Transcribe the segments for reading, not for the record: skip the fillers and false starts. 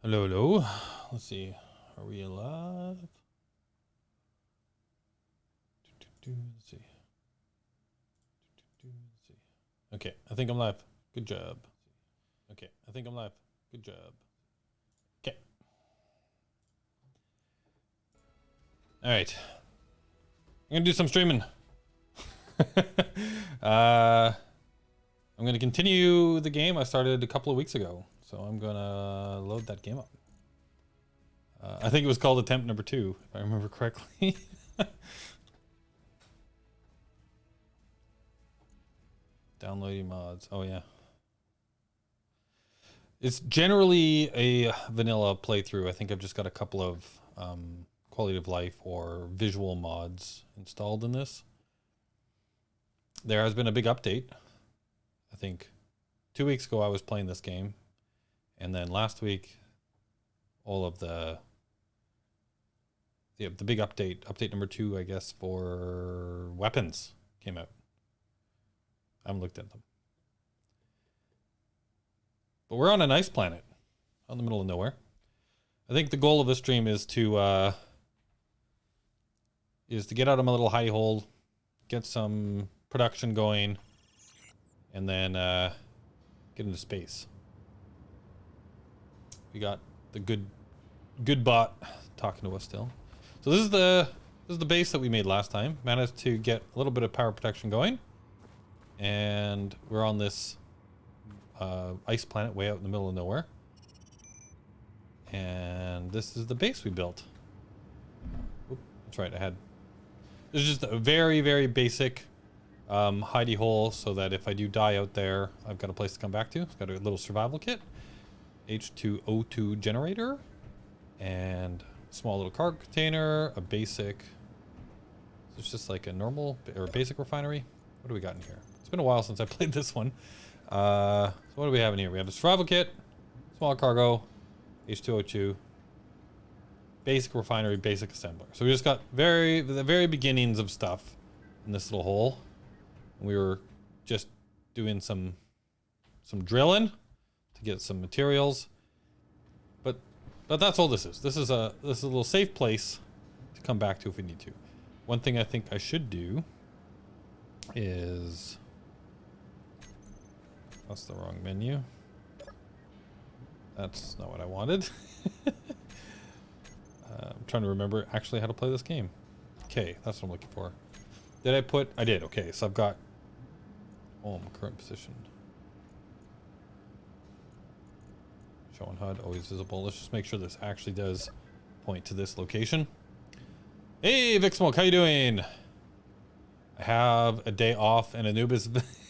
Hello, hello. Let's see. Are we alive? Let's see. Let's see. Okay, I think I'm live. Good job. Okay, I think I'm live. Good job. Okay. All right. I'm gonna do some streaming. I'm gonna continue the game I started a couple of weeks ago. So I'm gonna load that game up. I think it was called attempt number 2, if I remember correctly. Downloading mods. Oh yeah. It's generally a vanilla playthrough. I think I've just got a couple of quality of life or visual mods installed in this. There has been a big update. I think 2 weeks ago I was playing this game, and then last week all of the big update number 2, I guess, for weapons came out. I haven't looked at them. But we're on an ice planet out in the middle of nowhere. I think the goal of this stream is to get out of my little hidey hole, get some production going, and then get into space. We got the good bot talking to us still. So this is the base that we made last time. Managed to get a little bit of power protection going, and we're on this ice planet way out in the middle of nowhere. And this is the base we built. Oop, that's right. This is just a very, very basic hidey hole, so that if I do die out there, I've got a place to come back to. It's got a little survival kit, H2O2 generator, and a small little cargo container, a basic. It's just like a normal or basic refinery. What do we got in here? It's been a while since I played this one. So what do we have in here? We have a survival kit, small cargo, H2O2, basic refinery, basic assembler. So we just got the very beginnings of stuff in this little hole. We were just doing some drilling to get some materials. But that's all this is. This is a little safe place to come back to if we need to. One thing I think I should do is, that's the wrong menu. That's not what I wanted. I'm trying to remember actually how to play this game. Okay, that's what I'm looking for. I did. Okay, so I've got home, current position. Showing HUD, always visible. Let's just make sure this actually does point to this location. Hey, Vixsmoke, how you doing? I have a day off, and Anubiz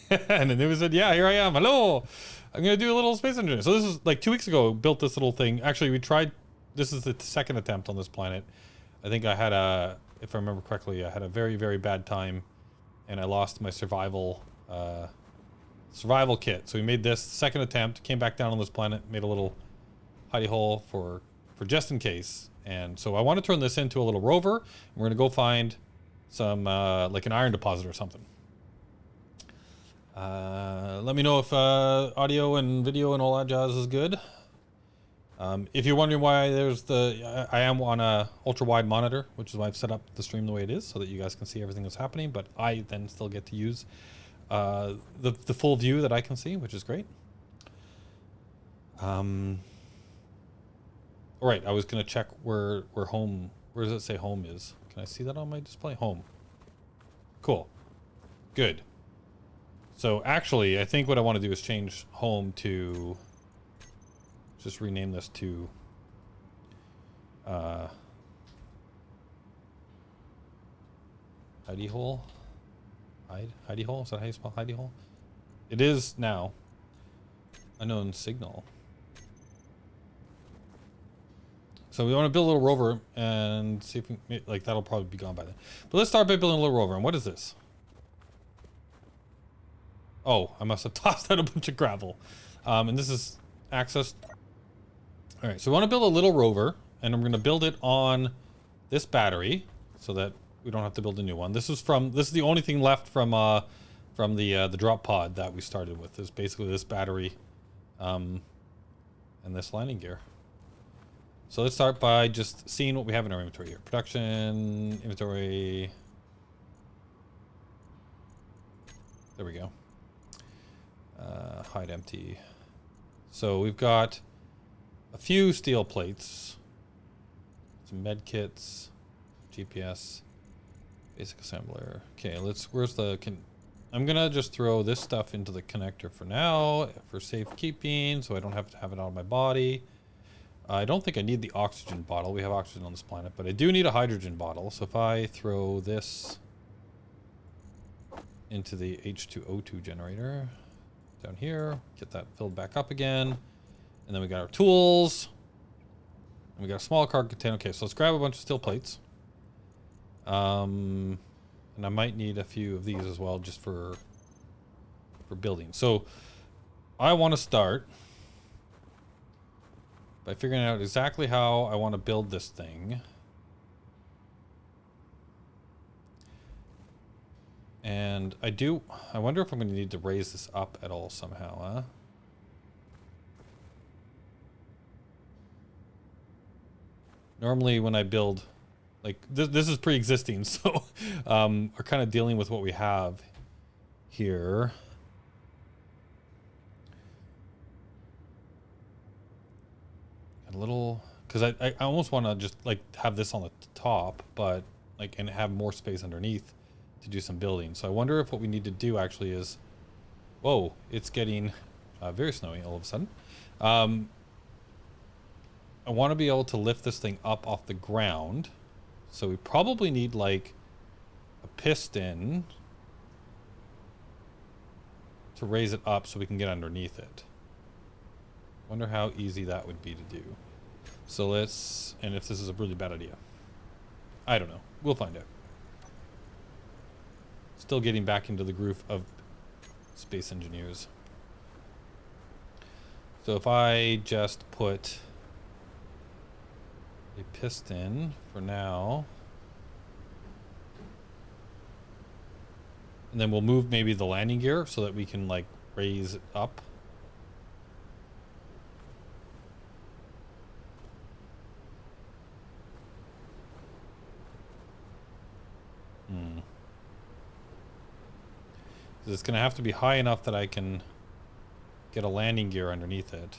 and Anubiz said, yeah, here I am. Hello. I'm gonna do a little space engineering. So this is like 2 weeks ago, built this little thing. Actually, we tried, this is the second attempt on this planet. I think I had if I remember correctly, I had a very, very bad time, and I lost my survival kit. So we made this second attempt, came back down on this planet, made a little hidey hole for just in case. And so I want to turn this into a little rover, and we're gonna go find some like an iron deposit or something. Let me know if audio and video and all that jazz is good. If you're wondering why I am on a ultra wide monitor, which is why I've set up the stream the way it is, so that you guys can see everything that's happening, but I then still get to use the full view that I can see, which is great. All right, I was gonna check where home, where does it say home is? Can I see that on my display? Home. Cool. Good. So actually, I think what I want to do is change home to, just rename this to hidey hole. Hidey hole? Is that how you spell hidey hole? It is now. Unknown signal. So we want to build a little rover and see if we, like, that'll probably be gone by then. But let's start by building a little rover. And what is this? Oh, I must have tossed out a bunch of gravel. And this is access. All right, so we want to build a little rover, and I'm going to build it on this battery so that we don't have to build a new one. This is the only thing left from the drop pod that we started with, is basically this battery and this landing gear. So let's start by just seeing what we have in our inventory here. Production, inventory. There we go. Hide empty. So we've got a few steel plates, some med kits, GPS, basic assembler. Okay, where's the, I'm gonna just throw this stuff into the connector for now, for safekeeping, so I don't have to have it on my body. I don't think I need the oxygen bottle. We have oxygen on this planet, but I do need a hydrogen bottle. So if I throw this into the H2O2 generator down here, get that filled back up again. And then we got our tools. And we got a small cargo container. Okay, so let's grab a bunch of steel plates. And I might need a few of these as well, just for building. So I want to start by figuring out exactly how I want to build this thing. And I wonder if I'm going to need to raise this up at all somehow, huh? Normally when I build, like, this is pre-existing, so we're kind of dealing with what we have here. A little, because I almost want to just, like, have this on the top, but, like, and have more space underneath to do some building. So I wonder if what we need to do actually is, whoa, it's getting very snowy all of a sudden. I want to be able to lift this thing up off the ground. So we probably need like a piston to raise it up so we can get underneath it. Wonder how easy that would be to do. So let's, and if this is a really bad idea. I don't know. We'll find out. Still getting back into the groove of space engineers. So if I just put a piston for now, and then we'll move maybe the landing gear so that we can like raise it up. It's gonna have to be high enough that I can get a landing gear underneath it.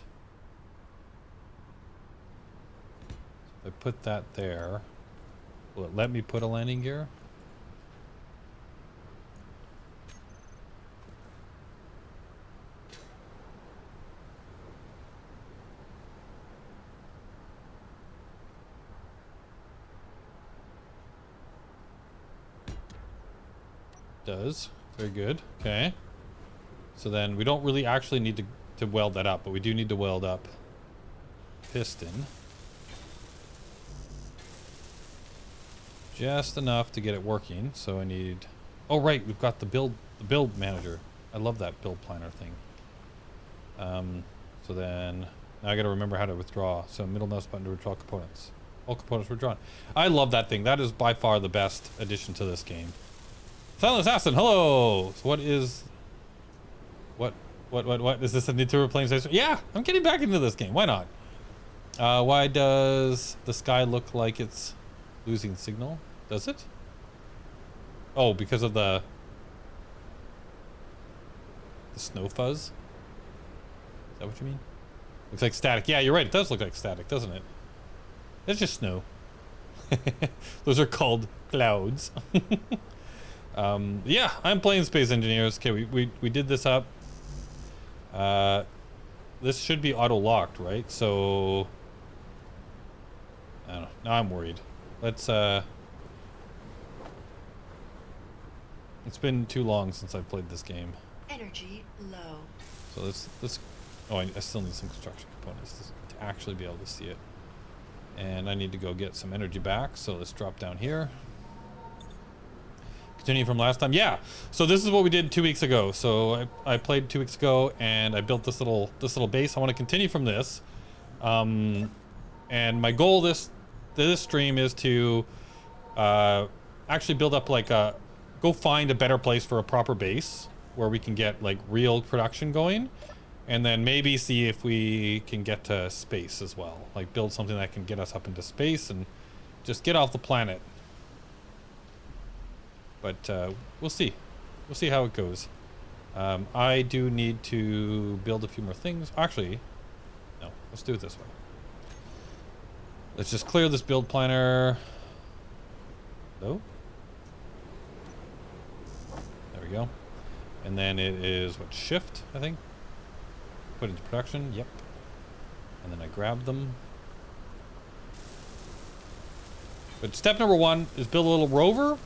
If I put that there, will it let me put a landing gear? Does. Very good. Okay. So then we don't really actually need to weld that up, but we do need to weld up piston. Just enough to get it working. So I need, oh right, we've got the build manager. I love that build planner thing. So then now I gotta remember how to withdraw. So middle mouse button to withdraw components. All components withdrawn. I love that thing. That is by far the best addition to this game. Silent Assassin, hello! So what is this a NiddTuber playing station? Yeah, I'm getting back into this game. Why not? Why does the sky look like it's losing signal? Does it? Oh, because of the snow fuzz? Is that what you mean? Looks like static. Yeah, you're right. It does look like static, doesn't it? It's just snow. Those are called clouds. Yeah, I'm playing Space Engineers. Okay, we did this up. This should be auto-locked, right? So I don't know. Now I'm worried. Let's it's been too long since I've played this game. Energy low. So let's oh, I still need some construction components to actually be able to see it. And I need to go get some energy back, so let's drop down here. Continue from last time. Yeah, so this is what we did 2 weeks ago. So I played 2 weeks ago and I built this little base. I want to continue from this, and my goal this stream is to actually build up like go find a better place for a proper base where we can get like real production going, And then maybe see if we can get to space as well. Like build something that can get us up into space and just get off the planet. But we'll see. We'll see how it goes. I do need to build a few more things. Actually, no, let's do it this way. Let's just clear this build planner. No? There we go. And then it is, what, shift, I think? Put into production, yep. And then I grab them. But step number 1 is build a little rover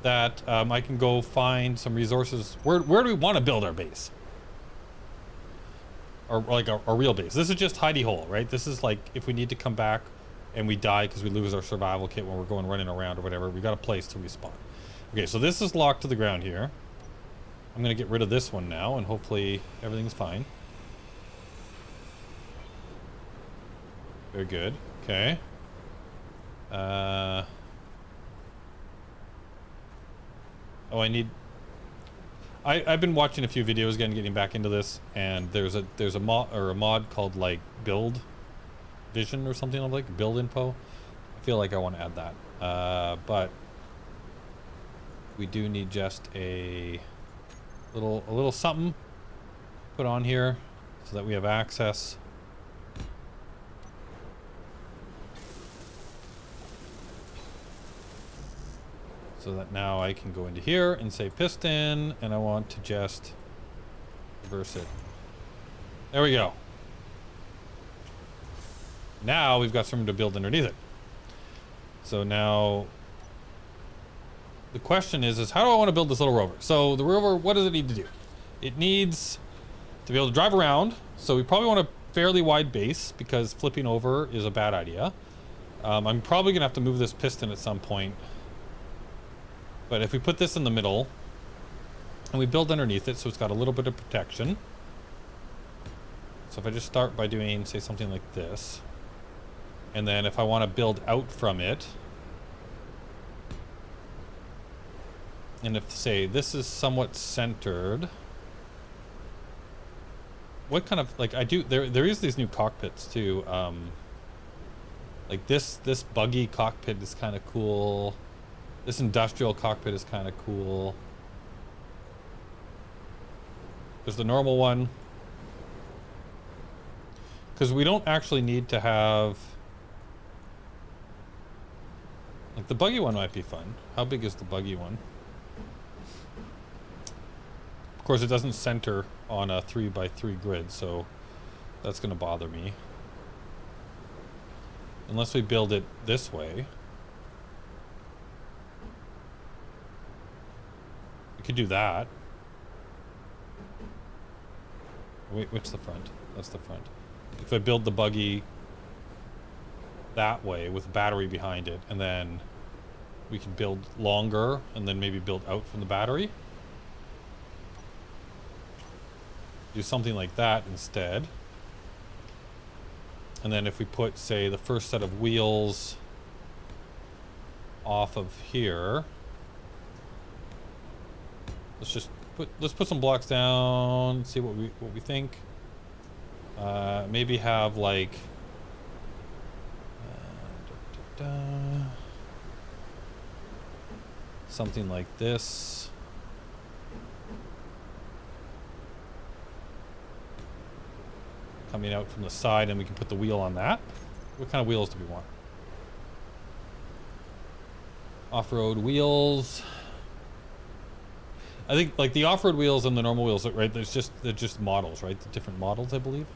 that I can go find some resources. Where do we want to build our base? Or like our real base. This is just hidey hole, right? This is like if we need to come back and we die because we lose our survival kit when we're going running around or whatever, we got a place to respawn. Okay, so this is locked to the ground here. I'm gonna get rid of this one now and hopefully everything's fine. Very good. Okay. Oh, I've been watching a few videos again, getting back into this, and there's a mod called like Build Vision or something like Build Info. I feel like I want to add that, but we do need just a little something put on here so that we have access. So that now I can go into here and say piston, and I want to just reverse it. There we go. Now we've got something to build underneath it. So now the question is how do I want to build this little rover? So the rover, what does it need to do? It needs to be able to drive around. So we probably want a fairly wide base because flipping over is a bad idea. I'm probably gonna have to move this piston at some point. But if we put this in the middle and we build underneath it so it's got a little bit of protection. So if I just start by doing, say, something like this, and then if I want to build out from it, and if, say, this is somewhat centered, what kind of, like, there is these new cockpits too. Like this buggy cockpit is kind of cool. This industrial cockpit is kind of cool. There's the normal one. Because we don't actually need to have... Like the buggy one might be fun. How big is the buggy one? Of course, it doesn't center on a 3x3 grid, so that's going to bother me. Unless we build it this way. We could do that. Wait, which the front? That's the front. If I build the buggy that way with a battery behind it, and then we can build longer and then maybe build out from the battery. Do something like that instead. And then if we put, say, the first set of wheels off of here, let's put some blocks down, see what we think. Maybe have like something like this. Coming out from the side, and we can put the wheel on that. What kind of wheels do we want? Off-road wheels. I think like the off-road wheels and the normal wheels, right? They're just models, right? The different models, I believe.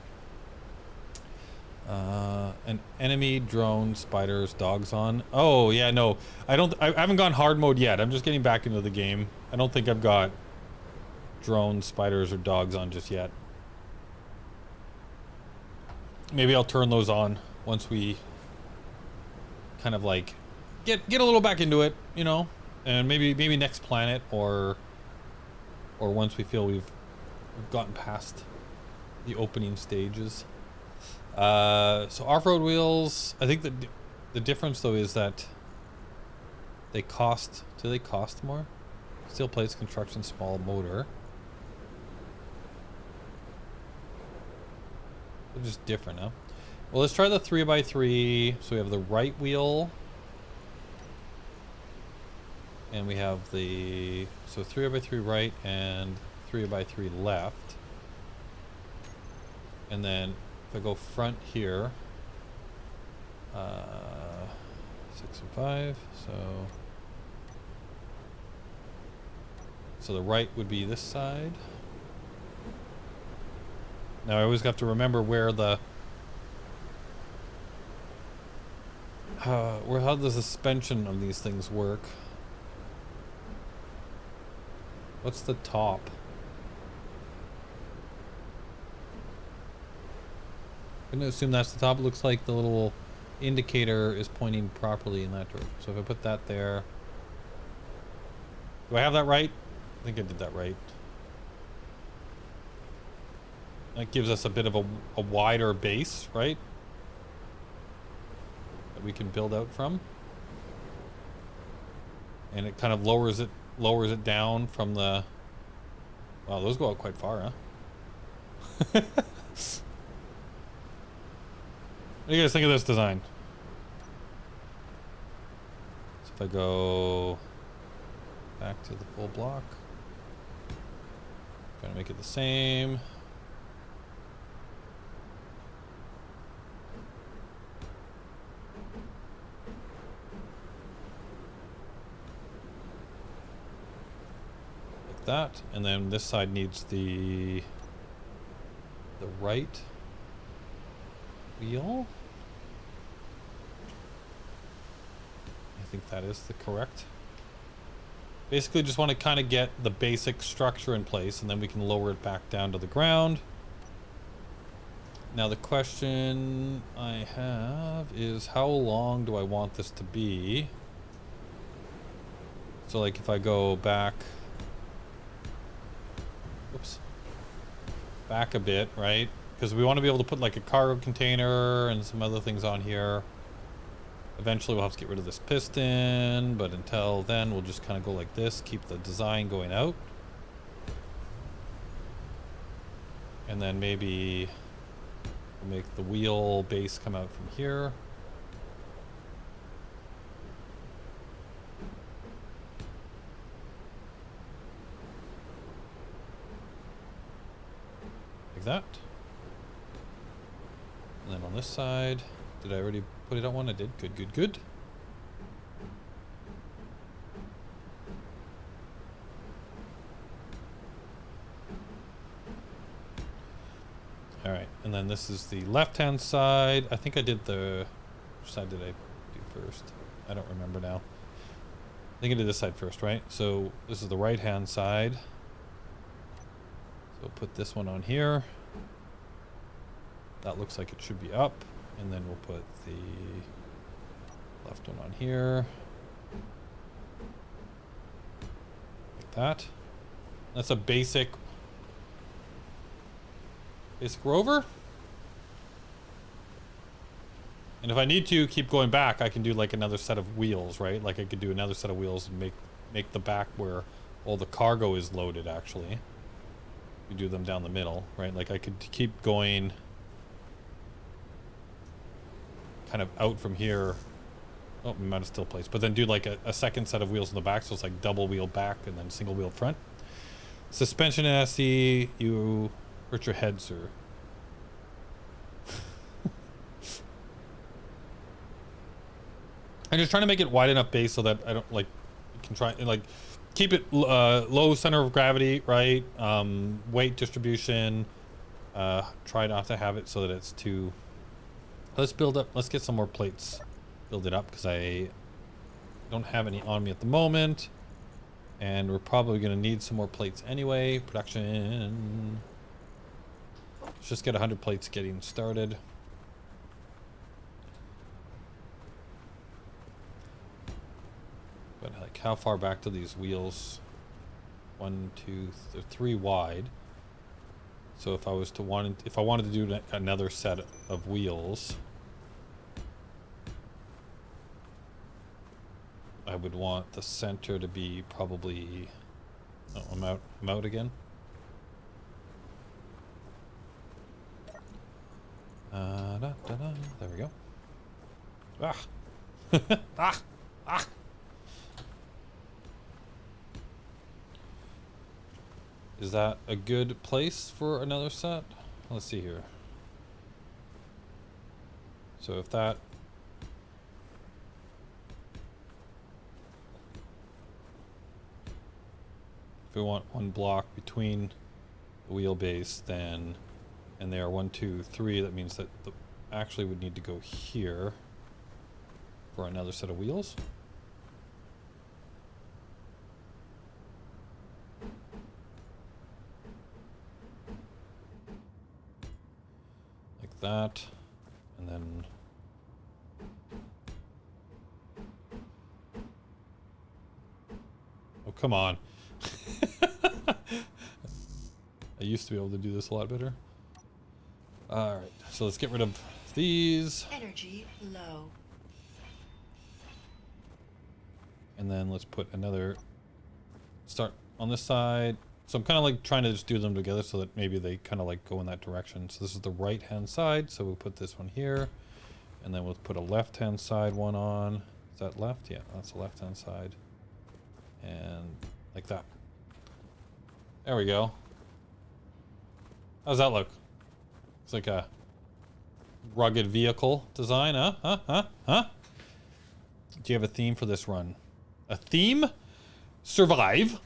An enemy, drone, spiders, dogs on. Oh yeah, no, I haven't gone hard mode yet. I'm just getting back into the game. I don't think I've got drones, spiders, or dogs on just yet. Maybe I'll turn those on once we kind of like get a little back into it, you know, and maybe next planet or once we feel we've gotten past the opening stages. So off-road wheels, I think that the difference though is that they cost. Do they cost more? Steel plates, construction, small motor. They're just different, huh? Well, let's try the 3x3. So we have the right wheel. And we have the... So 3x3 right and 3x3 left. And then if I go front here... 6 and 5, so the right would be this side. Now I always have to remember where the how the suspension of these things work. What's the top? I'm gonna assume that's the top. It looks like the little indicator is pointing properly in that direction. So if I put that there, do I have that right? I think I did that right. That gives us a bit of a wider base, right? That we can build out from. And it kind of lowers it down from the... Wow, those go out quite far, huh? What do you guys think of this design? So if I go back to the full block, trying to make it the same. Like that, and then this side needs the right wheel. I think that is the correct. Basically just want to kind of get the basic structure in place, and then we can lower it back down to the ground. Now the question I have is, how long do I want this to be? So like if I go back, oops, back a bit, right? Because we want to be able to put like a cargo container and some other things on here. Eventually we'll have to get rid of this piston, but until then we'll just kind of go like this, keep the design going out. And then maybe we'll make the wheel base come out from here. Like that. And then on this side, did I already put it on one? I did. Good, good, good. All right, and then this is the left-hand side. I think I did the... Which side did I do first? I don't remember now. I think I did this side first, right? So this is the right-hand side. So put this one on here. That looks like it should be up. And then we'll put the left one on here. Like that. That's a basic rover. And if I need to keep going back, I can do like another set of wheels, right? Like I could do another set of wheels and make the back where all the cargo is loaded, actually. We do them down the middle, right? Like I could keep going kind of out from here. Oh, we might have still placed, but then do like a second set of wheels in the back, so it's like double wheel back and then single wheel front. Suspension and SE, you hurt your head, sir. I'm just trying to make it wide enough base so that I don't like can try and like keep it low center of gravity, right? Weight distribution. Try not to have it so that it's too... Let's build up, let's get some more plates. Build it up, because I don't have any on me at the moment. And we're probably going to need some more plates anyway. Production. Let's just get 100 plates getting started. But like, how far back do these wheels? 1, 2, 3 wide. So if I was to if I wanted to do another set of wheels, I would want the center to be probably... Oh, I'm out again. There we go. Ah. Ah. Ah. Is that a good place for another set? Let's see here. So if that... If we want one block between the wheelbase, then... And they are 1, 2, 3, that means that the actually would need to go here for another set of wheels. Like that. And then oh, come on. I used to be able to do this a lot better. Alright, so let's get rid of these. Energy low. And then let's put another start on this side. So I'm kind of like trying to just do them together so that maybe they kind of like go in that direction. So this is the right hand side. So we'll put this one here. And then we'll put a left hand side one on. Is that left? Yeah, that's the left hand side. And like that. There we go. How's that look? It's like a rugged vehicle design, huh? Huh? Do you have a theme for this run? A theme? Survive.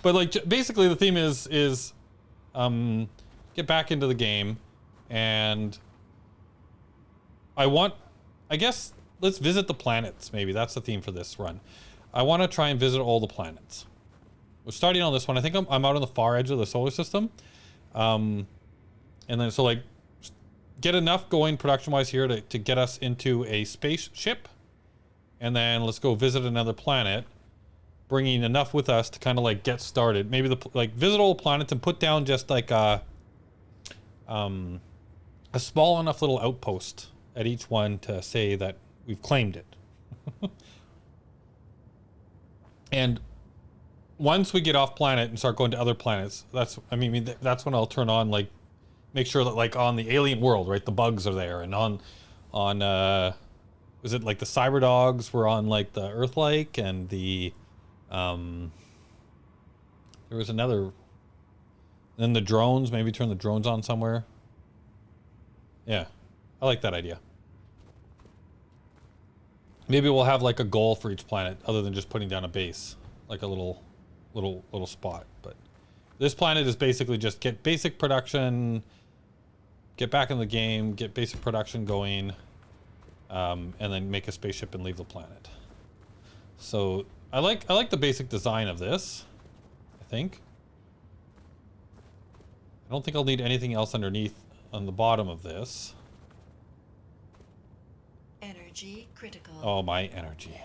But like basically the theme is get back into the game, and I guess let's visit the planets. Maybe that's the theme for this run. I want to try and visit all the planets. We're starting on this one. I think I'm out on the far edge of the solar system. And then so like get enough going production wise here to get us into a spaceship, and then let's go visit another planet, bringing enough with us to kind of like get started. Maybe like visit all the planets and put down just like a small enough little outpost at each one to say that we've claimed it. And once we get off planet and start going to other planets, that's when I'll turn on, like, make sure that like on the alien world, right, the bugs are there, and on was it like the cyber dogs were on like the Earth-like, and the there was another, then the drones, maybe turn the drones on somewhere. Yeah, I like that idea. Maybe we'll have like a goal for each planet other than just putting down a base, like a little spot. But this planet is basically just get basic production, get back in the game, get basic production going, and then make a spaceship and leave the planet. So I like the basic design of this, I think. I don't think I'll need anything else underneath on the bottom of this. Energy critical. Oh, my energy.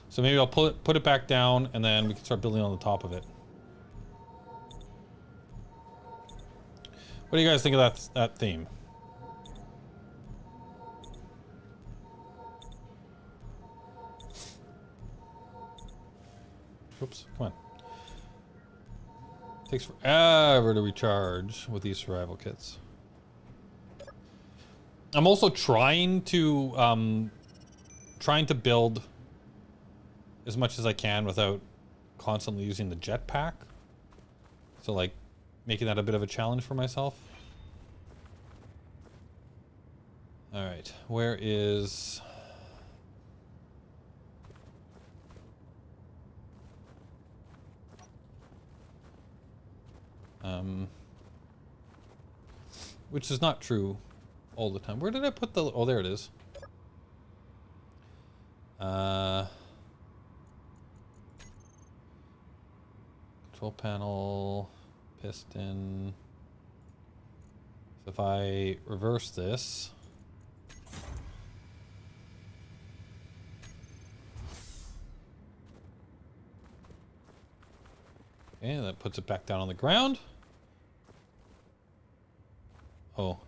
So maybe I'll put it back down, and then we can start building on the top of it. What do you guys think of that theme? Oops, come on. Takes forever to recharge with these survival kits. I'm also trying to build as much as I can without constantly using the jetpack. So like making that a bit of a challenge for myself. All right, where is... which is not true all the time. Where did I put the... Oh, there it is. Control panel, piston. So if I reverse this... Okay, that puts it back down on the ground. Oh.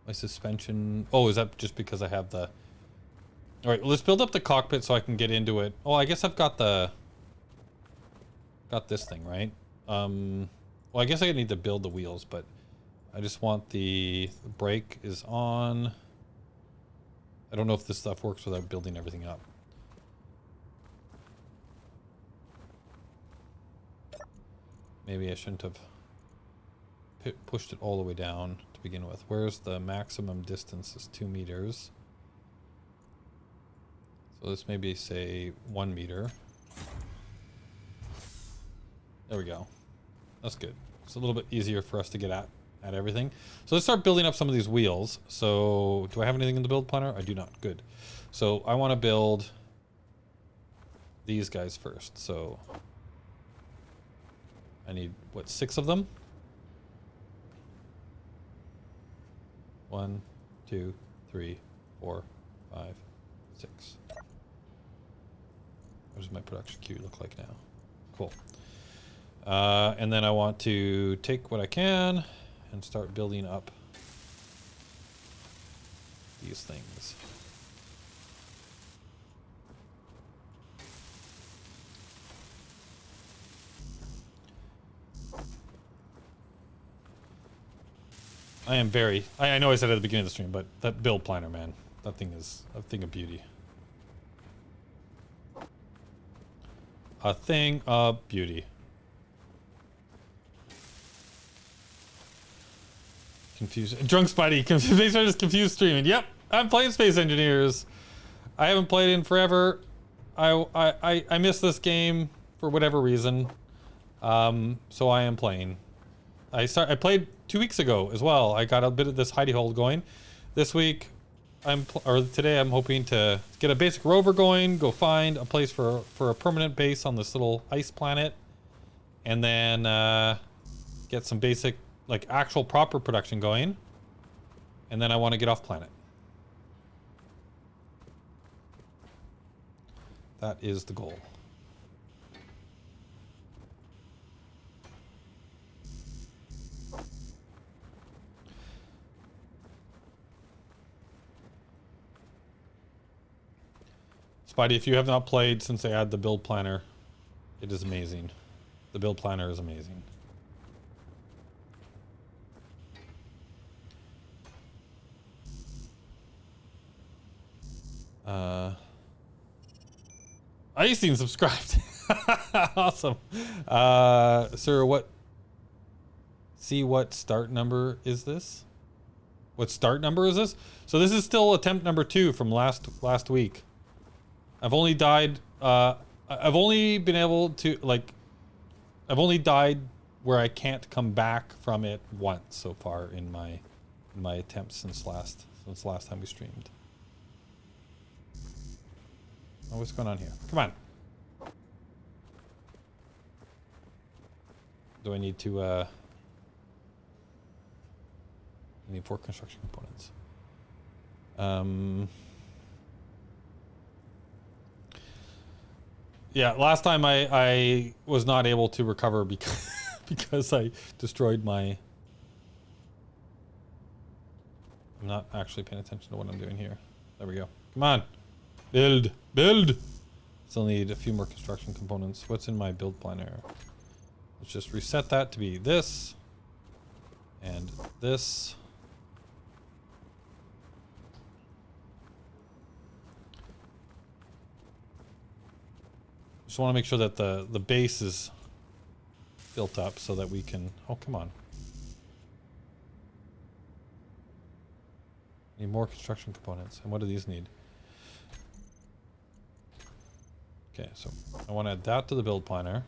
My suspension... Oh, is that just because I have the... Alright, well, let's build up the cockpit so I can get into it. Oh, I guess I've got the... Got this thing, right? Well, I guess I need to build the wheels, but... I just want the brake is on. I don't know if this stuff works without building everything up. Maybe I shouldn't have pushed it all the way down to begin with. Where's the maximum distance is 2 meters. So this maybe say 1 meter. There we go. That's good. It's a little bit easier for us to get at everything. So let's start building up some of these wheels. So do I have anything in the build planner? I do not. Good. So I want to build these guys first. So I need, what, 6 of them? 1, 2, 3, 4, 5, 6. What does my production queue look like now? Cool. And then I want to take what I can and start building up these things. I am very, I know I said at the beginning of the stream, but that build planner, man, that thing is a thing of beauty. A thing of beauty. Confused. Drunk Spidey. Space Engineers confused streaming. Yep, I'm playing Space Engineers. I haven't played in forever. I missed this game for whatever reason. So I am playing. I played 2 weeks ago as well. I got a bit of this hidey hole going. This week, today I'm hoping to get a basic rover going, go find a place for a permanent base on this little ice planet, and then get some basic, like, actual proper production going, and then I want to get off planet. That is the goal. Spidey, if you have not played since they added the build planner, it is amazing. The build planner is amazing. Icing subscribed. Awesome. Sir, what start number is this? What start number is this? So this is still attempt number 2 from last week. I've only died, I've only been able to, like, I've only died where I can't come back from it once so far in my attempts since last time we streamed. Oh, what's going on here? Come on. Do I need to, I need 4 construction components. Yeah, last time I was not able to recover because I destroyed my... I'm not actually paying attention to what I'm doing here. There we go. Come on. Build. Build! Still need a few more construction components. What's in my build planner? Let's just reset that to be this. And this. Just want to make sure that the base is built up so that we can... Oh, come on. Need more construction components. And what do these need? Okay, so I want to add that to the build planner.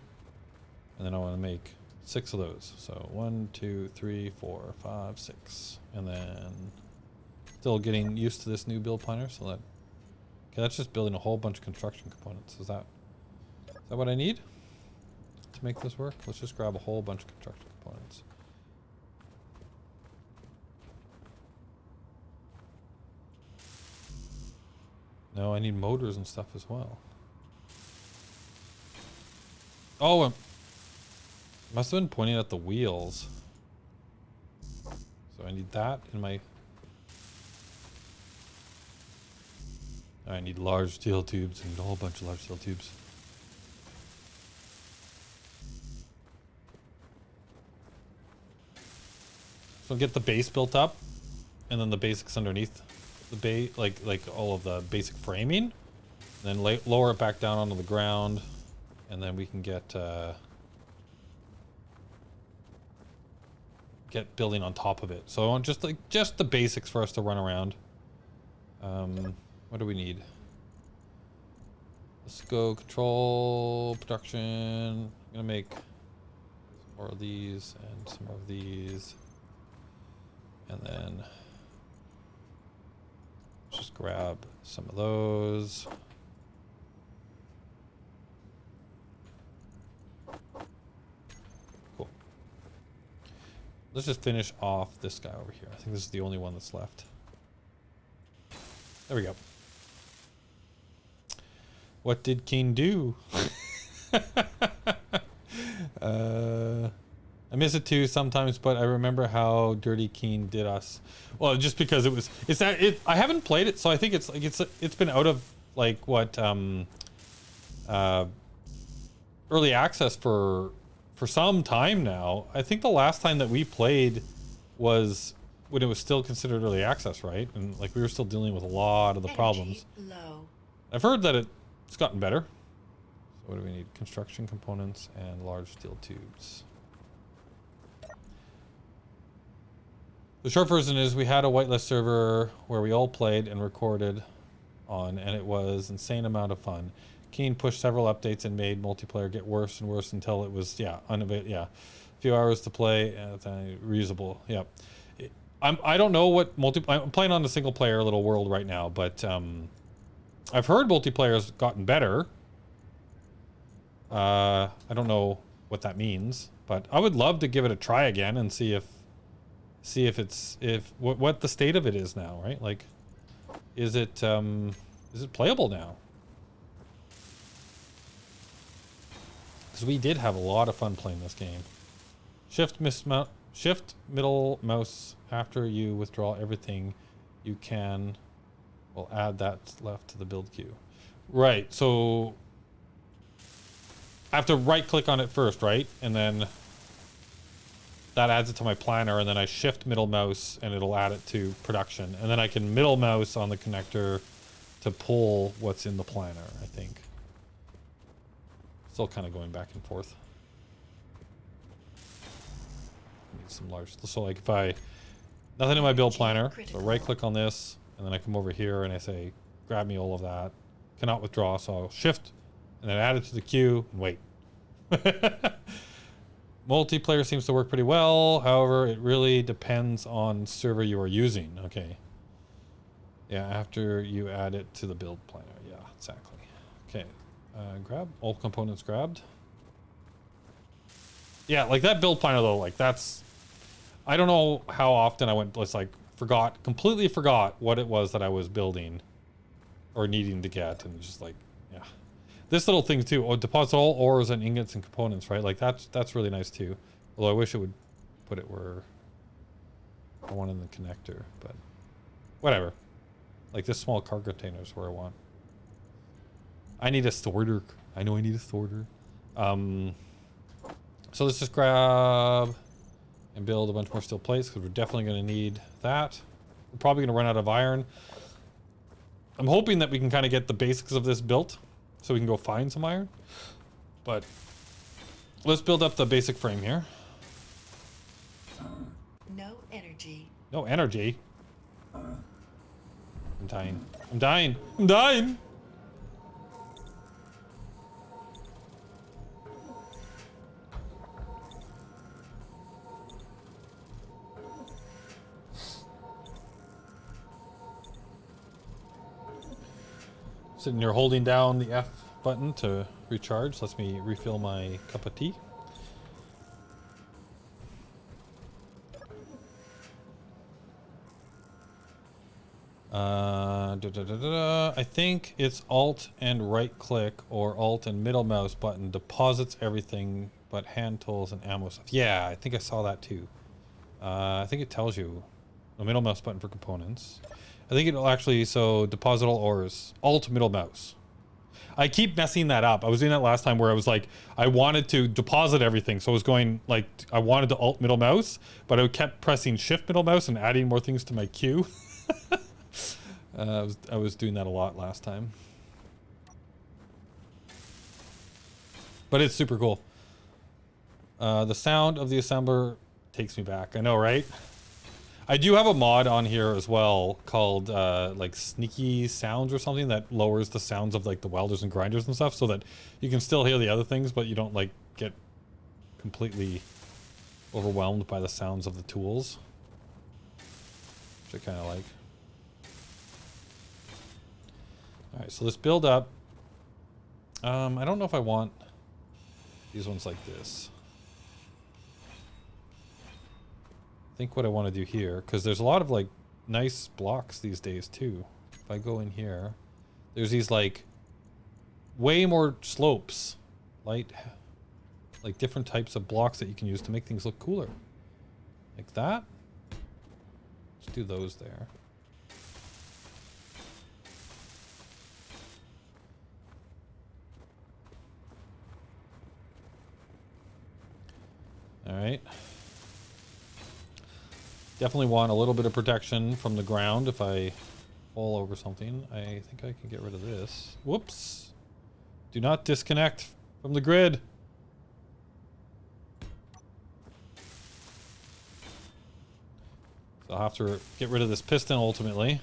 And then I want to make 6 of those. So 1, 2, 3, 4, 5, 6. And then still getting used to this new build planner so that... Okay, that's just building a whole bunch of construction components. Is that what I need to make this work? Let's just grab a whole bunch of construction components. No, I need motors and stuff as well. Oh, must have been pointing at the wheels. So I need that in my... I need large steel tubes. I need a whole bunch of large steel tubes. So get the base built up, and then the basics underneath the base, like all of the basic framing. Then lower it back down onto the ground, and then we can get building on top of it. So I want just the basics for us to run around. What do we need? Let's go control production. I'm gonna make some more of these and some more of these, and then just grab some of those. Cool. Let's just finish off this guy over here. I think this is the only one that's left. There we go. What did Keen do? I miss it too sometimes, but I remember how dirty Keen did us. Well, just because I haven't played it, so I think it's been out of like what early access for some time now. I think the last time that we played was when it was still considered early access, right? And like we were still dealing with a lot of the problems. Low. I've heard that it's gotten better. So what do we need? Construction components and large steel tubes. The short version is we had a whitelist server where we all played and recorded on, and it was insane amount of fun. Keen pushed several updates and made multiplayer get worse and worse until it was a few hours to play and reusable. Yeah. I don't know what I'm playing on a single player little world right now, but I've heard multiplayer's gotten better. I don't know what that means, but I would love to give it a try again and see what the state of it is now, right? Like, is it playable now? Because we did have a lot of fun playing this game. Shift middle mouse after you withdraw everything you can. We'll add that left to the build queue. Right, so I have to right click on it first, right? And then that adds it to my planner, and then I shift middle mouse and it'll add it to production. And then I can middle mouse on the connector to pull what's in the planner, I think. Still kind of going back and forth. Need some large, so like if nothing in my build planner, so right click on this, and then I come over here and I say, grab me all of that. Cannot withdraw, so I'll shift and then add it to the queue and wait. Multiplayer seems to work pretty well. However, it really depends on server you are using. Okay. Yeah, after you add it to the build planner. Yeah, exactly. Okay. Grab. All components grabbed. Yeah, like that build planner though, like that's... I don't know how often I went, completely forgot what it was that I was building or needing to get, and just like, yeah. This little thing too, deposit all ores and ingots and components, right? Like that's really nice too. Although I wish it would put it where I want in the connector, but whatever. Like this small car container is where I want. I need a sorter. I know I need a sorter. So let's just grab and build a bunch more steel plates because we're definitely going to need that. We're probably going to run out of iron. I'm hoping that we can kind of get the basics of this built so we can go find some iron. But let's build up the basic frame here. No energy. No energy. I'm dying. I'm dying. I'm dying. Sitting here holding down the F button to recharge. Lets me refill my cup of tea. I think it's Alt and right click or Alt and middle mouse button deposits everything but hand tools and ammo stuff. Yeah, I think I saw that too. I think it tells you the middle mouse button for components. I think it'll actually, so deposit all ores, Alt middle mouse. I keep messing that up. I was doing that last time where I was like, I wanted to deposit everything. So I was going like, I wanted to alt middle mouse, but I kept pressing shift middle mouse and adding more things to my queue. I was doing that a lot last time. But it's super cool. The sound of the assembler takes me back. I know, right? I do have a mod on here as well called like sneaky sounds or something that lowers the sounds of like the welders and grinders and stuff so that you can still hear the other things, but you don't like get completely overwhelmed by the sounds of the tools, which I kind of like. All right, so let's build up. I don't know if I want these ones like this. I think what I want to do here, because there's a lot of like nice blocks these days too. If I go in here, there's these like way more slopes, like different types of blocks that you can use to make things look cooler. Like that. Let's do those there. All right. Definitely want a little bit of protection from the ground if I fall over something. I think I can get rid of this. Whoops. Do not disconnect from the grid. So I'll have to get rid of this piston ultimately.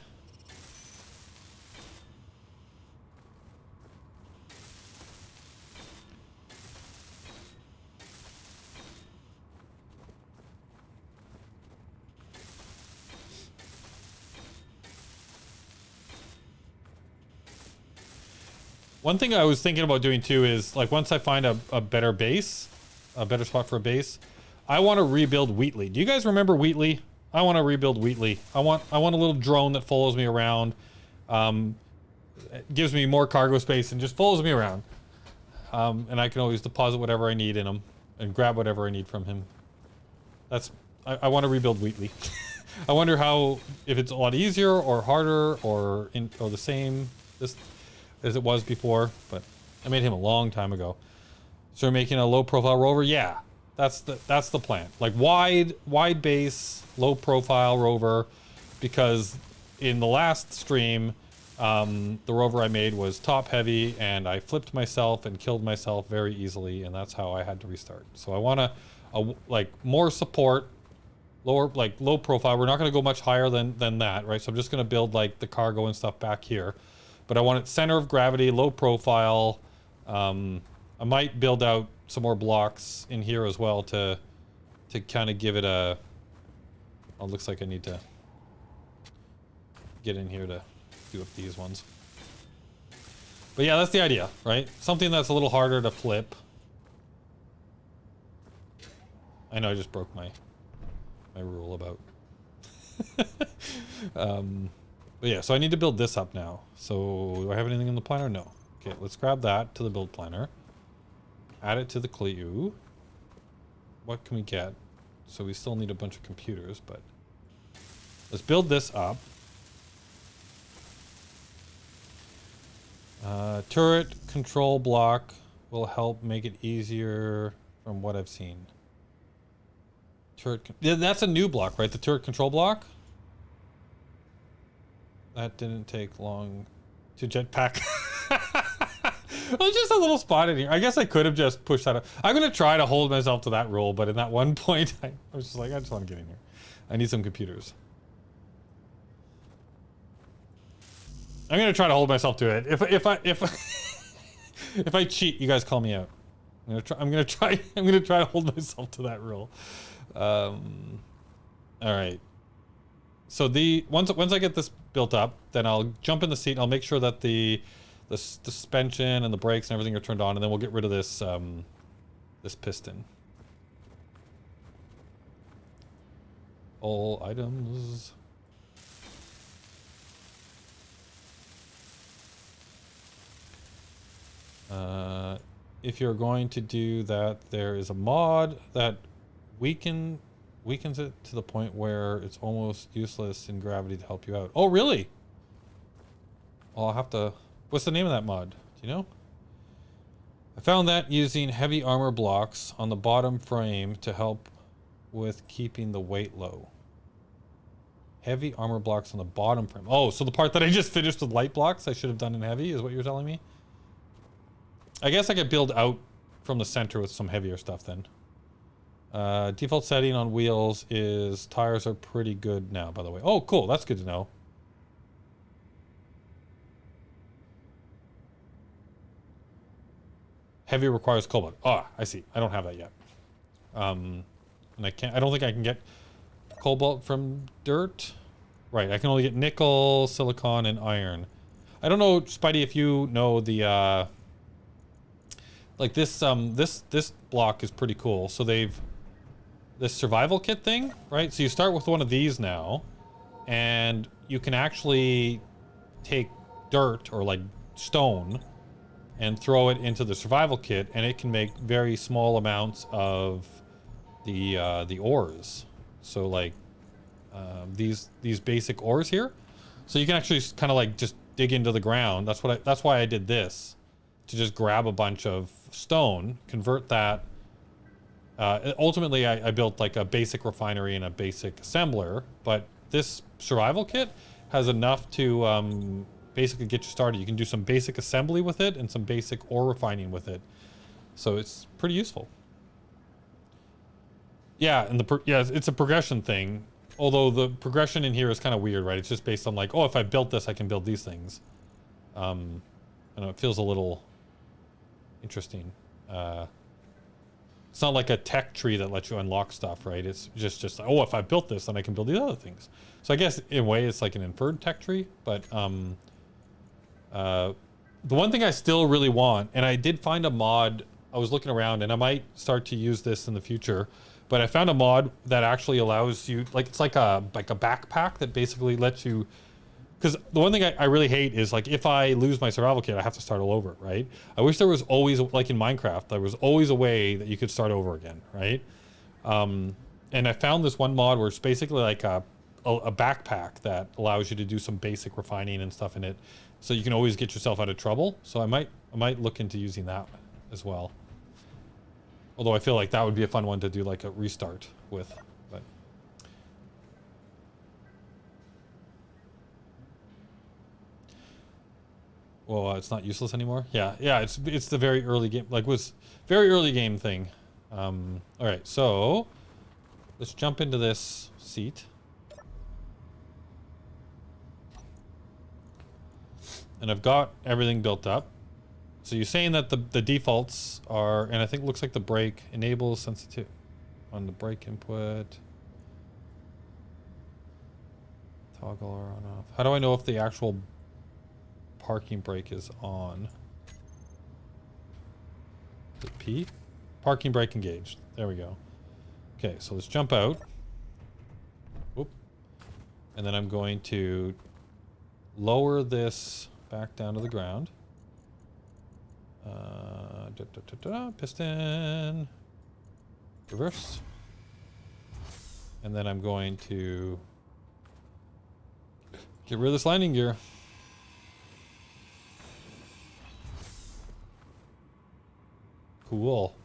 One thing I was thinking about doing too is like once I find a better base, a better spot for a base, I want to rebuild Wheatley. Do you guys remember Wheatley? I want to rebuild Wheatley. I want a little drone that follows me around, it gives me more cargo space and just follows me around. And I can always deposit whatever I need in him and grab whatever I need from him. I want to rebuild Wheatley. I wonder if it's a lot easier or harder or the same as it was before, but I made him a long time ago. So we're making a low profile rover. Yeah, that's the plan. Like wide base, low profile rover, because in the last stream, the rover I made was top heavy and I flipped myself and killed myself very easily, and that's how I had to restart. So I want like more support, low profile. We're not going to go much higher than that, right? So I'm just going to build like the cargo and stuff back here. But I want it center of gravity, low profile. I might build out some more blocks in here as well to kind of give it a... Oh, it looks like I need to get in here to do up these ones. But yeah, that's the idea, right? Something that's a little harder to flip. I know I just broke my rule about... But yeah, so I need to build this up now. So do I have anything in the planner? No. Okay, let's grab that to the build planner. Add it to the clue. What can we get? So we still need a bunch of computers, but let's build this up. Turret control block will help make it easier from what I've seen. Yeah, that's a new block, right? The turret control block? That didn't take long to jetpack. Well, just a little spot in here. I guess I could have just pushed that up. I'm going to try to hold myself to that rule, but in that one point, I was just like, I just want to get in here. I need some computers. I'm going to try to hold myself to it. If I cheat, you guys call me out. I'm going to try to hold myself to that rule. All right. So once I get this built up, then I'll jump in the seat and I'll make sure that the suspension and the brakes and everything are turned on, and then we'll get rid of this this piston. All items. If you're going to do that, there is a mod that weakens it to the point where it's almost useless in gravity to help you out. Oh, really? Well, I'll have to... What's the name of that mod? Do you know? I found that using heavy armor blocks on the bottom frame to help with keeping the weight low. Heavy armor blocks on the bottom frame. Oh, so the part that I just finished with light blocks I should have done in heavy is what you're telling me? I guess I could build out from the center with some heavier stuff then. Default setting on wheels is tires are pretty good now, by the way. Oh, cool. That's good to know. Heavy requires cobalt. Ah, I see. I don't have that yet. And I don't think I can get cobalt from dirt. Right, I can only get nickel, silicon, and iron. I don't know, Spidey, if you know the like this block is pretty cool. So they've this survival kit thing, right? So you start with one of these now, and you can actually take dirt or like stone and throw it into the survival kit, and it can make very small amounts of the ores. So like these basic ores here, so you can actually kind of like just dig into the ground. That's why I did this, to just grab a bunch of stone, convert that. Ultimately, I built like a basic refinery and a basic assembler, but this survival kit has enough to basically get you started. You can do some basic assembly with it and some basic ore refining with it, so it's pretty useful. Yeah, and it's a progression thing. Although the progression in here is kind of weird, right? It's just based on like, oh, if I built this, I can build these things. I know it feels a little interesting. It's not like a tech tree that lets you unlock stuff, right? It's just oh, if I built this, then I can build these other things. So I guess in a way it's like an inferred tech tree, but the one thing I still really want, and I did find a mod, I was looking around, and I might start to use this in the future, but I found a mod that actually allows you, like, it's like a backpack that basically lets you, because the one thing I really hate is, like, if I lose my survival kit, I have to start all over, right? I wish there was always, like in Minecraft, there was always a way that you could start over again, right? And I found this one mod where it's basically like a backpack that allows you to do some basic refining and stuff in it, so you can always get yourself out of trouble. So I might look into using that as well. Although I feel like that would be a fun one to do like a restart with, but. Well, it's not useless anymore. Yeah, it's the very early game, like was very early game thing. All right, so let's jump into this seat. And I've got everything built up. So you're saying that the defaults are, and I think it looks like the brake enables sensitive on the brake input. Toggle or on off. How do I know if the actual parking brake is on? Is it P? Parking brake engaged. There we go. Okay, so let's jump out. Whoop. And then I'm going to lower this back down to the ground. Piston. Reverse. And then I'm going to get rid of this landing gear. Cool.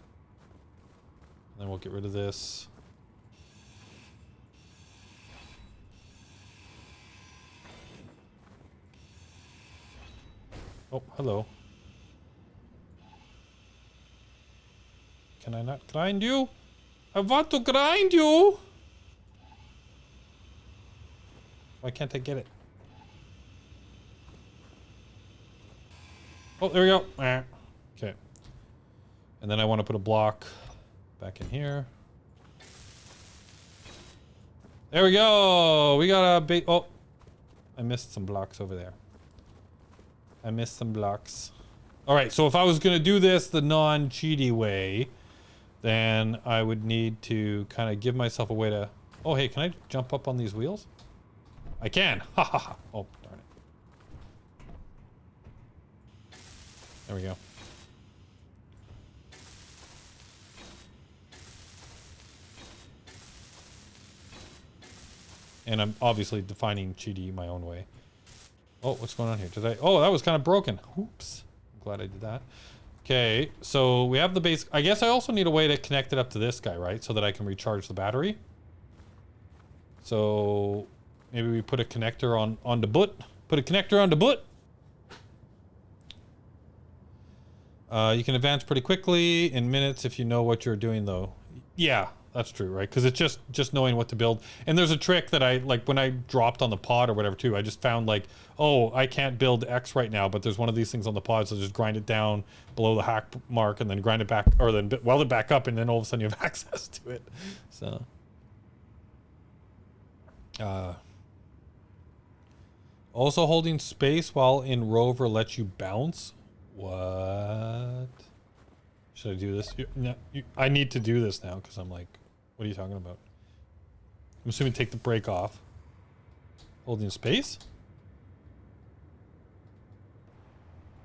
And then we'll get rid of this. Oh, hello. Can I not grind you? I want to grind you! Why can't I get it? Oh, there we go. Okay. And then I want to put a block back in here. There we go! We got a big... Oh! I missed some blocks over there. I missed some blocks. Alright, so if I was going to do this the non-cheaty way, then I would need to kind of give myself a way to... Oh, hey, can I jump up on these wheels? I can! Ha ha ha! Oh, darn it. There we go. And I'm obviously defining cheaty my own way. Oh, what's going on here? Oh, that was kind of broken. Oops. I'm glad I did that. Okay, so we have the base. I guess I also need a way to connect it up to this guy, right? So that I can recharge the battery. So maybe we put a connector on the boot. Put a connector on the boot. You can advance pretty quickly in minutes if you know what you're doing, though. Yeah, that's true, right? Because it's just knowing what to build. And there's a trick that I, like, when I dropped on the pod or whatever, too, I just found, like, oh, I can't build X right now, but there's one of these things on the pod, so just grind it down below the hack mark and then grind it back, or then weld it back up, and then all of a sudden you have access to it. So... also holding space while in rover lets you bounce. What? Should I do this? I need to do this now because I'm like, what are you talking about? I'm assuming take the brake off. Holding space?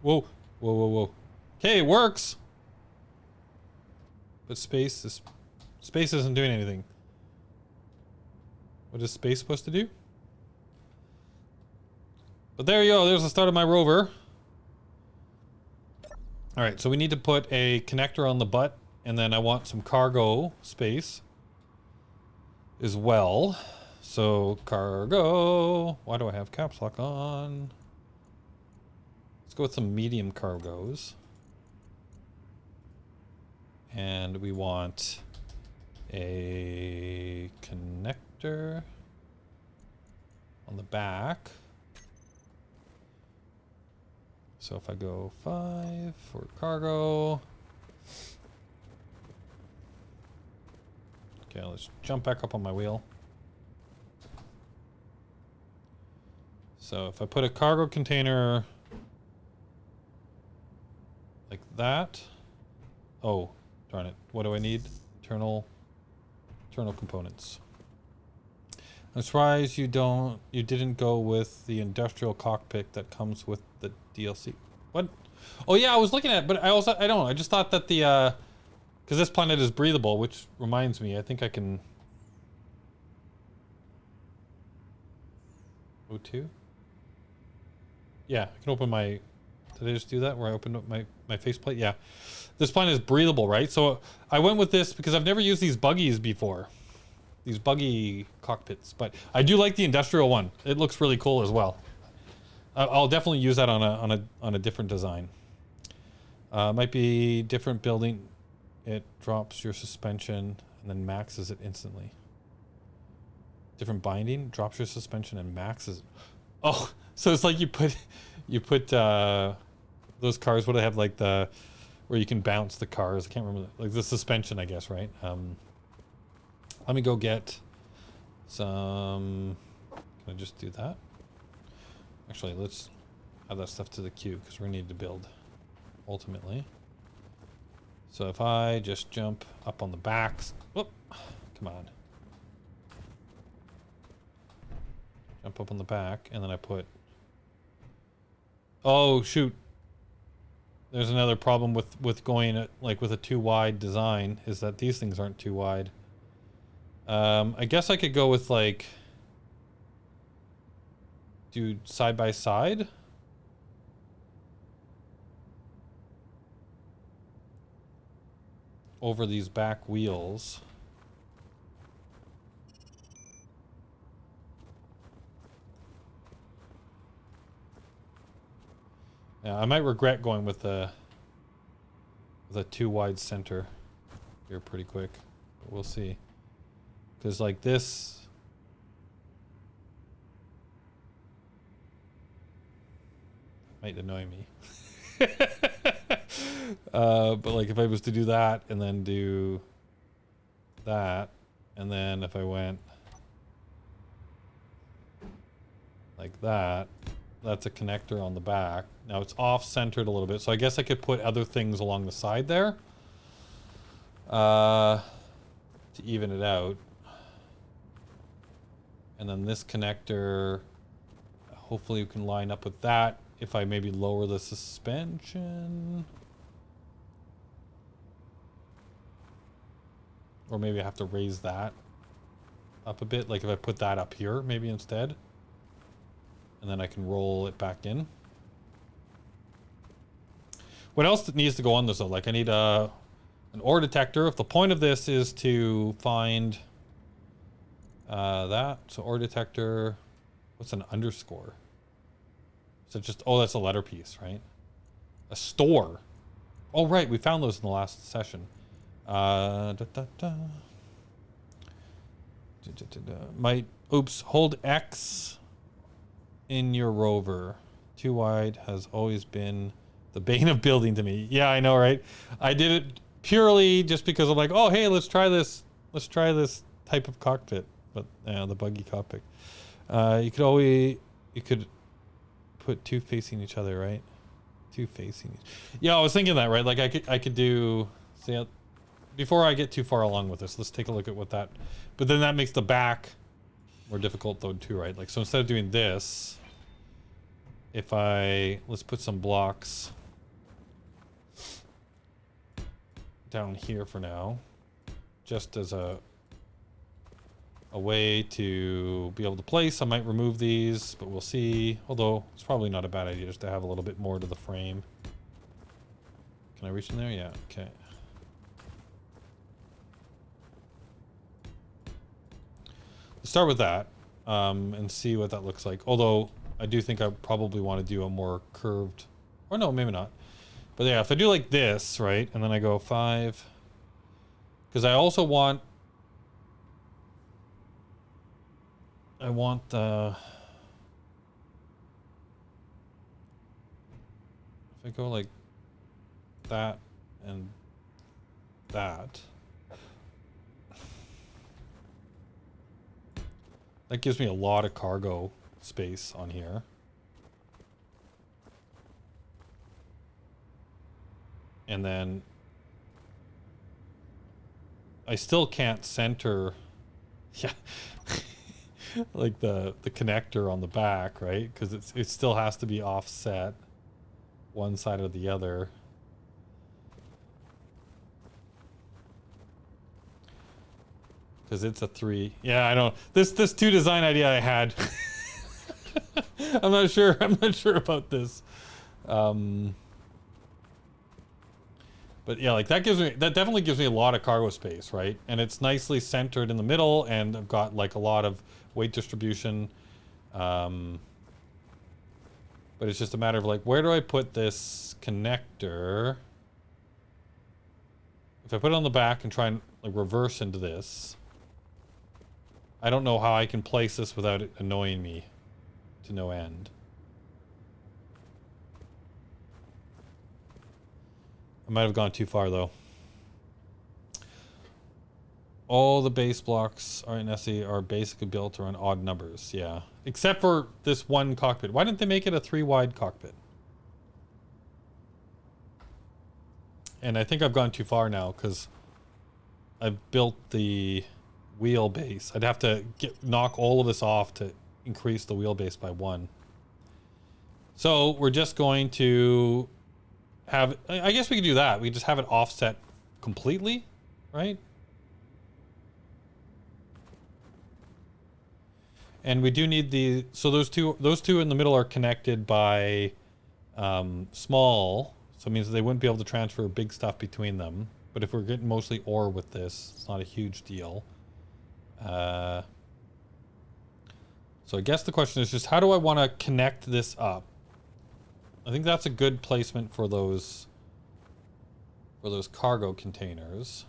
Whoa, whoa, whoa, whoa. Okay, it works. But space isn't doing anything. What is space supposed to do? But there you go, there's the start of my rover. All right, so we need to put a connector on the butt, and then I want some cargo space as well. So cargo, why do I have caps lock on? Let's go with some medium cargos. And we want a connector on the back. So if I go 5 for cargo. Okay, let's jump back up on my wheel. So if I put a cargo container like that. Oh, darn it. What do I need? Internal components. I'm surprised you didn't go with the industrial cockpit that comes with the DLC. What? Oh yeah, I was looking at it, but I don't know. I just thought that the because this planet is breathable, which reminds me, I think I can O2? Yeah, I can open my, did I just do that where I opened up my faceplate? Yeah. This planet is breathable, right? So I went with this because I've never used these buggies before. These buggy cockpits, but I do like the industrial one. It looks really cool as well. I'll definitely use that on a different design. Might be different building. It drops your suspension and then maxes it instantly. Different binding, drops your suspension and maxes. Oh, so it's like you put those cars. What do they have, like the where you can bounce the cars? I can't remember, like the suspension, I guess, right? Let me go get some. Can I just do that? Actually, let's add that stuff to the queue because we need to build ultimately. So if I just jump up on the backs, whoop, come on. Jump up on the back, and then I put. Oh shoot! There's another problem with going at, like with a too wide design, is that these things aren't too wide. I guess I could go with like do side by side. Over these back wheels. Yeah, I might regret going with a too wide center here pretty quick, but we'll see. Because like this might annoy me. But like if I was to do that and then do that, and then if I went like that, that's a connector on the back. Now it's off-centered a little bit, so I guess I could put other things along the side there to even it out. And then this connector, hopefully you can line up with that if I maybe lower the suspension. Or maybe I have to raise that up a bit, like if I put that up here maybe instead. And then I can roll it back in. What else needs to go on this though? Like I need an ore detector. If the point of this is to find that, so ore detector, what's an underscore? So just, oh, that's a letter piece, right? A store. Oh, right, we found those in the last session. Oops, hold X in your rover. Too wide has always been the bane of building to me. Yeah, I know, right? I did it purely just because I'm like, oh, hey, let's try this. Let's try this type of cockpit. But, the buggy cockpit. You could put two facing each other, right? Two facing each. Yeah, I was thinking that, right? Like I could do, see, before I get too far along with this, let's take a look at what that, but then that makes the back more difficult though too, right? Like, so instead of doing this, let's put some blocks down here for now, just as a way to be able to place. I might remove these, but we'll see. Although it's probably not a bad idea just to have a little bit more to the frame. Can I reach in there? Yeah, okay. Let's start with that, and see what that looks like. Although I do think I probably want to do a more curved, or no, maybe not. But yeah, if I do like this, right, and then I go 5, because I also want, the, if I go like that and that, that gives me a lot of cargo space on here. And then I still can't center, yeah, like the connector on the back, right? Because it still has to be offset one side or the other. Because it's a 3. Yeah, I know. This 2 design idea I had. I'm not sure about this. But yeah, like that definitely gives me a lot of cargo space, right? And it's nicely centered in the middle, and I've got like a lot of weight distribution. But it's just a matter of like, where do I put this connector? If I put it on the back and try and like reverse into this, I don't know how I can place this without it annoying me to no end. I might have gone too far though. All the base blocks are in SE are basically built around odd numbers, yeah. Except for this one cockpit. Why didn't they make it a 3-wide cockpit? And I think I've gone too far now because I've built the wheelbase. I'd have to knock all of this off to increase the wheelbase by 1. So we're just going to have, I guess we could do that. We could just have it offset completely, right? And we do need so those two in the middle are connected by small, so it means they wouldn't be able to transfer big stuff between them. But if we're getting mostly ore with this, it's not a huge deal. So I guess the question is just, how do I want to connect this up? I think that's a good placement for those cargo containers.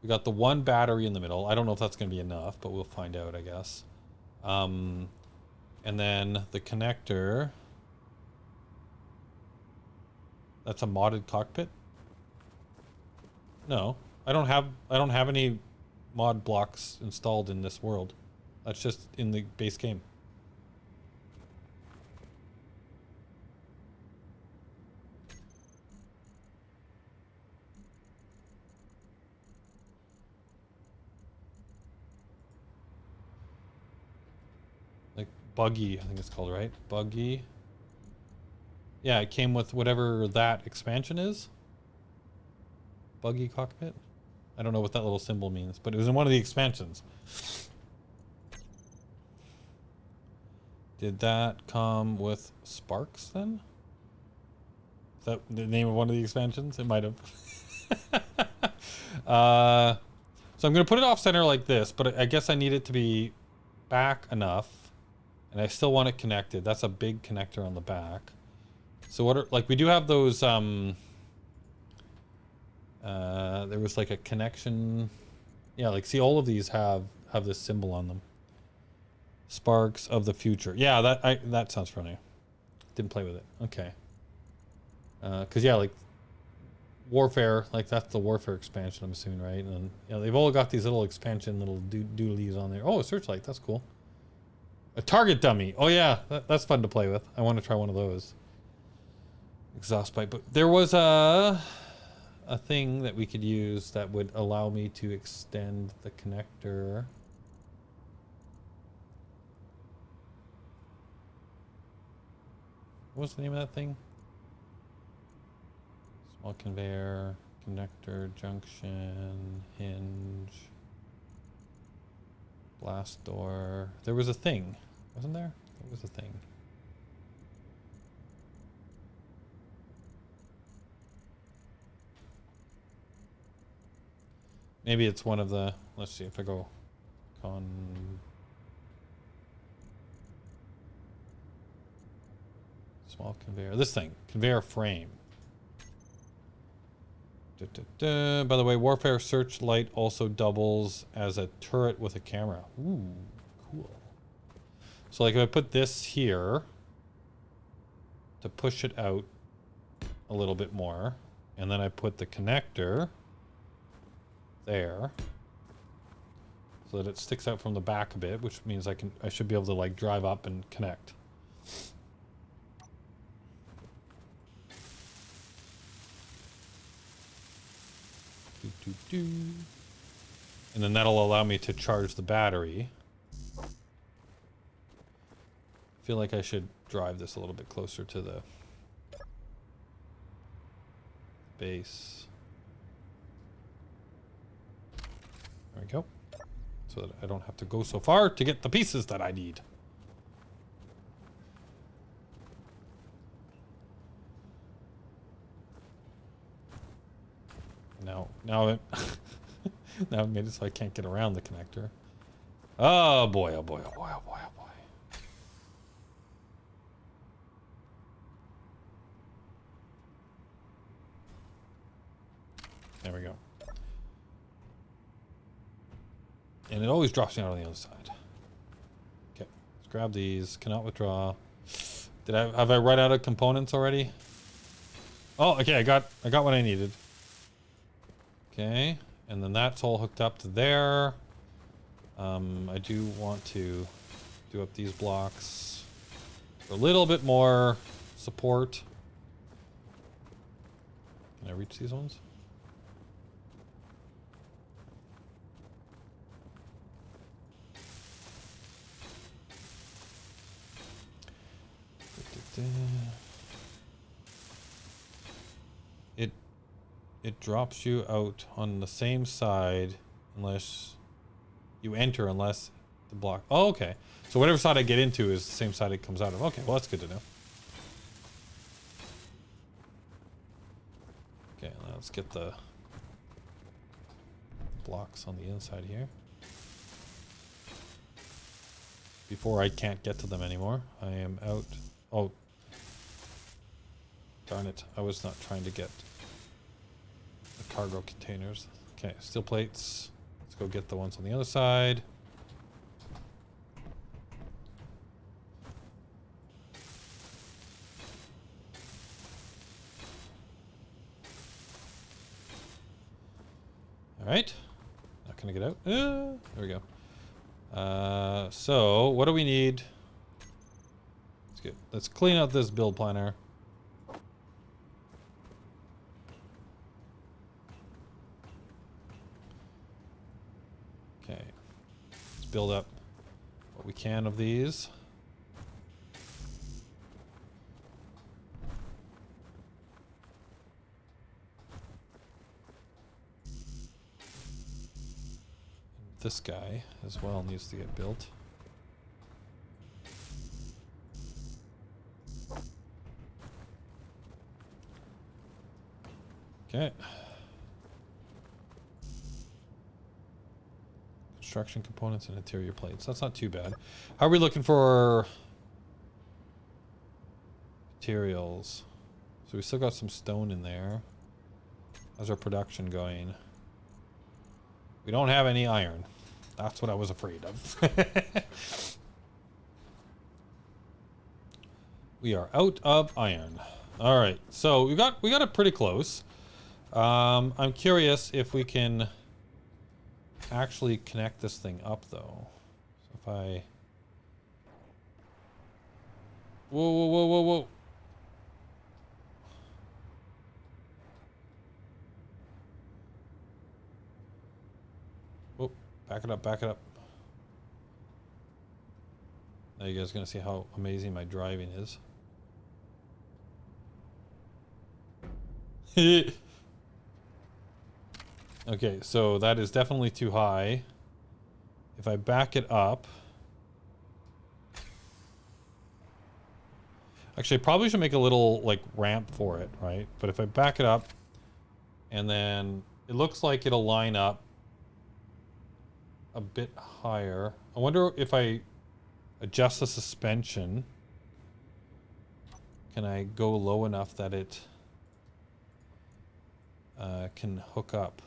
We got the 1 battery in the middle. I don't know if that's going to be enough, but we'll find out, I guess. And then the connector. That's a modded cockpit? No, I don't have any mod blocks installed in this world. That's just in the base game. Buggy, I think it's called, right? Buggy. Yeah, it came with whatever that expansion is. Buggy cockpit. I don't know what that little symbol means, but it was in one of the expansions. Did that come with sparks then? Is that the name of one of the expansions? It might have. So I'm going to put it off center like this, but I guess I need it to be back enough. And I still want it connected. That's a big connector on the back. So what are, like, we do have those, there was like a connection. Yeah, like, see, all of these have this symbol on them. Sparks of the future. Yeah, that sounds funny. Didn't play with it. Okay. Because, yeah, like, Warfare, like, that's the Warfare expansion, I'm assuming, right? And then, you know, they've all got these little expansion, little doodlies on there. Oh, a searchlight. That's cool. A target dummy. Oh, yeah. That's fun to play with. I want to try one of those. Exhaust pipe. But there was a thing that we could use that would allow me to extend the connector. What's the name of that thing? Small conveyor, connector, junction, hinge, blast door. There was a thing, wasn't there? There was a thing. Maybe it's one of the, let's see if I go small conveyor. This thing, conveyor frame. By the way, Warfare Searchlight also doubles as a turret with a camera. Ooh, cool. So like if I put this here to push it out a little bit more, and then I put the connector there so that it sticks out from the back a bit, which means I should be able to like drive up and connect. And then that'll allow me to charge the battery. I feel like I should drive this a little bit closer to the base. There we go. So that I don't have to go so far to get the pieces that I need. Now it now I've made it so I can't get around the connector. Oh boy, oh boy, oh boy, oh boy, oh boy. There we go. And it always drops me out on the other side. Okay, let's grab these. Cannot withdraw. Have I run out of components already? Oh, okay, I got what I needed. Okay, and then that's all hooked up to there. I do want to do up these blocks for a little bit more support. Can I reach these ones? It drops you out on the same side unless you enter, unless the block. Oh, okay. So whatever side I get into is the same side it comes out of. Okay, well that's good to know. Okay, now let's get the blocks on the inside here. Before I can't get to them anymore. I am out. Oh. Darn it. I was not trying to get the cargo containers. Okay, steel plates. Let's go get the ones on the other side. Alright. Not gonna get out. There we go. So, what do we need? Let's clean out this build planner. Okay. Let's build up what we can of these. This guy as well needs to get built. Okay. Construction components and interior plates. That's not too bad. How are we looking for materials? So we still got some stone in there. How's our production going? We don't have any iron. That's what I was afraid of. We are out of iron. All right, so we got it pretty close. I'm curious if we can actually connect this thing up, though. So if I... Whoa, whoa, whoa, whoa, whoa. Whoa, back it up, back it up. Now you guys are going to see how amazing my driving is. Okay, so that is definitely too high. If I back it up... Actually, I probably should make a little, like, ramp for it, right? But if I back it up, and then it looks like it'll line up a bit higher. I wonder if I adjust the suspension, can I go low enough that it can hook up?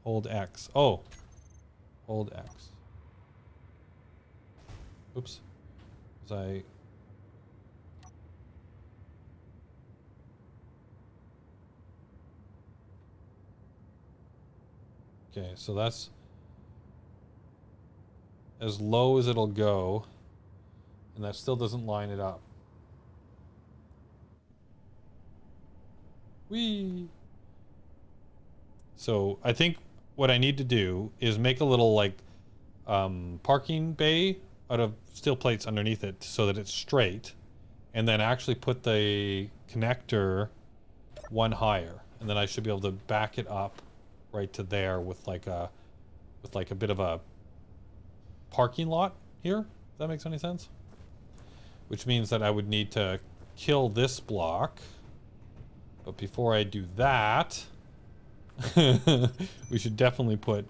Hold X. Oh, hold X. Oops. Was I... Okay, so that's as low as it'll go, and that still doesn't line it up. Whee! So I think what I need to do is make a little, like, parking bay out of steel plates underneath it so that it's straight, and then actually put the connector one higher, and then I should be able to back it up right to there with like a bit of a parking lot here, if that makes any sense. Which means that I would need to kill this block, but before I do that, we should definitely put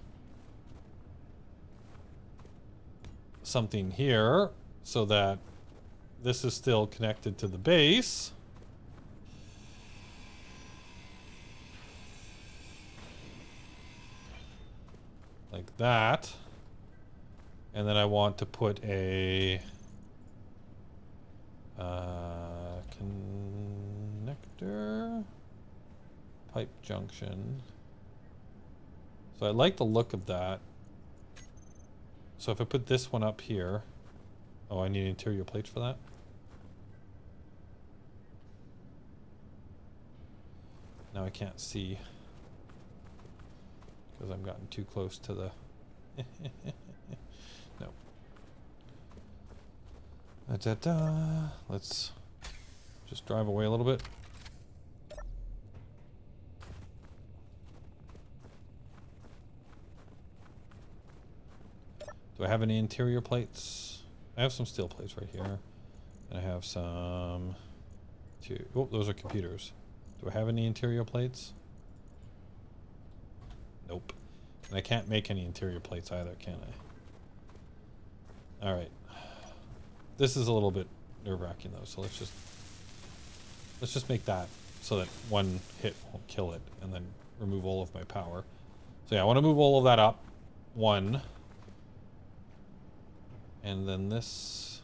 something here so that this is still connected to the base. Like that. And then I want to put a connector pipe junction. So I like the look of that. So if I put this one up here, oh, I need interior plates for that. Now I can't see because I'm gotten too close to the no. Let's just drive away a little bit. Do I have any interior plates? I have some steel plates right here. And I have some... Oh, those are computers. Do I have any interior plates? Nope. And I can't make any interior plates either, can I? Alright. This is a little bit nerve-wracking though, so let's just make that so that one hit won't kill it, and then remove all of my power. So yeah, I want to move all of that up. One. And then this...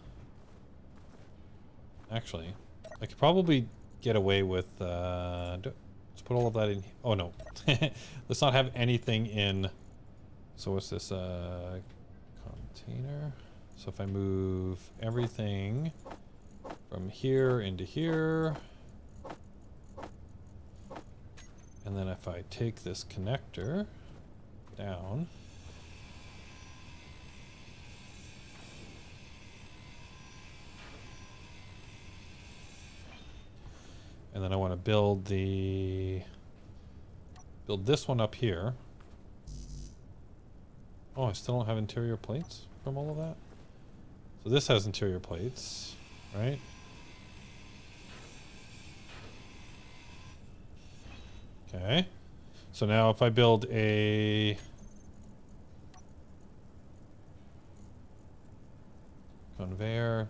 Actually, I could probably get away with... let's put all of that in... Oh no. Let's not have anything in... So what's this? Container? So if I move everything from here into here... And then if I take this connector down... And then I want to build this one up here. Oh, I still don't have interior plates from all of that? So this has interior plates, right? Okay. So now if I build a conveyor,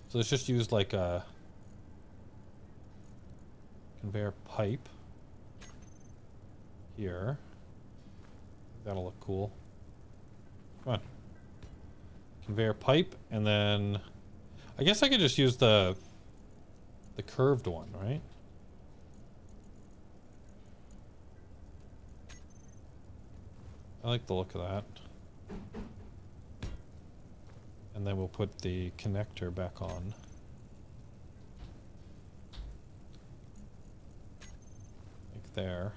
so let's just use like a conveyor pipe here. That'll look cool. Come on. Conveyor pipe, and then I guess I could just use the curved one, right? I like the look of that. And then we'll put the connector back on. Like there.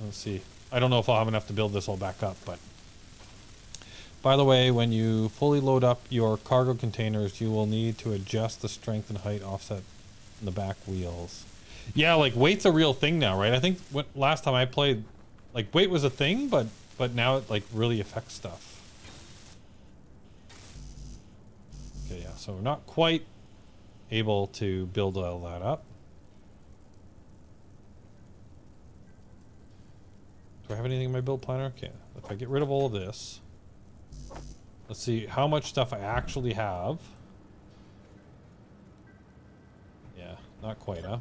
Let's see. I don't know if I'll have enough to build this all back up, but... By the way, when you fully load up your cargo containers, you will need to adjust the strength and height offset in the back wheels. Yeah, like weight's a real thing now, right? I think last time I played, like weight was a thing, but now it like really affects stuff. Okay, yeah, so we're not quite able to build all that up. Do I have anything in my build planner? Okay, if I get rid of all of this, let's see how much stuff I actually have. Yeah, not quite, huh?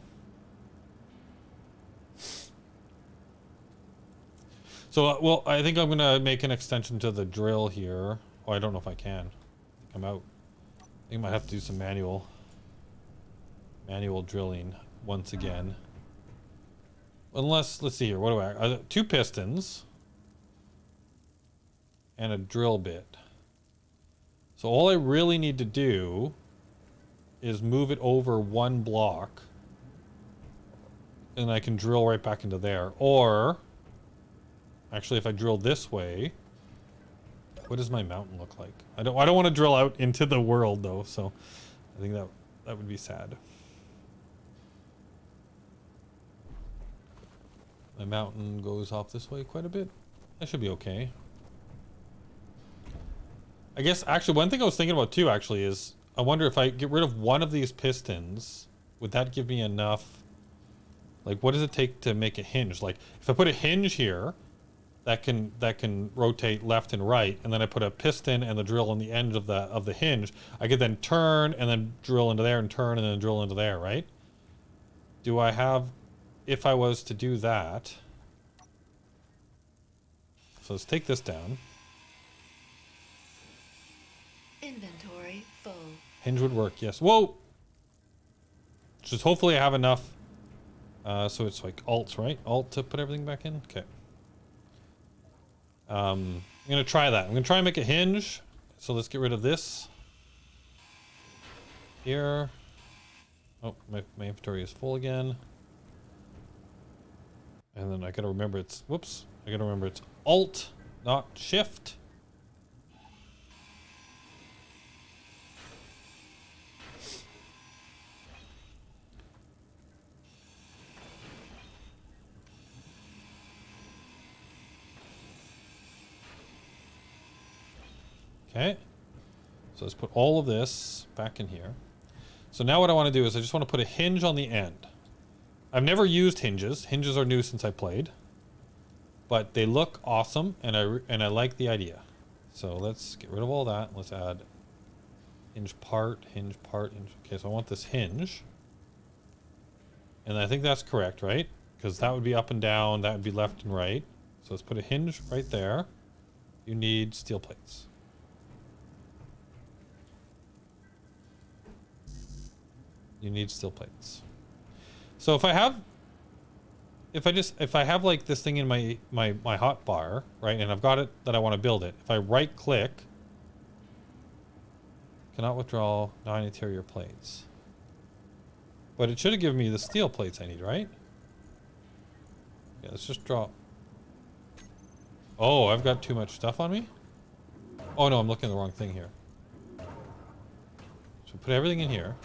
So, well, I think I'm going to make an extension to the drill here. Oh, I don't know if I can. I think I'm out. I think I might have to do some manual drilling once again. Unless, let's see here. What do I... 2 pistons. And a drill bit. So all I really need to do is move it over 1 block. And I can drill right back into there. Or... Actually, if I drill this way, what does my mountain look like? I don't want to drill out into the world though, so I think that would be sad. My mountain goes off this way quite a bit. That should be okay. I guess actually one thing I was thinking about too actually is I wonder if I get rid of one of these pistons, would that give me enough? Like, what does it take to make a hinge? Like, if I put a hinge here, that can rotate left and right, and then I put a piston and the drill on the end of the hinge, I could then turn and then drill into there and turn and then drill into there, right? Do I have, if I was to do that, so let's take this down. Inventory full. Hinge would work, yes. Whoa! Just hopefully I have enough, so it's like Alt, right? Alt to put everything back in? Okay. I'm gonna try that. I'm gonna try and make a hinge. So let's get rid of this. Here. Oh, my inventory is full again. And then I gotta remember it's, whoops. I gotta remember it's Alt, not Shift. Okay, so let's put all of this back in here. So now what I want to do is I just want to put a hinge on the end. I've never used hinges. Hinges are new since I played, but they look awesome, and I like the idea. So let's get rid of all that. Let's add hinge part, hinge part, hinge. Okay, so I want this hinge, and I think that's correct, right? Because that would be up and down, that would be left and right. So let's put a hinge right there. You need steel plates. You need steel plates. So if I have like this thing in my hot bar, right, and I've got it that I want to build it, if I right click, cannot withdraw non-interior plates. But it should have given me the steel plates I need, right? Yeah, let's just draw. Oh, I've got too much stuff on me? Oh no, I'm looking at the wrong thing here. So put everything in here.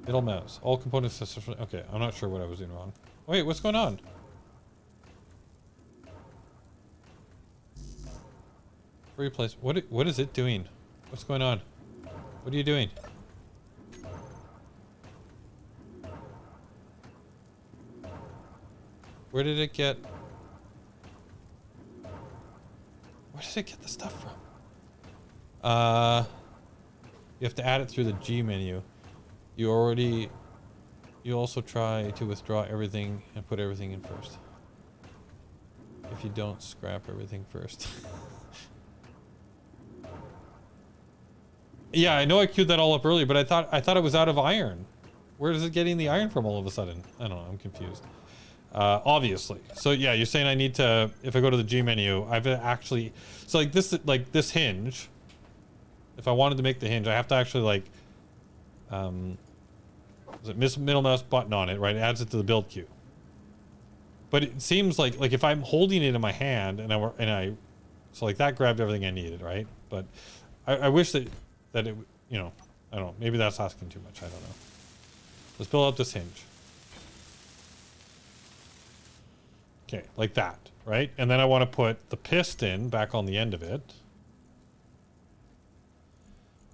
Middle mouse. All components. Okay, I'm not sure what I was doing wrong. Wait, what's going on? Replace. What is it doing? What's going on? What are you doing? Where did it get? Where did it get the stuff from? You have to add it through the G menu. You also try to withdraw everything and put everything in first. If you don't, scrap everything first. Yeah, I know I queued that all up earlier, but I thought it was out of iron. Where is it getting the iron from all of a sudden? I don't know, I'm confused. Obviously. So yeah, you're saying I need to, if I go to the G menu, I've actually, so like this hinge, if I wanted to make the hinge, I have to actually like, is it middle mouse button on it, right? It adds it to the build queue. But it seems like if I'm holding it in my hand so like that grabbed everything I needed, right? But I wish that it, you know, I don't know, maybe that's asking too much, I don't know. Let's build up this hinge. Okay, like that, right? And then I want to put the piston back on the end of it.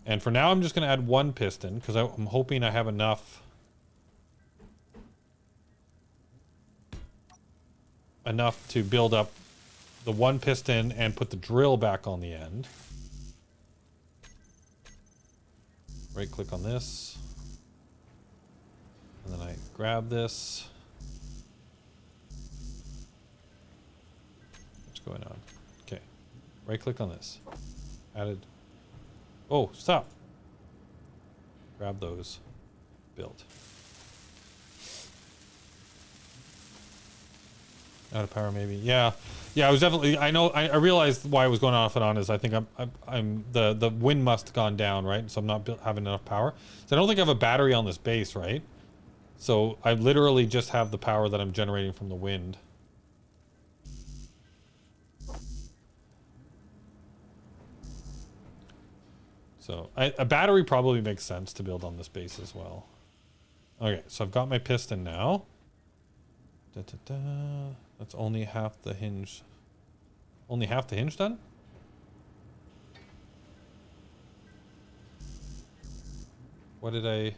And for now, I'm just going to add one piston because I'm hoping I have enough to build up the one piston and put the drill back on the end. Right click on this. And then I grab this. What's going on? Okay. Right click on this. Added. Oh, stop. Grab those. Build. Out of power, maybe. Yeah, I was definitely. I know. I realized why I was going off and on is I think I'm the wind must have gone down, right? So I'm not having enough power. So I don't think I have a battery on this base, right? So I literally just have the power that I'm generating from the wind. So a battery probably makes sense to build on this base as well. Okay, so I've got my piston now. That's only half the hinge. Only half the hinge done? What did I...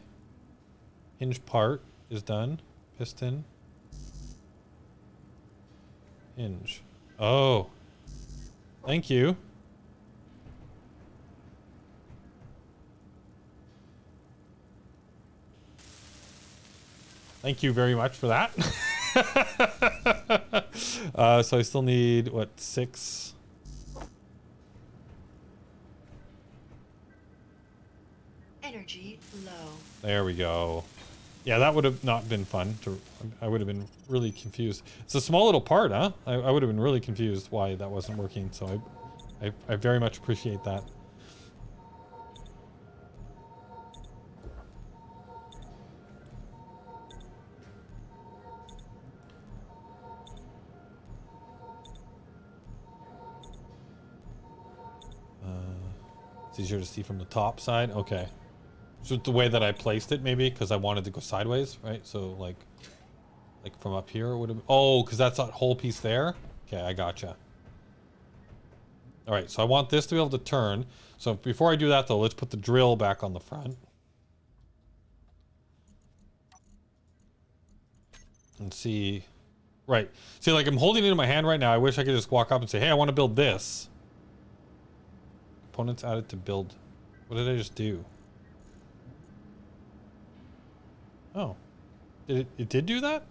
Hinge part is done. Piston. Hinge. Oh. Thank you. Thank you very much for that. So I still need, what, 6? Energy low. There we go. Yeah, that would have not been fun. I would have been really confused. It's a small little part, huh? I would have been really confused why that wasn't working. So I very much appreciate that. It's easier to see from the top side. Okay. So the way that I placed it, maybe, because I wanted to go sideways, right? So like from up here, it would have... Oh, because that's that whole piece there? Okay, I gotcha. All right, so I want this to be able to turn. So before I do that, though, let's put the drill back on the front. And see... Right. See, like, I'm holding it in my hand right now. I wish I could just walk up and say, hey, I want to build this. Components added to build. What did I just do? Oh. It did do that?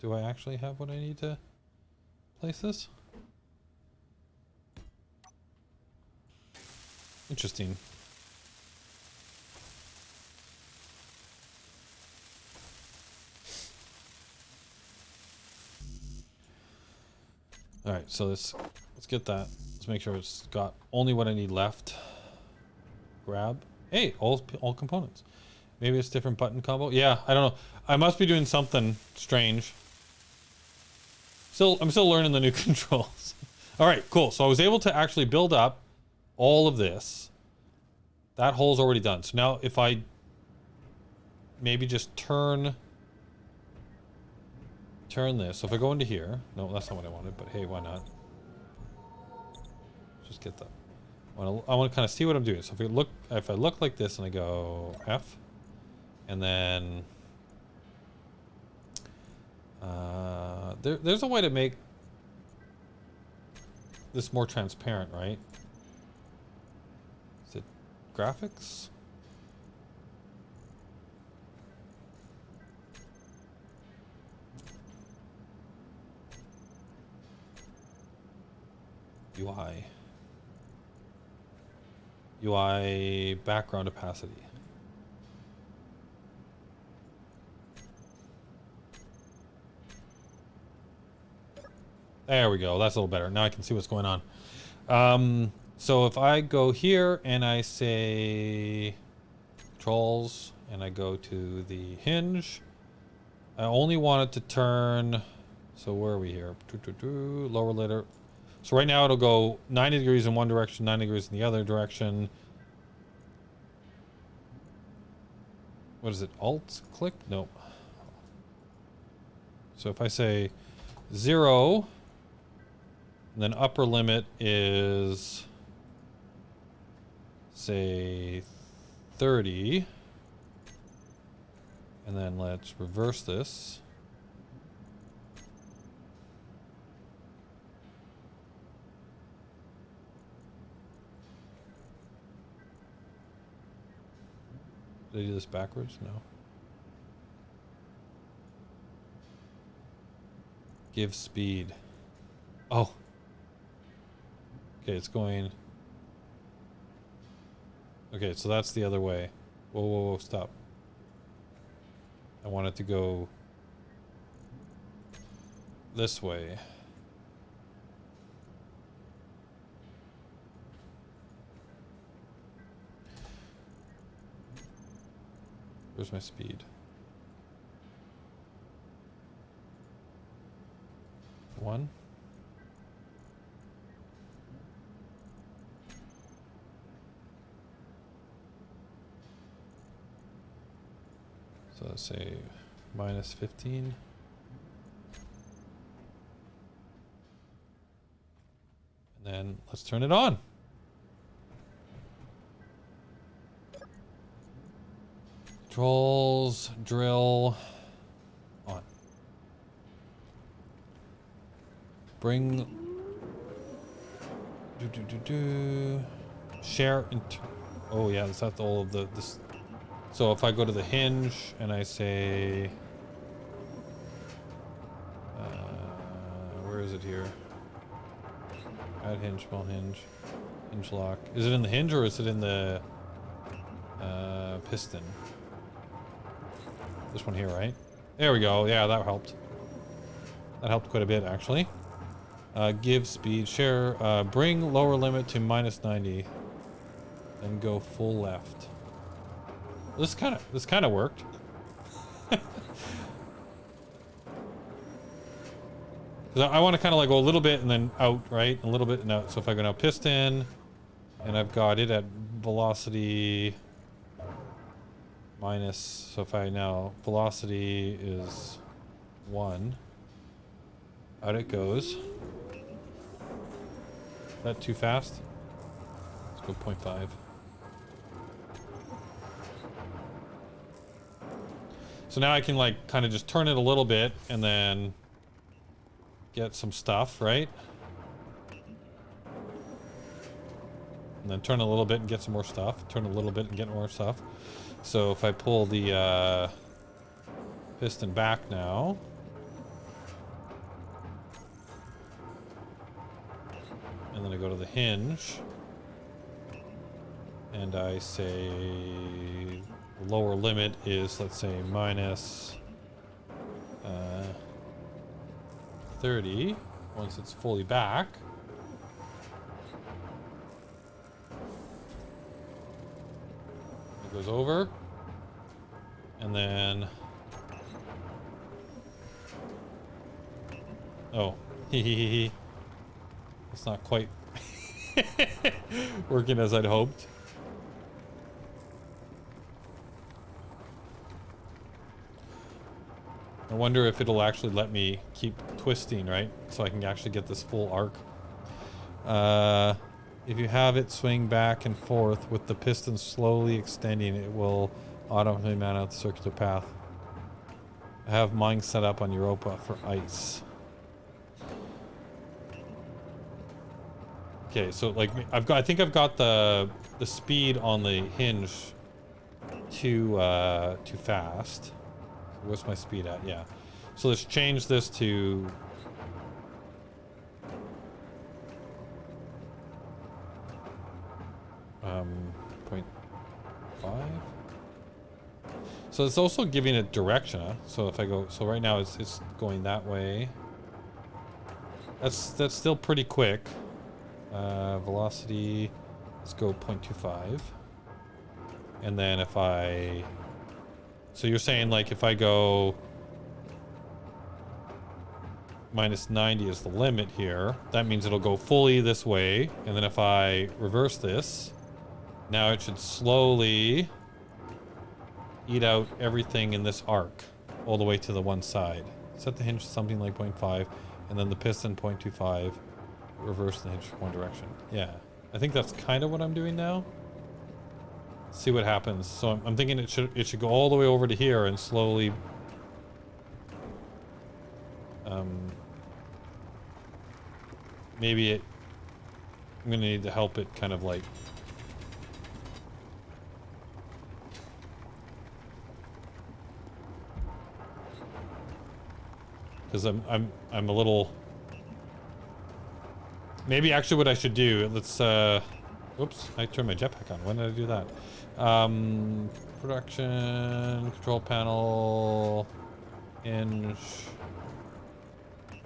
Do I actually have what I need to place this? Interesting. All right, so let's get that. Let's make sure it's got only what I need left. Grab. Hey, all components. Maybe it's different button combo. Yeah, I don't know. I must be doing something strange. I'm still learning the new controls. All right, cool. So I was able to actually build up all of this. That hole's already done. So now if I maybe just turn this. So if I go into here, no, that's not what I wanted, but hey, why not? just get the. I want to kind of see what I'm doing. So if I look like this and I go F, and then there's a way to make this more transparent, right? Is it graphics? UI background opacity. There we go. That's a little better. Now I can see what's going on. So if I go here and I say controls and I go to the hinge, I only want it to turn. So where are we here? Lower letter. So right now it'll go 90 degrees in one direction, 90 degrees in the other direction. What is it? Alt click? Nope. So if I say 0, and then upper limit is, say, 30. And then let's reverse this. Did I do this backwards? No. Give speed. Oh. Okay, it's going. Okay, so that's the other way. Whoa, whoa, whoa, stop. I want it to go this way. Where's my speed? 1. So let's say minus 15. And then let's turn it on. Controls, drill, on. Bring, share, oh yeah, that's not all of this. So if I go to the hinge and I say, where is it here? Add hinge, small hinge, hinge lock. Is it in the hinge or is it in the piston? This one here, right? There we go. Yeah, that helped. That helped quite a bit, actually. Give speed, share, bring lower limit to minus 90, then go full left. This kind of worked. Because I want to kind of like go a little bit and then out, right? A little bit and out. So if I go now piston, and I've got it at velocity minus, so if I now, velocity is 1, out it goes. Is that too fast? Let's go 0.5. So now I can like kind of just turn it a little bit and then get some stuff, right? And then turn a little bit and get some more stuff. Turn a little bit and get more stuff. So if I pull the piston back now, and then I go to the hinge, and I say the lower limit is, let's say, minus 30 once it's fully back. It goes over, and then oh, it's not quite working as I'd hoped. I wonder if it'll actually let me keep twisting, right? So I can actually get this full arc. if you have it swing back and forth with the piston slowly extending, it will automatically man out the circular path. I have mine set up on Europa for ice. Okay, so like I think I've got the speed on the hinge too fast. What's my speed at? Yeah. So let's change this to 0.5. So it's also giving it direction. Huh? So if I go, so right now it's going that way. That's still pretty quick. Velocity, let's go 0.25. And then if I, so you're saying like if I go minus 90 is the limit here, that means it'll go fully this way. And then if I reverse this, now it should slowly eat out everything in this arc all the way to the one side. Set the hinge to something like 0.5 and then the piston 0.25. Reverse the hinge one direction. Yeah, I think that's kind of what I'm doing now. See what happens. So I'm thinking it should go all the way over to here and slowly maybe I'm gonna need to help it kind of like because I'm a little. Maybe actually what I should do, let's, oops, I turned my jetpack on. When did I do that? Production, control panel, hinge.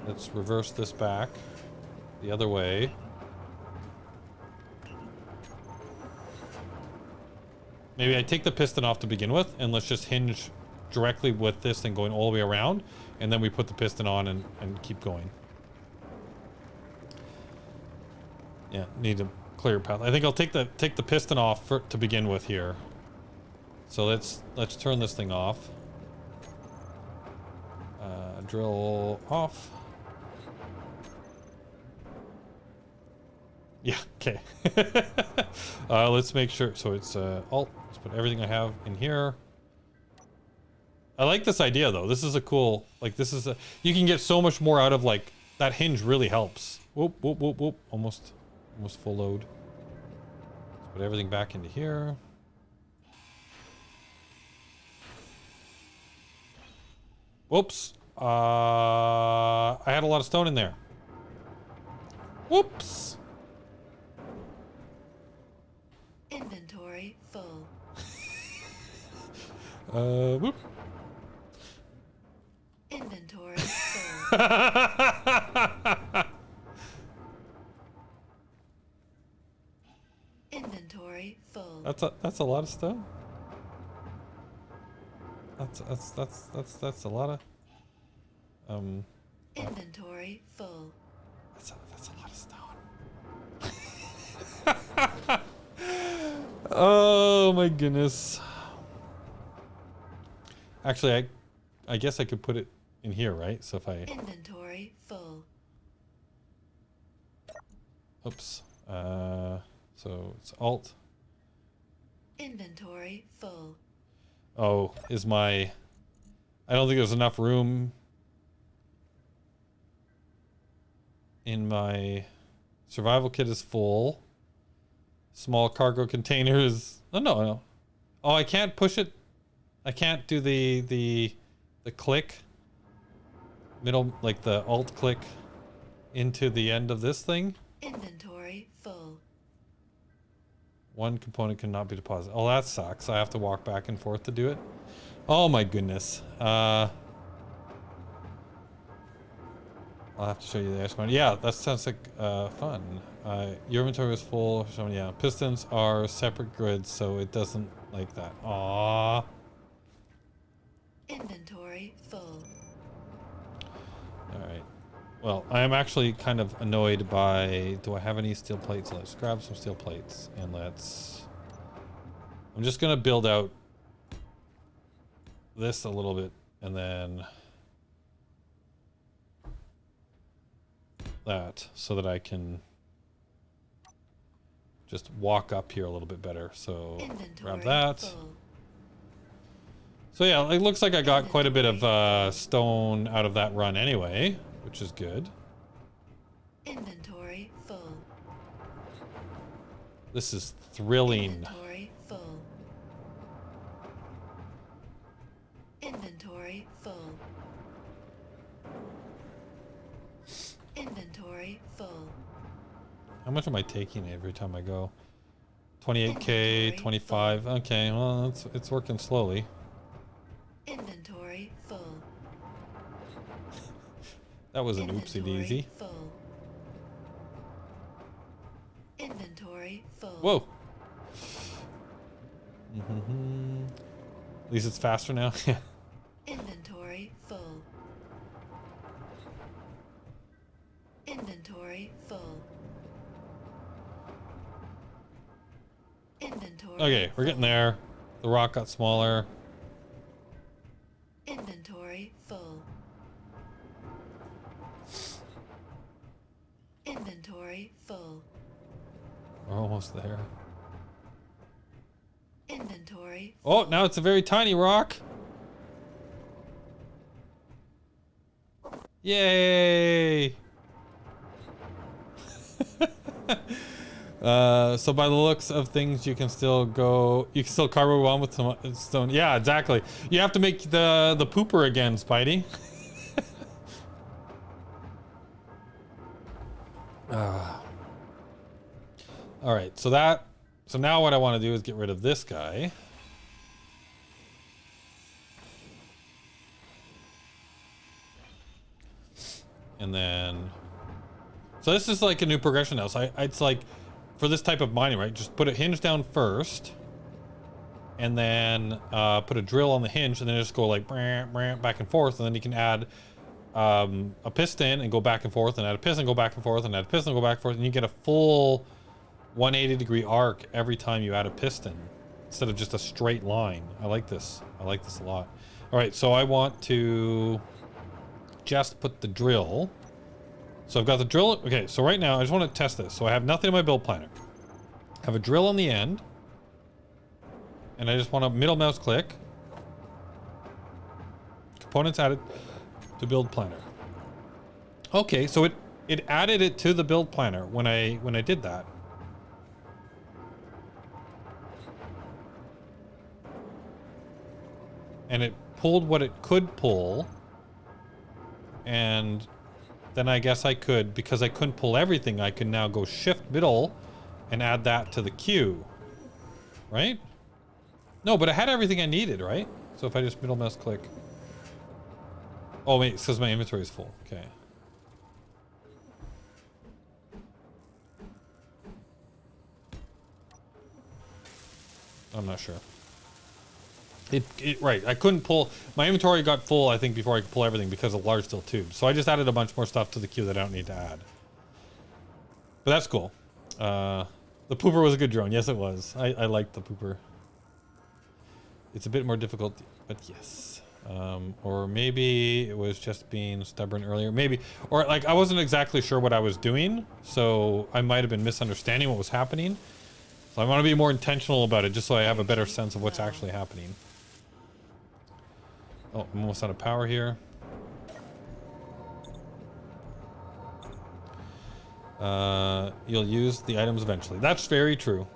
Let's reverse this back the other way. Maybe I take the piston off to begin with, and let's just hinge directly with this thing going all the way around, and then we put the piston on and keep going. Yeah, need a clear path. I think I'll take the piston off to begin with here. So let's turn this thing off. Drill off. Yeah, okay. Let's make sure. So it's Alt. Let's put everything I have in here. I like this idea though. This is a cool. Like this is a. You can get so much more out of like that hinge. Really helps. Whoop whoop whoop whoop. Almost full load. Let's put everything back into here. Whoops. I had a lot of stone in there. Whoops. Inventory full. Whoop. Inventory full. Inventory full. That's a lot of stone. That's a lot of Inventory full. that's a lot of stone. Oh my goodness. Actually, I guess I could put it in here, right? So if I Inventory full. oops. So it's Alt. Inventory full. Oh, I don't think there's enough room in my survival kit is full. Small cargo container is, oh no. Oh, I can't push it. I can't do the click middle, like the Alt click into the end of this thing. Inventory full. One component cannot be deposited. Oh, that sucks. I have to walk back and forth to do it. Oh my goodness. I'll have to show you the ice mine. Yeah, that sounds like fun. Your inventory is full. So yeah, pistons are separate grids, so it doesn't like that. Aww. Inventory full. All right. Well, I am actually kind of annoyed by. Do I have any steel plates? Let's grab some steel plates and let's. I'm just gonna build out this a little bit and then that so that I can just walk up here a little bit better. So Inventory grab that. full. So yeah, it looks like I got quite a bit of stone out of that run anyway, which is good. Inventory full. This is thrilling. Inventory full. Inventory full. Inventory full. How much am I taking every time I go? 28k, Inventory 25. Okay, well, it's working slowly. Inventory full. That was an oopsie daisy. Full. Inventory full. Whoa. At least it's faster now. Inventory full. Inventory full. Inventory. Okay, we're getting there. The rock got smaller. Inventory full. Inventory full. We're almost there. Inventory. Oh, now it's a very tiny rock. Yay! So by the looks of things, you can still cardboard one with some stone. Yeah, exactly. You have to make the pooper again, Spidey. All right, so now what I want to do is get rid of this guy. And then, so this is like a new progression now. So it's like, for this type of mining, right? Just put a hinge down first, and then put a drill on the hinge, and then just go like back and forth, and then you can add a piston and go back and forth, and add a piston, go back and forth, and add a piston, go back and forth, and you get a full 180-degree arc every time you add a piston, instead of just a straight line. I like this. I like this a lot. All right, so I want to just put the drill. So I've got the drill. Okay, so right now I just want to test this. So I have nothing in my build planner. I have a drill on the end, and I just want to middle mouse click. Components added to build planner. Okay, so it added it to the build planner when I did that. And it pulled what it could pull, and then I guess I could, because I couldn't pull everything, I can now go shift middle and add that to the queue. Right? No, but I had everything I needed, right? So if I just middle mouse click. Oh wait, it says my inventory is full. Okay. I'm not sure. Right, I couldn't pull, my inventory got full, I think, before I could pull everything because of large steel tubes. So I just added a bunch more stuff to the queue that I don't need to add. But that's cool. The pooper was a good drone. Yes, it was. I liked the pooper. It's a bit more difficult, but yes. Or maybe it was just being stubborn earlier. Maybe, or like I wasn't exactly sure what I was doing, so I might have been misunderstanding what was happening. So I want to be more intentional about it, just so I have a better sense of what's actually happening. Oh, I'm almost out of power here. You'll use the items eventually. That's very true.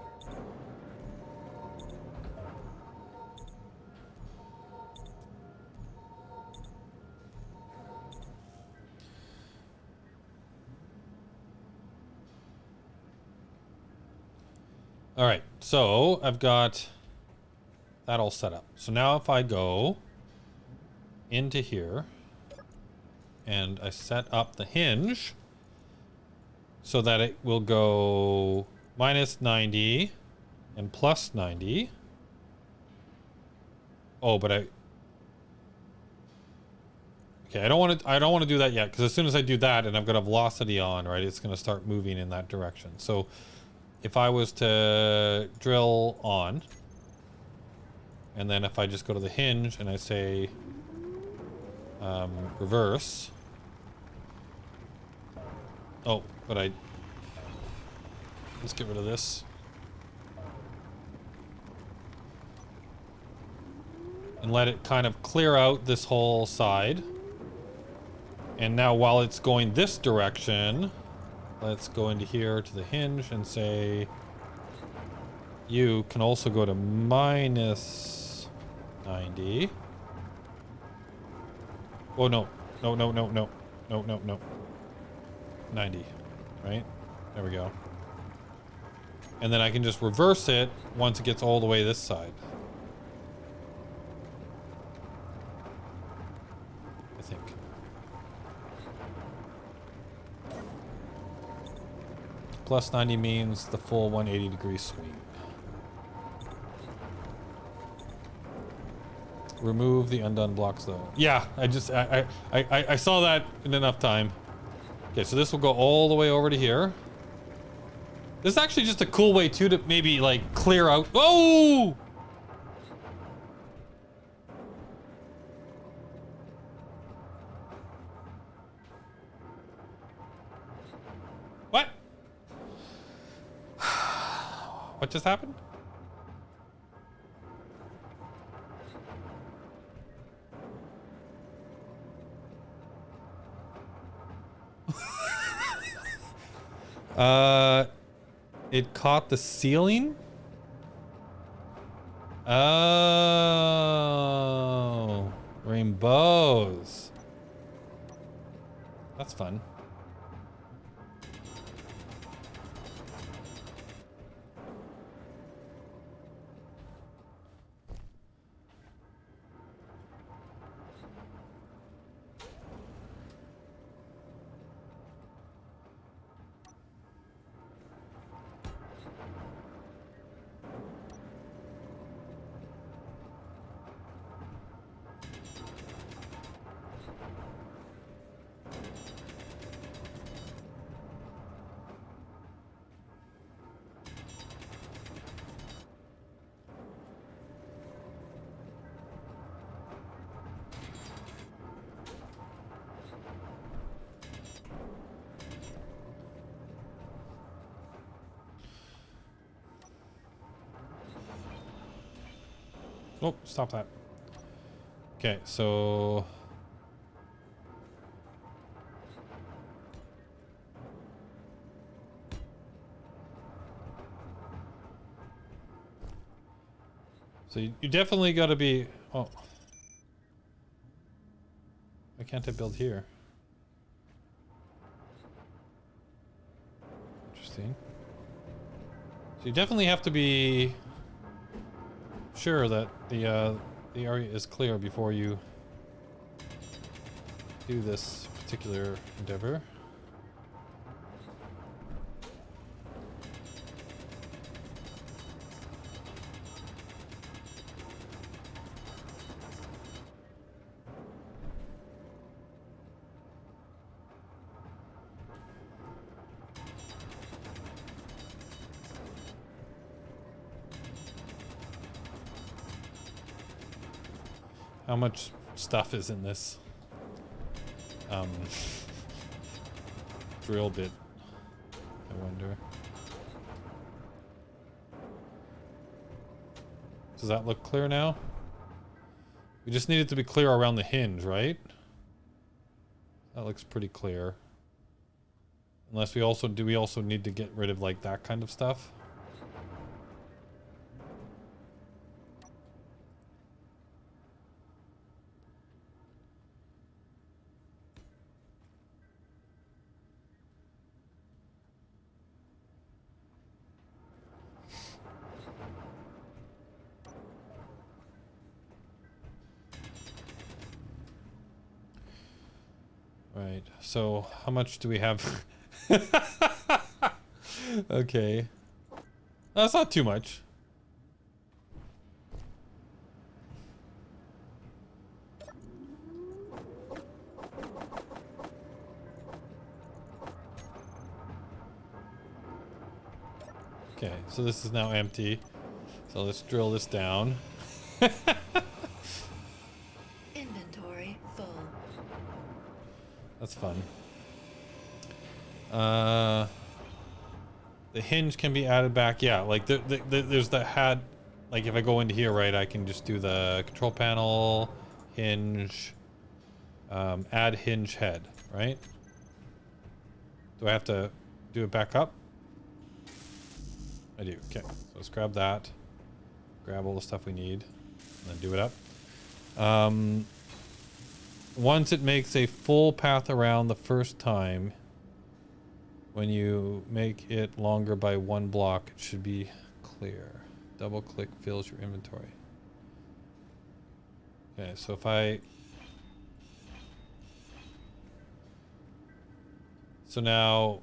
All right, so I've got that all set up. So now if I go into here and I set up the hinge so that it will go minus 90 and plus 90. Oh, but okay, I don't want to do that yet, because as soon as I do that and I've got a velocity on, right, it's going to start moving in that direction. So if I was to drill on, and then if I just go to the hinge and I say reverse. Oh, but let's get rid of this. and let it kind of clear out this whole side. And now while it's going this direction, let's go into here to the hinge and say, you can also go to minus 90. Oh, no. No, no, no, no. No, no, no. 90, right? There we go. And then I can just reverse it once it gets all the way this side. I think. Plus 90 means the full 180-degree swing. Remove the undone blocks though. Yeah, I saw that in enough time. Okay, so this will go all the way over to here. This is actually just a cool way too to maybe like clear out. Whoa! What? What just happened? It caught the ceiling? Oh, rainbows. That's fun. Oh, stop that. Okay, so... So you definitely gotta be... Oh. Why can't I build here? Interesting. So you definitely have to be sure that the area is clear before you do this particular endeavor. How much stuff is in this drill bit, I wonder. Does that look clear now? We just need it to be clear around the hinge, right? That looks pretty clear. Unless we also, do we also need to get rid of like that kind of stuff? Right, so how much do we have? Okay. That's not too much. Okay, so this is now empty. So let's drill this down. Inventory full. That's fun. The hinge can be added back. Yeah, like there's the like if I go into here, right, I can just do the control panel, hinge, add hinge head, right? Do I have to do it back up? I do. Okay, so let's grab that. Grab all the stuff we need, and then do it up. Once it makes a full path around the first time, when you make it longer by 1 block, it should be clear. Double click fills your inventory. Okay, so if I... So now...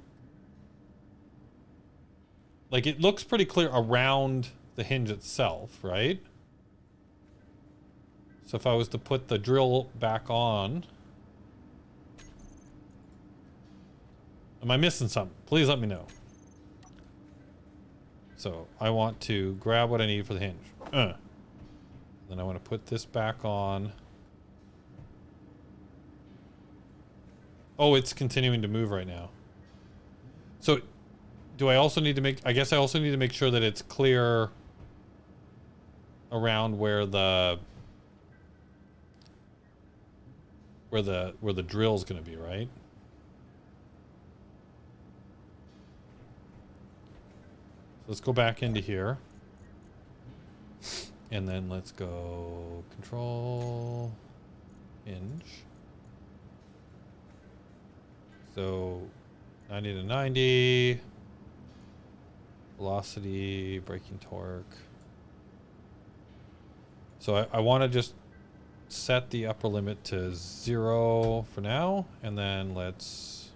Like, it looks pretty clear around the hinge itself, right? So if I was to put the drill back on... Am I missing something? Please let me know. So I want to grab what I need for the hinge. Then I want to put this back on. Oh, it's continuing to move right now. So do I also need to make... I guess I also need to make sure that it's clear around where the... Where the drill's going to be, right? Let's go back into here. And then let's go control hinge. So 90 to 90. Velocity, braking torque. So I want to just set the upper limit to 0 for now, and then let's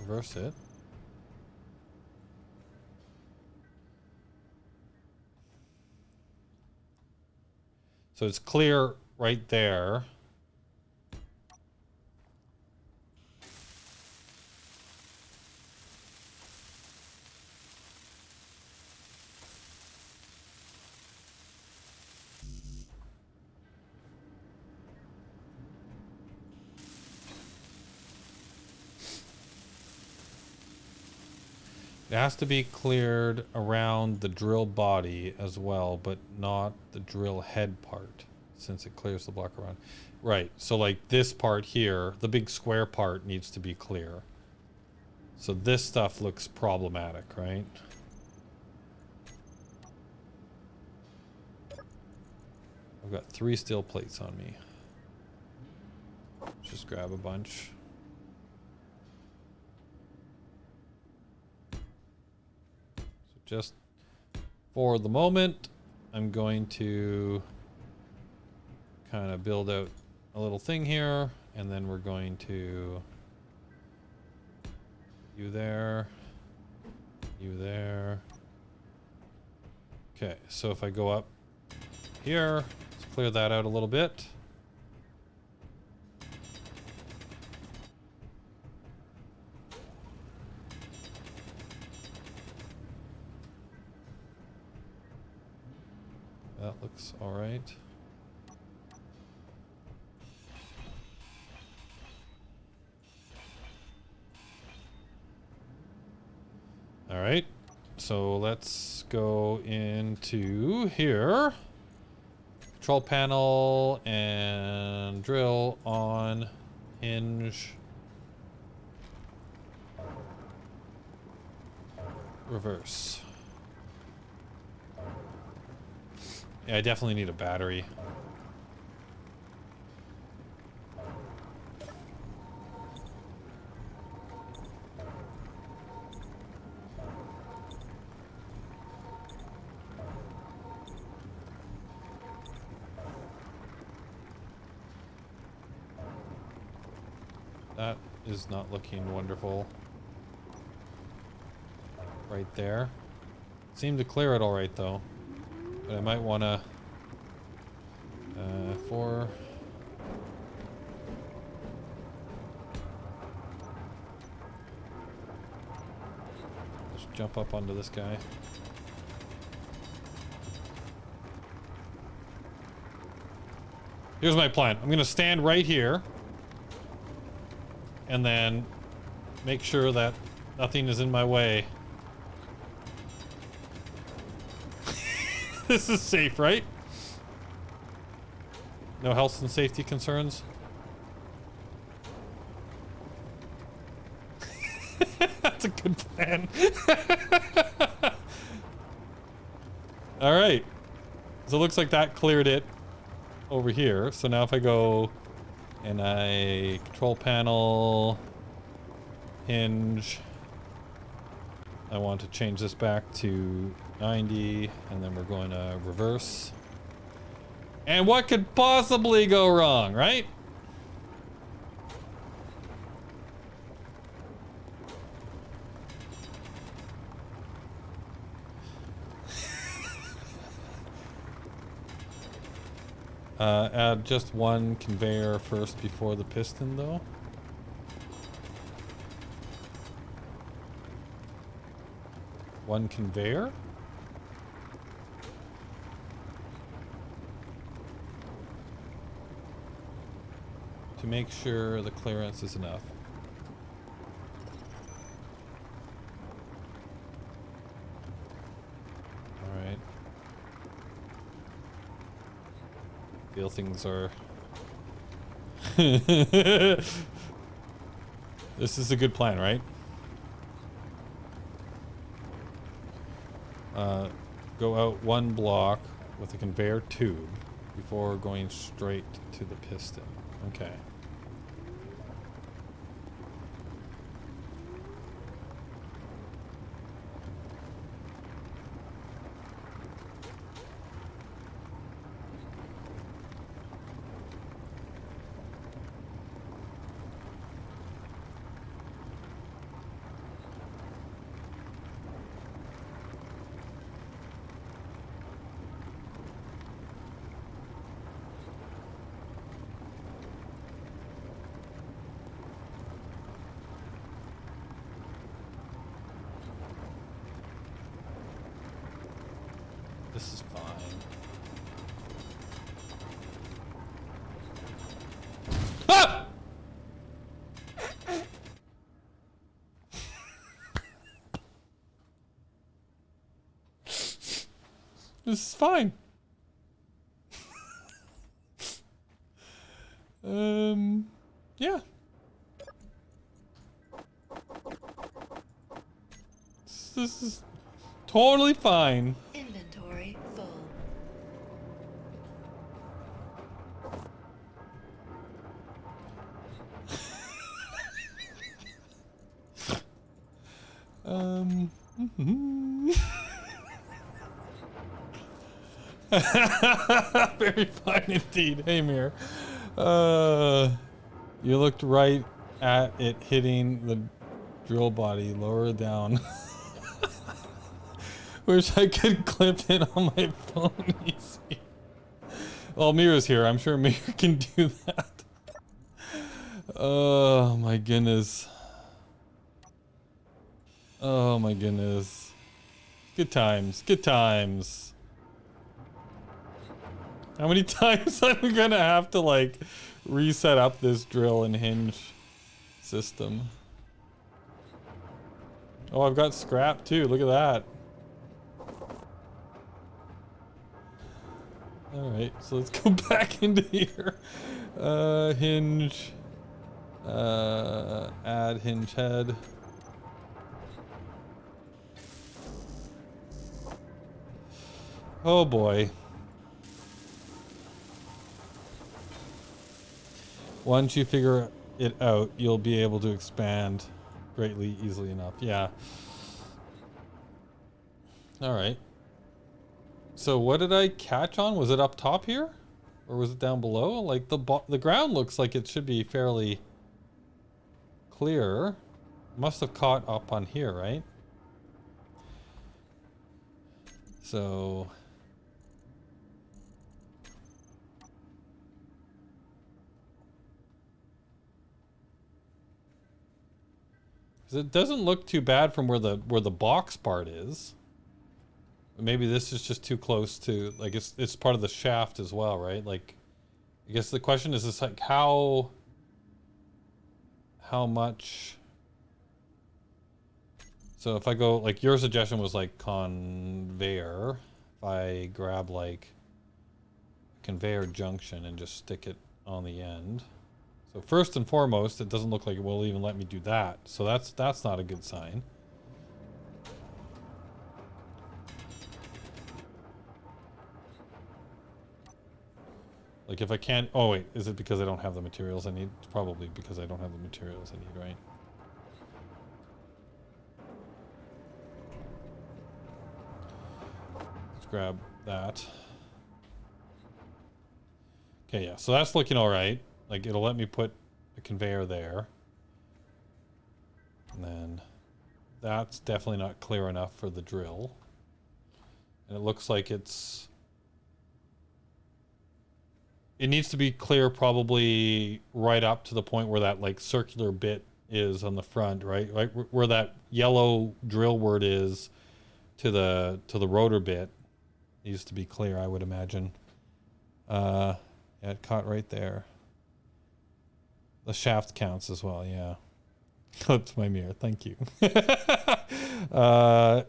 reverse it. So it's clear right there. It has to be cleared around the drill body as well, but not the drill head part, since it clears the block around. Right, so like this part here, the big square part needs to be clear. So this stuff looks problematic, right? I've got 3 steel plates on me. Just grab a bunch. Just for the moment, I'm going to kind of build out a little thing here, and then we're going to you there, you there. Okay, so if I go up here, let's clear that out a little bit. That looks all right. All right, so let's go into here. Control panel and drill on, hinge, reverse. Yeah, I definitely need a battery. That is not looking wonderful. Right there. Seemed to clear it all right though. But I might want to... 4... Just jump up onto this guy. Here's my plan. I'm going to stand right here. And then make sure that nothing is in my way. This is safe, right? No health and safety concerns? That's a good plan. All right. So it looks like that cleared it over here. So now if I go and I control panel, hinge, I want to change this back to 90, and then we're going to reverse. And what could possibly go wrong, right? Add just one conveyor first before the piston, though. One conveyor? To make sure the clearance is enough. Alright. Feel things are... This is a good plan, right? Go out one block with a conveyor tube before going straight to the piston. Okay. This is fine. Ah! This is fine. Yeah. This is totally fine. Inventory full. Very fine indeed. Hey, Mir. You looked right at it hitting the drill body. Lower down. Wish I could clip it on my phone easy. Well, Mira's here. I'm sure Mira can do that. Oh my goodness. Oh my goodness. Good times. Good times. How many times am I gonna have to like reset up this drill and hinge system? Oh, I've got scrap too. Look at that. Alright, so let's go back into here. Hinge. Add hinge head. Oh boy. Once you figure it out, you'll be able to expand greatly easily enough. Yeah. Alright. So what did I catch on? Was it up top here? Or was it down below? Like the ground looks like it should be fairly clear. Must have caught up on here, right? So... it doesn't look too bad from where the box part is. Maybe this is just too close to, like, it's part of the shaft as well, right? Like, I guess the question is like how much. So if I go, like, your suggestion was like conveyor, if I grab like a conveyor junction and just stick it on the end. So first and foremost, it doesn't look like it will even let me do that. So that's not a good sign. Like if I can't, oh wait, is it because I don't have the materials I need? It's probably because I don't have the materials I need, right? Let's grab that. Okay, yeah, so that's looking all right. Like it'll let me put a conveyor there. And then that's definitely not clear enough for the drill. And it looks like it needs to be clear probably right up to the point where that like circular bit is on the front, right? Right where that yellow drill word is to the rotor bit needs to be clear, I would imagine. Yeah, it caught right there. The shaft counts as well, yeah. Clipped my mirror, thank you.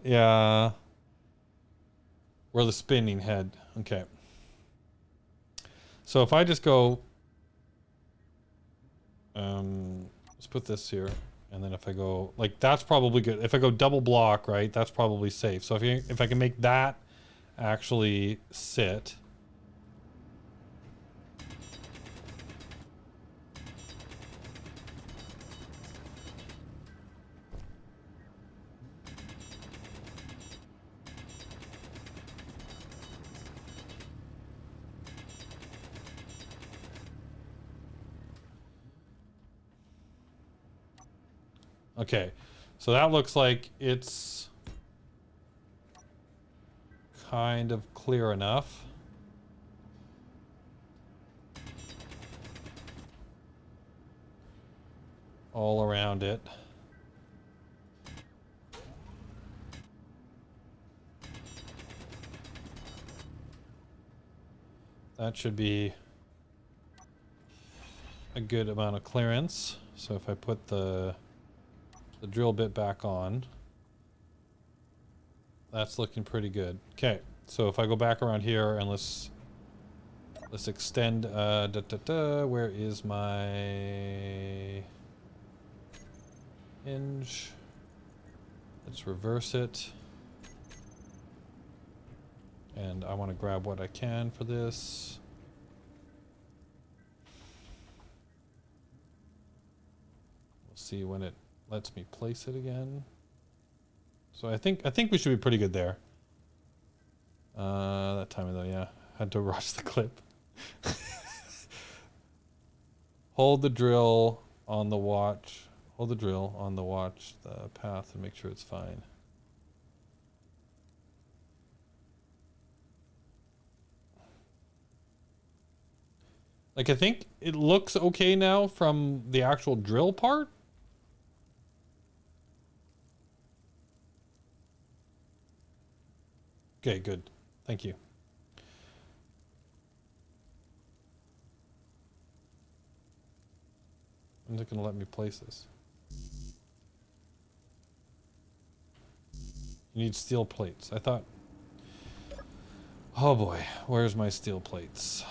Yeah. Where the spinning head, okay. So if I just go, let's put this here, and then if I go, like that's probably good. If I go double block, right, that's probably safe. So if I can make that actually sit. Okay, so that looks like it's kind of clear enough. All around it. That should be a good amount of clearance. So if I put the drill bit back on, that's looking pretty good. Okay, so if I go back around here and let's extend, where is my hinge? Let's reverse it. And I want to grab what I can for this. We'll see when it lets me place it again. So I think we should be pretty good there. That time though, yeah. Had to rush the clip. Hold the drill on the watch. Hold the drill on the watch, the path, and make sure it's fine. Like I think it looks okay now from the actual drill part. Okay, good. Thank you. When's it gonna let me place this? You need steel plates. I thought... Oh boy, where's my steel plates?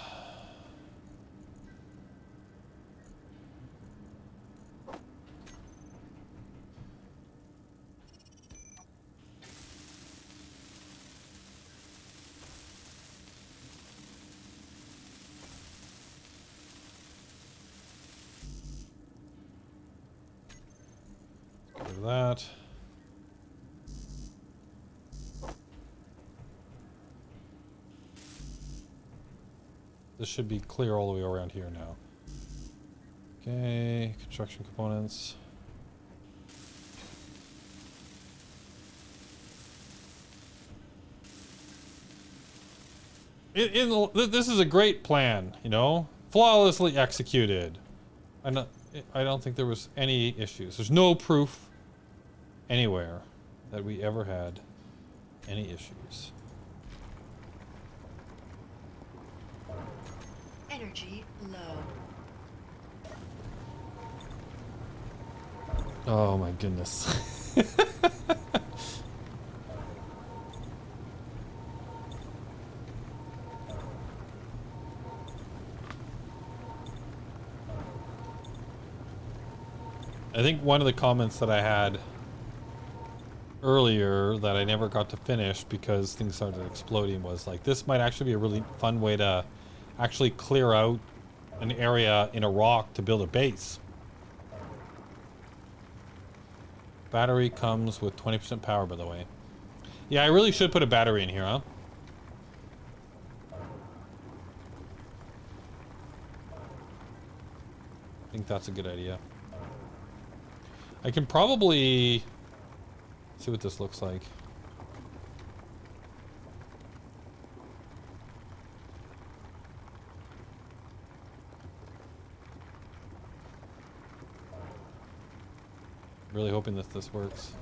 That. This should be clear all the way around here now. Okay, construction components. This is a great plan, you know, flawlessly executed. I don't think there was any issues. There's no proof anywhere that we ever had any issues. Energy low. Oh my goodness. I think one of the comments that I had earlier that I never got to finish because things started exploding was like, this might actually be a really fun way to actually clear out an area in a rock to build a base. Battery comes with 20% power, by the way. Yeah, I really should put a battery in here, huh? I think that's a good idea. I can probably see what this looks like. Really hoping that this works.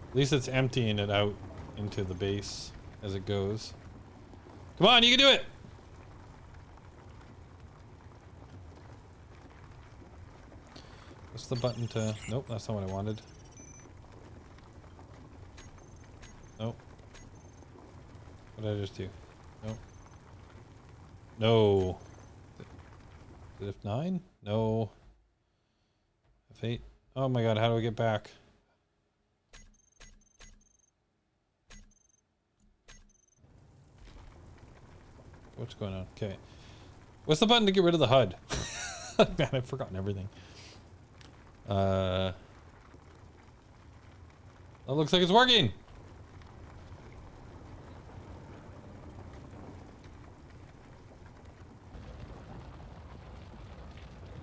At least it's emptying it out into the base as it goes. Come on, you can do it! What's the button to... Nope, that's not what I wanted. Nope. What did I just do? Nope. No. Is it F9? No. F8. Oh my god, how do I get back? What's going on? Okay. What's the button to get rid of the HUD? Man, I've forgotten everything. That looks like it's working.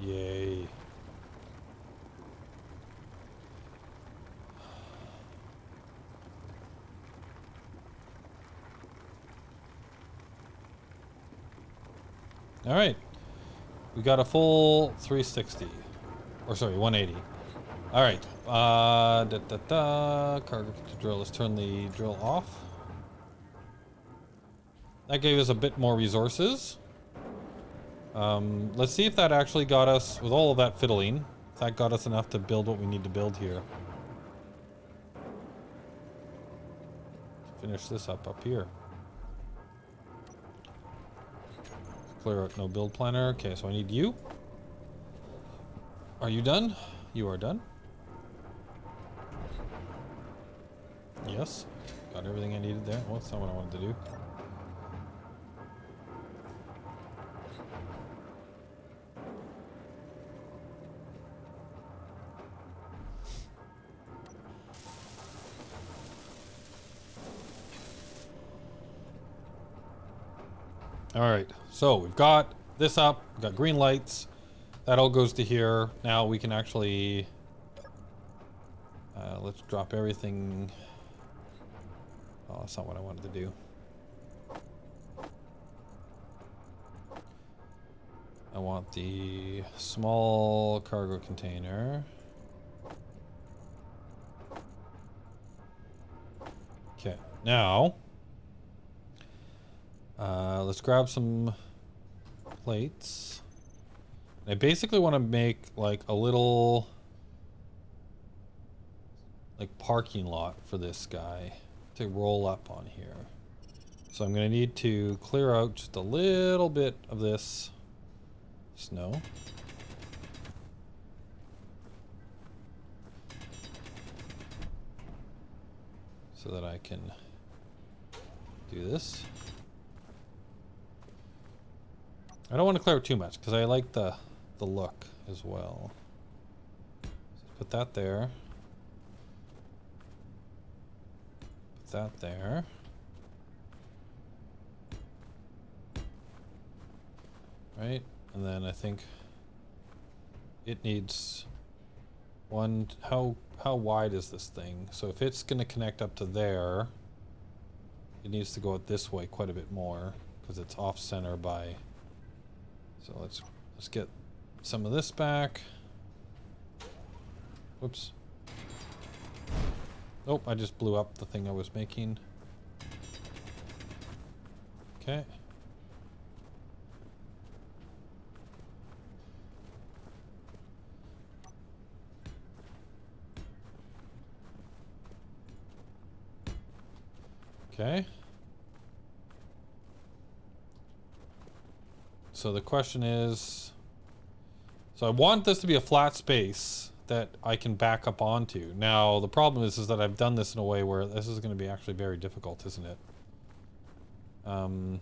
Yay. All right. We got a full 360. Or sorry, 180. All right. Cargo drill. Let's turn the drill off. That gave us a bit more resources. Let's see if that actually got us, with all of that fiddling, if that got us enough to build what we need to build here. Finish this up here. Clear out no build planner. Okay, so I need you. Are you done? You are done. Yes. Got everything I needed there. Well, that's not what I wanted to do. All right, so we've got this up, we've got green lights. That all goes to here. Now we can actually, let's drop everything. Oh, that's not what I wanted to do. I want the small cargo container. Okay, now, let's grab some plates. I basically want to make like a little like parking lot for this guy to roll up on here. So I'm going to need to clear out just a little bit of this snow. So that I can do this. I don't want to clear it too much because I like the look as well. So put that there. Put that there. Right? And then I think it needs one. How wide is this thing? So if it's going to connect up to there, it needs to go out this way quite a bit more because it's off center by. So let's get some of this back. Whoops. Oh, I just blew up the thing I was making. Okay. Okay. So the question is, So I want this to be a flat space that I can back up onto. Now, the problem is that I've done this in a way where this is going to be actually very difficult, isn't it? I'm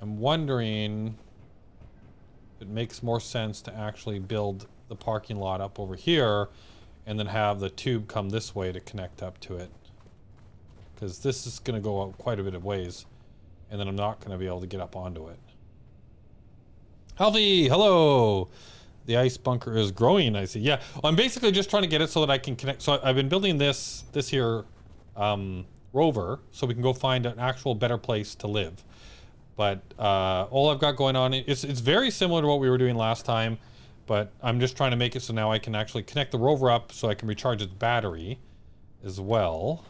wondering if it makes more sense to actually build the parking lot up over here and then have the tube come this way to connect up to it. Because this is going to go out quite a bit of ways, and then I'm not going to be able to get up onto it. Healthy, hello! The ice bunker is growing, I see. Yeah, I'm basically just trying to get it so that I can connect. So I've been building this here rover so we can go find an actual better place to live. But all I've got going on, it's very similar to what we were doing last time, but I'm just trying to make it so now I can actually connect the rover up so I can recharge its battery as well.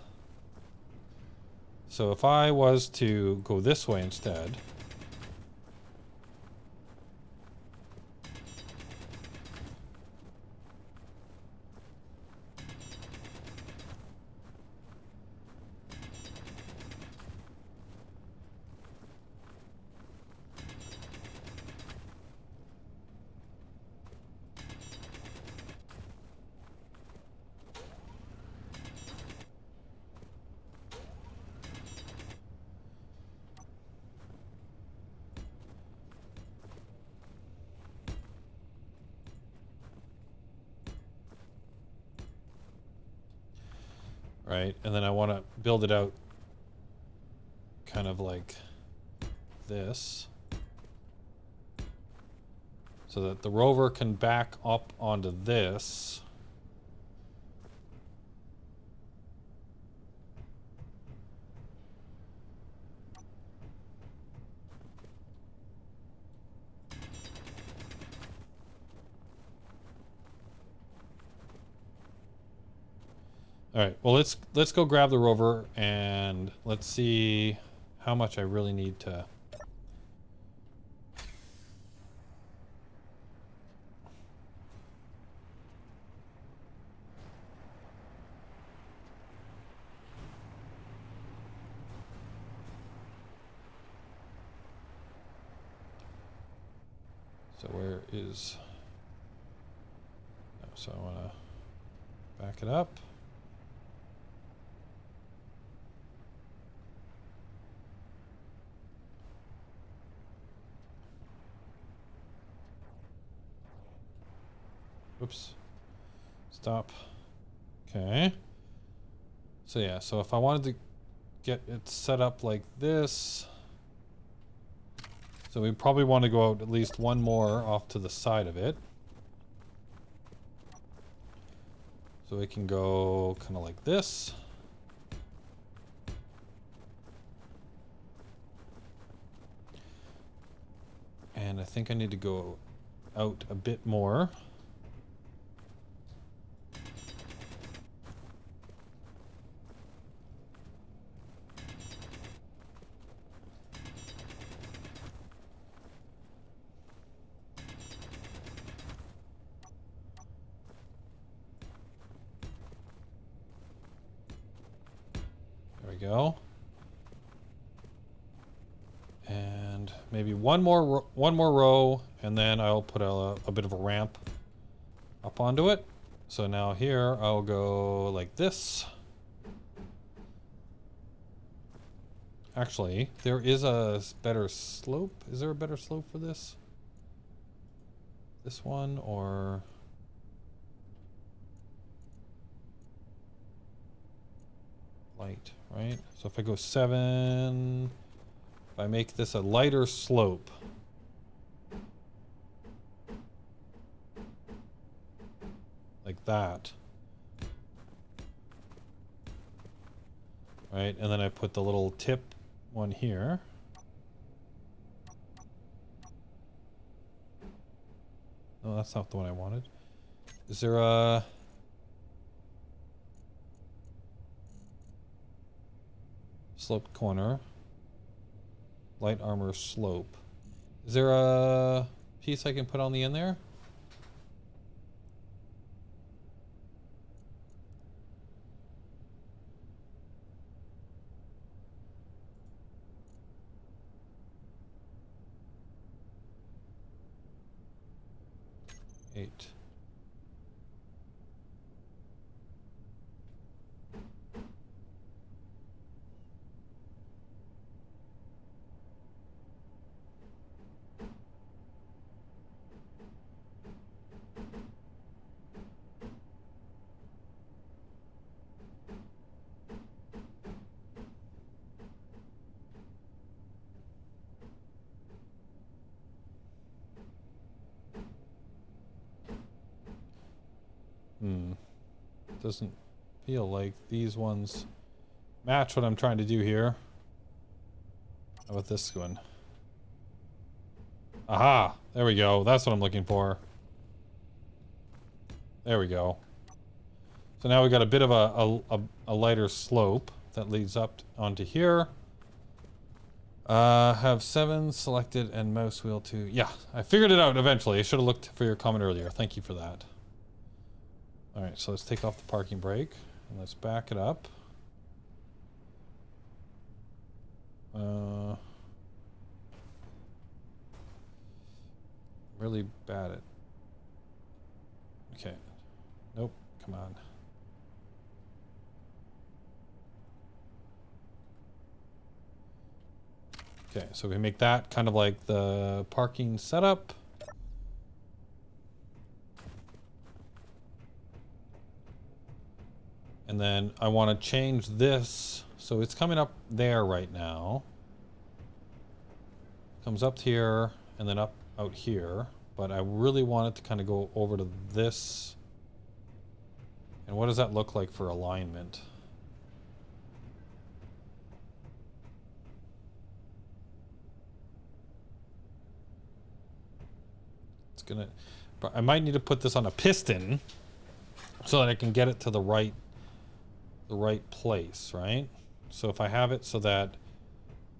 So if I was to go this way instead. Right, and then I want to build it out kind of like this so that the rover can back up onto this. All right, well, let's go grab the rover and let's see how much I really need to. So where is, so I want to back it up. Oops. Stop. Okay. So yeah, so if I wanted to get it set up like this, so we probably want to go out at least one more off to the side of it. So it can go kind of like this. And I think I need to go out a bit more. Go, and maybe one more row, and then I'll put a bit of a ramp up onto it. So now here I'll go like this. Actually, there is a better slope. Is there a better slope for this? This one or? Light, right? So if I go 7, if I make this a lighter slope, like that, right? And then I put the little tip one here. No, that's not the one I wanted. Is there a... sloped corner, light armor slope. Is there a piece I can put on the end there? 8. Doesn't feel like these ones match what I'm trying to do here. How about this one? Aha! There we go. That's what I'm looking for. There we go. So now we got a bit of a lighter slope that leads up onto here. Have 7 selected and mouse wheel 2. Yeah, I figured it out eventually. I should have looked for your comment earlier. Thank you for that. Alright, so let's take off the parking brake and let's back it up. Really bad at... Okay. Nope, come on. Okay, so we make that kind of like the parking setup. And then I want to change this. So it's coming up there right now. Comes up here and then up out here. But I really want it to kind of go over to this. And what does that look like for alignment? It's gonna... I might need to put this on a piston so that I can get it to the right place, right? So if I have it so that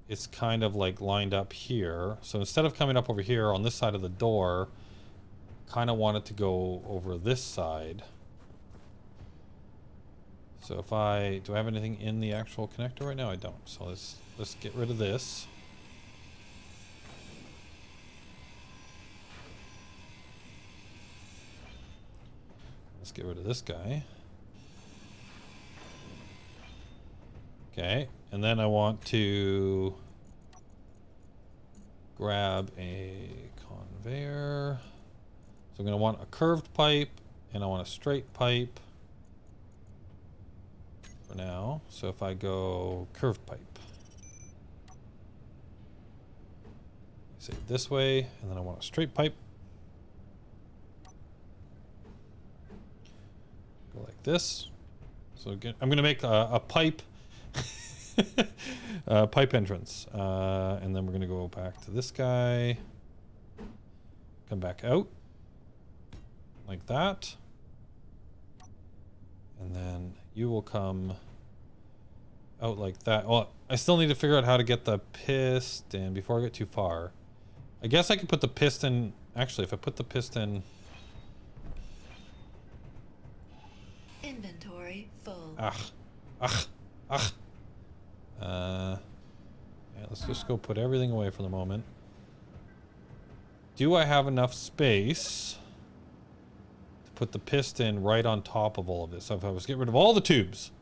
it's kind of like lined up here. So instead of coming up over here on this side of the door, kind of want it to go over this side. So if do I have anything in the actual connector right now? I don't. So let's get rid of this. Let's get rid of this guy. Okay, and then I want to grab a conveyor. So I'm going to want a curved pipe, and I want a straight pipe for now. So if I go curved pipe, say it this way, and then I want a straight pipe. Go like this. So again, I'm going to make a pipe. Pipe entrance, and then we're gonna go back to this guy, come back out like that, and then you will come out like that. Well, I still need to figure out how to get the piston before I get too far. I guess I could put the piston, actually if I put the piston, Inventory full. Yeah, let's just go put everything away for the moment. Do I have enough space to put the piston right on top of all of this? So if I was to get rid of all the tubes,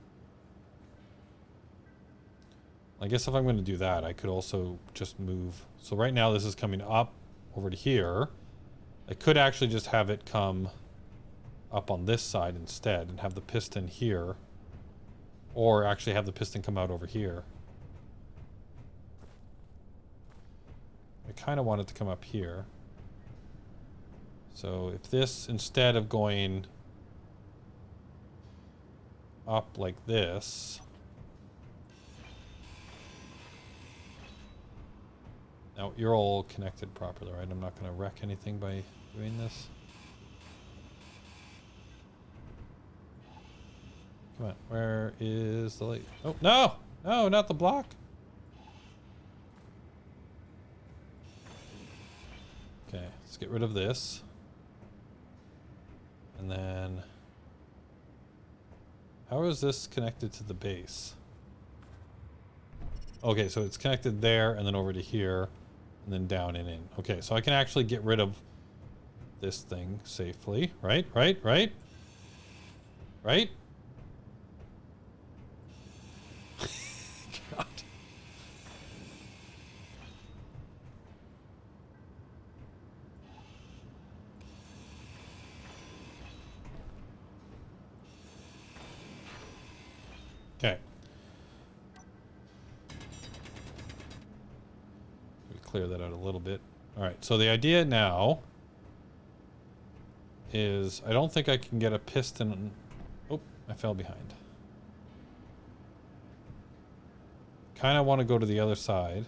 I guess if I'm going to do that, I could also just move. So right now this is coming up over to here. I could actually just have it come up on this side instead and have the piston here. Or actually have the piston come out over here. I kind of want it to come up here. So if this, instead of going up like this. Now you're all connected properly, right? I'm not going to wreck anything by doing this. Come on, where is the light? Oh, no! No, not the block. Okay, let's get rid of this. And then... how is this connected to the base? Okay, so it's connected there and then over to here and then down and in. Okay, so I can actually get rid of this thing safely. Right, right, right? Right? God. Okay. Let me clear that out a little bit. All right, so the idea now is I don't think I can get a piston. Oh, I fell behind. Kind of want to go to the other side.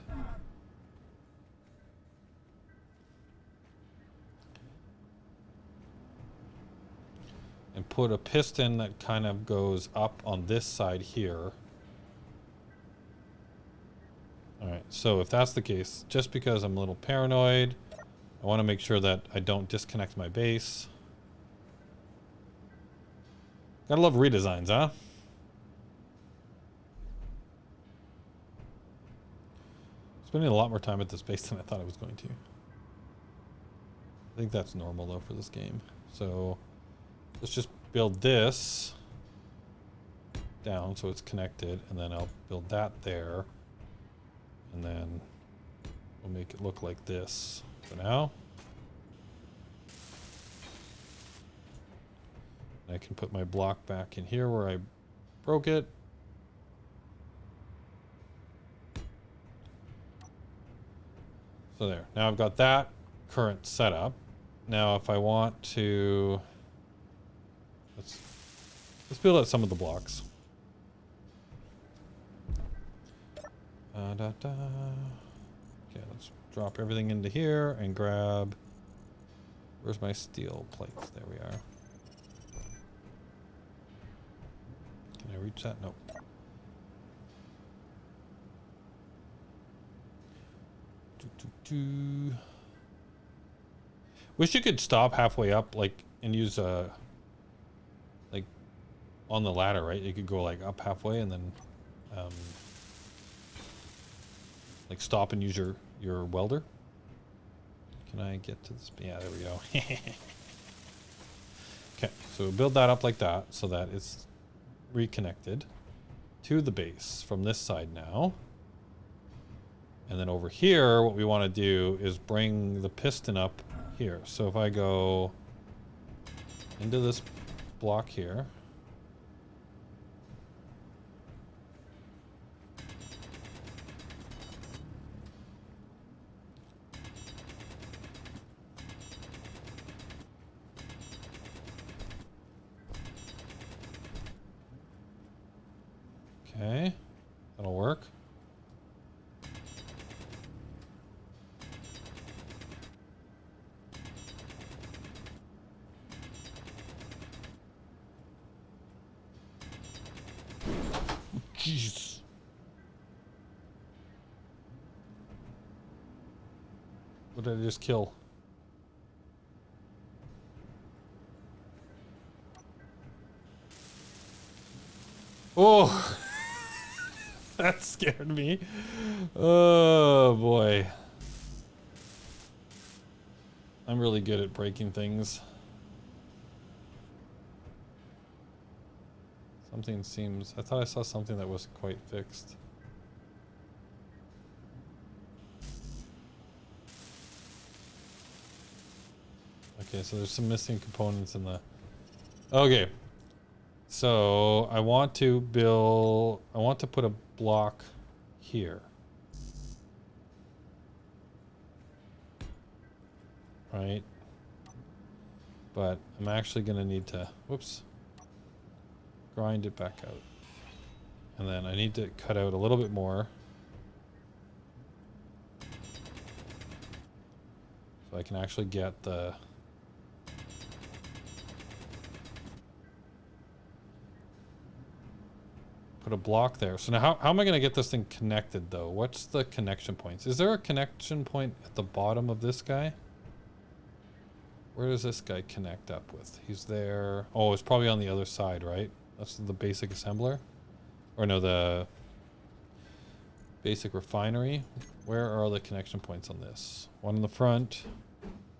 And put a piston that kind of goes up on this side here. Alright, so if that's the case, just because I'm a little paranoid, I want to make sure that I don't disconnect my base. Gotta love redesigns, huh? Spending a lot more time at this base than I thought I was going to. I think that's normal though for this game. So let's just build this down so it's connected, and then I'll build that there. And then we'll make it look like this for now. I can put my block back in here where I broke it. So there. Now I've got that current setup. Now if I want to, let's build out some of the blocks. Okay, let's drop everything into here and grab, where's my steel plates? There we are. Can I reach that? Nope. Wish you could stop halfway up, like, and use like on the ladder, right? You could go like up halfway and then like stop and use your welder. Can I get to this? Yeah, there we go. Okay, so build that up like that so that it's reconnected to the base from this side now. And then over here, what we want to do is bring the piston up here. So if I go into this block here, okay, that'll work. Jeez. What did I just kill? Oh, that scared me. Oh boy. I'm really good at breaking things. Something seems... I thought I saw something that wasn't quite fixed. Okay, so there's some missing components in the... Okay. So, I want to build... I want to put a block here. Right? But I'm actually going to need to... Whoops. Grind it back out. And then I need to cut out a little bit more. So I can actually get the... Put a block there. So now how am I going to get this thing connected though? What's the connection points? Is there a connection point at the bottom of this guy? Where does this guy connect up with? He's there. Oh, it's probably on the other side, right? That's the basic assembler? Or no, the basic refinery. Where are the connection points on this? One in the front.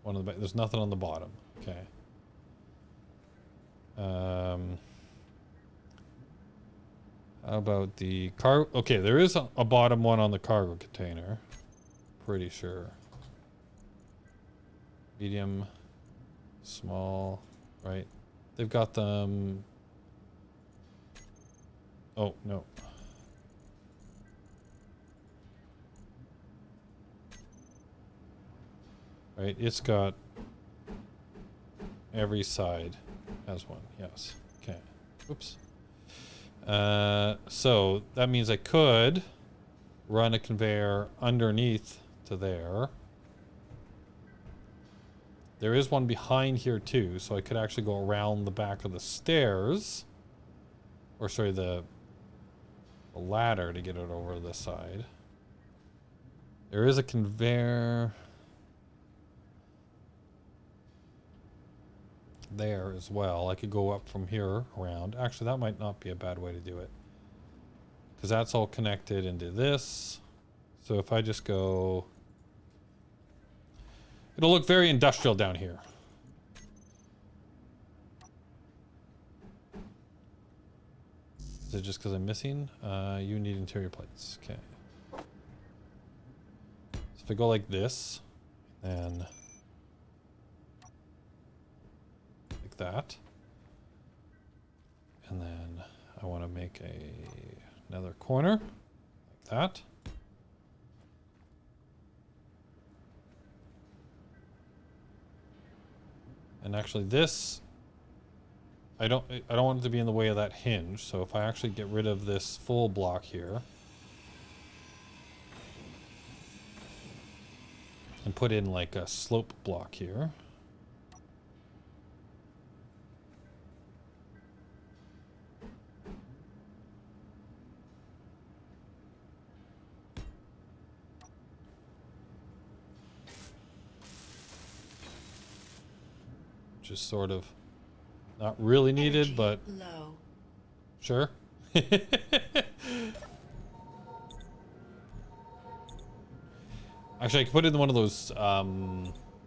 One on the back. There's nothing on the bottom. Okay. How about the car? Okay, there is a bottom one on the cargo container. Pretty sure. Medium, small, right? They've got them. Oh, no. Right, it's got every side has one. Yes. Okay. Oops. So that means I could run a conveyor underneath to there. There is one behind here too, so I could actually go around the back of the stairs. Or sorry, the ladder to get it over this side. There is a conveyor there as well. I could go up from here around. Actually, that might not be a bad way to do it, because that's all connected into this. So if I just go, it'll look very industrial down here. Is it just because I'm missing? You need interior plates. Okay. So if I go like this, then like that, and then I want to make another corner like that. And actually this, I don't want it to be in the way of that hinge. So if I actually get rid of this full block here and put in like a slope block here. Which is sort of not really needed, Energy but low. sure. Actually, I could put in one of those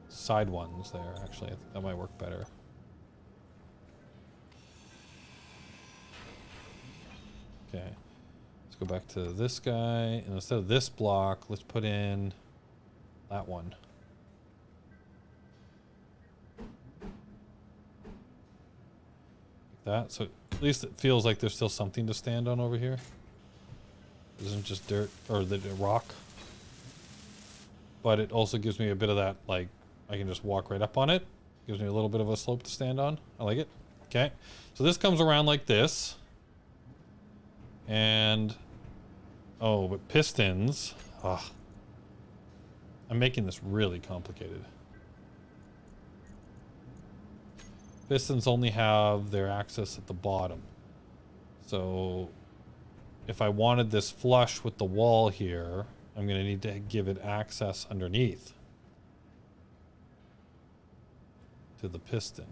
side ones there. Actually, I think that might work better. Okay, let's go back to this guy, and instead of this block, let's put in that one. That, so at least it feels like there's still something to stand on over here. It isn't just dirt or the rock. But it also gives me a bit of that, like, I can just walk right up on it. Gives me a little bit of a slope to stand on. I like it. Okay. So this comes around like this. And, oh, but pistons. Ugh. I'm making this really complicated. Pistons only have their access at the bottom. So if I wanted this flush with the wall here, I'm going to need to give it access underneath to the piston.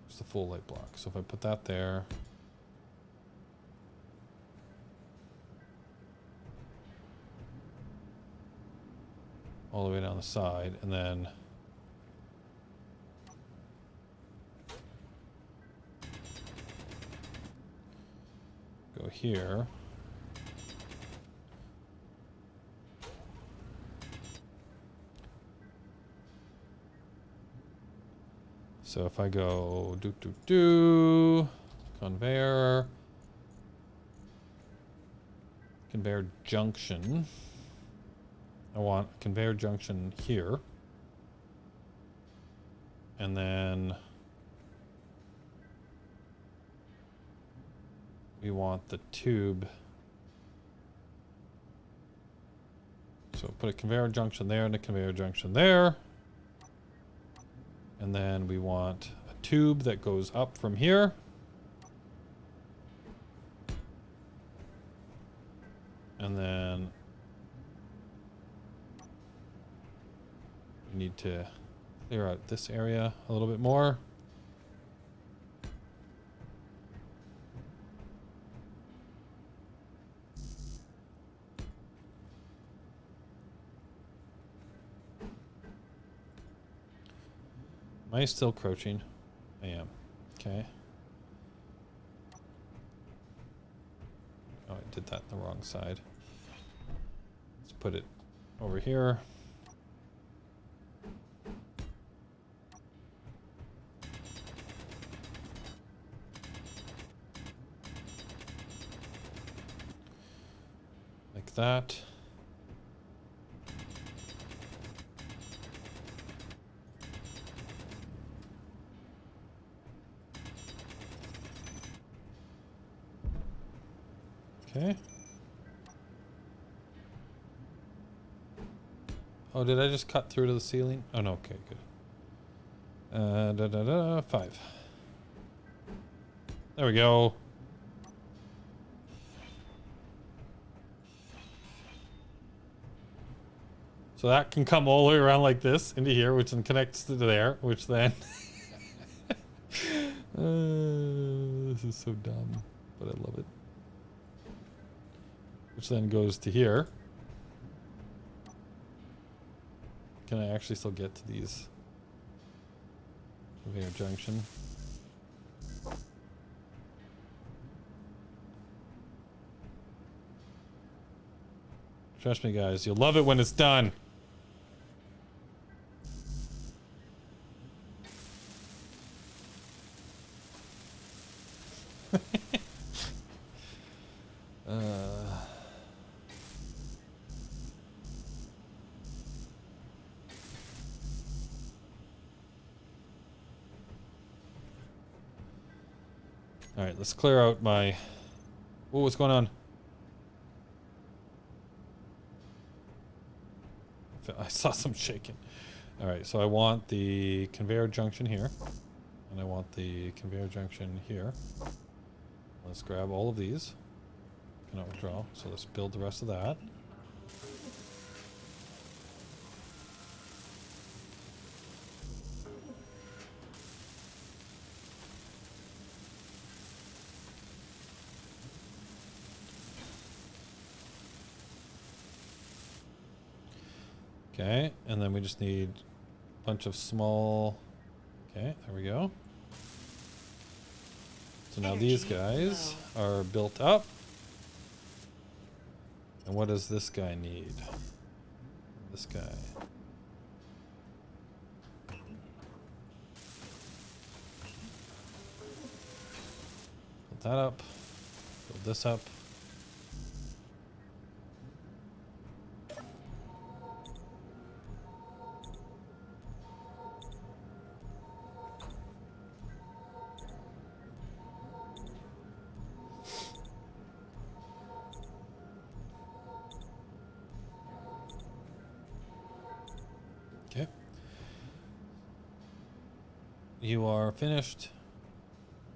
It's the full light block. So if I put that there, all the way down the side, and then go here. So if I go conveyor junction, I want a conveyor junction here, and then we want the tube. So put a conveyor junction there and a conveyor junction there. And then we want a tube that goes up from here. And then we need to clear out this area a little bit more. Am I still crouching? I am. Okay. Oh, I did that the wrong side. Let's put it over here. Like that. Okay. Oh, did I just cut through to the ceiling? Oh, no. Okay, good. 5. There we go. So that can come all the way around like this into here, which then connects to there, which then... this is so dumb, but I love it. Which then goes to here. Can I actually still get to these? Conveyor junction. Trust me, guys, you'll love it when it's done. All right, let's clear out my... Oh, what's going on? I saw some shaking. All right, so I want the conveyor junction here. And I want the conveyor junction here. Let's grab all of these. Cannot withdraw, so let's build the rest of that. Okay, and then we just need a bunch of small... Okay, there we go. So now these guys are built up. And what does this guy need? This guy. Build that up. Build this up. Okay. You are finished.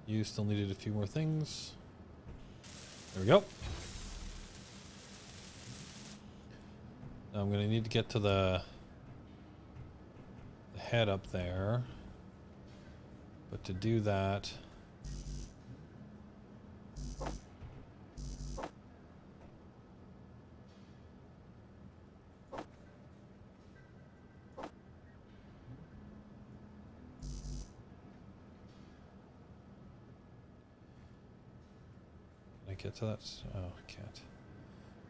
You still needed a few more things. There we go. Now I'm going to need to get to the head up there. But to do that... Get to that? Oh, I can't.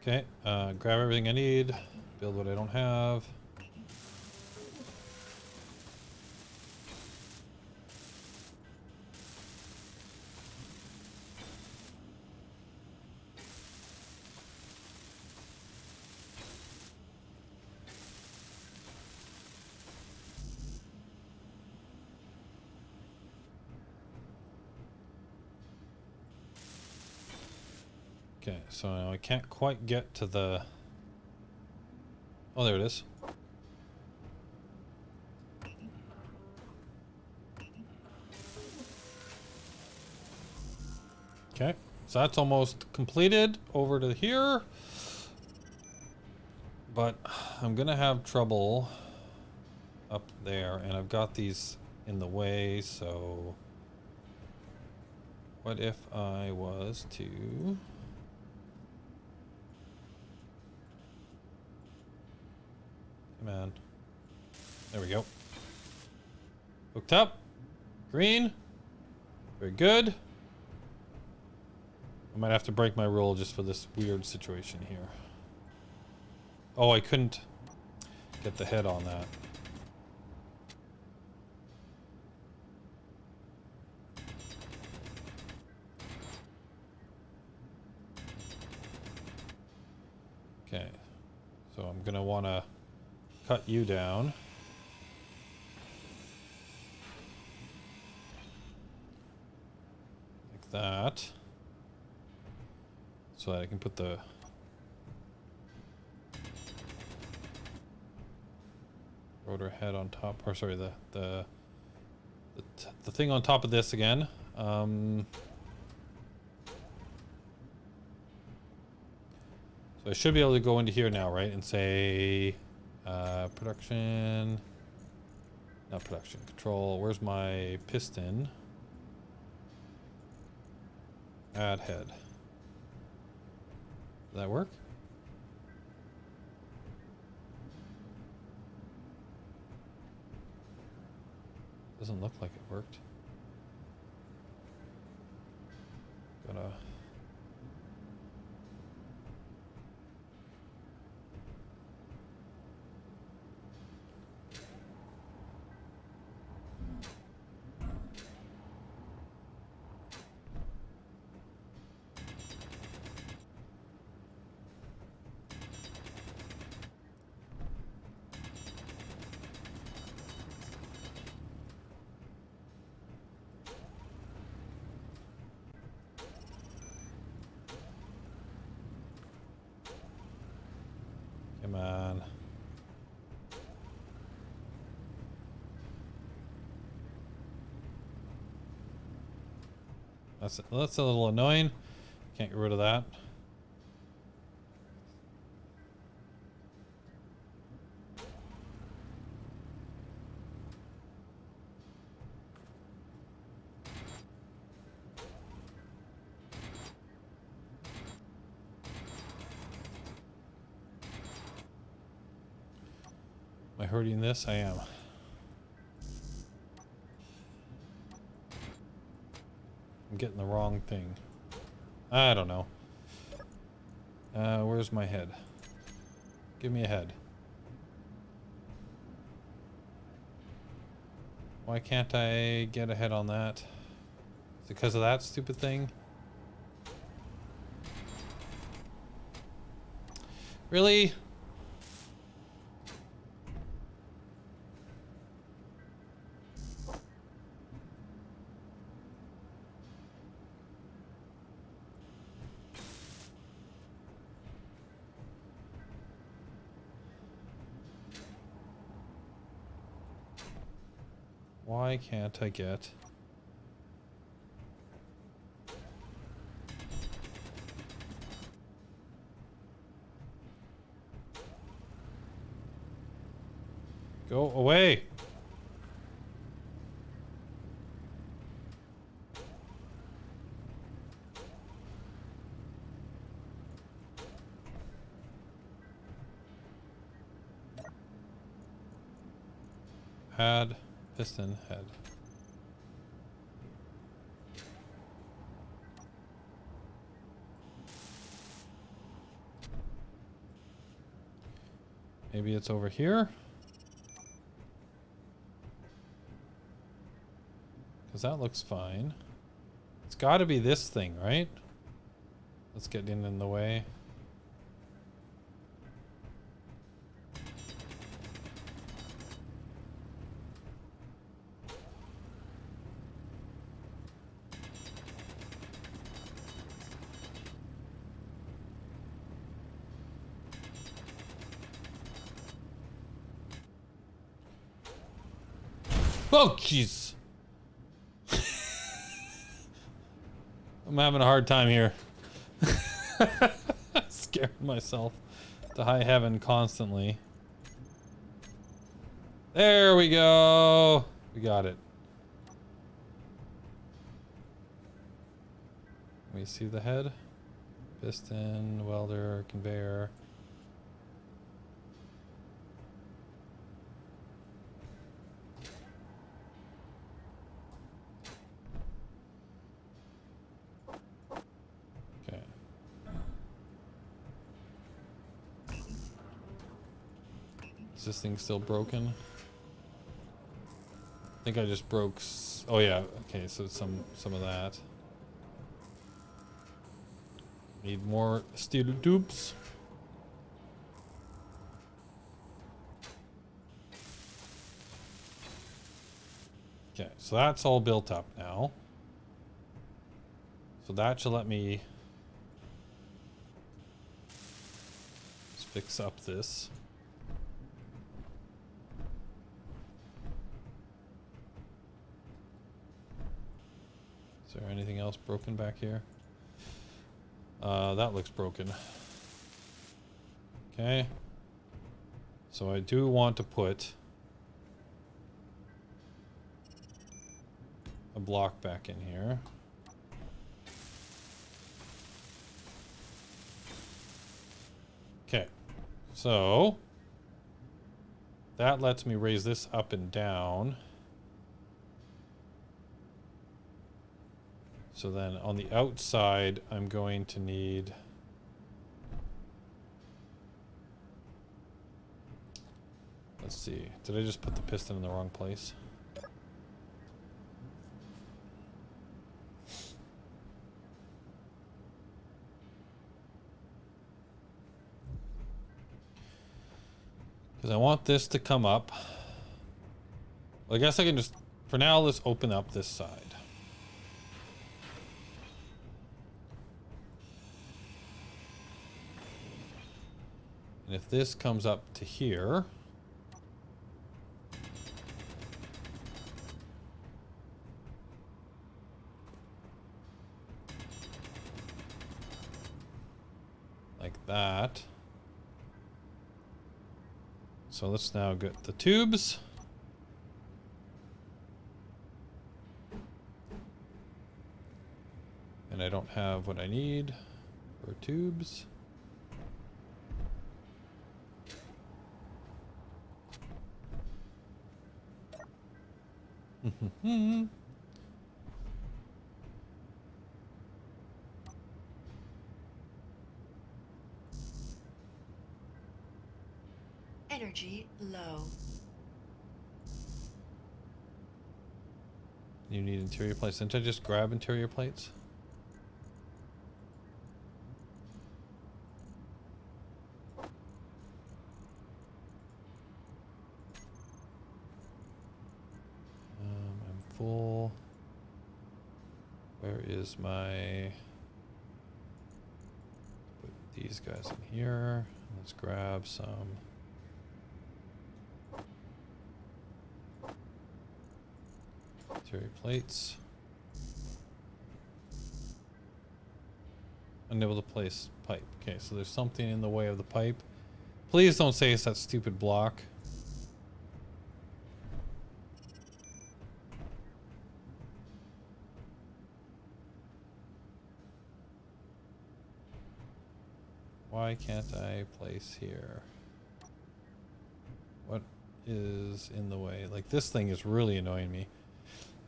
Okay, grab everything I need, build what I don't have. Okay, so now I can't quite get to the... Oh, there it is. Okay, so that's almost completed over to here. But I'm gonna have trouble up there, and I've got these in the way, so... What if I was to... Come on. There we go. Hooked up. Green. Very good. I might have to break my rule just for this weird situation here. Oh, I couldn't get the head on that. Okay. So I'm going to want to cut you down. Like that. So that I can put the rotor head on top, or sorry, the thing on top of this again. So I should be able to go into here now, right, and say production, not production, control. Where's my piston? Add head. Does that work? Doesn't look like it worked. Gotta... Come on. That's a little annoying. Can't get rid of that. Am I hurting this? I am. I'm getting the wrong thing. I don't know. Where's my head? Give me a head. Why can't I get a head on that? Is it because of that stupid thing? Really? Why can't I get... Go away! Add piston head. Maybe it's over here? Because that looks fine. It's got to be this thing, right? Let's get in the way. Oh, jeez. I'm having a hard time here. Scared myself to high heaven constantly. There we go. We got it. We see the head. Piston, welder, conveyor. Is this thing still broken? I think I just broke. Oh yeah. Okay, so some of that. Need more steel tubes. Okay, so that's all built up now. So that should let me just fix up this. Is there anything else broken back here? That looks broken. Okay. So I do want to put a block back in here. Okay. So that lets me raise this up and down. So then on the outside, I'm going to need let's see. Did I just put the piston in the wrong place? Because I want this to come up. Well, I guess I can just, for now, let's open up this side. And if this comes up to here, like that. So let's now get the tubes. And I don't have what I need for tubes. Energy low. You need interior plates. Didn't I just grab interior plates? I'm full. Where is my... Put these guys in here. Let's grab some... interior plates. Unable to place pipe. Okay, so there's something in the way of the pipe. Please don't say it's that stupid block. Why can't I place here? What is in the way? Like, this thing is really annoying me.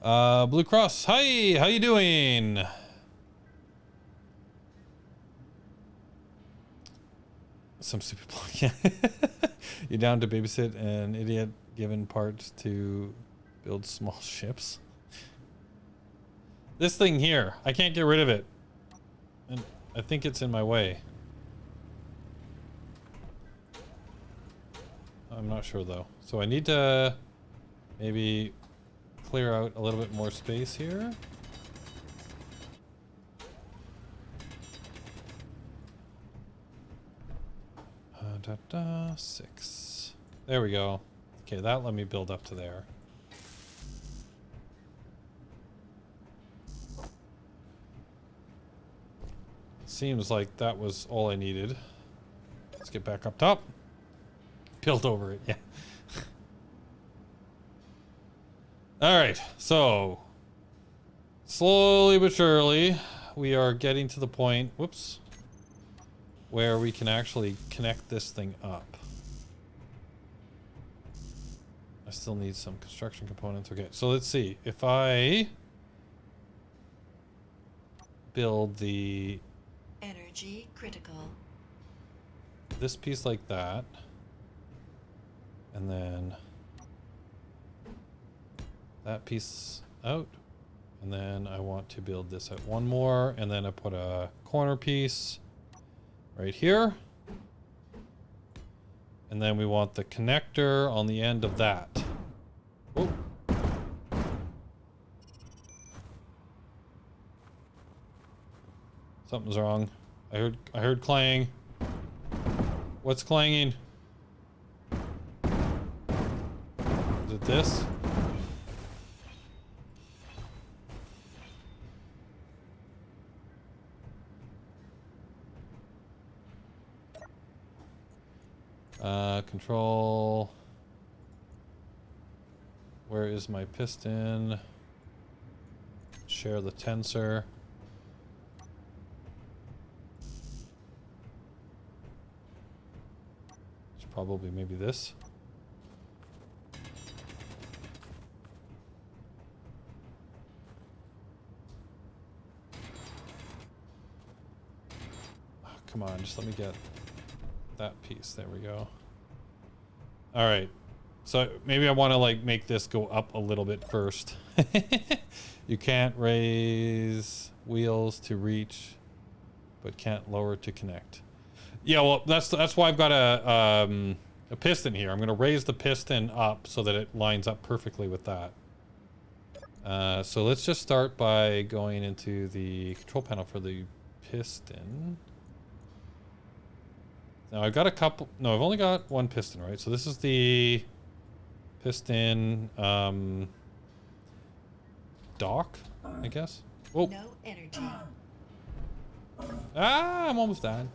Blue Cross, hi, how you doing? Some stupid block, yeah. You down to babysit an idiot given parts to build small ships? This thing here, I can't get rid of it. And I think it's in my way. I'm not sure though. So I need to maybe clear out a little bit more space here. Six. There we go. Okay, that let me build up to there. Seems like that was all I needed. Let's get back up top. Build over it, yeah. All right, so slowly but surely we are getting to the point, whoops, where we can actually connect this thing up. I still need some construction components. Okay, so let's see. If I build the Energy critical. this piece like that, And then that piece out. And then I want to build this out one more. And then I put a corner piece right here. And then we want the connector on the end of that. Oh. Something's wrong. I heard clang. What's clanging? Is it this? Control. Where is my piston? Share the tensor. It's probably maybe this. Oh, come on, just let me get that piece. There we go. All right. So maybe I want to like make this go up a little bit first. You can't raise wheels to reach, but can't lower to connect. Yeah, well, that's why I've got a piston here. I'm going to raise the piston up so that it lines up perfectly with that. So let's just start by going into the control panel for the piston. Now I've got a couple. No, I've only got one piston, right? So this is the piston dock, I guess. Oh. No energy. Ah, I'm almost done.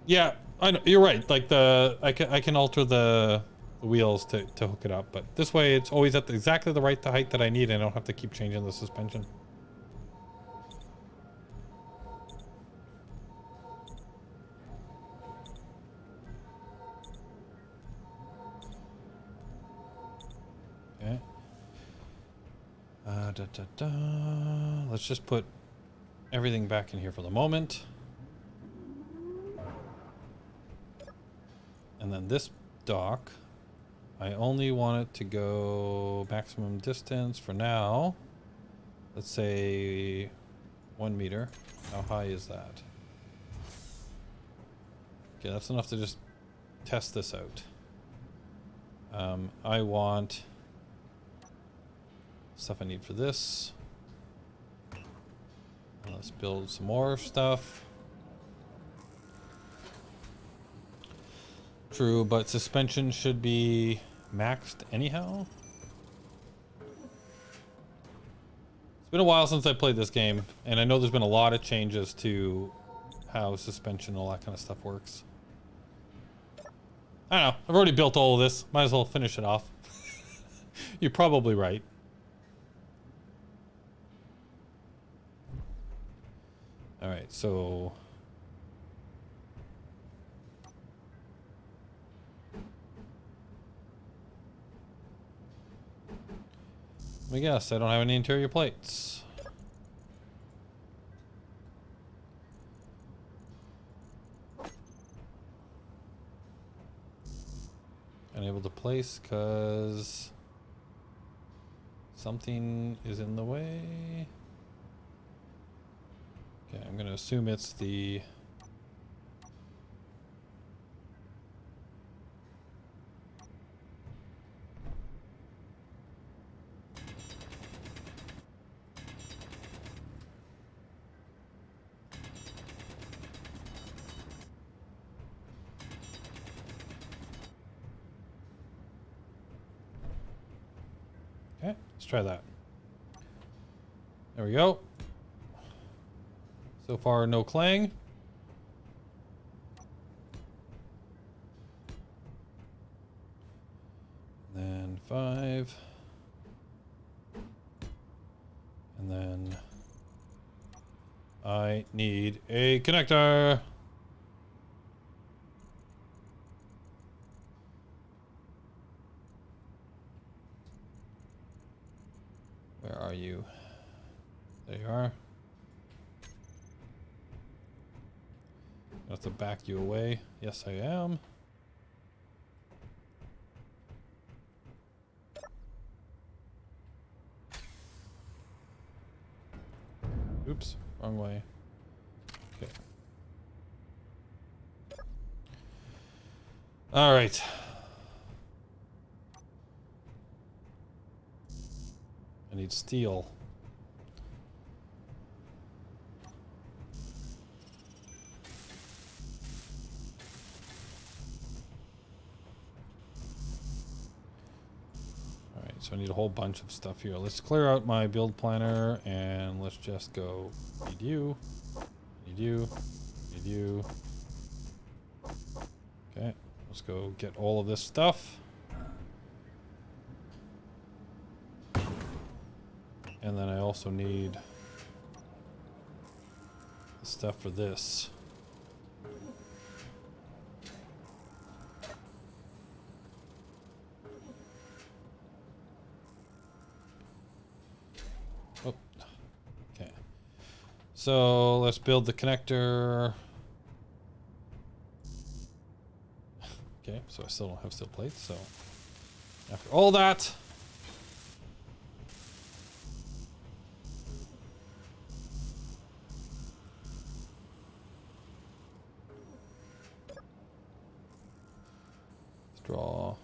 Yeah, I know, you're right. Like I can alter the wheels to hook it up, but this way it's always at exactly the right height that I need, and I don't have to keep changing the suspension. Okay. Let's just put everything back in here for the moment. And then this dock, I only want it to go maximum distance for now. Let's say 1 meter. How high is that? Okay, that's enough to just test this out. I want stuff I need for this. Let's build some more stuff. True, but suspension should be maxed anyhow. It's been a while since I played this game, and I know there's been a lot of changes to how suspension and all that kind of stuff works. I don't know. I've already built all of this. Might as well finish it off. You're probably right. All right, so I guess I don't have any interior plates. Unable to place because something is in the way. Okay, I'm gonna assume it's the okay, let's try that. There we go. So far, no clang. Then 5. And then I need a connector. Where are you? There you are. have to back you away. Yes, I am. Oops, wrong way. Okay. All right. I need steel. All right, so I need a whole bunch of stuff here. Let's clear out my build planner and let's just go need you, need you, need you. Okay, let's go get all of this stuff. And then I also need the stuff for this. Oh, okay. So let's build the connector. Okay, so I still don't have steel plates, so after all that, draw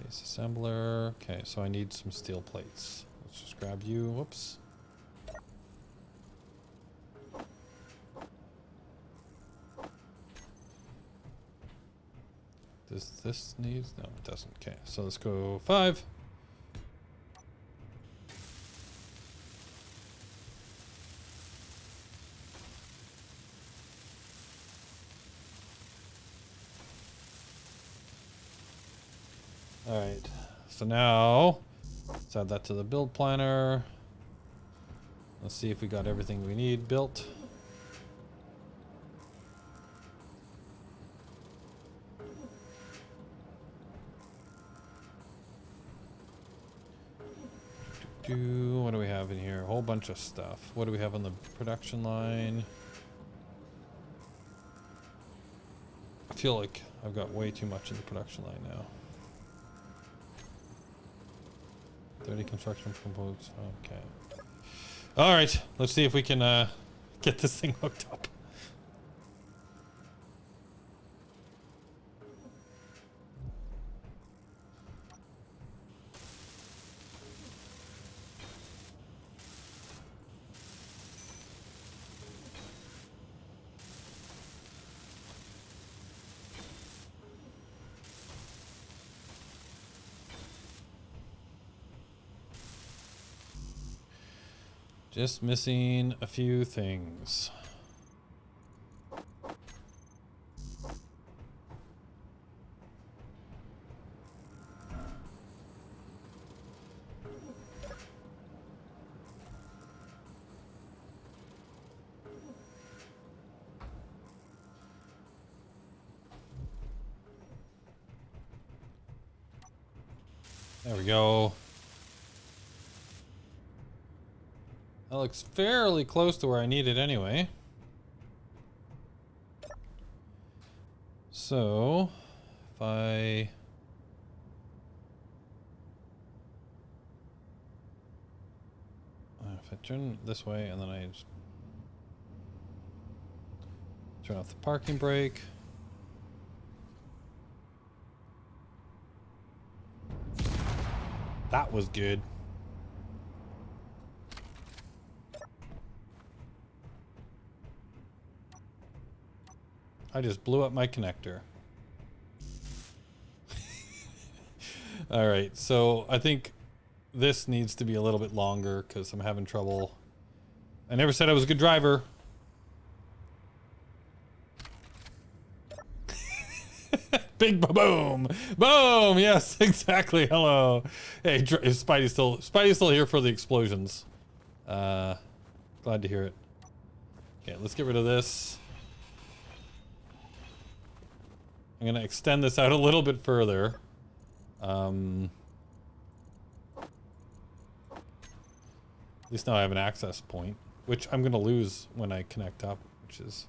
base assembler. Okay, so I need some steel plates. Let's just grab you. Whoops. Does this need? No, it doesn't. Okay, so let's go 5. All right, so now let's add that to the build planner. Let's see if we got everything we need built. What do we have in here? A whole bunch of stuff. What do we have on the production line? I feel like I've got way too much in the production line now. 30 construction components. Okay. All right. Let's see if we can get this thing hooked up. Just missing a few things. There we go. That looks fairly close to where I need it anyway. So, if I turn this way and then I just turn off the parking brake. That was good. I just blew up my connector. All right, so I think this needs to be a little bit longer because I'm having trouble. I never said I was a good driver. Big boom, boom. Yes, exactly. Hello. Hey, is Spidey's still here for the explosions. Glad to hear it. Okay, let's get rid of this. I'm gonna extend this out a little bit further. At least now I have an access point. which I'm going to lose when I connect up, which is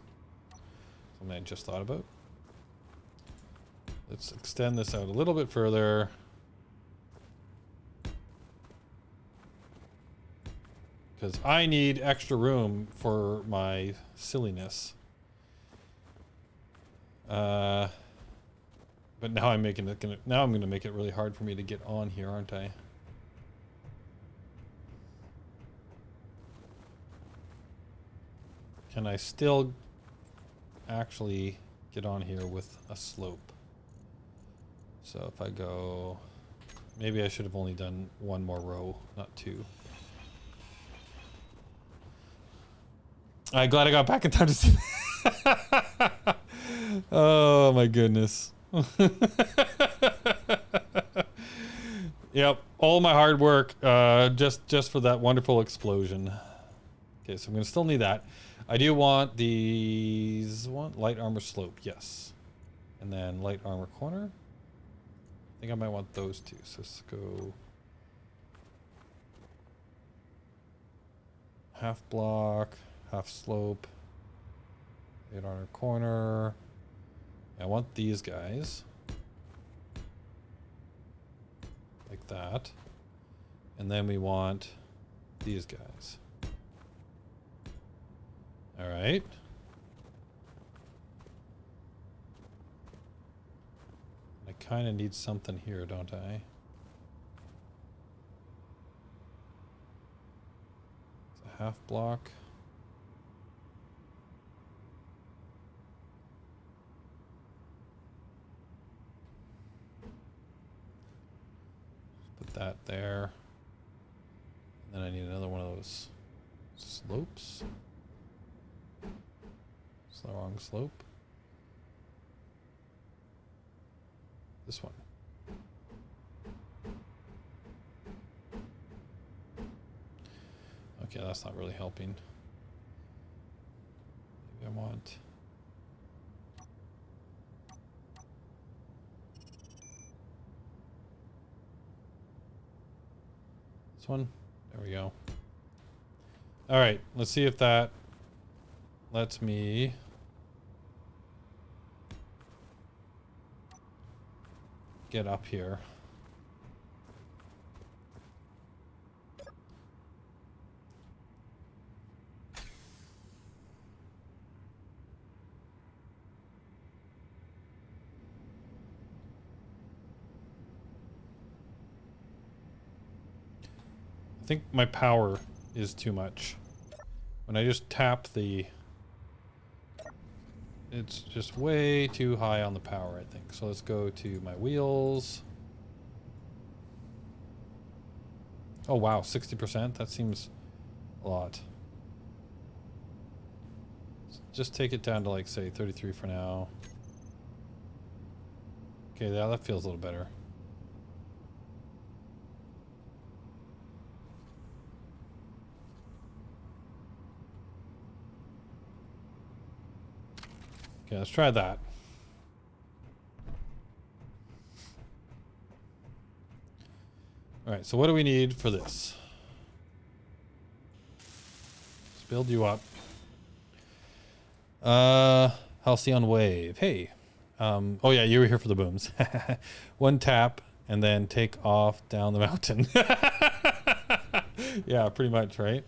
something I just thought about. Let's extend this out a little bit further. Because I need extra room for my silliness. But now I'm making it now I'm going to make it really hard for me to get on here, aren't I? Can I still actually get on here with a slope? So if I go, maybe I should have only done one more row, not two. I'm glad I got back in time to see. Oh my goodness. Yep, all my hard work just for that wonderful explosion. Okay, so I'm gonna still need that. I do want these light armor slope, yes, and then light armor corner. I think I might want those two. So let's go half block, half slope, light armor corner. I want these guys like that, and then we want these guys. All right. I kind of need something here, don't I? It's a half block. Just put that there. And then I need another one of those slopes. It's the wrong slope. This one. Okay, that's not really helping. Maybe I want... this one. There we go. All right, let's see if that lets me... get up here. I think my power is too much. When I just tap the... it's just way too high on the power, I think. So let's go to my wheels. Oh wow, 60%? That seems a lot. Just take it down to like, say, 33 for now. Okay, yeah, that feels a little better. Okay, let's try that. All right, so what do we need for this? Let's build you up. Halcyon Wave. Hey. Oh yeah, you were here for the booms. One tap and then take off down the mountain. Yeah, pretty much, right?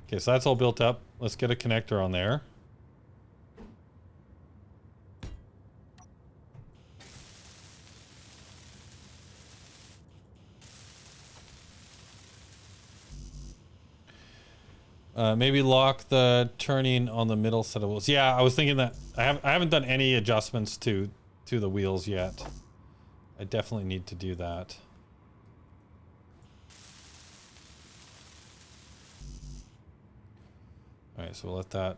Okay, so that's all built up. Let's get a connector on there. Maybe lock the turning on the middle set of wheels. Yeah, I was thinking that. I haven't done any adjustments to the wheels yet. I definitely need to do that. All right, so we'll let that.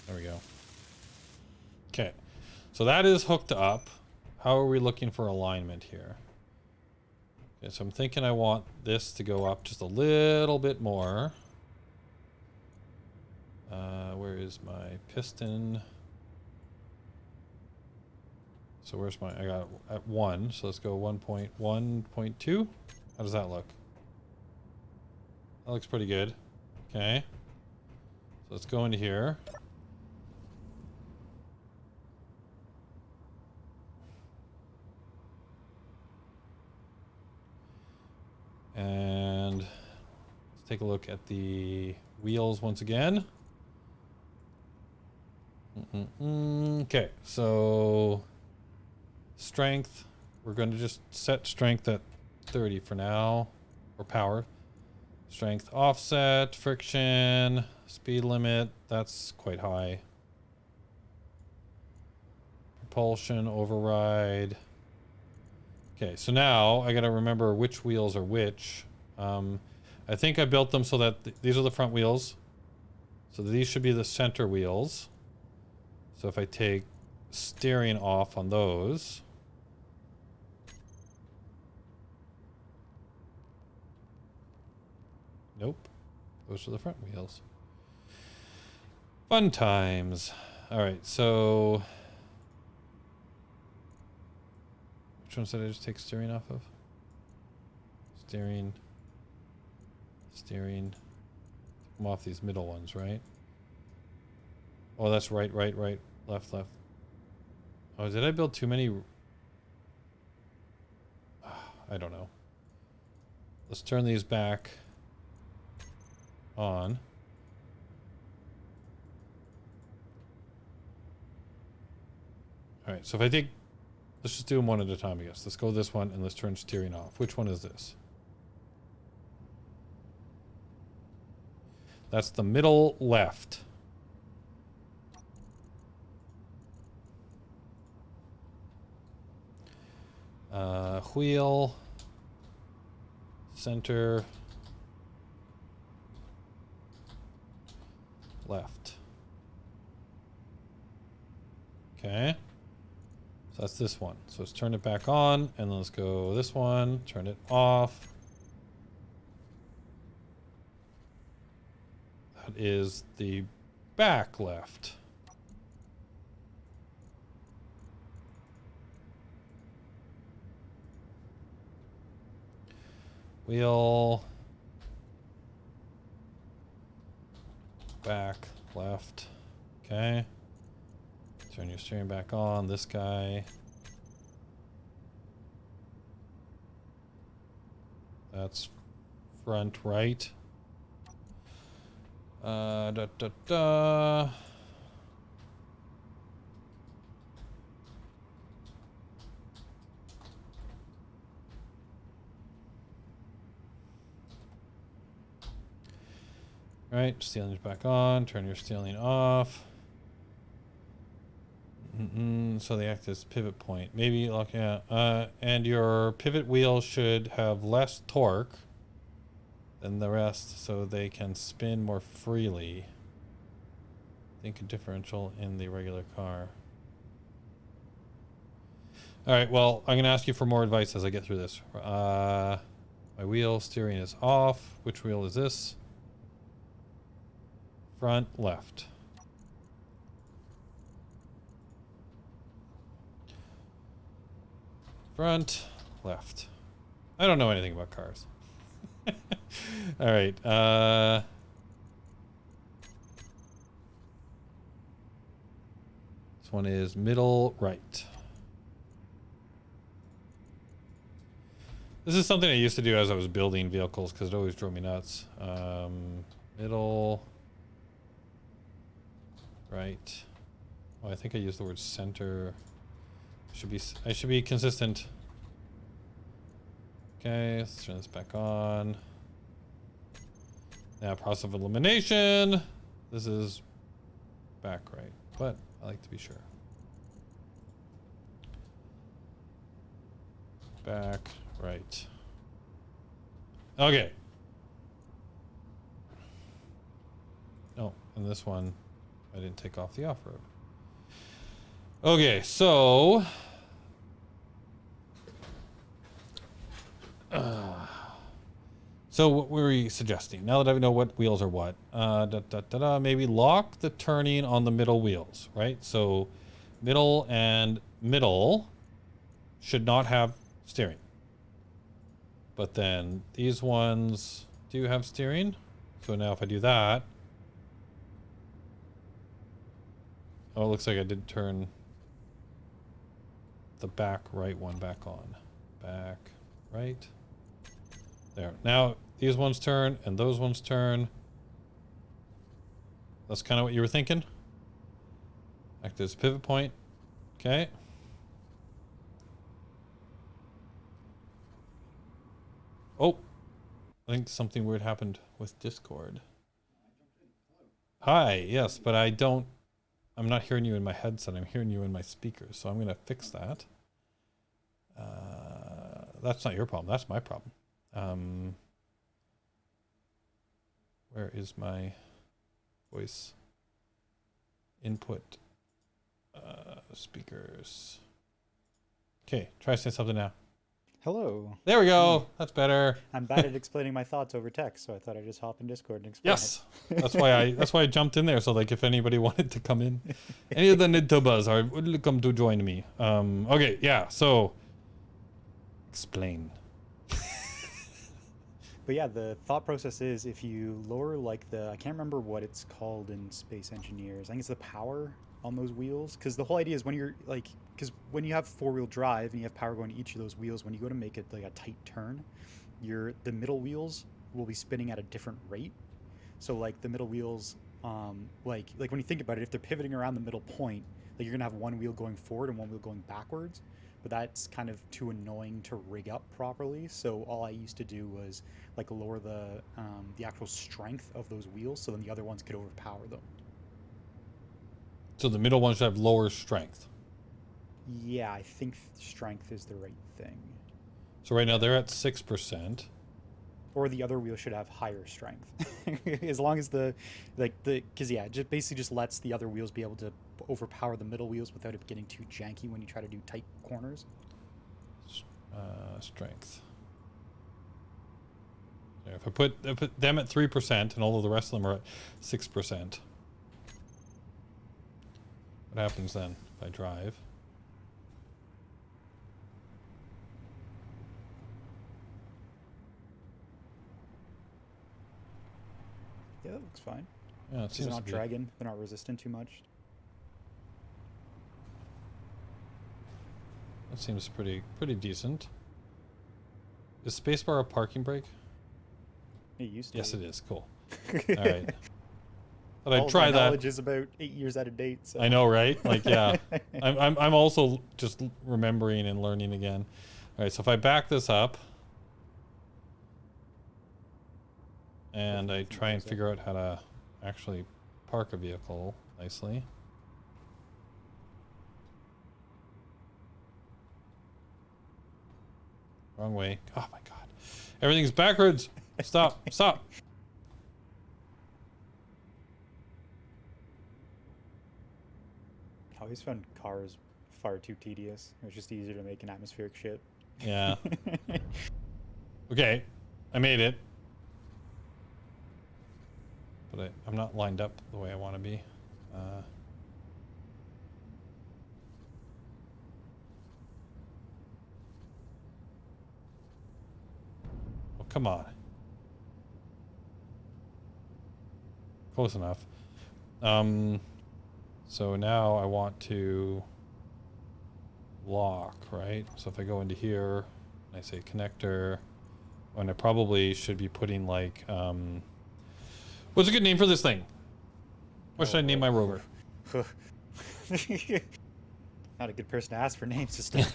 There we go. Okay, so that is hooked up. How are we looking for alignment here? Okay, so I'm thinking I want this to go up just a little bit more. Where is my piston? So where's my, I got it at 1, so let's go 1.1.2. How does that look? That looks pretty good. Okay. So let's go into here. And let's take a look at the wheels once again. Okay, so strength. We're going to just set strength at 30 for now, or power. Strength offset, friction, speed limit, that's quite high. Propulsion override. Okay, so now I gotta remember which wheels are which. I think I built them so that these are the front wheels. So these should be the center wheels. So if I take steering off on those. Nope. Those are the front wheels. Fun times. All right, so which ones did I just take steering off of? Steering. I'm off these middle ones, right? Oh, that's right, left. Oh, did I build too many? I don't know. Let's turn these back on. All right, so if I think, let's just do them one at a time, I guess. Let's go this one and let's turn steering off. Which one is this? That's the middle left. Wheel, center, left. Okay. So that's this one. So let's turn it back on and let's go this one, turn it off. That is the back left. Wheel, back left. Okay. Turn your steering back on. This guy. That's front right. Right, steering is back on. Turn your steering off. So they act as pivot point. Maybe like and your pivot wheel should have less torque than the rest, so they can spin more freely. Think a differential in the regular car. All right. Well, I'm gonna ask you for more advice as I get through this. My wheel steering is off. Which wheel is this? Front left. Front left. I don't know anything about cars. All right. This one is middle right. This is something I used to do as I was building vehicles because it always drove me nuts. Middle right. Oh, I think I used the word center. I should be consistent. Okay, let's turn this back on. Now, process of elimination. This is back right, but I like to be sure. Back right. Okay. Oh, and this one, I didn't take off the off-road. Okay, so what were we suggesting? Now that I know what wheels are what, maybe lock the turning on the middle wheels, right? So middle and middle should not have steering. But then these ones do have steering. So now if I do that, oh, it looks like I did turn the back right one back on. Back right. There. Now these ones turn and those ones turn. That's kind of what you were thinking. Act as pivot point. Okay. Oh, I think something weird happened with Discord. Hi, yes, but I'm not hearing you in my headset. I'm hearing you in my speakers, so I'm going to fix that. That's not your problem. That's my problem. Where is my voice input? Speakers. Okay, try saying something now. Hello. There we go. That's better. I'm bad at explaining my thoughts over text, so I thought I'd just hop in Discord and explain Yes. That's why I jumped in there. So like if anybody wanted to come in, any of the NiddTubers are welcome to join me. Okay, yeah, so explain. But yeah, the thought process is if you lower like I can't remember what it's called in Space Engineers. I think it's the power on those wheels. Because the whole idea is when you're like, because when you have four-wheel drive and you have power going to each of those wheels, when you go to make it like a tight turn, the middle wheels will be spinning at a different rate. So like the middle wheels, like when you think about it, if they're pivoting around the middle point, like you're gonna have one wheel going forward and one wheel going backwards. But that's kind of too annoying to rig up properly. So all I used to do was like lower the actual strength of those wheels, so then the other ones could overpower them. So the middle ones should have lower strength. Yeah, I think strength is the right thing. So right now they're at 6%. Or the other wheel should have higher strength. As long as because yeah, it just basically just lets the other wheels be able to overpower the middle wheels without it getting too janky when you try to do tight corners. Strength. Yeah, if I put them at 3% and all of the rest of them are at 6%. What happens then if I drive? Yeah, that looks fine. Yeah, it They're seems not to be. dragging, they're not resistant too much. That seems pretty decent. Is spacebar a parking brake? It used to. Yes, be. it is. Cool. All right. But I'd All try my that. knowledge is about 8 years out of date. So. I know, right? Like, yeah. I'm also just remembering and learning again. All right, so if I back this up and I try and figure out how to actually park a vehicle nicely. Wrong way. Oh my God. Everything's backwards. Stop. Stop. I always found cars far too tedious. It was just easier to make an atmospheric ship. Yeah. Okay. I made it. But I'm not lined up the way I want to be. Oh, come on. Close enough. So now I want to lock, right? So if I go into here, I say connector, and I probably should be putting like, what's a good name for this thing? What should I name my rover? Not a good person to ask for name system.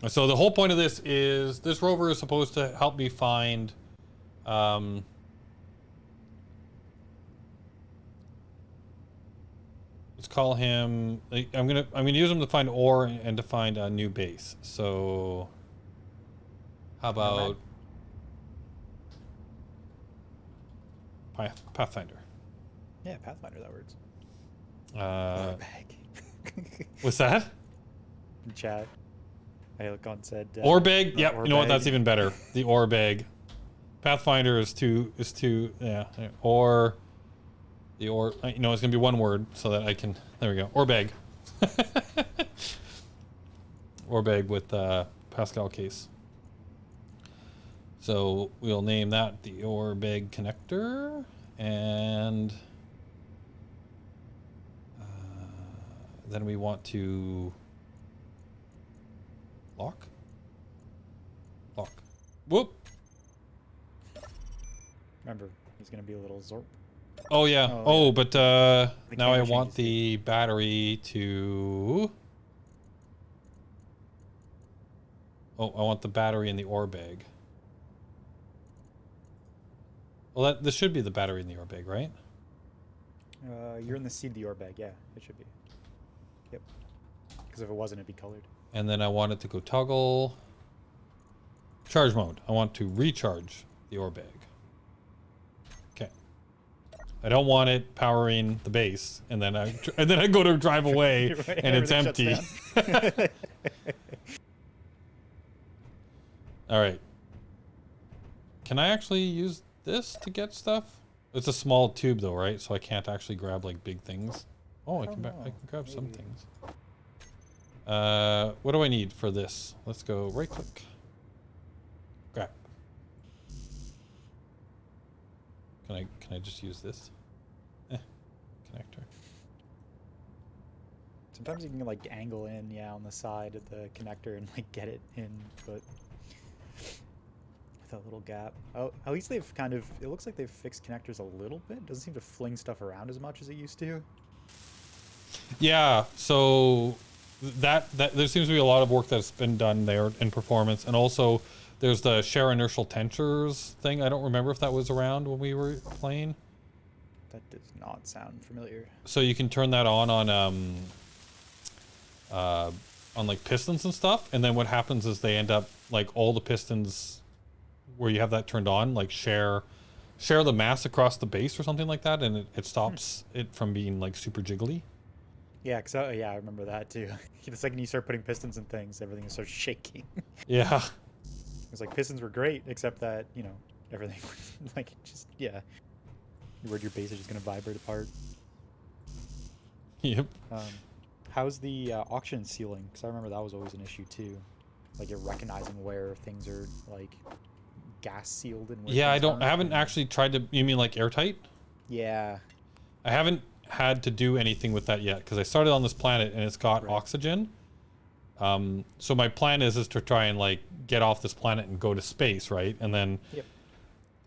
So the whole point of this is this rover is supposed to help me find, let's call him. I'm gonna use him to find ore and to find a new base. So, how about Pathfinder? Yeah, Pathfinder, that works. Bag. What's that? In chat. I look on said. Ore bag. Yep. ore You know what? bag. That's even better. The ore bag. Pathfinder is too. Yeah. Or. The ore. You know, it's gonna be one word so that I can. There we go. Ore bag. Ore bag with Pascal case. So we'll name that the ore bag connector, and then we want to lock. Whoop. Remember, he's gonna be a little zorp. Oh yeah. Oh, yeah. But The now I camera want changes the battery to. Oh, I want the battery in the ore bag. Well, this should be the battery in the ore bag, right? You're in the seed the ore bag. Yeah, it should be. Yep. Because if it wasn't, it'd be colored. And then I want it to go toggle. Charge mode. I want to recharge the ore bag. Okay. I don't want it powering the base, and then I go to drive away and it's Everything empty. shuts All right. Can I actually use this to get stuff? It's a small tube though, right? So I can't actually grab like big things. Oh, I can grab some Maybe. things. What do I need for this? Let's go right click. Grab. Can I just use this? Connector. Sometimes you can like angle in, yeah, on the side of the connector and like get it in, but with that little gap. Oh, at least they've kind of, it looks like they've fixed connectors a little bit. Doesn't seem to fling stuff around as much as it used to. Yeah, so that there seems to be a lot of work that's been done there in performance, and also there's the share inertial tensors thing. I don't remember if that was around when we were playing. That does not sound familiar. So you can turn that on like pistons and stuff, and then what happens is they end up like all the pistons where you have that turned on like share the mass across the base or something like that, and it stops it from being like super jiggly. Yeah, cause yeah, I remember that too. The second you start putting pistons in things, everything starts shaking. Yeah. It's like pistons were great, except that, you know, everything like just, yeah. You're worried your base is just gonna vibrate apart. Yep. How's the auction sealing? Because I remember that was always an issue too. Like you're recognizing where things are like gas sealed and where Yeah, things I haven't aren't. actually tried to. You mean like airtight? Yeah. I haven't had to do anything with that yet because I started on this planet and it's got Right. oxygen. So my plan is to try and like get off this planet and go to space, right? And then Yep.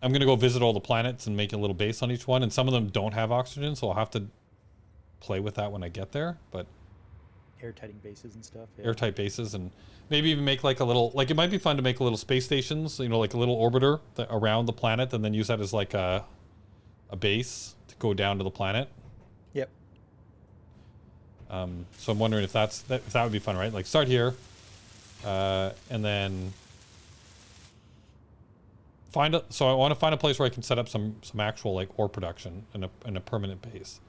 I'm gonna go visit all the planets and make a little base on each one. And some of them don't have oxygen, so I'll have to play with that when I get there. But Airtighting bases and stuff. Yeah. airtight bases, and maybe even make like a little, like it might be fun to make a little space stations, you know, like a little orbiter around the planet, and then use that as like a base to go down to the planet. Yep. So I'm wondering if that would be fun, right? Like start here, and then so I want to find a place where I can set up some actual like ore production in a permanent base,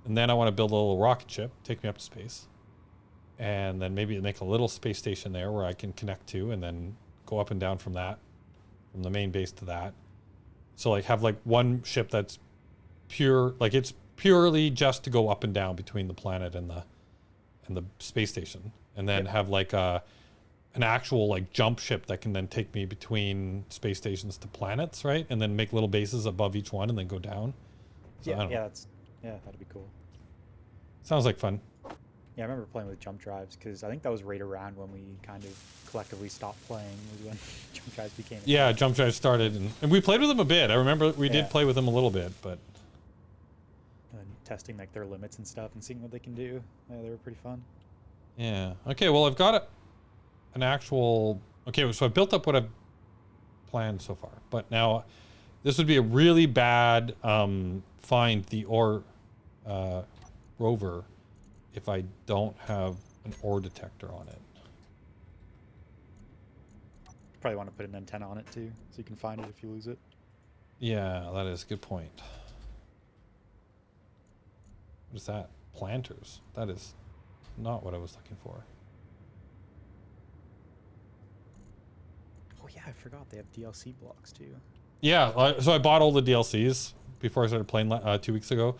and then I want to build a little rocket ship, take me up to space, and then maybe make a little space station there where I can connect to, and then go up and down from that, from the main base to that. So like have like one ship that's pure, like it's purely just to go up and down between the planet and the space station, and then have like an actual like jump ship that can then take me between space stations to planets, right? And then make little bases above each one and then go down. So, I Yeah, don't know. that'd be cool. Sounds like fun. Yeah, I remember playing with jump drives because I think that was right around when we kind of collectively stopped playing, was when jump drives became a Yeah, thing. jump drive started, and we played with them a bit. I remember we did Yeah. play with them a little bit, but And testing like their limits and stuff and seeing what they can do. Yeah, they were pretty fun. yeah. Okay, well I've got an actual. Okay, so I built up what I've planned so far, but now this would be a really bad find the ore rover if I don't have an ore detector on it. Probably want to put an antenna on it too, so you can find it if you lose it. Yeah, that is a good point. What is that? Planters. That is not what I was looking for. Oh yeah, I forgot they have DLC blocks too. Yeah, so I bought all the DLCs before I started playing 2 weeks ago.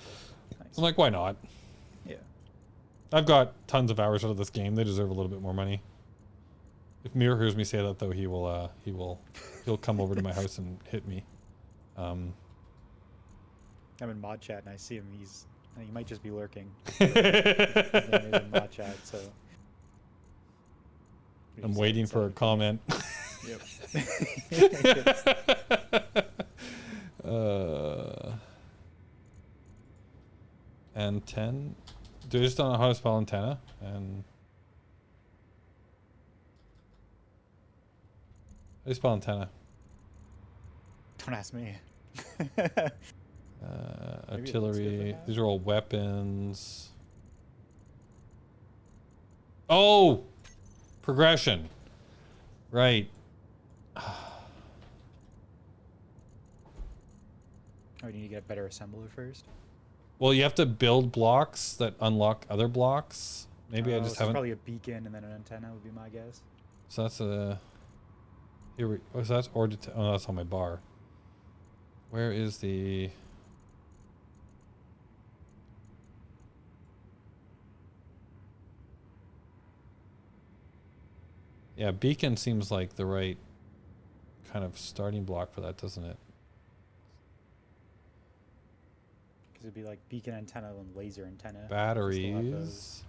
Nice. I'm like, why not? Yeah. I've got tons of hours out of this game. They deserve a little bit more money. If Mir hears me say that, though, he'll come over to my house and hit me. I'm in mod chat and I see him. He might just be lurking. He's in mod chat, so. I'm waiting for a comment. Yep. And 10. Do I just don't know how to spell antenna? And how do you spell antenna? Don't ask me. Artillery. These are all weapons. Oh! Progression. Right. Oh, you need to get a better assembler first. Well, you have to build blocks that unlock other blocks. Maybe I just so haven't. Probably a beacon and then an antenna would be my guess. So that's a. Here we. Oh, so that's oh, that's on my bar. Where is the? Yeah, beacon seems like the right kind of starting block for that, doesn't it? Because it'd be like beacon antenna and laser antenna. Batteries.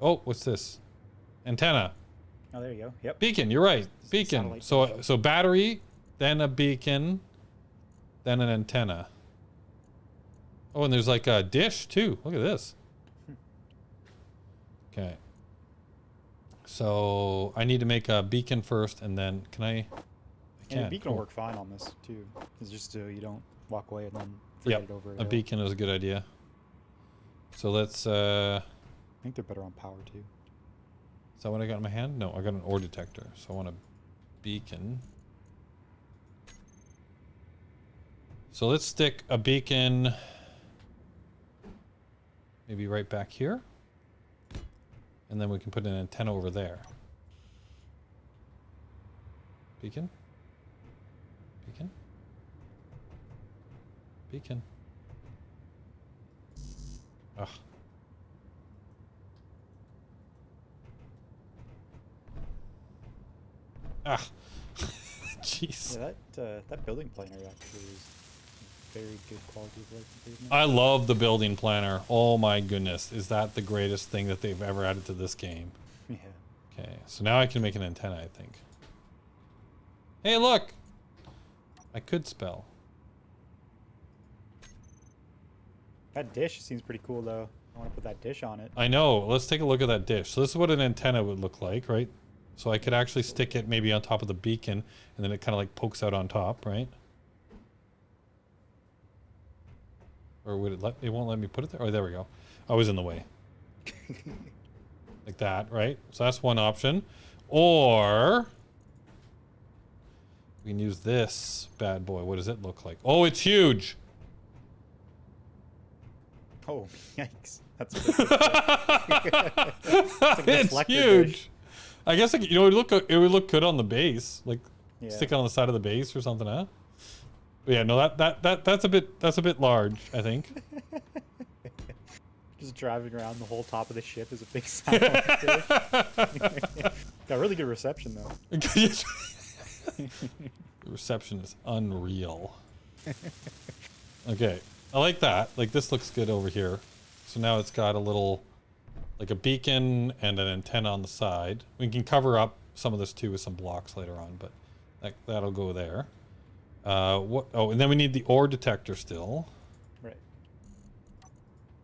Oh, what's this? Antenna. Oh, there you go. Yep. Beacon, you're right. Beacon. So battery, then a beacon, then an antenna. Oh, and there's like a dish too. Look at this. Okay. So I need to make a beacon first, and then can I can't. And a beacon will work fine on this too. It's just so you don't walk away and then forget it over. A beacon is a good idea. So let's. I think they're better on power too. Is that what I got in my hand? No, I got an ore detector. So I want a beacon. So let's stick a beacon maybe right back here. And then we can put an antenna over there. Beacon? Beacon? Beacon. Ugh. Ah. Jeez. Yeah, that building planner actually is very good quality of life improvement. I love the building planner. Oh my goodness. Is that the greatest thing that they've ever added to this game? Yeah. Okay, so now I can make an antenna, I think. Hey, look! I could spell. That dish seems pretty cool though. I want to put that dish on it. I know. Let's take a look at that dish. So this is what an antenna would look like, right? So I could actually stick it maybe on top of the beacon, and then it kind of like pokes out on top, right? Or would it it won't let me put it there? Oh, there we go. I was in the way. Like that, right? So that's one option. Or we can use this bad boy. What does it look like? Oh, it's huge. Oh, yikes. That's it's huge. Dish. I guess like, it would look good on the base, like stick it on the side of the base or something, huh? But yeah, no, that's a bit large, I think. Just driving around the whole top of the ship is a big sound. Got really good reception though. The reception is unreal. Okay, I like that. Like this looks good over here. So now it's got a little, like a beacon and an antenna on the side. We can cover up some of this too with some blocks later on, but that'll go there. Oh, and then we need the ore detector still. Right.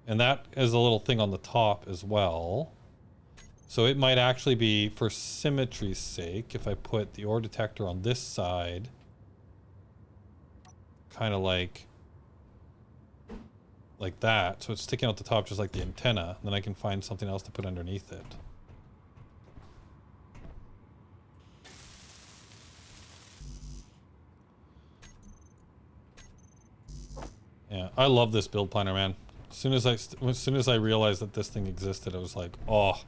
And that is a little thing on the top as well. So it might actually be, for symmetry's sake, if I put the ore detector on this side, kind of like that. So it's sticking out the top just like the antenna. And then I can find something else to put underneath it. Yeah, I love this build planner, man. As soon as I realized that this thing existed, I was like, oh,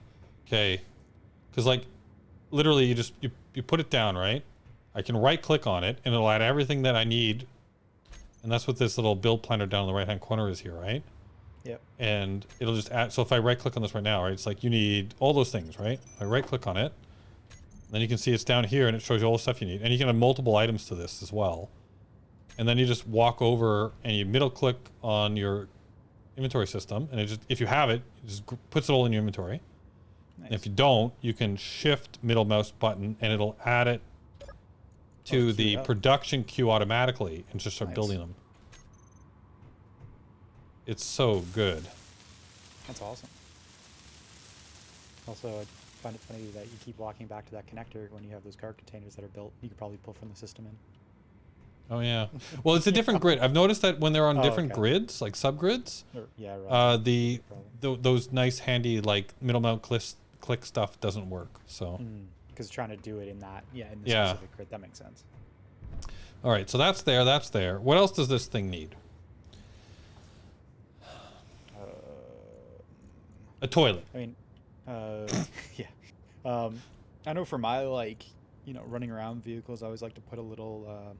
okay. Because like, literally, you put it down, right? I can right click on it, and it'll add everything that I need. And that's what this little build planner down in the right hand corner is here, right? Yep. And it'll just add. So if I right click on this right now, right, it's like you need all those things, right? I right click on it, then you can see it's down here and it shows you all the stuff you need. And you can add multiple items to this as well. And then you just walk over and you middle click on your inventory system, and it just, if you have it, it just puts it all in your inventory. Nice. And if you don't, you can shift middle mouse button and it'll add it to the production queue automatically and just start building them. It's so good. That's awesome. Also, I find it funny that you keep walking back to that connector when you have those card containers that are built. You could probably pull from the system in. Oh yeah. Well, it's a different grid. I've noticed that when they're on different grids, like subgrids, Yeah, right. Those nice handy like middle mount click stuff doesn't work. So. Because trying to do it in that, in the specific grid, that makes sense. All right, so that's there. That's there. What else does this thing need? A toilet. I mean, yeah. I know for my running around vehicles, I always like to put a little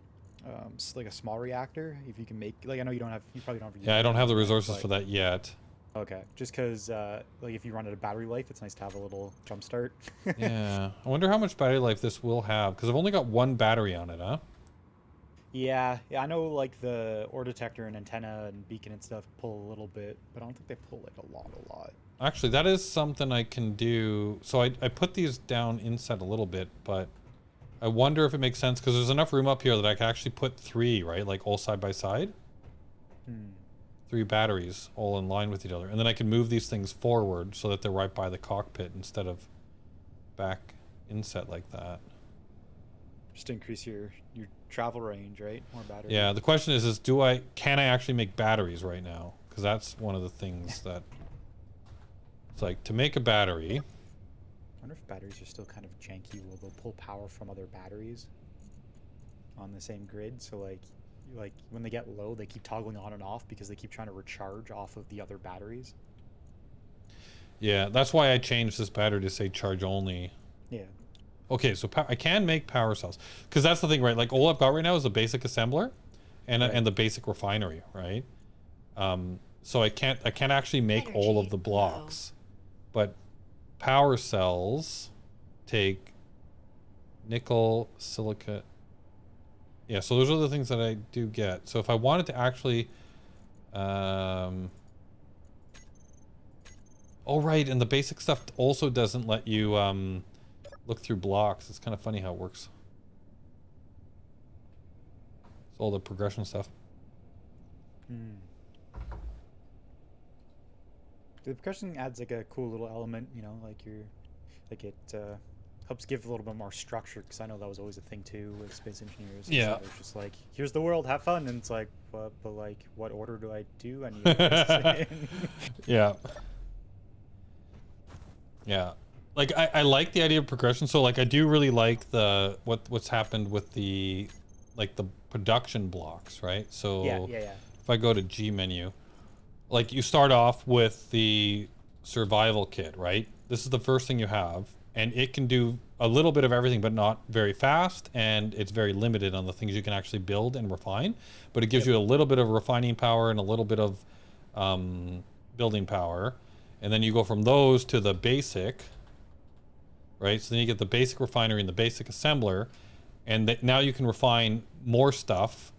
like a small reactor. If you can make, like, I know you probably don't have. Yeah, I don't have the resources for that yet. Okay, just because like if you run out of battery life, it's nice to have a little jump start. Yeah, I wonder how much battery life this will have, because I've only got one battery on it, huh? Yeah, I know like the ore detector and antenna and beacon and stuff pull a little bit, but I don't think they pull like a lot. Actually, that is something I can do. So I put these down inset a little bit, but I wonder if it makes sense, because there's enough room up here that I can actually put 3, right? Like all side by side. 3 batteries all in line with each other. And then I can move these things forward so that they're right by the cockpit instead of back inset like that. Just to increase your travel range, right? More battery. Yeah, the question is can I actually make batteries right now? Because that's one of the things that it's like, to make a battery. I wonder if batteries are still kind of janky. Will they'll pull power from other batteries on the same grid? So like when they get low, they keep toggling on and off because they keep trying to recharge off of the other batteries. Yeah, that's why I changed this battery to say charge only. Yeah. Okay, so I can make power cells, because that's the thing, right? Like all I've got right now is a basic assembler and the basic refinery, right? So I can't actually make all of the blocks, but power cells take nickel, silicate. Yeah, so those are the things that I do get. So if I wanted to actually, oh right, and the basic stuff also doesn't let you look through blocks. It's kind of funny how it works. It's all the progression stuff. The progression adds like a cool little element, it helps give a little bit more structure, because I know that was always a thing too with space engineers. Yeah. So it's just like, here's the world, have fun, and it's like, but like, what order do I do any of this in? Yeah. Yeah. Like I like the idea of progression. So like I do really like the what's happened with the production blocks, right? So yeah. if I go to G menu, like you start off with the survival kit, right? This is the first thing you have, and it can do a little bit of everything, but not very fast, and it's very limited on the things you can actually build and refine. But it gives you a little bit of refining power and a little bit of building power, and then you go from those to the basic. Right, so then you get the basic refinery and the basic assembler, and now you can refine more stuff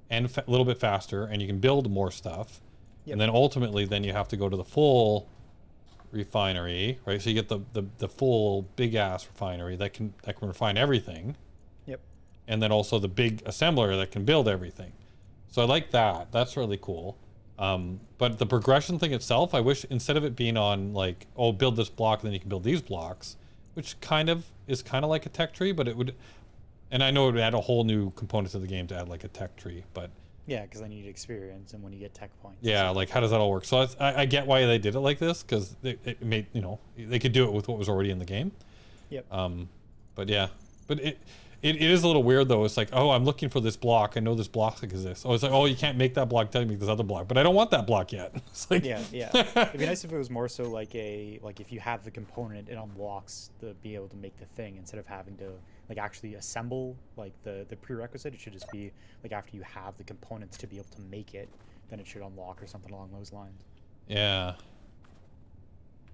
and a little bit faster, and you can build more stuff. And then ultimately then you have to go to the full refinery, right? So you get the full big ass refinery that can refine everything. Yep. And then also the big assembler that can build everything. So I like that. That's really cool. But the progression thing itself, I wish instead of it being on like, oh, build this block and then you can build these blocks, which is kind of like a tech tree, but it would, and I know it would add a whole new component to the game to add like a tech tree, but yeah, because then you need experience, and when you get tech points. Yeah, like how does that all work? So I get why they did it like this, because it made, they could do it with what was already in the game. Yep. But yeah, but it is a little weird though. It's like, oh, I'm looking for this block. I know this block exists. Oh, it's like, oh, you can't make that block. Tell me make this other block, but I don't want that block yet. It's like, yeah. It'd be nice if it was more so like if you have the component, it unlocks the be able to make the thing instead of having to like actually assemble like the prerequisite. It should just be like after you have the components to be able to make it, then it should unlock or something along those lines. Yeah.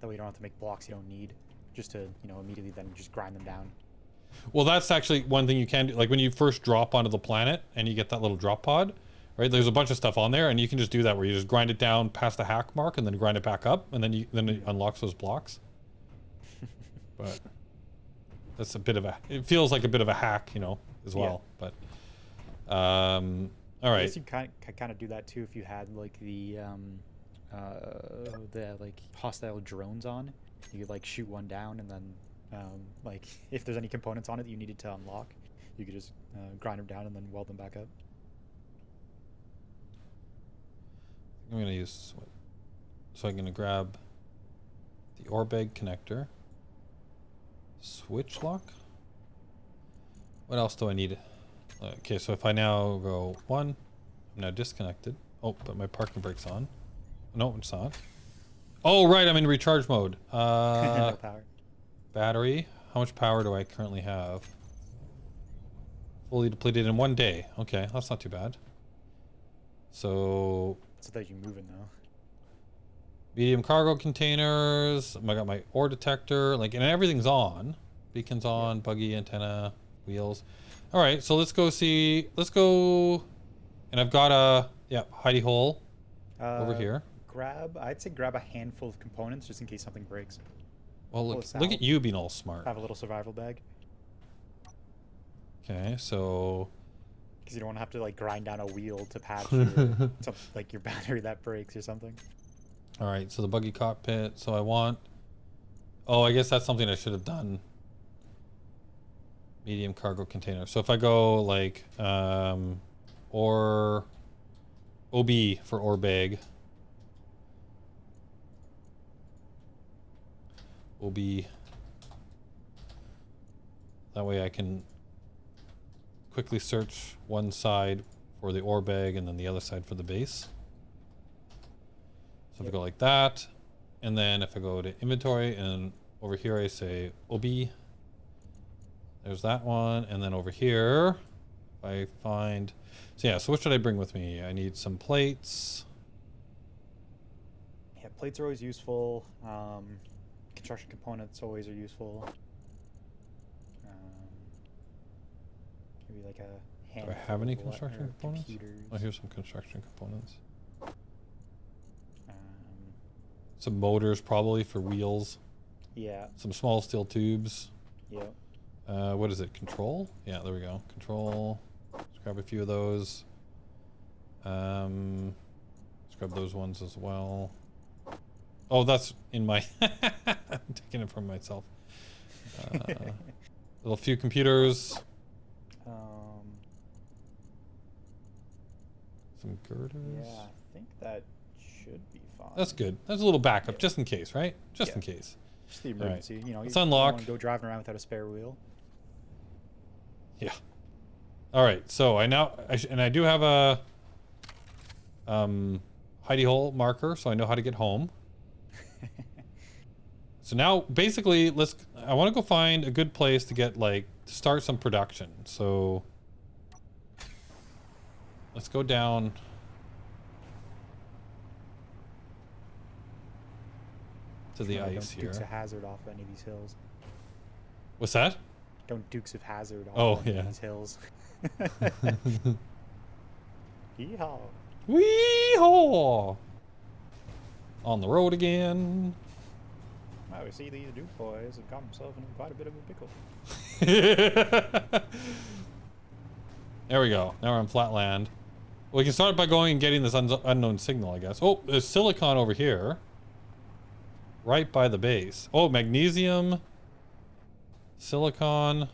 That way you don't have to make blocks you don't need, just to, you know, immediately then just grind them down. Well, that's actually one thing you can do. Like when you first drop onto the planet and you get that little drop pod, right? There's a bunch of stuff on there, and you can just do that where you just grind it down past the hack mark and then grind it back up, and then it unlocks those blocks. But that's a bit of a. It feels like a bit of a hack, you know, as well. Yeah. But all I right. guess you kind of do that too if you had like the like hostile drones on. You could like shoot one down, and then like if there's any components on it that you needed to unlock, you could just grind them down and then weld them back up. I'm gonna use. So I'm gonna grab the ore bag connector. Switch lock. What else do I need? Okay, so if I now go 1, I'm now disconnected. Oh, but my parking brake's on. No, it's not. Oh, right, I'm in recharge mode. No power. Battery. How much power do I currently have? Fully depleted in 1 day. Okay, that's not too bad. So So that you're moving though. medium cargo containers. I got my ore detector, like, and everything's on. Beacon's on, buggy, antenna, wheels. All right, so let's go see. Let's go. And I've got a hidey hole over here. I'd say grab a handful of components just in case something breaks. Well, Pull look us at out. you being all smart. Have a little survival bag Okay, so because you don't want to have to like grind down a wheel to patch your, like your battery that breaks or something. all right, so the buggy cockpit. So I want. Oh, I guess that's something I should have done. Medium cargo container. So if I go like or OB for ore bag. OB. That way I can quickly search one side for the ore bag and then the other side for the base. So if I go like that, and then if I go to inventory and over here I say OB. There's that one, and then over here, if I find, so yeah, so what should I bring with me? I need some plates. Yeah, plates are always useful. Construction components always are useful. Maybe like a Do handful I have any of construction components? computers. Oh, here's some construction components. Um, Some motors probably for wheels. yeah, Some small steel tubes. yeah. What is it? Control? Yeah, there we go. Control. Let's grab a few of those. Let's grab those ones as well. Oh, that's in my. I'm taking it from myself. Little few computers. Some girders. Yeah, I think that should be fine. That's good. That's a little backup, Yeah. just in case, right? Just Yeah. in case. Just the All right. emergency. You know, Let's you don't unlock. want to go driving around without a spare wheel. Yeah. All right. So I do have a hidey hole marker, so I know how to get home. So now, basically, I want to go find a good place to get to start some production. So let's go down. To the Don't ice here. Dukes of Hazard off any of these hills. What's that? Don't Dukes of Hazard off Oh, any yeah. of these hills. Yeehaw. Wee-haw! On the road again. Well, we see these Duke boys have got themselves in quite a bit of a pickle. There we go. Now we're on flat land. We can start by going and getting this unknown signal, I guess. Oh, there's silicon over here. Right by the base. Oh, magnesium. Silicon.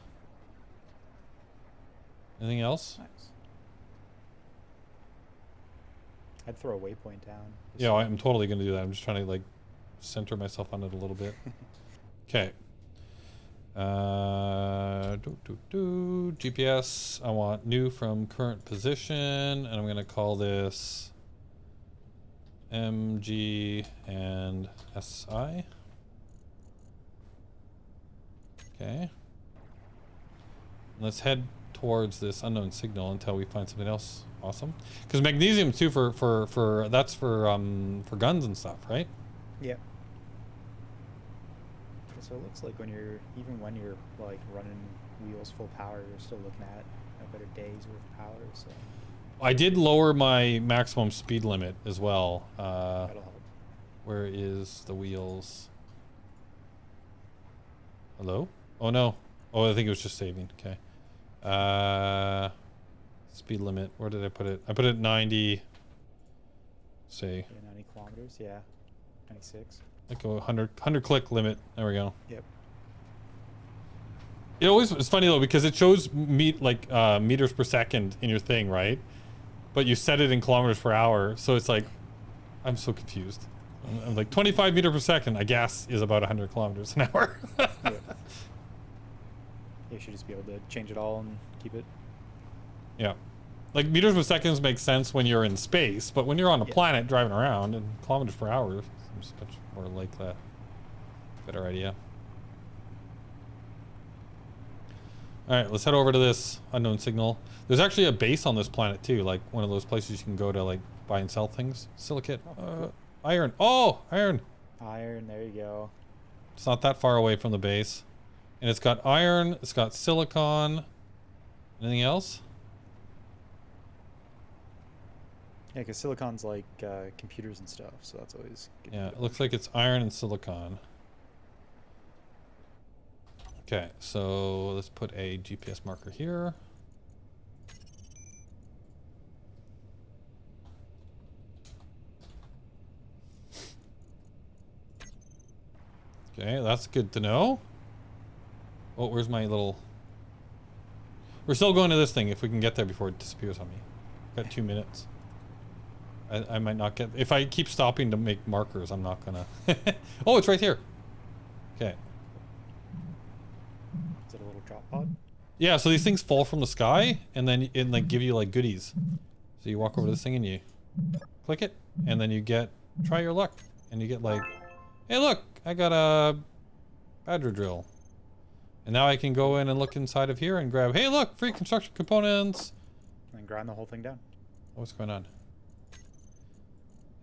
Anything else? Nice. I'd throw a waypoint down. Yeah, I'm totally going to do that. I'm just trying to center myself on it a little bit. Okay. GPS. I want new from current position, and I'm going to call this MG and SI. Okay. Let's head towards this unknown signal until we find something else awesome. Because magnesium too for that's for guns and stuff, right? Yeah. So it looks like when you're like running wheels full power, you're still looking at a better day's worth of power. So I did lower my maximum speed limit as well. that'll help. Where is the wheels? Hello? Oh no. Oh, I think it was just saving. Okay. Speed limit. Where did I put it? I put it at 90. Say. Yeah, 90 kilometers. Yeah. 96. Like a 100 click limit. There we go. Yep. It always it's funny though because it shows meters per second in your thing, right? But you set it in kilometers per hour, so it's like I'm so confused. I'm like 25 meters per second, I guess, is about 100 kilometers an hour. Yep. You should just be able to change it all and keep it. Yeah. Like meters per second makes sense when you're in space, but when you're on a planet driving around, and kilometers per hour seems much more like that. Better idea. All right, let's head over to this unknown signal. There's actually a base on this planet too, like one of those places you can go to like buy and sell things. Silicate, cool. iron. Oh, iron. Iron, there you go. It's not that far away from the base. And it's got iron, it's got silicon. Anything else? Yeah, because silicon's like computers and stuff, so that's always good. Yeah, it looks like it's iron and silicon. Okay, so let's put a GPS marker here. Okay, that's good to know. Oh, where's my little... We're still going to this thing if we can get there before it disappears on me. Got 2 minutes. I might not get... If I keep stopping to make markers, I'm not gonna... Oh, it's right here. Okay. Is it a little drop pod? Yeah, so these things fall from the sky and then it like give you like goodies. So you walk over to this thing and you click it and then you get... Try your luck. And you get like... Hey, look! I got a badger drill. And now I can go in and look inside of here and grab, hey, look, free construction components. And then grind the whole thing down. What's going on?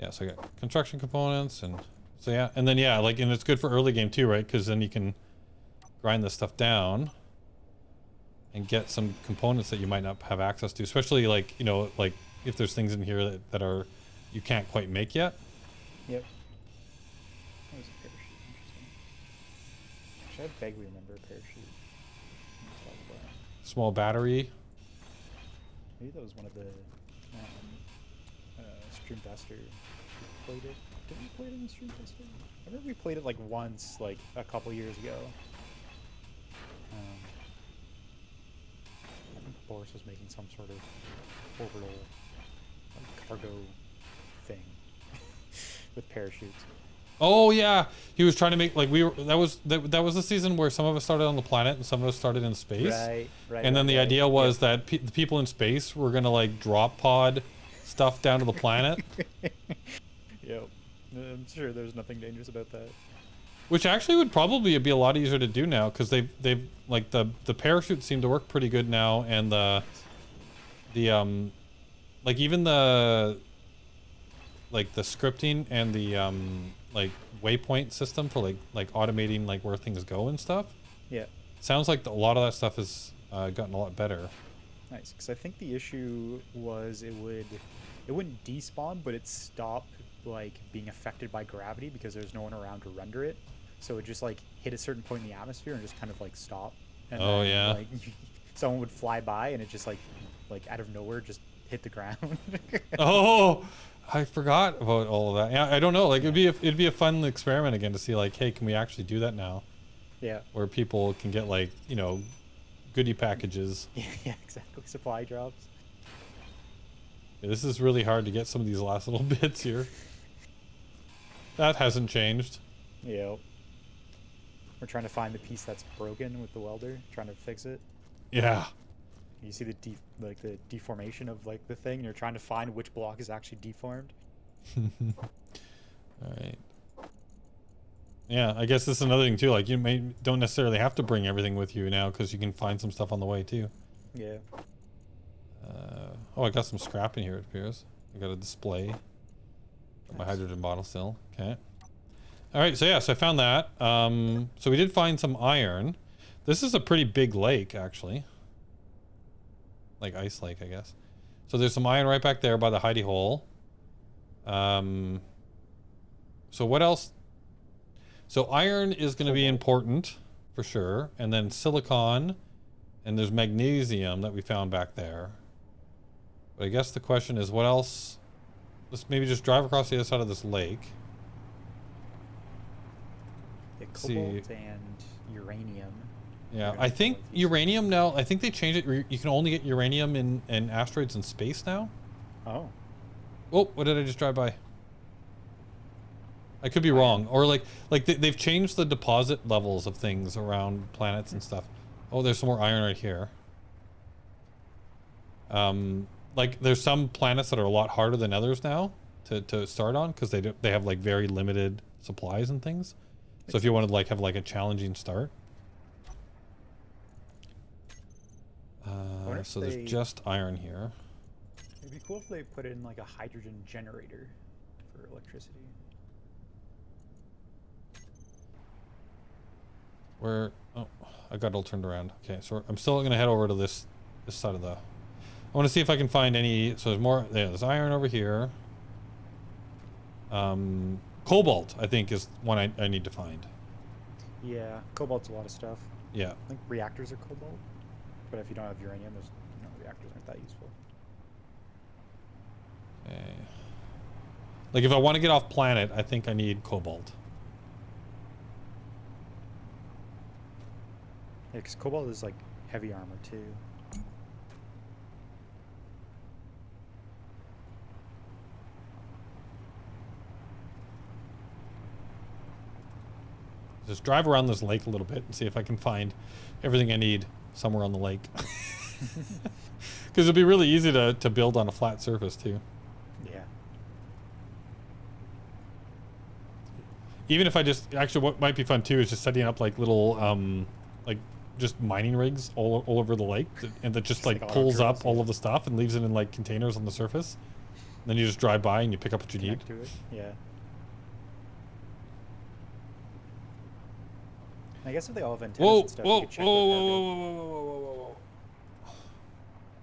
Yeah, so I got construction components and so yeah, and then yeah, like, and it's good for early game too, right? Because then you can grind this stuff down and get some components that you might not have access to, especially like, you know, like if there's things in here that are, you can't quite make yet. Yep. That was a parachute. Interesting. Actually, I vaguely remember a parachute. Small battery. Maybe that was one of the Streamcaster. We played it. Did we play it in the Streamcaster? I remember we played it like once, like a couple years ago. I think Boris was making some sort of orbital like, cargo thing with parachutes. Oh yeah, he was trying to make like we were. That was the season where some of us started on the planet and some of us started in space. Right. And then the idea was that the people in space were gonna like drop pod stuff down to the planet. Yep. I'm sure there's nothing dangerous about that. Which actually would probably be a lot easier to do now because they've like the parachutes seem to work pretty good now and the like even the like the scripting and the like waypoint system for like automating like where things go and stuff. Yeah. Sounds like a lot of that stuff has gotten a lot better. Nice, because I think the issue was it wouldn't despawn, but it stopped like being affected by gravity because there's no one around to render it. So it just like hit a certain point in the atmosphere and just kind of like stop. And then, yeah. Like someone would fly by and it just like out of nowhere just hit the ground. Oh, I forgot about all of that. Yeah, I don't know. Like it'd be a fun experiment again to see like, hey, can we actually do that now? Yeah. Where people can get like, you know, goodie packages. Yeah, exactly. Supply drops. Yeah, this is really hard to get some of these last little bits here. That hasn't changed. Yep. We're trying to find the piece that's broken with the welder, trying to fix it. Yeah. You see the deformation of like the thing, and you're trying to find which block is actually deformed. All right. Yeah, I guess this is another thing too. Like you don't necessarily have to bring everything with you now because you can find some stuff on the way too. Yeah. Oh, I got some scrap in here, it appears. I got a display. Got my hydrogen bottle still. Okay. All right, so yeah, so I found that. So we did find some iron. This is a pretty big lake, actually. Like ice lake, I guess. So there's some iron right back there by the hidey hole. So what else? So iron is going to be important for sure. And then silicon, and there's magnesium that we found back there. But I guess the question is, what else? Let's maybe just drive across the other side of this lake. Yeah, See. cobalt and uranium. Yeah, I think uranium now, I think they changed it. You can only get uranium in asteroids in space now. Oh. Oh, what did I just drive by? I could be wrong. Or like they've changed the deposit levels of things around planets and stuff. Oh, there's some more iron right here. Like there's some planets that are a lot harder than others now to start on because they have like very limited supplies and things. So if you want to like have like a challenging start. So there's just iron here. It'd be cool if they put in like a hydrogen generator for electricity. Where? Oh, I got it all turned around. Okay, so I'm still gonna head over to this side of the. I want to see if I can find any. So there's more. Yeah, there's iron over here. Cobalt, I think, is one I need to find. Yeah, cobalt's a lot of stuff. Yeah. I think reactors are cobalt, but if you don't have uranium, those reactors aren't that useful. Okay. Like if I want to get off planet, I think I need cobalt. Yeah, because cobalt is like heavy armor too. Just drive around this lake a little bit and see if I can find everything I need somewhere on the lake. Because it'd be really easy to build on a flat surface too. Yeah. Even if I just actually, what might be fun too is just setting up like little like just mining rigs all over the lake, and that just like pulls up all of the stuff and leaves it in like containers on the surface. And then you just drive by and you pick up what you need. To it. Yeah. I guess if they all have antennas and stuff, you could check whoa.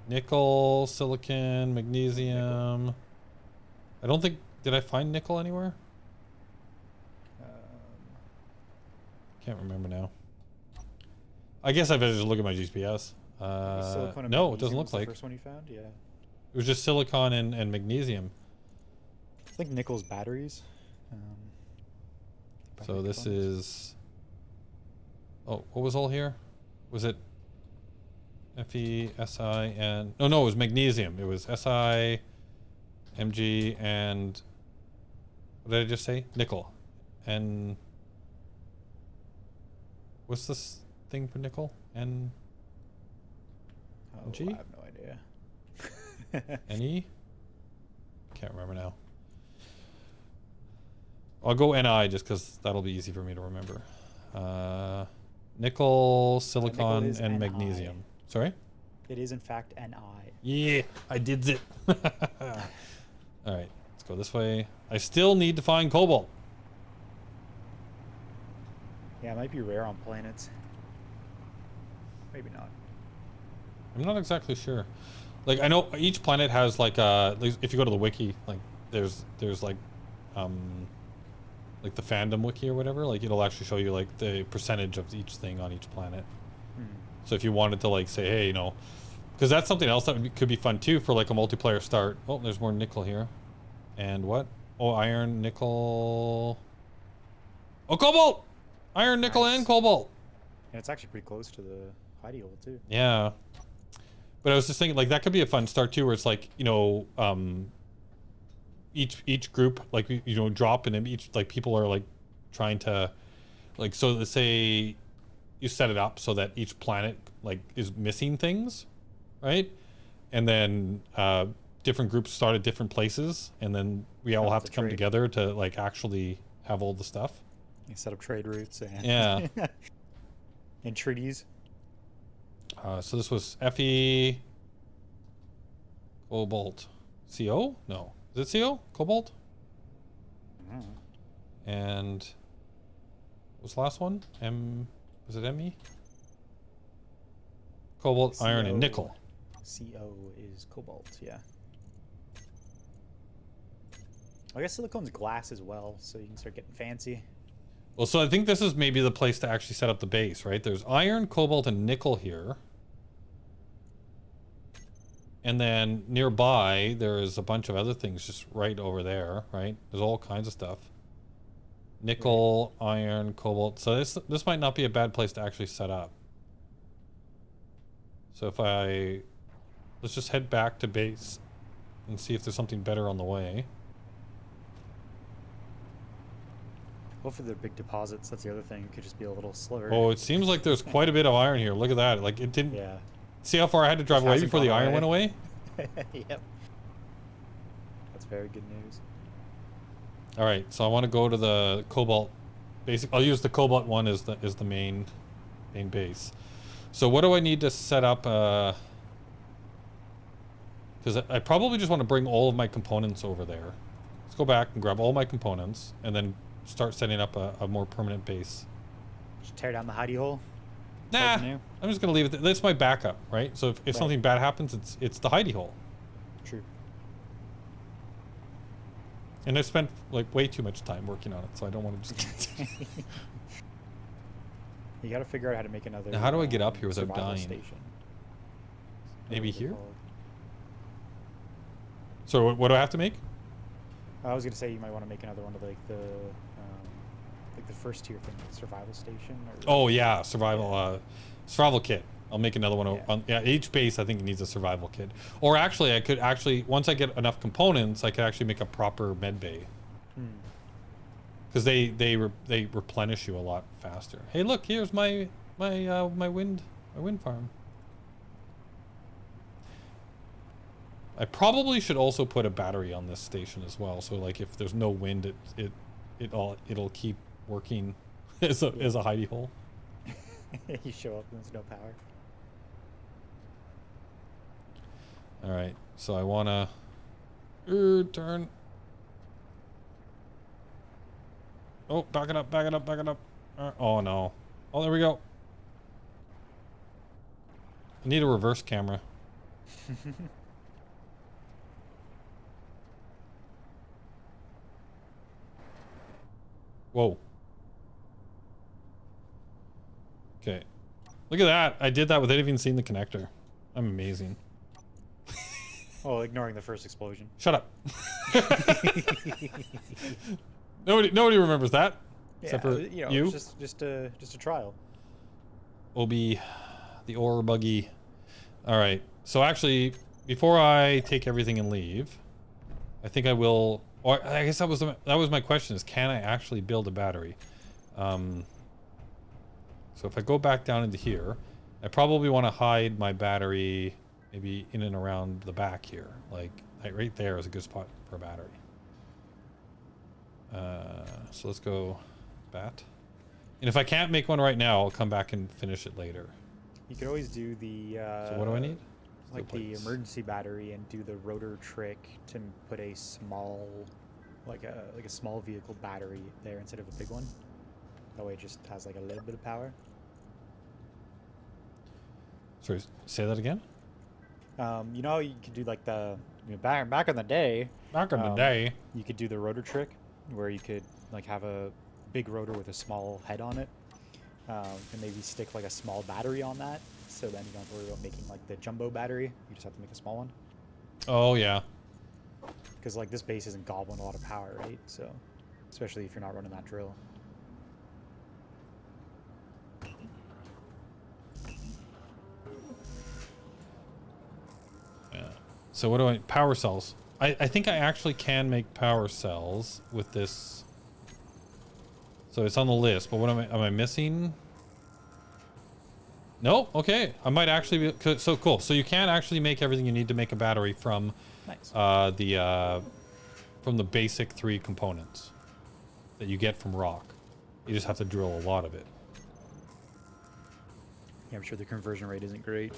Nickel, silicon, magnesium. Nickel. I don't think, did I find nickel anywhere? Can't remember now. I guess I better just look at my GPS. No, it doesn't look like. The first one you found, yeah. It was just silicon and magnesium. I think nickel's batteries. So this is. Oh, what was all here? Was it Fe, Si, and no, it was magnesium. It was Si, Mg, and what did I just say? Nickel, and what's this thing for nickel? And G? I have no idea. Ne? Can't remember now. I'll go Ni just because that'll be easy for me to remember. Nickel, silicon, and Ni. magnesium. Sorry? It is in fact Ni. Yeah, I did it. Alright, let's go this way. I still need to find cobalt. Yeah, it might be rare on planets. Maybe not. I'm not exactly sure. Like, I know each planet has like if you go to the wiki, like there's like the fandom wiki or whatever, like it'll actually show you like the percentage of each thing on each planet. So if you wanted to like say, hey, you know, because that's something else that could be fun too for like a multiplayer start. Oh, there's more nickel here. And what? Oh, iron, nickel. Oh, cobalt! Iron, nickel, Nice. and cobalt. And it's actually pretty close to the hidey hole too. Yeah. But I was just thinking like that could be a fun start too, where it's like, you know, each group, like, you know, drop, and then each, like, people are like trying to, like, so let's say you set it up so that each planet like is missing things, right? And then different groups start at different places, and then we all have to come together to like actually have all the stuff. You set up trade routes and Yeah. and treaties. So this was Fe Cobalt CO? No. Is it CO? Cobalt? Mm. And what was the last one? Was it Me? Cobalt, iron, and nickel. CO is cobalt, yeah. I guess silicone's glass as well, so you can start getting fancy. Well, so I think this is maybe the place to actually set up the base, right? There's iron, cobalt, and nickel here. And then nearby, there is a bunch of other things just right over there, right? There's all kinds of stuff. Nickel, iron, cobalt. So this might not be a bad place to actually set up. So if let's just head back to base and see if there's something better on the way. Hopefully they're big deposits. That's the other thing. It could just be a little sliver. Oh, it seems like there's quite a bit of iron here. Look at that. Like it didn't. Yeah. See how far I had to drive It away hasn't before the gone iron away. went away? Yep. That's very good news. All right, so I want to go to the cobalt. I'll use the cobalt one as the main base. So what do I need to set up? Because I probably just want to bring all of my components over there. Let's go back and grab all my components and then start setting up a more permanent base. Just tear down the hidey hole. Nah, Start new. I'm just gonna leave it. That's my backup, right? So if Right. something bad happens, it's the hidey hole. True. And I spent like way too much time working on it, so I don't want to just. You gotta figure out how to make another. Now, how do I get up here without survival dying? Station. Maybe What are they here? called? So what do I have to make? I was gonna say you might want to make another one of like the first tier thing, survival station. Or, Oh yeah, survival kit. I'll make another one. Yeah. Yeah, each base I think needs a survival kit. Or actually, I could once I get enough components, I could actually make a proper med bay. Because they replenish you a lot faster. Hey, look, here's my wind farm. I probably should also put a battery on this station as well. So like if there's no wind, it'll keep working as a hidey hole. You show up and there's no power. All right, so I wanna turn. Oh, back it up. Oh no. Oh, there we go. I need a reverse camera. Whoa. Okay. Look at that. I did that without even seeing the connector. I'm amazing. Oh, ignoring the first explosion. Shut up. Nobody remembers that. Except for you. It's just a trial. Obi, the ore buggy. All right. So actually, before I take everything and leave, I think I will. Or I guess that was my question: is can I actually build a battery? So if I go back down into here, I probably want to hide my battery maybe in and around the back here, like right there is a good spot for a battery. So let's go bat. And if I can't make one right now, I'll come back and finish it later. You could always do the. So what do I need? Like Steel the plates. emergency battery and do the rotor trick to put a small, like a small vehicle battery there instead of a big one. That way it just has like a little bit of power. Sorry, say that again. You know how you could do like back in the day. Back in the day. You could do the rotor trick, where you could like have a big rotor with a small head on it, and maybe stick like a small battery on that. So then you don't have to worry about making like the jumbo battery. You just have to make a small one. Oh yeah. Because like this base isn't gobbling a lot of power, right? So, especially if you're not running that drill. Yeah. So what do power cells? I think I actually can make power cells with this. So it's on the list, but what am I missing? No? Okay. I might actually be, so cool. So you can actually make everything you need to make a battery from Nice. from the basic 3 components that you get from rock. You just have to drill a lot of it. Yeah, I'm sure the conversion rate isn't great.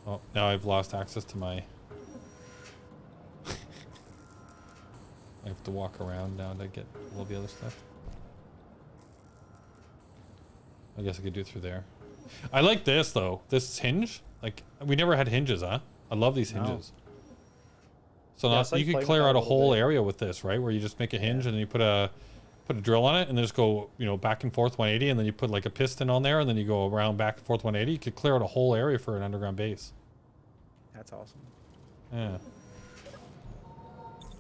Oh, now I've lost access to my... I have to walk around now to get all the other stuff. I guess I could do it through there. I like this though. This hinge. Like we never had hinges, huh? I love these hinges. So Yeah, now so you play could with clear that out a little whole bit. area with this, right? Where you just make a hinge and then you put a drill on it and then just go, you know, back and forth 180, and then you put like a piston on there and then you go around back and forth 180. You could clear out a whole area for an underground base. That's awesome. Yeah.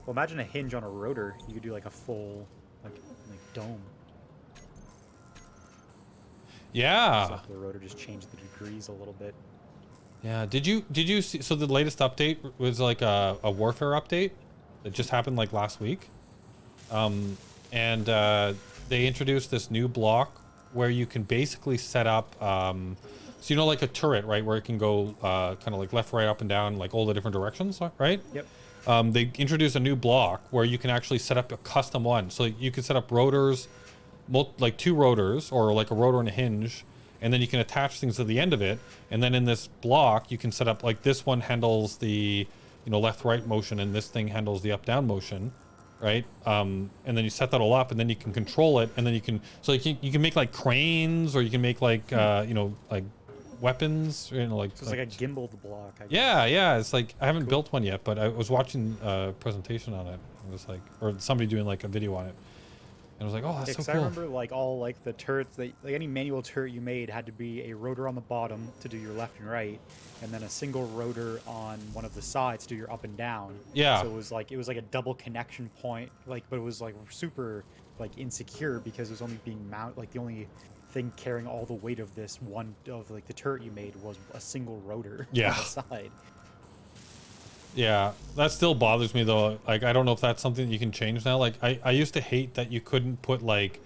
Well, imagine a hinge on a rotor. You could do like a full, like dome. Yeah. So the rotor just changed the degrees a little bit. Yeah. Did you see? So the latest update was like a warfare update that just happened like last week. And they introduced this new block where you can basically set up, so you know, like a turret, right, where it can go kind of like left, right, up, and down, like all the different directions, right? Yep. They introduced a new block where you can actually set up a custom one. So you can set up rotors, like 2 rotors, or like a rotor and a hinge, and then you can attach things to the end of it. And then in this block, you can set up like this one handles the, you know, left, right motion, and this thing handles the up, down motion. Right, and then you set that all up, and then you can control it, and then you can you can make like cranes, or you can make like you know, like weapons, you know, like So it's like a gimbaled block. I guess. yeah, it's like I haven't built one yet, but I was watching a presentation on it. It was like, or somebody doing like a video on it, and I was like, oh, that's so Because I cool. remember like all like the turrets, like any manual turret you made had to be a rotor on the bottom to do your left and right, and then a single rotor on one of the sides to do your up and down. Yeah. So it was like a double connection point, like, but it was like super like insecure because it was only being mounted, like the only thing carrying all the weight of this one of like the turret you made was a single rotor Yeah. on the side. Yeah, that still bothers me though. Like, I don't know if that's something that you can change now. Like, I used to hate that you couldn't put like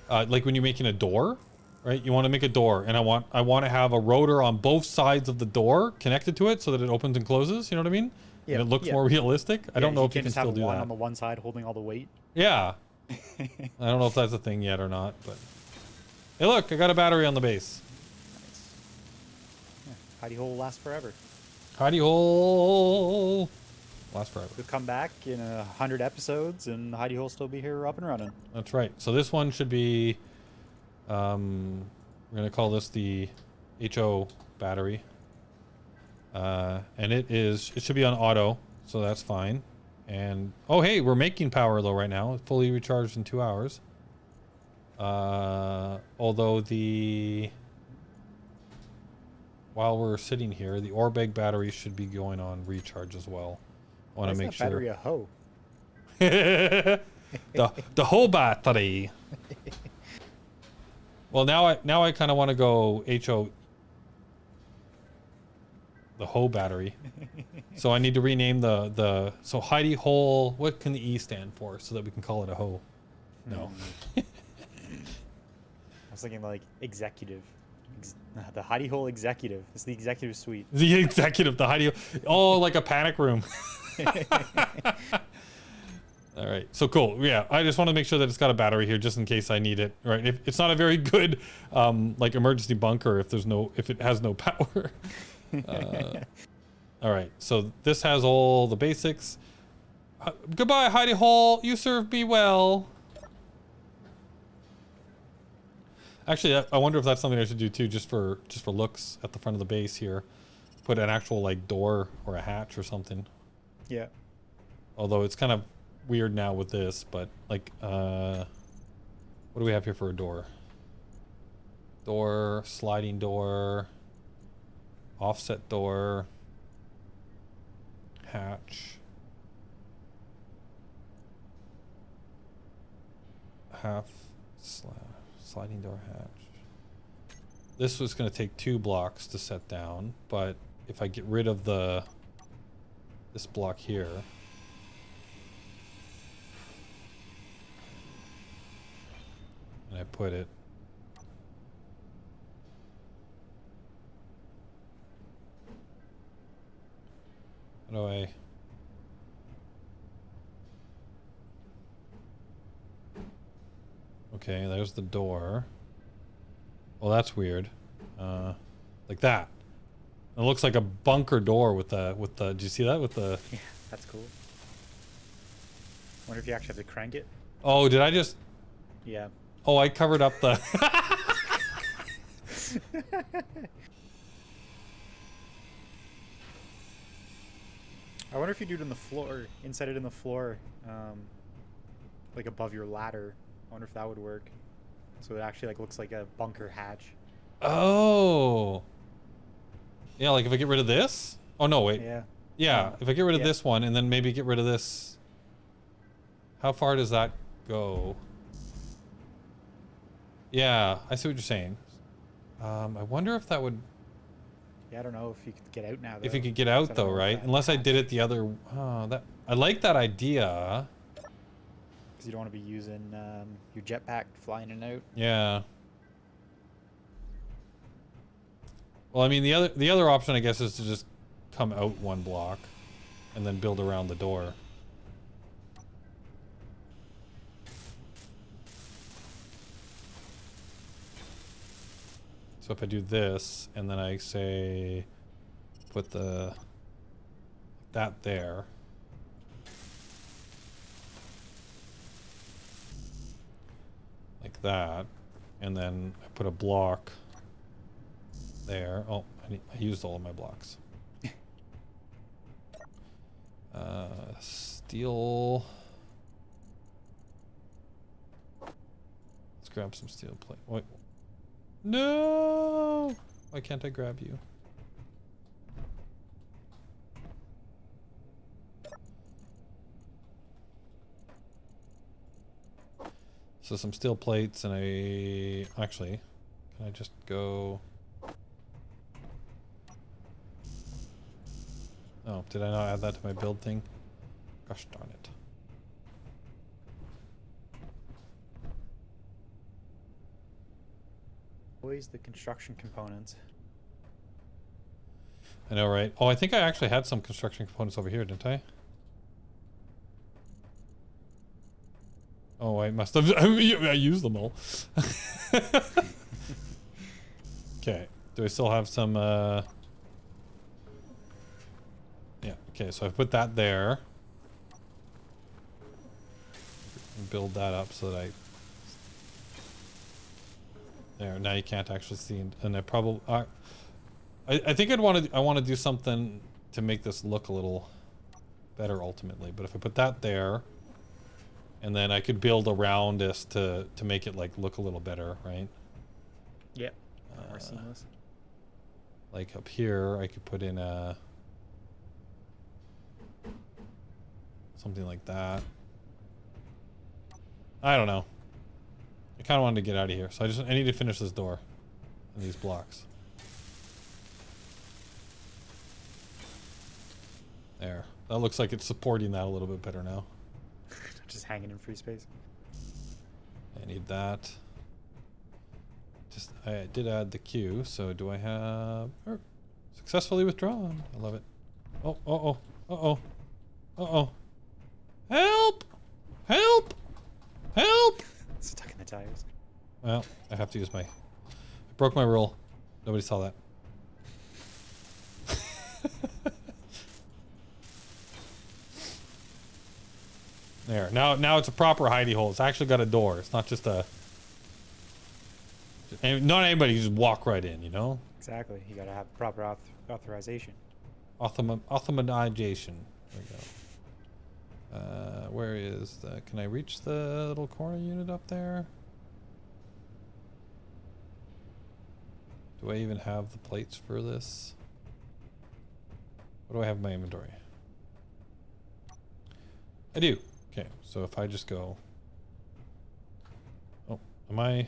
when you're making a door, right? You want to make a door, and I want to have a rotor on both sides of the door connected to it so that it opens and closes. You know what I mean? Yeah, And it looks yeah. more realistic. I don't know if you can't can just have still do one that. on the one side holding all the weight. Yeah. I don't know if that's a thing yet or not, but hey, look, I got a battery on the base. Nice. Yeah, hidey hole will last forever. Hidey hole. Last forever. We'll come back in 100 episodes, and the hidey hole will still be here up and running. That's right. So this one should be, we're gonna call this the HO battery, and it should be on auto, so that's fine. And oh hey, we're making power though right now. It's fully recharged in 2 hours. Although while we're sitting here, the Orbeg battery should be going on recharge as well. I want to make sure. Battery a hoe. the whole battery. Well, now I kind of want to go HO. The hoe battery. So I need to rename the so hidey hole. What can the E stand for so that we can call it a hoe? No. I was thinking like executive. The hidey hole executive. It's the executive suite. The executive, the hidey. Oh, like a panic room. All right, so cool. Yeah, I just want to make sure that it's got a battery here just in case I need it. Right, if it's not a very good like emergency bunker if it has no power. All right, so this has all the basics. Goodbye, hidey hole. You served me well. Actually, I wonder if that's something I should do too, just for looks at the front of the base here. Put an actual like door or a hatch or something. Yeah. Although it's kind of weird now with this, but like, what do we have here for a door? Door, sliding door, offset door, hatch, sliding door hatch. This was going to take 2 blocks to set down, but if I get rid of this block here, and I put it how do I okay, there's the door. Well, that's weird. Like that. It looks like a bunker door with the, do you see that with the... Yeah, that's cool. Wonder if you actually have to crank it. Oh, did I just... Yeah. Oh, I covered up the... I wonder if you do it in the floor, inside it in the floor, like above your ladder. I wonder if that would work. So it actually like looks like a bunker hatch. Oh. Yeah, like if I get rid of this? Oh, no, wait. Yeah. Yeah, if I get rid of yeah. this one and then maybe get rid of this... How far does that go? Yeah, I see what you're saying. I wonder if that would... Yeah, I don't know if you could get out now, though. If you could get out, I don't though, know if right? that Unless I has- did it the other... Oh, that... I like that idea. Because you don't want to be using your jetpack flying in and out. Yeah. Well, I mean, the other option, I guess, is to just come out one block and then build around the door. So if I do this and then I say put that there. Like that, and then I put a block there. Oh, I used all of my blocks. Steel. Let's grab some steel plate. Wait. No! Why can't I grab you? So some steel plates and actually, can I just go? Oh, did I not add that to my build thing? Gosh darn it. Always the construction components. I know, right? Oh, I think I actually had some construction components over here, didn't I? Oh, I must have. I used them all. Okay. Do I still have some? Yeah. Okay. So I put that there. And build that up so that I. There. Now you can't actually see, and I probably. I think I want to do something to make this look a little better ultimately. But if I put that there. And then I could build around this to make it like look a little better, right? Yep. More seamless. Like up here, I could put in a something like that. I don't know. I kind of wanted to get out of here, so I need to finish this door and these blocks. There. That looks like it's supporting that a little bit better now. Just hanging in free space. I need that. I did add the queue, so do I have... successfully withdrawn. I love it. Oh, uh-oh, uh-oh, uh-oh. Help! Help! Help! Stuck in the tires. Well, I have to use I broke my rule. Nobody saw that. There. Now it's a proper hidey hole. It's actually got a door. It's not just a... Not anybody can just walk right in, you know? Exactly. You gotta have proper authorization. Authorization. There we go. Where is the... Can I reach the little corner unit up there? Do I even have the plates for this? What do I have in my inventory? I do. Okay, so if I just go... Oh, am I...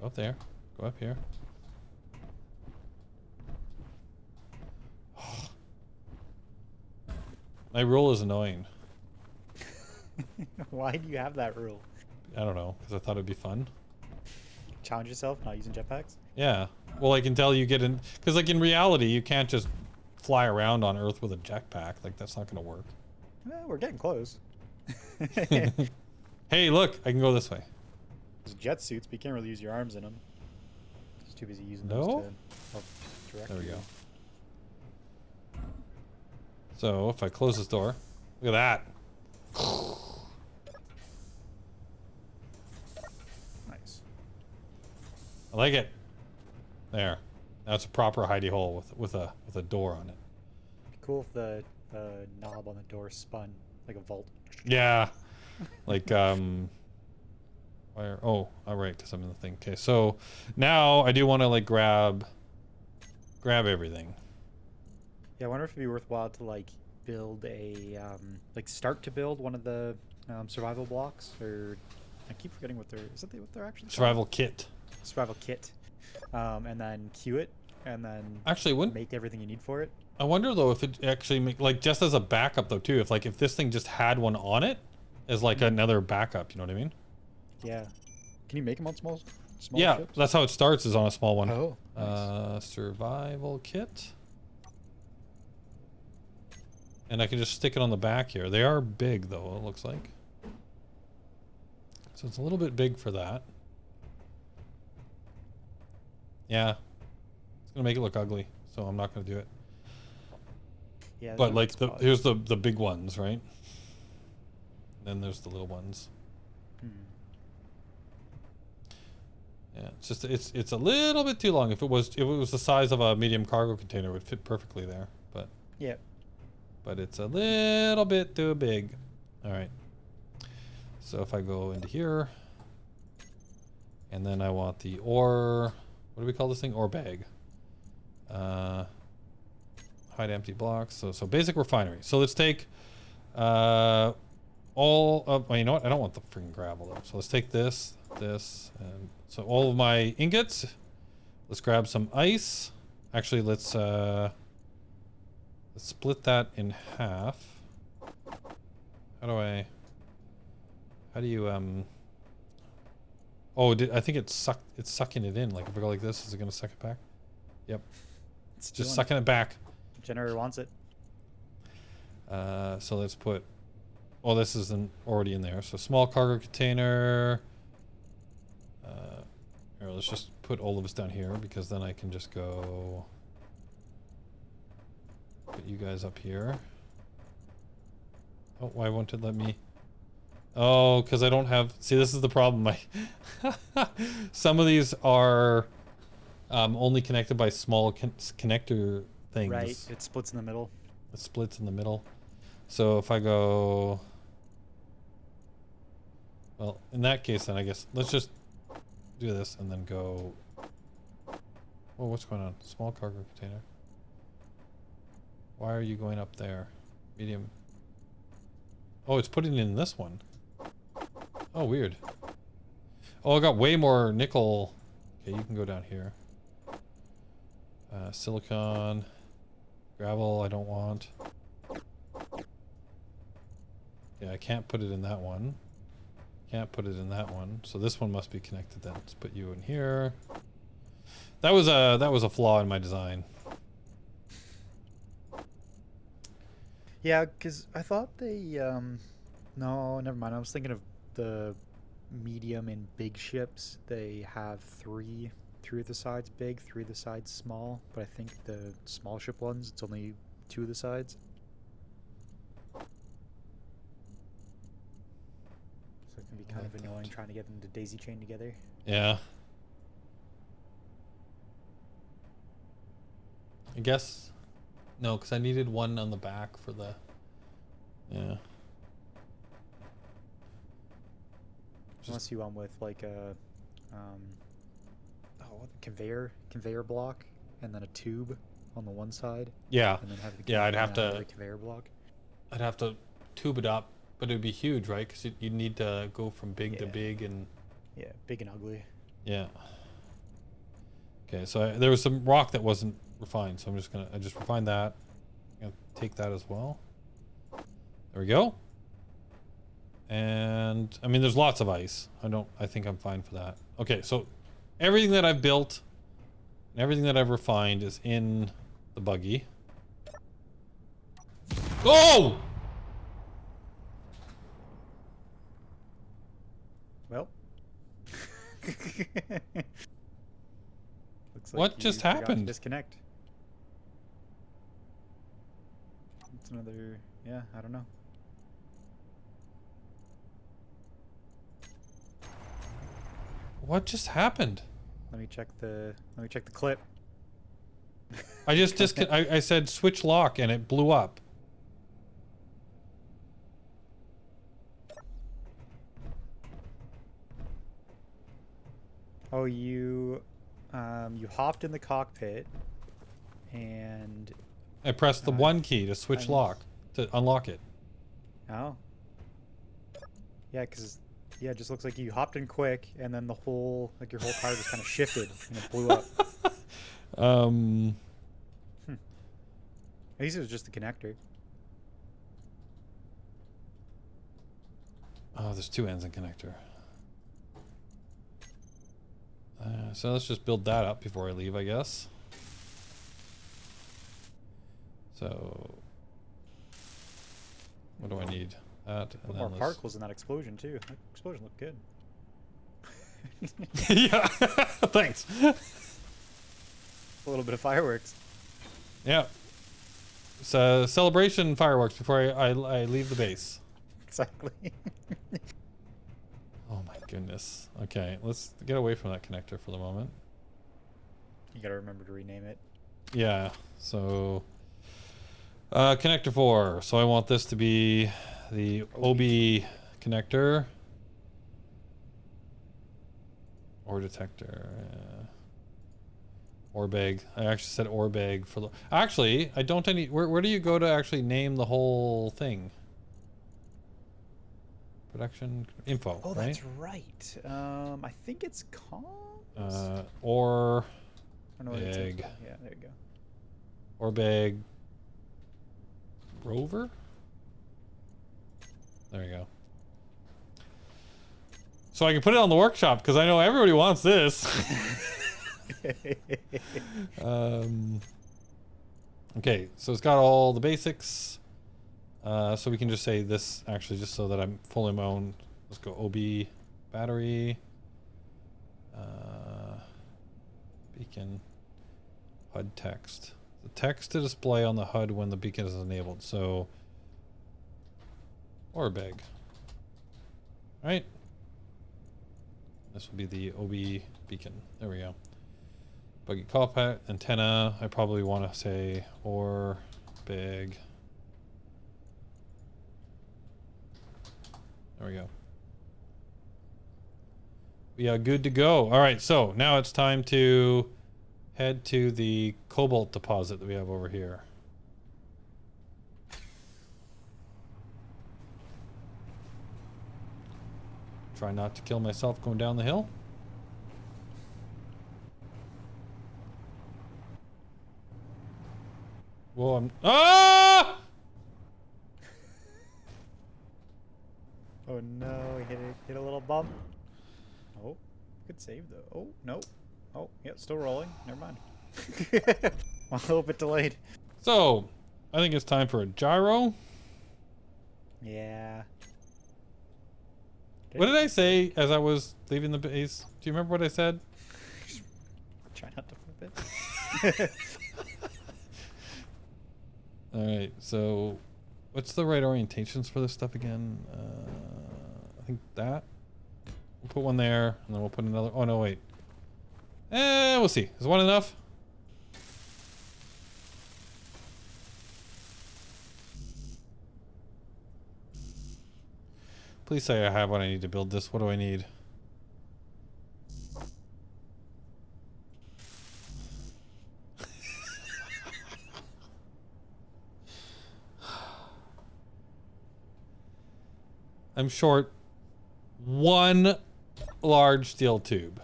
Go up there. Go up here. My rule is annoying. Why do you have that rule? I don't know, because I thought it'd be fun. Challenge yourself not using jetpacks? Yeah. Well, I can tell you get in... Because, like, in reality, you can't just fly around on Earth with a jetpack. Like, that's not going to work. We're getting close. Hey, look! I can go this way. There's jet suits, but you can't really use your arms in them. Just too busy using No? those to help direct There we you. go. So if I close this door, look at that. Nice. I like it. There. That's a proper hidey hole with a door on it. Be cool if the knob on the door spun like a vault. Yeah. Like where, oh, all right, because I'm in the thing. Okay, so now I do want to like grab everything. Yeah, I wonder if it'd be worthwhile to like build a like start to build one of the survival blocks, or I keep forgetting what they're what they're actually called? Survival kit. Survival kit, and then queue it, and then Actually, wouldn't make everything you need for it. I wonder though if it actually make like just as a backup though too, if this thing just had one on it as like another backup, you know what I mean? Yeah. Can you make them on small Yeah, ships? that's how it starts, is on a small one. Oh. Nice. Survival kit. And I can just stick it on the back here. They are big though, it looks like. So it's a little bit big for that. Yeah. It's gonna make it look ugly, so I'm not gonna do it. Yeah. But like that's here's the big ones, right? Then there's the little ones. Hmm. Yeah, it's just it's a little bit too long. If it was the size of a medium cargo container, it would fit perfectly there. Yeah. But it's a little bit too big. All right. So if I go into here, and then I want the ore. What do we call this thing? Ore bag. Hide empty blocks. So basic refinery. So let's take all of. Well, you know what? I don't want the freaking gravel though. So let's take this, and so all of my ingots. Let's grab some ice. Actually, let's split that in half. How do you oh, I think it's sucking it in. Like if I go like this, is it gonna suck it back? Yep. It's Just doing sucking it back. it. Generator wants it. So let's put, oh, this isn't already in there. So small cargo container. Here, let's just put all of us down here, because then I can just go put you guys up here. Oh, why won't it let me? Oh, because I don't have, see, this is the problem. Some of these are only connected by small connector things. Right. It splits in the middle. It splits in the middle. So if I go, well, in that case, then I guess let's just do this and then go. Oh, what's going on? Small cargo container. Why are you going up there? Medium. Oh, it's putting it in this one. Oh, weird. Oh, I got way more nickel. Okay, you can go down here. Silicon. Gravel, I don't want. Yeah, I can't put it in that one. Can't put it in that one. So this one must be connected then. Let's put you in here. That was a flaw in my design. Yeah, because I thought they no, never mind. I was thinking of the medium and big ships. They have three of the sides big, three of the sides small. But I think the small ship ones, it's only two of the sides. So it can be kind of annoying trying to get them to daisy chain together. Yeah. I guess. No, because I needed one on the back for the. Yeah. Unless you went with like a conveyor block, and then a tube on the one side. Yeah. And then have Yeah, I'd have to. conveyor block. I'd have to tube it up, but it'd be huge, right? Because you'd need to go from big to Yeah. big, and Yeah, big and ugly. yeah. Okay, so there was some rock that wasn't refined, so I just refined that. I'm gonna take that as well. There we go. And I mean, there's lots of ice. I think I'm fine for that. Okay, so everything that I've built and everything that I've refined is in the buggy. Oh! Well, Looks What you just forgot to happened? Disconnect. It's another. Yeah, I don't know. What just happened? Let me check the. Let me check the clip. I just I said switch lock and it blew up. Oh, you hopped in the cockpit, and I pressed the one key to switch I'm- lock to unlock it. oh, yeah, because yeah, it just looks like you hopped in quick, and then the whole your whole car just kind of shifted and it blew up. At least it was just the connector. Oh, there's two ends in connector. So let's just build that up before I leave, I guess. So, what do I need? That and Put then more let's- particles in that explosion too. That explosion looked good. Yeah, thanks. A little bit of fireworks. Yeah. So celebration fireworks before I leave the base. Exactly. Oh my goodness. Okay, let's get away from that connector for the moment. You gotta remember to rename it. Yeah, so connector 4. So I want this to be the OB connector or detector. Orbag. I actually said Orbag for the. Actually, I don't any. Where do you go to actually name the whole thing? Production info. Oh, right? that's right. I think it's comms. Or I don't know what it's bag. info. Yeah, there you go. Orbag rover. There you go. So I can put it on the workshop because I know everybody wants this. Okay, so it's got all the basics. So we can just say this actually, just so that I'm fully my own. Let's go OB battery, beacon, HUD text. The text to display on the HUD when the beacon is enabled. So Orbag, right? This will be the OB beacon. There we go. Buggy cockpit antenna. I probably want to say or big. There we go. We are good to go. All right, so now it's time to head to the cobalt deposit that we have over here. Try not to kill myself going down the hill. Whoa, I'm... Ah! Oh no, hit a little bump. Oh, good save though. Oh, no. Oh, yeah, still rolling. Never mind. A little bit delayed. So, I think it's time for a gyro. Yeah. What did I say as I was leaving the base? Do you remember what I said? Try not to flip it. Alright, so what's the right orientations for this stuff again? I think that. We'll put one there, and then we'll put another. Oh, no, wait. We'll see. Is one enough? Please say I have what I need to build this. What do I need? I'm short one large steel tube.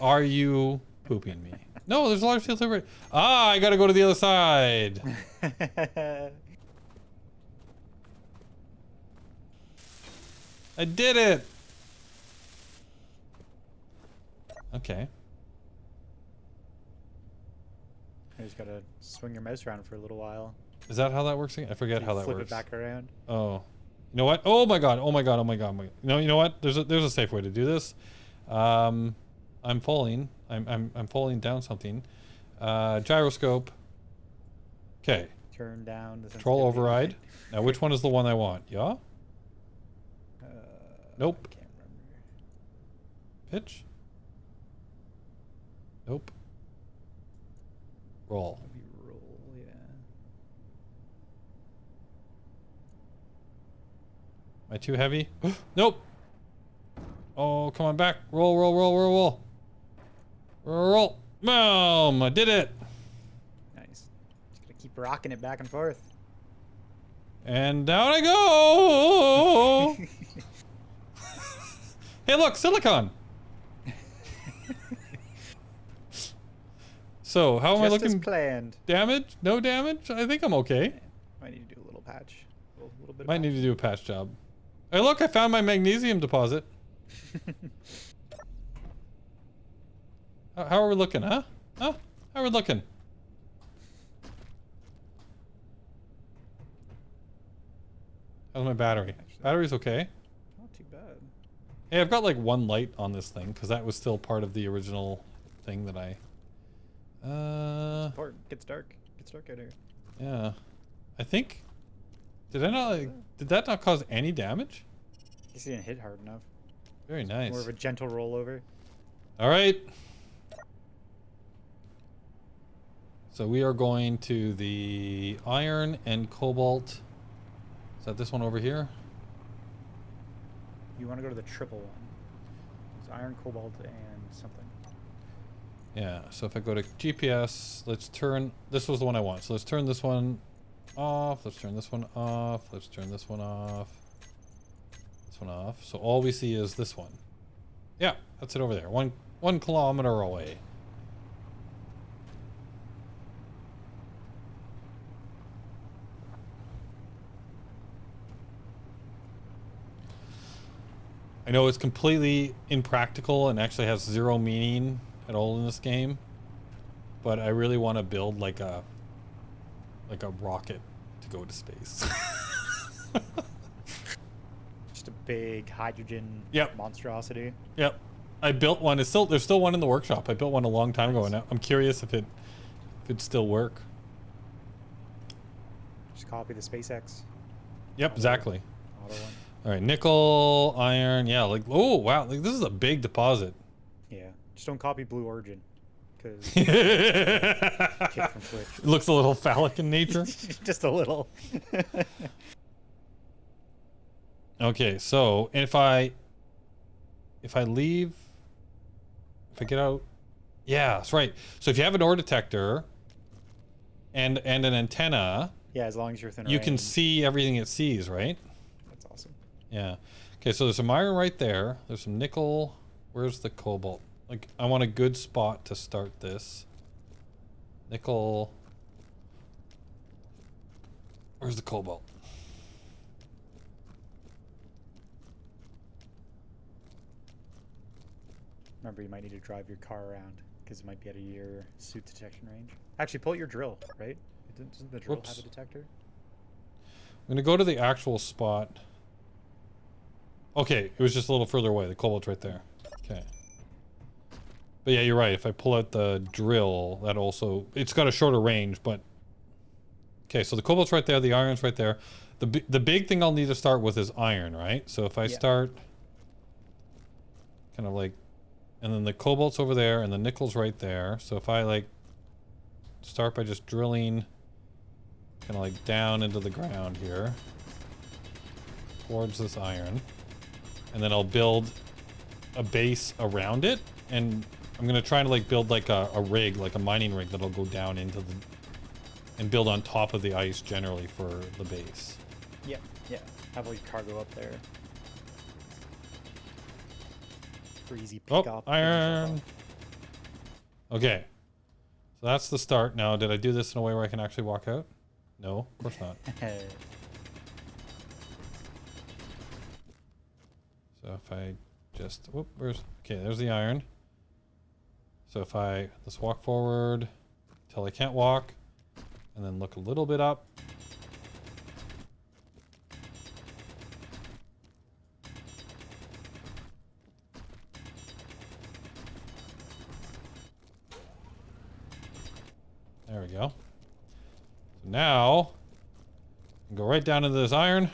Are you pooping me? No, there's a large steel tube right. Ah, I gotta go to the other side. I did it. Okay. You just gotta swing your mouse around for a little while. Is that how that works again? I forget how that Flip works. it back around. Oh. You know what? Oh my god. Oh my god. Oh my god. Oh my god. No, you know what? There's a safe way to do this. I'm falling. I'm falling down something. Gyroscope. Okay. Turn down the Control sensitivity. override. Now, which one is the one I want? Yeah? Uh, Nope. I can't remember. Pitch? Nope. Roll. Maybe roll, yeah. Am I too heavy? Nope. Oh, come on back. Roll, roll, roll, roll, roll. Roll, roll. Boom! I did it. Nice. Just gonna keep rocking it back and forth. And down I go. Hey, look, silicon. So, how am I Just as looking? planned. Damage? No damage? I think I'm okay. Might need to do a little patch. A little bit of Might patch. need to do a patch job. Hey, look, I found my magnesium deposit. How are we looking, huh? Huh? How are we looking? How's my battery? Battery's okay. Not too bad. Hey, I've got like one light on this thing because that was still part of the original thing that I. Gets dark. Gets dark out here. Yeah. I think. Did I not? Did that not cause any damage? Guess he didn't hit hard enough. Very nice. More of a gentle rollover. All right. So we are going to the iron and cobalt. Is that this one over here? You want to go to the triple one. It's iron, cobalt, and something. Yeah, so if I go to GPS, let's turn, this was the one I want. So let's turn this one off, let's turn this one off, let's turn this one off, this one off. So all we see is this one. Yeah, that's it over there, one kilometer away. I know it's completely impractical and actually has zero meaning at all in this game, but I really want to build like a rocket to go to space. Just a big hydrogen Yep. monstrosity. Yep, I built one. There's still one in the workshop. I built one a long time ago, and I'm curious if it'd still work. Just copy the SpaceX. Yep, exactly. Auto one. All right, nickel, iron, yeah. Like, oh wow, like this is a big deposit. Yeah. Just don't copy Blue Origin. Because It from Twitch. looks a little phallic in nature. Just a little. Okay, so if I leave, if I get out, yeah, that's right. So if you have an ore detector and an antenna, Yeah, as long as you're within you range. can see everything it sees, right? That's awesome. Yeah. Okay, so there's some iron right there. There's some nickel. Where's the cobalt? Like, I want a good spot to start this. Nickel. Where's the cobalt? Remember, you might need to drive your car around because it might be out of your suit detection range. Actually, pull out your drill, right? Doesn't the drill Whoops. have a detector? I'm gonna go to the actual spot. Okay, it was just a little further away. The cobalt's right there. Okay. But yeah, you're right. If I pull out the drill, that also... It's got a shorter range, but... Okay, so the cobalt's right there. The iron's right there. The big thing I'll need to start with is iron, right? So if I start... Kind of like... And then the cobalt's over there, and the nickel's right there. So if I, like... Start by just drilling... Kind of like down into the ground here. Towards this iron. And then I'll build a base around it. And I'm going to try to like build like a rig, like a mining rig that'll go down into the... And build on top of the ice generally for the base. Yeah, yeah. Have all your cargo up there. For easy pick Oh, up. iron. Okay. So that's the start. Now, did I do this in a way where I can actually walk out? No, of course not. So if I just, whoop, okay, there's the iron. So if I, let's walk forward until I can't walk, and then look a little bit up. There we go. So now, go right down into this iron.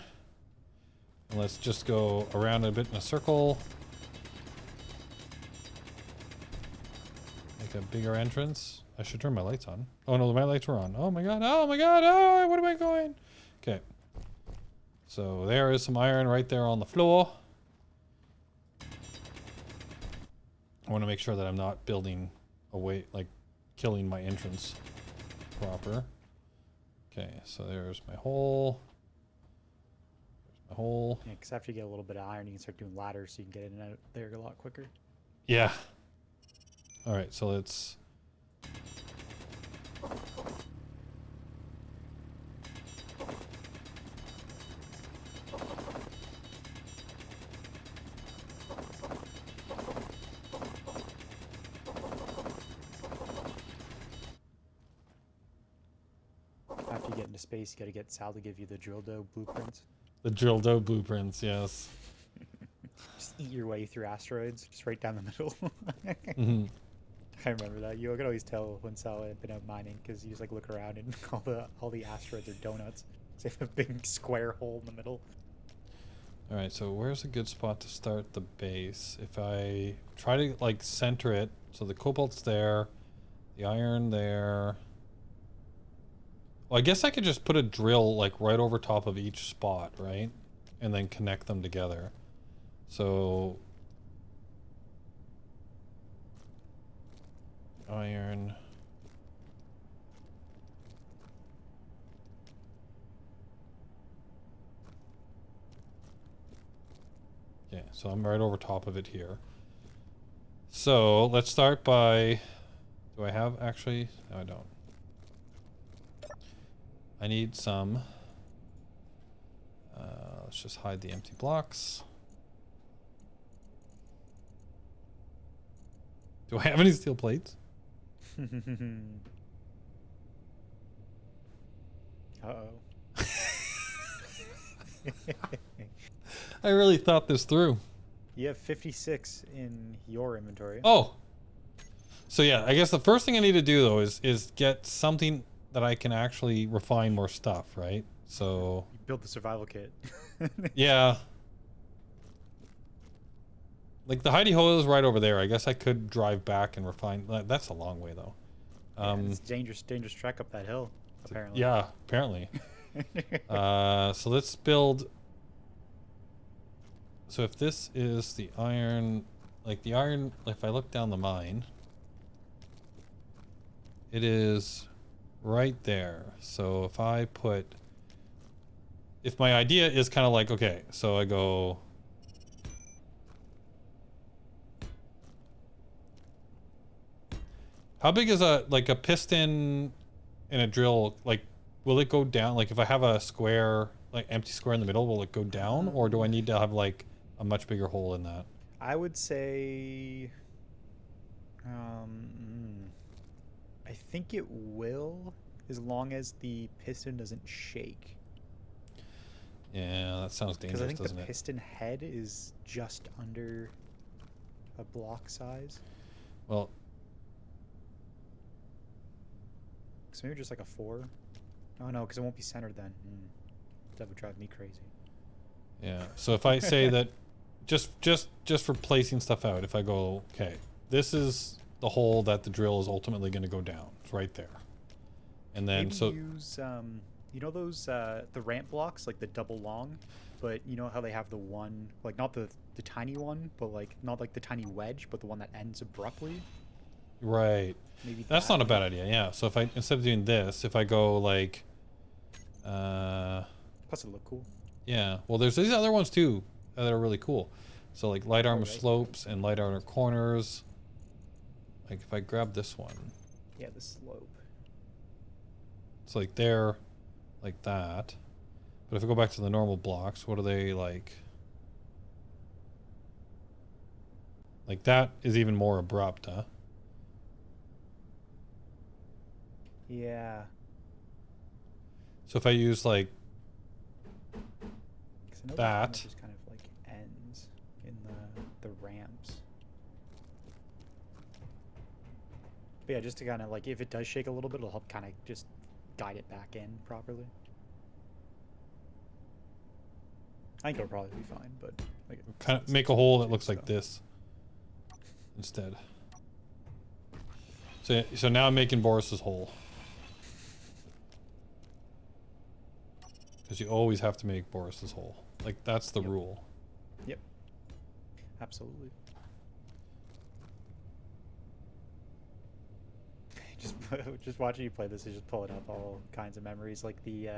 And let's just go around a bit in a circle. Make a bigger entrance. I should turn my lights on. Oh no, my lights were on. Oh my god, oh my god, oh, what am I going? Okay. So there is some iron right there on the floor. I want to make sure that I'm not building away, like killing my entrance proper. Okay, so there's my hole. There's my hole. Yeah, because after you get a little bit of iron, you can start doing ladders so you can get in and out there a lot quicker. Yeah. All right, so let's... After you get into space, you got to get Sal to give you the drill dough blueprints. The drill dough blueprints, yes. Just eat your way through asteroids, just right down the middle. Hmm. I remember that. You could always tell when Sal had been out mining because you just like look around and all the asteroids are donuts. They have a big square hole in the middle. All right, so where's a good spot to start the base? If I try to like center it, so the cobalt's there, the iron there. Well, I guess I could just put a drill like right over top of each spot, right? And then connect them together. So iron. Okay, so I'm right over top of it here. So let's start by, do I have actually? No, I don't. I need some, let's just hide the empty blocks. Do I have any steel plates? Uh-oh. I really thought this through. You have 56 in your inventory. Oh! So yeah, I guess the first thing I need to do though is get something that I can actually refine more stuff, right? So... You build the survival kit. Yeah. Like the hidey hole is right over there. I guess I could drive back and refine. That's a long way though. Yeah, it's dangerous trek up that hill, apparently. Yeah, apparently. So let's build. So if this is the iron, like the iron, if I look down the mine, it is right there. So if I put, if my idea is kind of like, okay, so I go, how big is a piston in a drill? Like, will it go down? Like, if I have a square, like empty square in the middle, will it go down, or do I need to have like a much bigger hole in that? I would say, I think it will, as long as the piston doesn't shake. Yeah, that sounds dangerous, Because I think doesn't the it? piston head is just under a block size. Well, So maybe just like a 4. Oh no, because it won't be centered then. That would drive me crazy. yeah. So if I say that, just for placing stuff out, if I go, okay, this is the hole that the drill is ultimately going to go down. It's right there. And then Maybe so use you know those the ramp blocks, like the double long, but you know how they have the one, like not the tiny one, but like not like the tiny wedge, but the one that ends abruptly. right. Maybe That's that not a would- bad idea. Yeah. So if I, instead of doing this, if I go like, Plus it look cool. yeah. Well, there's these other ones too that are really cool. So like light armor right. slopes and light armor corners. Like if I grab this one, Yeah, the slope. it's like there, like that. But if I go back to the normal blocks, what are they like? Like that is even more abrupt, huh? Yeah. So if I use like 'Cause I know that. just kind of like ends in the ramps. But yeah, just to kind of like, if it does shake a little bit, it'll help kind of just guide it back in properly. I think it'll probably be fine, but like, Kind of make a hole that looks so. like this instead. So now I'm making Boris's hole. Because you always have to make Boris's hole. Like, that's the rule. Yep. Absolutely. Just watching you play this is just pulling up all kinds of memories, like the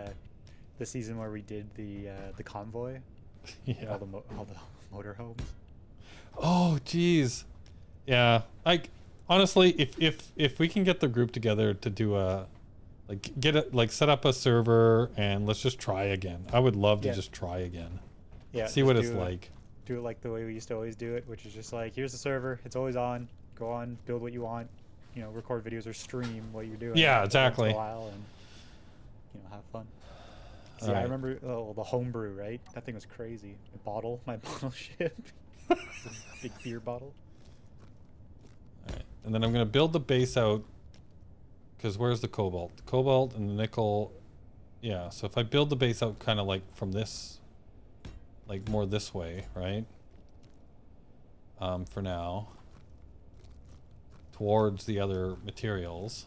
season where we did the convoy, Yeah. all the motorhomes. Oh, jeez. Yeah. Like, honestly, if we can get the group together to do a, like, set up a server and let's just try again. I would love to just try again. Yeah. See what it's like. Do it like the way we used to always do it, which is just like, here's the server, it's always on. Go on, build what you want. You know, record videos or stream what you're doing. Yeah, once in exactly. a while and, you know, have fun. See, All I right. remember the homebrew, right? That thing was crazy. My bottle ship. Big beer bottle. All right. And then I'm going to build the base out. Because where's the cobalt? The cobalt and the nickel. Yeah, so if I build the base out kind of like from this, like more this way, right? For now. Towards the other materials.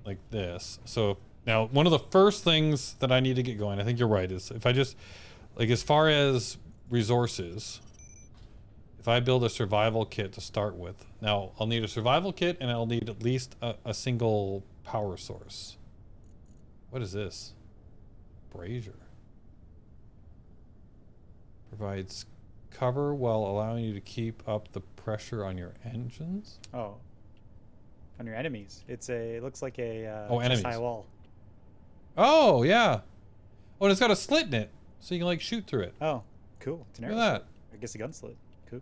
Like this. So now one of the first things that I need to get going, I think you're right, is if I just, like, as far as resources, if I build a survival kit to start with, now I'll need a survival kit and I'll need at least a single power source. What is this? Brazier. Provides cover while allowing you to keep up the pressure on your engines. Oh. On your enemies. It looks like a Oh, chest high enemies. wall. Oh, yeah. Oh, and it's got a slit in it, so you can like shoot through it. Oh, cool. It's an Look arrow at slit. that. I guess a gun slit. Cool.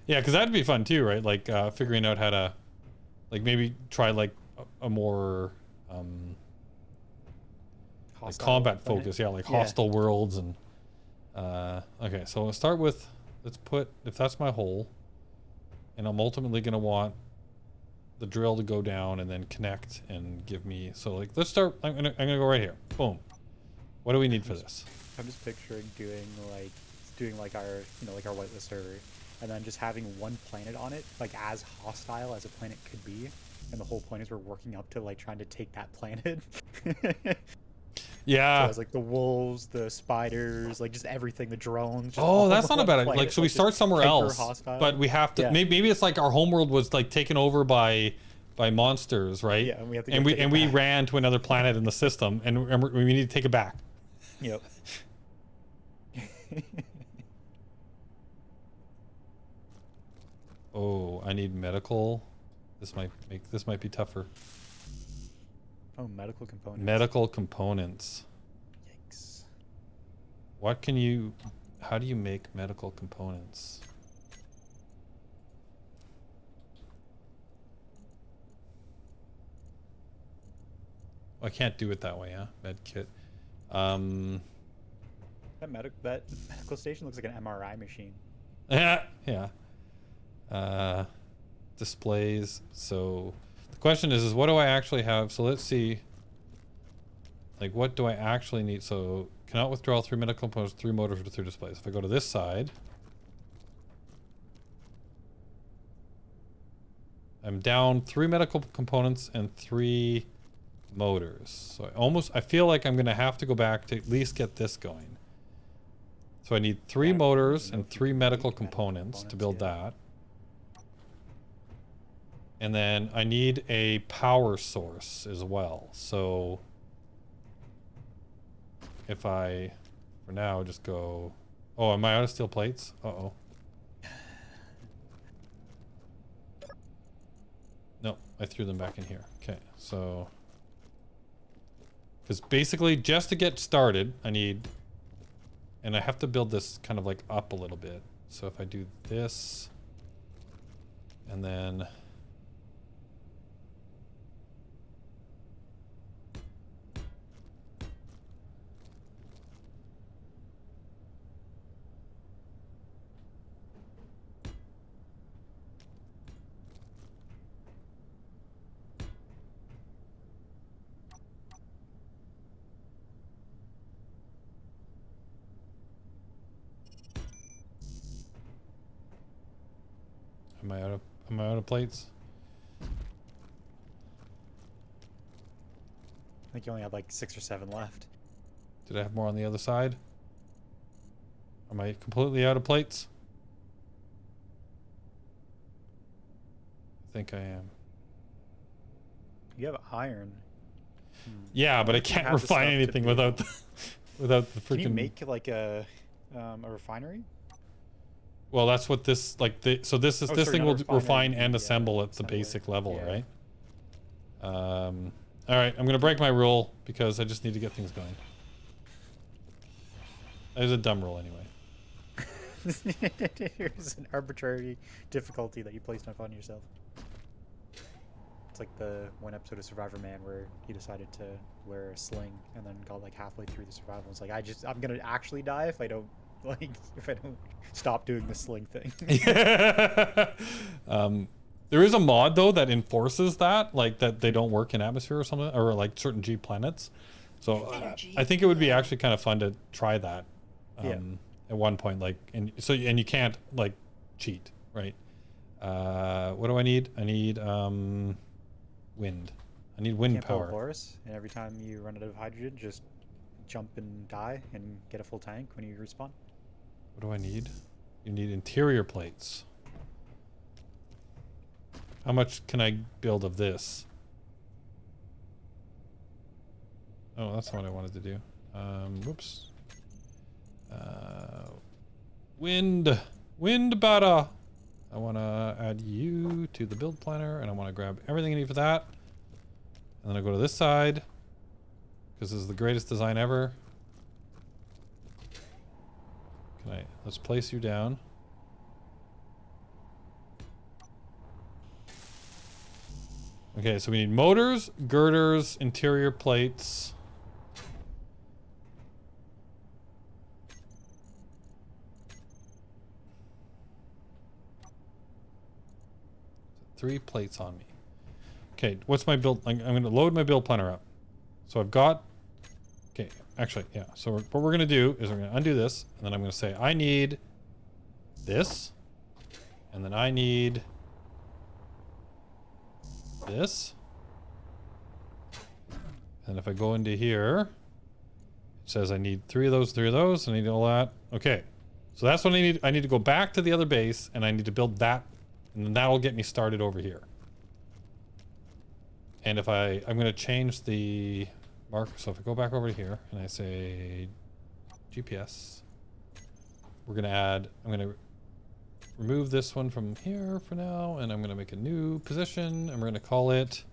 Yeah, because that'd be fun too, right? Like figuring out how to, like, maybe try like a more like Hostile combat opponent. focus. Yeah, like Yeah. hostile worlds and. Okay, so we'll start with, let's put, if that's my hole, and I'm ultimately gonna want the drill to go down and then connect and give me, so like, let's start, I'm gonna go right here. Boom. What do we need for this? I'm just picturing doing like our, you know, like our whitelist server, and then just having one planet on it, like as hostile as a planet could be, and the whole point is we're working up to like trying to take that planet. Yeah. So it's like the wolves, the spiders, like just everything, the drones. just Oh, all that's not a over bad one idea. Like, planet, so we just start somewhere hyper else, hostile. but we have to, Yeah. maybe it's like our homeworld was like taken over by monsters, right? Yeah, and we have to and go take it we back. ran to another planet in the system, and we need to take it back. Yep. Oh, I need medical. This might be tougher. Oh, medical components. Medical components. Yikes. How do you make medical components? I can't do it that way, huh? Med kit. That medical station looks like an MRI machine. Yeah. Displays. So the question is what do I actually have? So let's see. Like, what do I actually need? So cannot withdraw 3 medical components, 3 motors, or 3 displays. If I go to this side, I'm down 3 medical components and 3 motors. So I feel like I'm gonna have to go back to at least get this going. So I need 3 motors and 3 medical components to build that. And then I need a power source as well. So if I, for now, just go... Oh, am I out of steel plates? Uh-oh. No, I threw them back in here. Okay, so... Because basically, just to get started, I need... And I have to build this kind of like up a little bit. So if I do this... And then... Am I out of plates? I think you only have like 6 or 7 left. Did I have more on the other side? Am I completely out of plates? I think I am. You have iron. Yeah, but I if you can't have the refine stuff to anything do- without the without the Can you freaking. make like a refinery? Well, that's what this so this Oh, this sorry, thing not will a refinery, refine and the, assemble at the assembler. basic level, Yeah. right? All right, I'm gonna break my rule because I just need to get things going. That is a dumb rule anyway. Here's an arbitrary difficulty that you placed upon yourself. It's like the one episode of Survivor Man where he decided to wear a sling and then got like halfway through the survival. It's like I'm gonna actually die if I don't stop doing the sling thing. There is a mod though that enforces that, like that they don't work in atmosphere or something, or like certain G planets. So I think it would be actually kind of fun to try that. At one point, like, and you can't like cheat, right? What do I need? I need wind. I need wind Can't build power. Horus, and every time you run out of hydrogen, just jump and die and get a full tank when you respawn. What do I need? You need interior plates. How much can I build of this? Oh, that's not what I wanted to do. Whoops. Wind butter. I want to add you to the build planner, and I want to grab everything I need for that. And then I go to this side, because this is the greatest design ever. Let's place you down. Okay, so we need motors, girders, interior plates. Three plates on me. Okay, what's my build? I'm going to load my build planner up. So I've got... Okay, actually, yeah. So what we're going to do is we're going to undo this, and then I'm going to say I need this, and then I need this. And if I go into here, it says I need 3 of those, I need all that. Okay, so that's what I need. I need to go back to the other base, and I need to build that, and then that'll get me started over here. And if I'm going to change the marker, so if I go back over here and I say GPS, we're going to add, I'm going to remove this one from here for now, and I'm going to make a new position, and we're going to call it,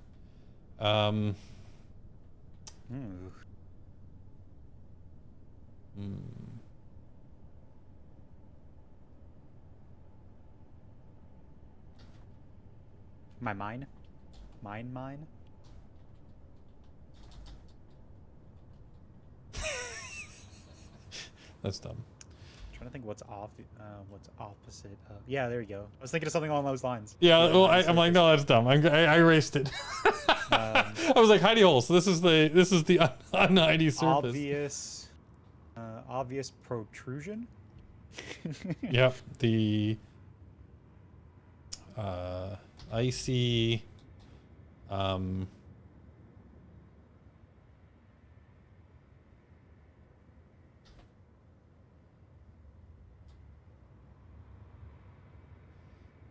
My mine? Mine? That's dumb. I'm trying to think what's opposite of... Yeah, there you go. I was thinking of something along those lines. Yeah, well, I'm like, no, that's dumb. I erased it. I was like, hidey hole. So this is the unhidey surface. Obvious protrusion? Yep, the icy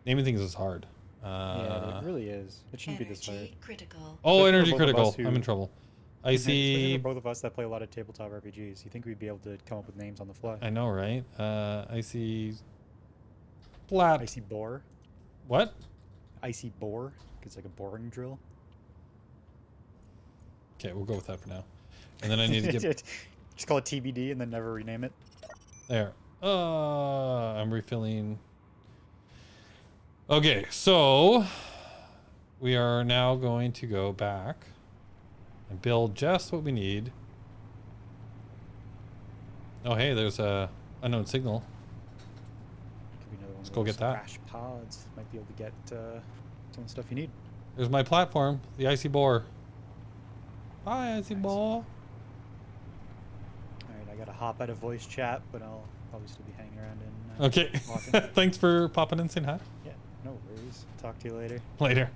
naming things is hard. Yeah, it really is. It shouldn't be this hard. Energy critical. Oh, Especially for energy both of critical. us who- I'm in trouble. Especially Icy. for both of us that play a lot of tabletop RPGs, you think we'd be able to come up with names on the fly. I know, right? Icy. Flat. Icy bore. What? Icy bore. It's like a boring drill. Okay, we'll go with that for now. And then I need to get Just call it TBD and then never rename it. there. I'm refilling. Okay, so we are now going to go back and build just what we need. Oh, hey, there's a unknown signal. Could be another one. Let's of go those get that. Crash pods. Might be able to get some of the stuff you need. There's my platform, the icy boar. Hi, icy Nice. ball. Alright, I gotta hop out of voice chat, but I'll probably still be hanging around and Okay. walking. Thanks for popping in, saying hi. Yeah. No worries. Talk to you later. Later.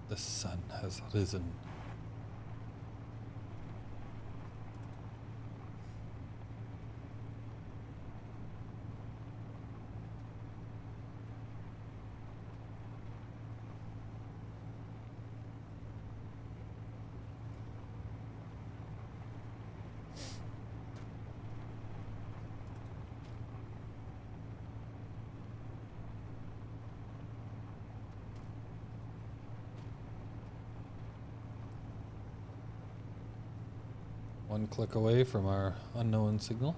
The sun has risen. One click away from our unknown signal.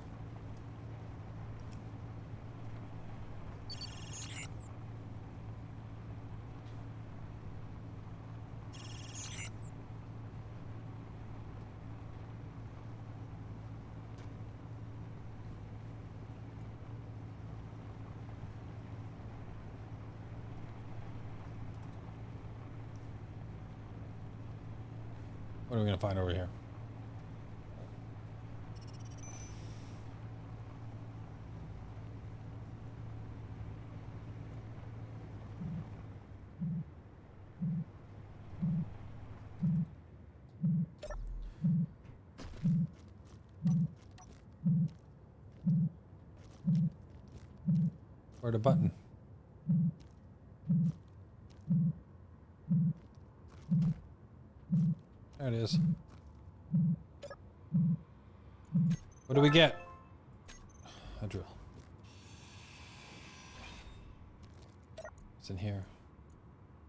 What are we going to find over here? Where the button? There it is. What do we get? A drill. What's in here?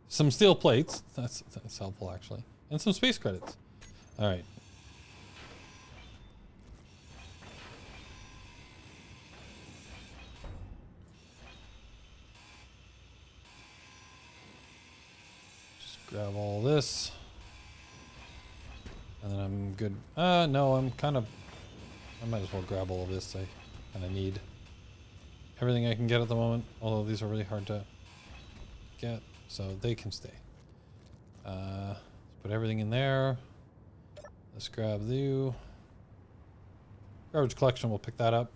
Some steel plates. That's helpful, actually. And some space credits. All right. Just grab all this. And then I'm good. No, I might as well grab all of this. I kind of need everything I can get at the moment. Although these are really hard to get, so they can stay. Let's put everything in there. Let's grab the garbage collection. We'll pick that up.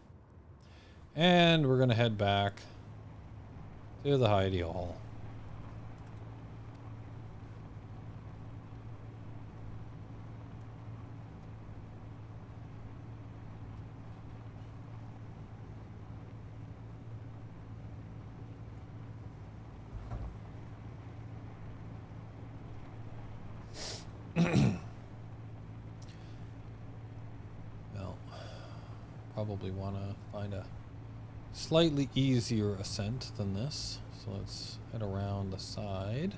And we're going to head back to the hidey hole. Well, probably want to find a slightly easier ascent than this. So let's head around the side.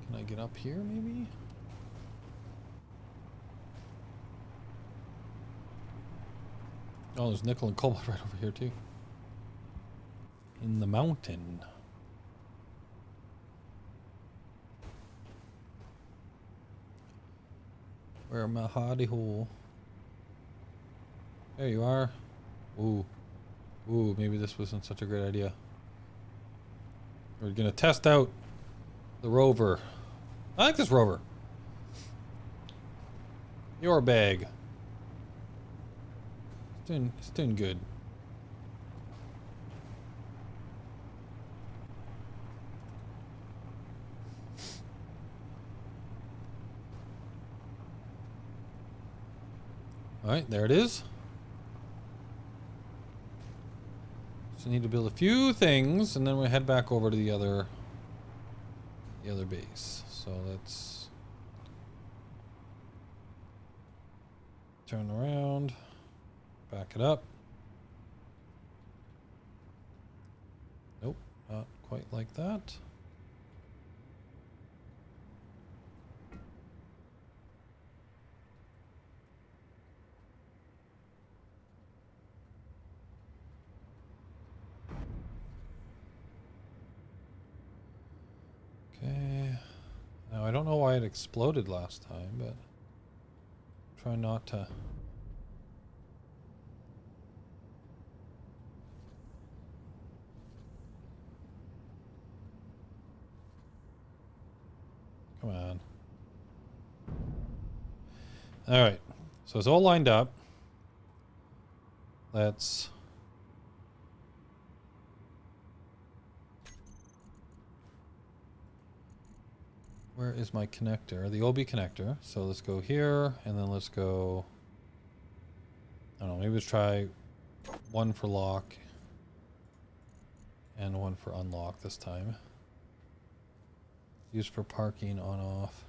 Can I get up here maybe? Oh, there's nickel and cobalt right over here too. In the mountain. Where my hidey hole? There you are. Ooh. Ooh, maybe this wasn't such a great idea. We're gonna test out the rover. I like this rover. Your bag. It's doing good. All right, there it is. So need to build a few things, and then we head back over to the other base. So let's turn around. Back it up. Nope, not quite like that. Okay. Now I don't know why it exploded last time, but try not to. Come on. All right. So it's all lined up. Let's where is my connector? The OB connector. So let's go here and then let's go, I don't know, maybe let's try one for lock and one for unlock this time. Used for parking on off.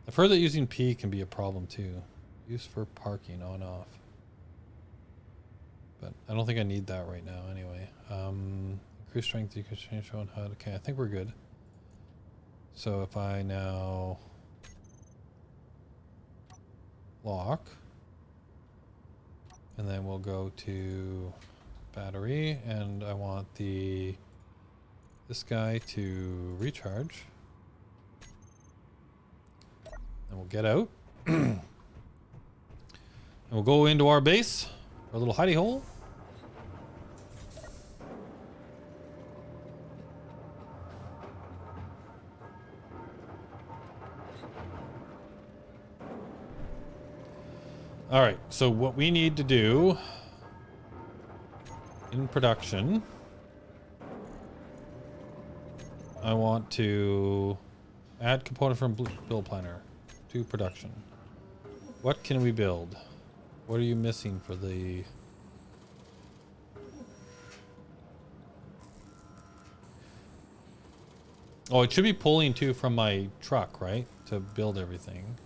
I've heard that using P can be a problem too. Used for parking on off. But I don't think I need that right now anyway. Increase strength, decrease change on HUD. Okay, I think we're good. So if I now lock, and then we'll go to battery, and I want this guy to recharge. And we'll get out. And we'll go into our base, our little hidey hole. All right, so what we need to do in production, I want to add component from build planner to production. What can we build? What are you missing for the... Oh, it should be pulling too from my truck, right? To build everything.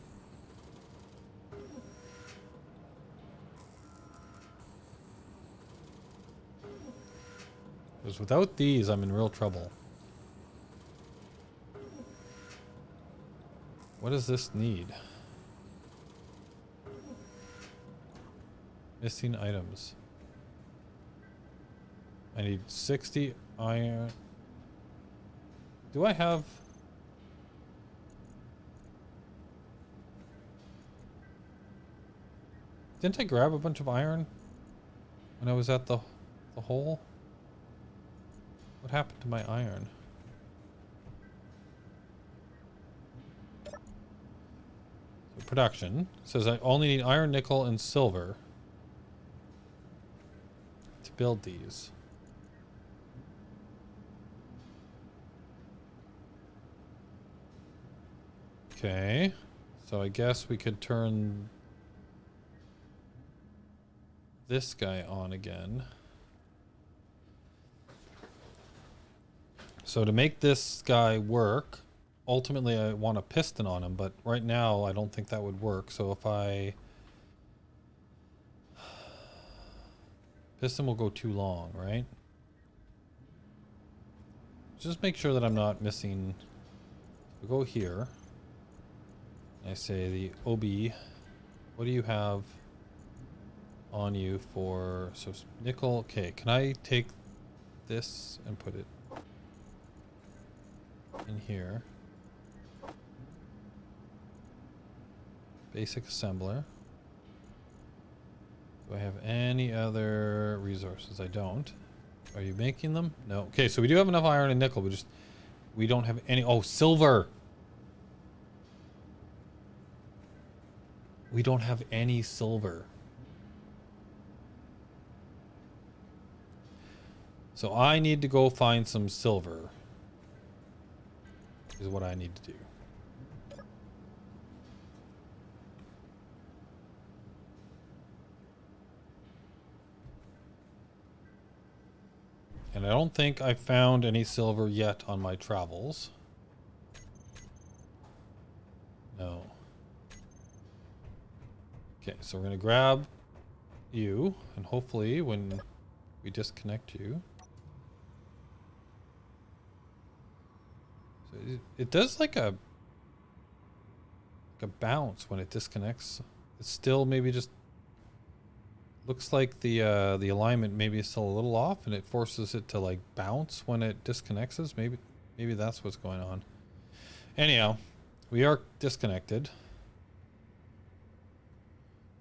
Because without these, I'm in real trouble. What does this need? Missing items. I need 60 iron. Do I have... Didn't I grab a bunch of iron when I was at the hole? What happened to my iron? So production says I only need iron, nickel, and silver to build these. Okay, so I guess we could turn this guy on again. So to make this guy work, ultimately I want a piston on him, but right now I don't think that would work. So if I... Piston will go too long, right? Just make sure that I'm not missing... We'll go here. I say the OB, what do you have on you for... So nickel, okay, can I take this and put it in here? Basic assembler. Do I have any other resources? I don't. Are you making them? No. Okay, so we do have enough iron and nickel, we don't have any... Oh, silver! We don't have any silver. So I need to go find some silver. Is what I need to do. And I don't think I found any silver yet on my travels. No. Okay, so we're going to grab you, and hopefully when we disconnect you... So it does like a bounce when it disconnects. It's still maybe just... Looks like the alignment maybe is still a little off, and it forces it to like bounce when it disconnects. Maybe Maybe that's what's going on. Anyhow, we are disconnected.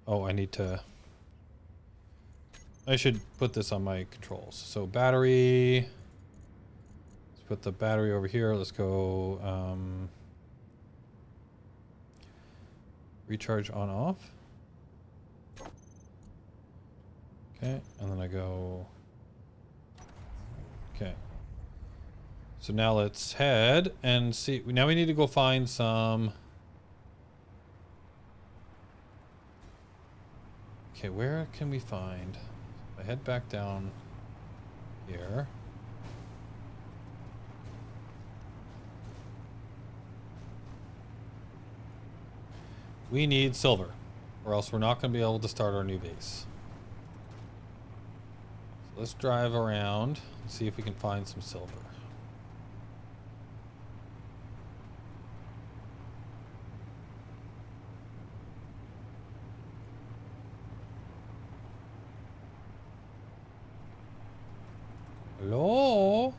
Oh, I should put this on my controls. So battery. Let's put the battery over here. Let's go recharge on off. Okay, and then I go. Okay. So now let's head and see. Now we need to go find some. Okay, where can we find? I head back down here. We need silver, or else we're not going to be able to start our new base. So let's drive around and see if we can find some silver. Hello?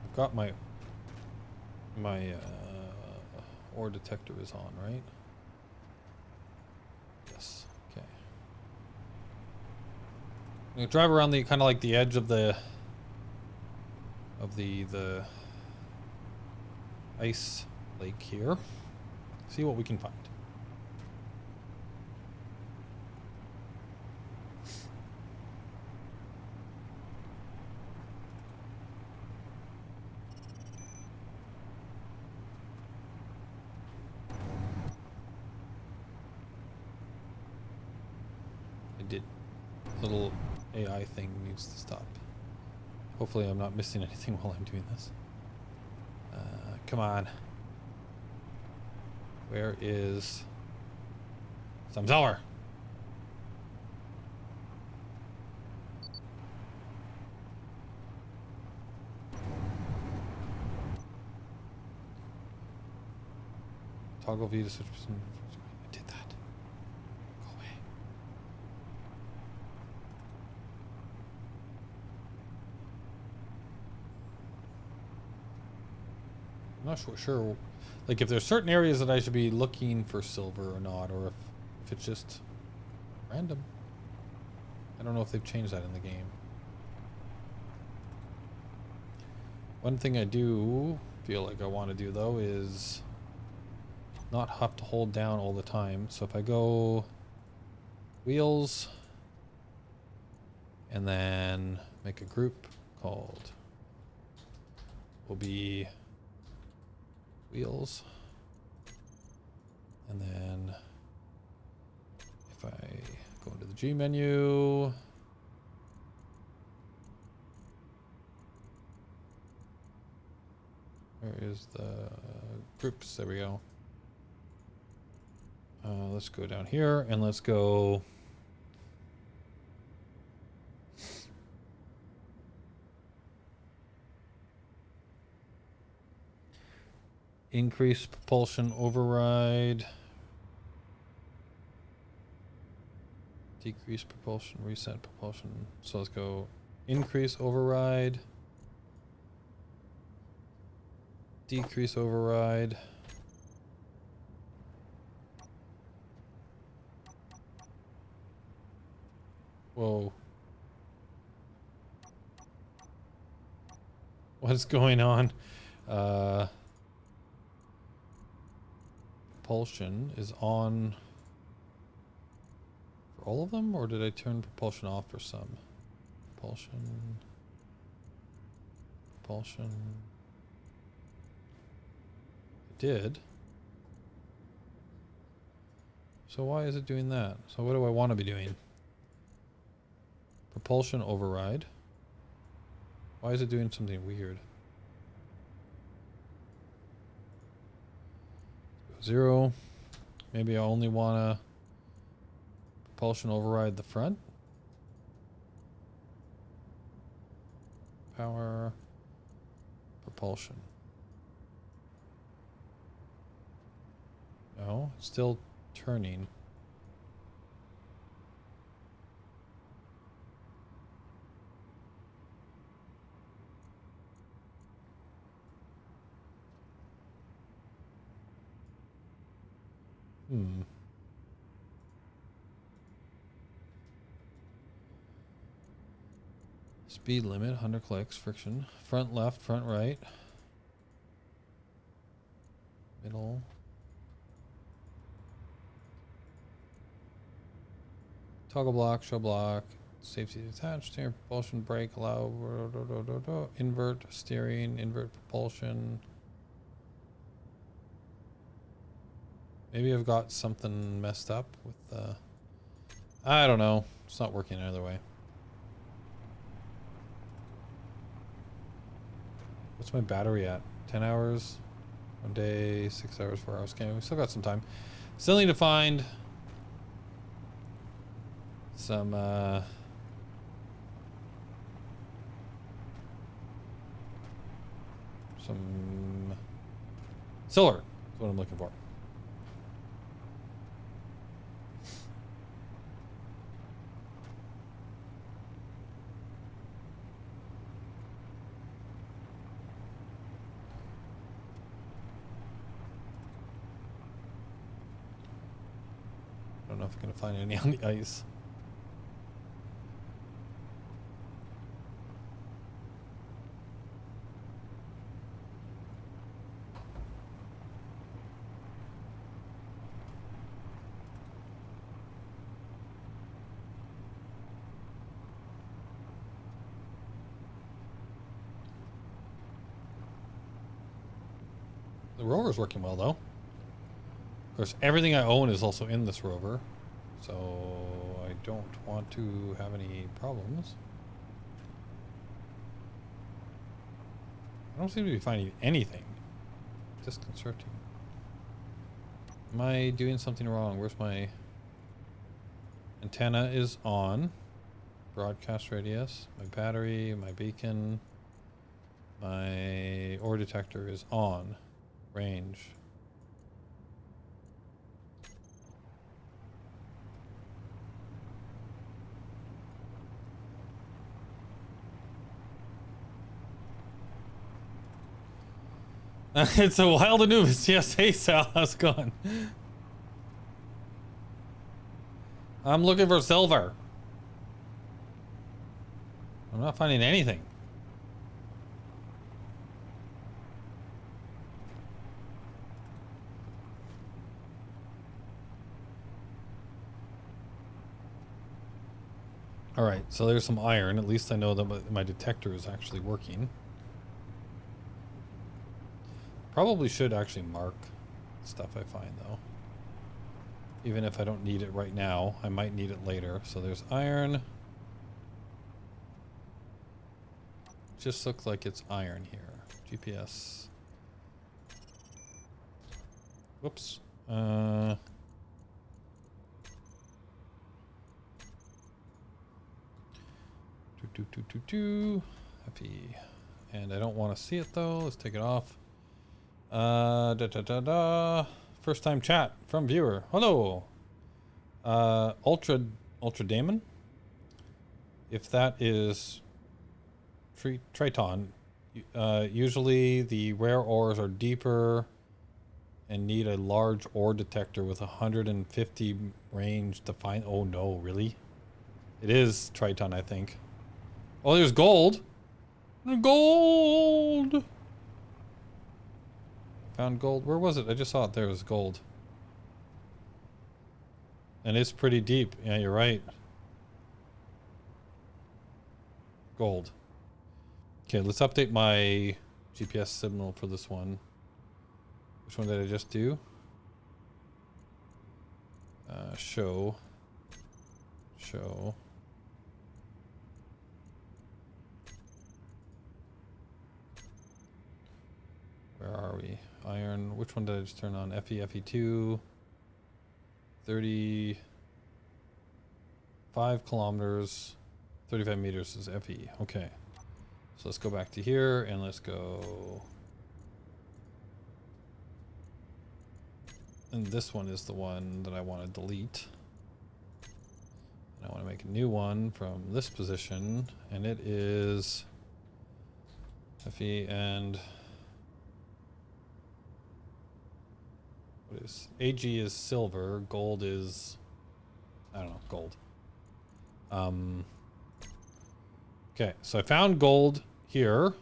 I've got my ore detector is on, right? Yes. Okay. I'm gonna drive around the kind of like the edge of the ice lake here. See what we can find. Little AI thing needs to stop. Hopefully I'm not missing anything while I'm doing this. Come on. Where is some silver? Toggle view to switch between. I did that. Go away. I'm not sure, like if there's certain areas that I should be looking for silver or not, or if it's just random. I don't know if they've changed that in the game. One thing I do feel like I want to do though is not have to hold down all the time. So if I go wheels and then make a group called will be wheels, and then if I go into the G menu, where is the groups? There we go. Let's go down here and let's go increase propulsion override, decrease propulsion, reset propulsion. So let's go increase override, decrease override, whoa, what is going on? Propulsion is on for all of them, or did I turn propulsion off for some? Propulsion. I did. So why is it doing that? So what do I want to be doing? Propulsion override. Why is it doing something weird? 0. Maybe I only want to propulsion override the front. Power. Propulsion. No, it's still turning. Hmm. Speed limit, 100 clicks, friction. Front left, front right. Middle. Toggle block, show block. Safety detached, steering, propulsion, brake, allow. Invert, steering, invert propulsion. Maybe I've got something messed up with the... I don't know. It's not working either way. What's my battery at? 10 hours? 1 day, 6 hours, 4 hours. Okay, we still got some time. Still need to find some solar. That's what I'm looking for. I don't know if I'm gonna find any on the ice. The rover's working well, though. Of course, everything I own is also in this rover, so I don't want to have any problems. I don't seem to be finding anything. Disconcerting. Am I doing something wrong? Where's my... Antenna is on. Broadcast radius. My battery, my beacon. My ore detector is on. Range. It's a wild Anubis. Yes, hey Sal, how's it going? I'm looking for silver. I'm not finding anything. Alright, so there's some iron. At least I know that my detector is actually working. Probably should actually mark stuff I find, though. Even if I don't need it right now, I might need it later. So there's iron. Just looks like it's iron here. GPS. Whoops. Happy. And I don't want to see it though. Let's take it off. First time chat from viewer. Hello. Ultra Damon. If that is Triton, usually the rare ores are deeper and need a large ore detector with 150 range to find. Oh no, really? It is Triton, I think. Oh, there's gold. Gold. Found gold. Where was it? I just saw it. There was gold. And it's pretty deep. Yeah, you're right. Gold. Okay, let's update my GPS signal for this one. Which one did I just do? Show. Where are we? Iron. Which one did I just turn on? FE2. 35 kilometers. 35 meters is FE. Okay. So let's go back to here and let's go. And this one is the one that I want to delete. And I want to make a new one from this position. And it is FE and... What is AG is silver, gold is, I don't know, gold. Okay, so I found gold here.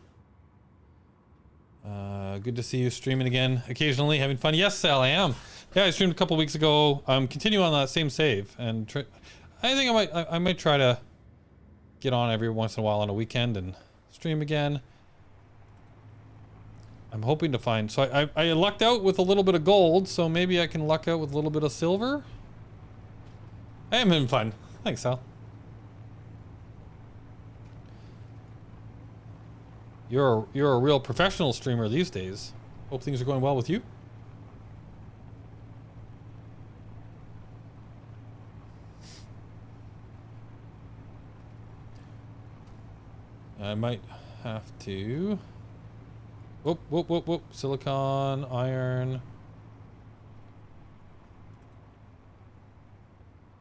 Good to see you streaming again occasionally, having fun. Yes, Sal, I am. Yeah, I streamed a couple weeks ago. Continue on that same save, and I think I might try to get on every once in a while on a weekend and stream again. I'm hoping to find, so I lucked out with a little bit of gold, so maybe I can luck out with a little bit of silver. I am having fun. Thanks, Sal. You're a real professional streamer these days. Hope things are going well with you. I might have to. Whoop, whoop, whoop, whoop. Silicon, iron.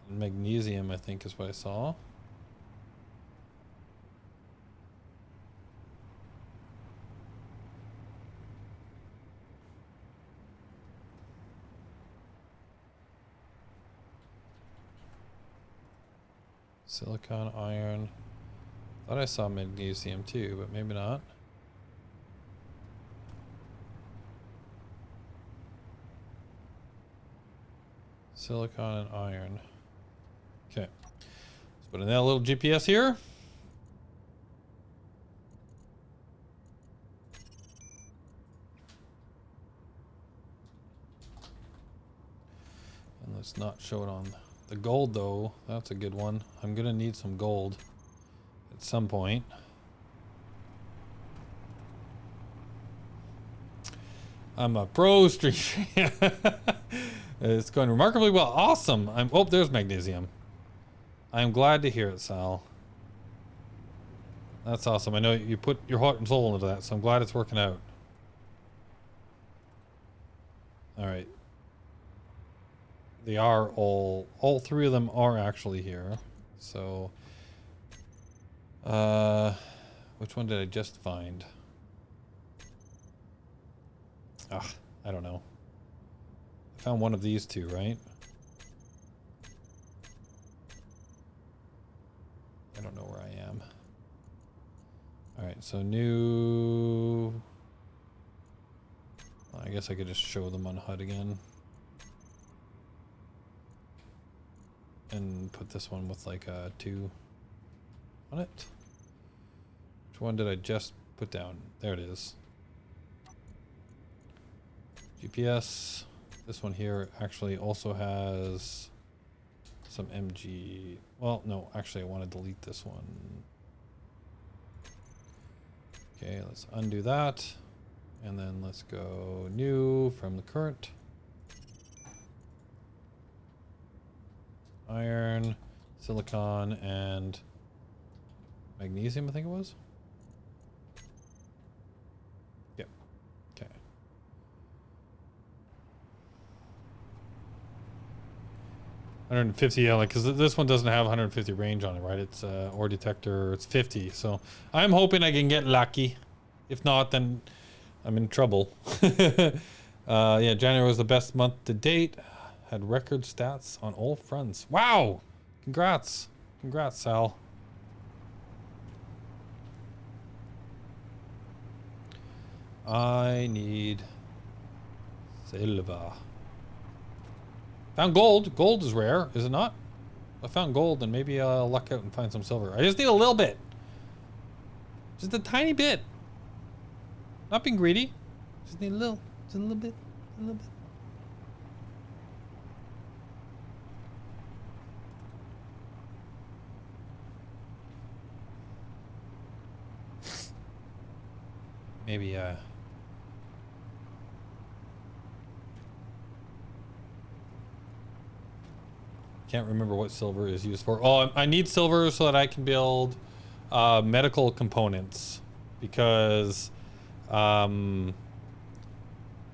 And magnesium, I think, is what I saw. Silicon, iron. Thought I saw magnesium too, but maybe not. Silicon and iron. Okay. Let's put in that little GPS here. And let's not show it on the gold though. That's a good one. I'm gonna need some gold at some point. I'm a pro streamer. It's going remarkably well. Awesome. Oh, there's magnesium. I'm glad to hear it, Sal. That's awesome. I know you put your heart and soul into that, so I'm glad it's working out. All right. They are all three of them are actually here. So, which one did I just find? Ah, I don't know. I found one of these two, right? I don't know where I am. All right, so new. Well, I guess I could just show them on HUD again. And put this one with like a 2 on it. Which one did I just put down? There it is. GPS. This one here actually also has some MG. Well, no, actually I want to delete this one. Okay, let's undo that. And then let's go new from the current. Iron, silicon, and magnesium, I think it was. Yep. Okay. $150, yeah, like, because this one doesn't have 150 range on it, right? It's ore detector, it's 50. So I'm hoping I can get lucky. If not, then I'm in trouble. Yeah, January was the best month to date. Had record stats on all fronts. Wow! Congrats. Congrats, Sal. I need silver. Found gold. Gold is rare, is it not? I found gold, and maybe I'll luck out and find some silver. I just need a little bit. Just a tiny bit. Not being greedy. Just need a little. Just a little bit. A little bit. Maybe, can't remember what silver is used for. Oh, I need silver so that I can build medical components, because I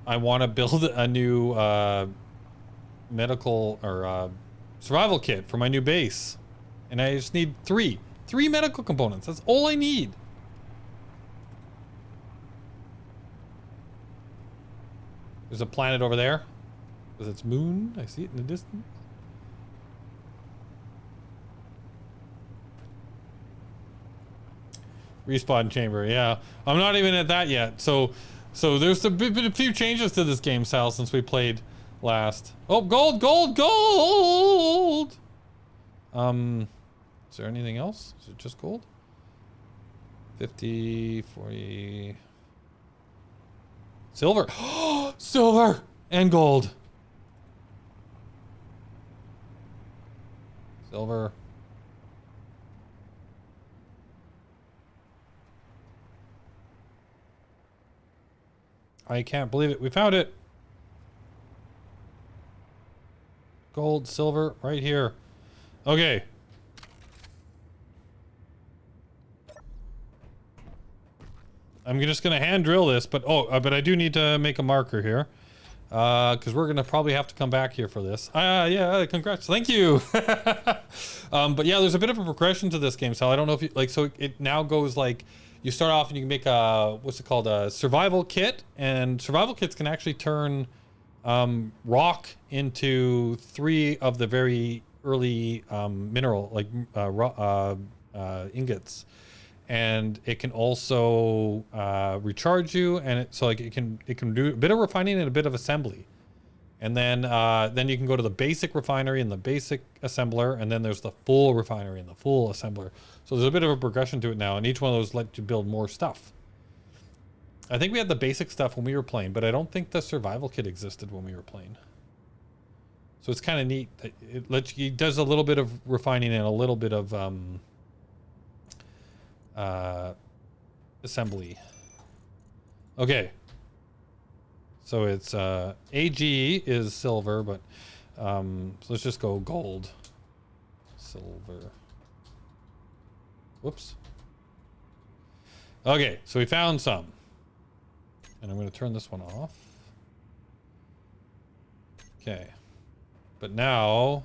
want to build a new medical or survival kit for my new base, and I just need three medical components. That's all I need. There's a planet over there. Because it's moon. I see it in the distance. Respawn chamber, yeah. I'm not even at that yet. So there's been a few changes to this game, Sal, since we played last. Oh, gold, gold, gold! Is there anything else? Is it just gold? 50, 40... Silver! Silver! And gold! Silver. I can't believe it. We found it. Gold, silver, right here. Okay. I'm just gonna hand drill this, but but I do need to make a marker here. Because we're gonna probably have to come back here for this. Yeah, congrats, thank you. But yeah, there's a bit of a progression to this game, Sal. I don't know if you, like, so it now goes like, you start off and you can make a, what's it called, a survival kit, and survival kits can actually turn rock into 3 of the very early mineral, like ingots. And it can also recharge you, and so like it can do a bit of refining and a bit of assembly. And then you can go to the basic refinery and the basic assembler, and then there's the full refinery and the full assembler. So there's a bit of a progression to it now, and each one of those let you build more stuff. I think we had the basic stuff when we were playing, but I don't think the survival kit existed when we were playing. So it's kind of neat. It does a little bit of refining and a little bit of assembly. Okay. So it's AG is silver, but so let's just go gold. Silver. Whoops. Okay, so we found some. And I'm going to turn this one off. Okay. But now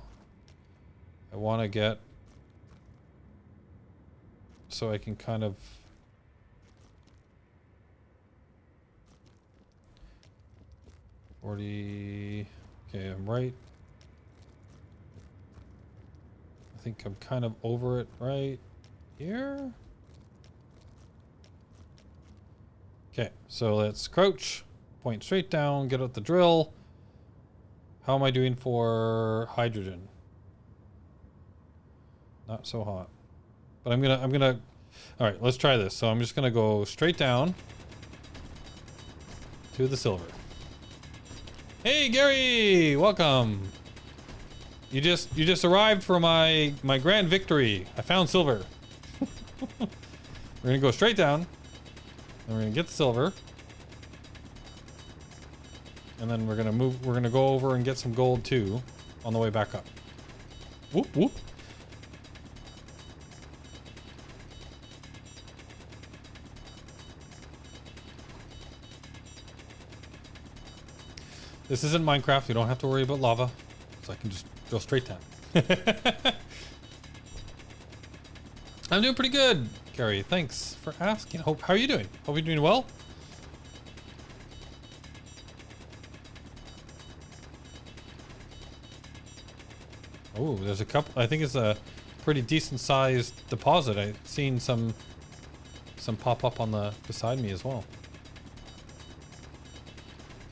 I want to get so I can kind of okay, I'm right. I think I'm kind of over it right here. Okay, so let's crouch, point straight down, get out the drill. How am I doing for hydrogen? Not so hot. But I'm gonna, all right, let's try this. So I'm just gonna go straight down to the silver. Hey, Gary, welcome. You just arrived for my grand victory. I found silver. We're gonna go straight down, and we're gonna get the silver, and then we're gonna go over and get some gold too on the way back up. Whoop whoop. This isn't Minecraft. You don't have to worry about lava. So I can just go straight down. I'm doing pretty good, Gary. Thanks for asking. How are you doing? Hope you're doing well. Oh, there's a couple. I think it's a pretty decent sized deposit. I've seen some pop up on the beside me as well.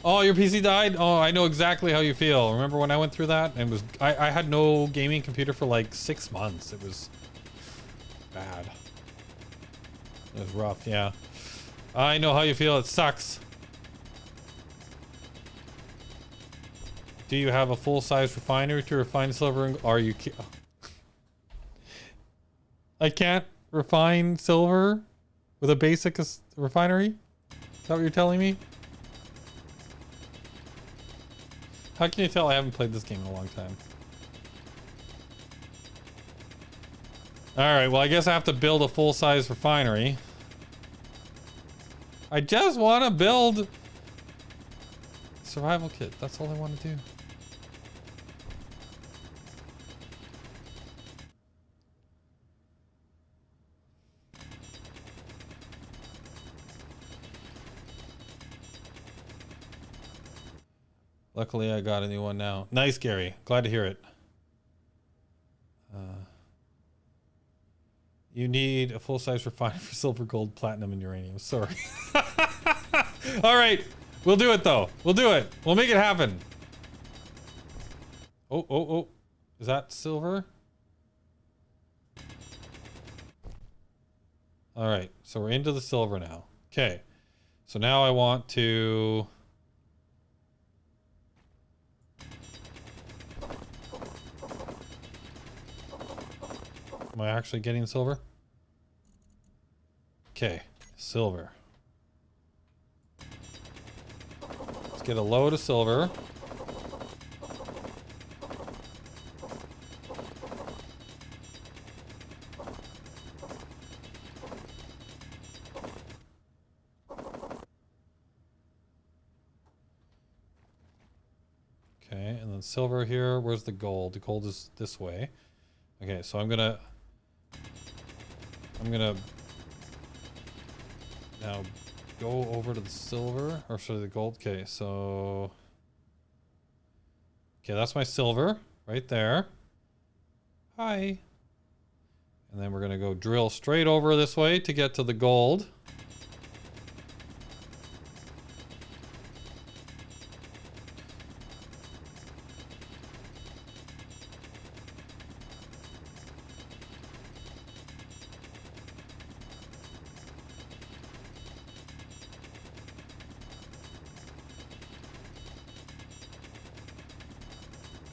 Oh, your PC died? Oh, I know exactly how you feel. Remember when I went through that? And I had no gaming computer for like 6 months. It was bad. It was rough, yeah. I know how you feel. It sucks. Do you have a full-size refinery to refine silver? And are you I can't refine silver with a basic refinery? Is that what you're telling me? How can you tell I haven't played this game in a long time? Alright, well I guess I have to build a full-size refinery. I just want to build a survival kit. That's all I want to do. Luckily, I got a new one now. Nice, Gary. Glad to hear it. You need a full-size refiner for silver, gold, platinum, and uranium. Sorry. All right. We'll do it, though. We'll do it. We'll make it happen. Oh, oh, oh. Is that silver? All right. So we're into the silver now. Okay. So now I want to... Am I actually getting silver? Okay, silver. Let's get a load of silver. Okay, and then silver here. Where's the gold? The gold is this way. Okay, so I'm gonna now go over to the silver, or sorry, the gold. Okay, so okay, that's my silver right there. Hi. And then we're gonna go drill straight over this way to get to the gold.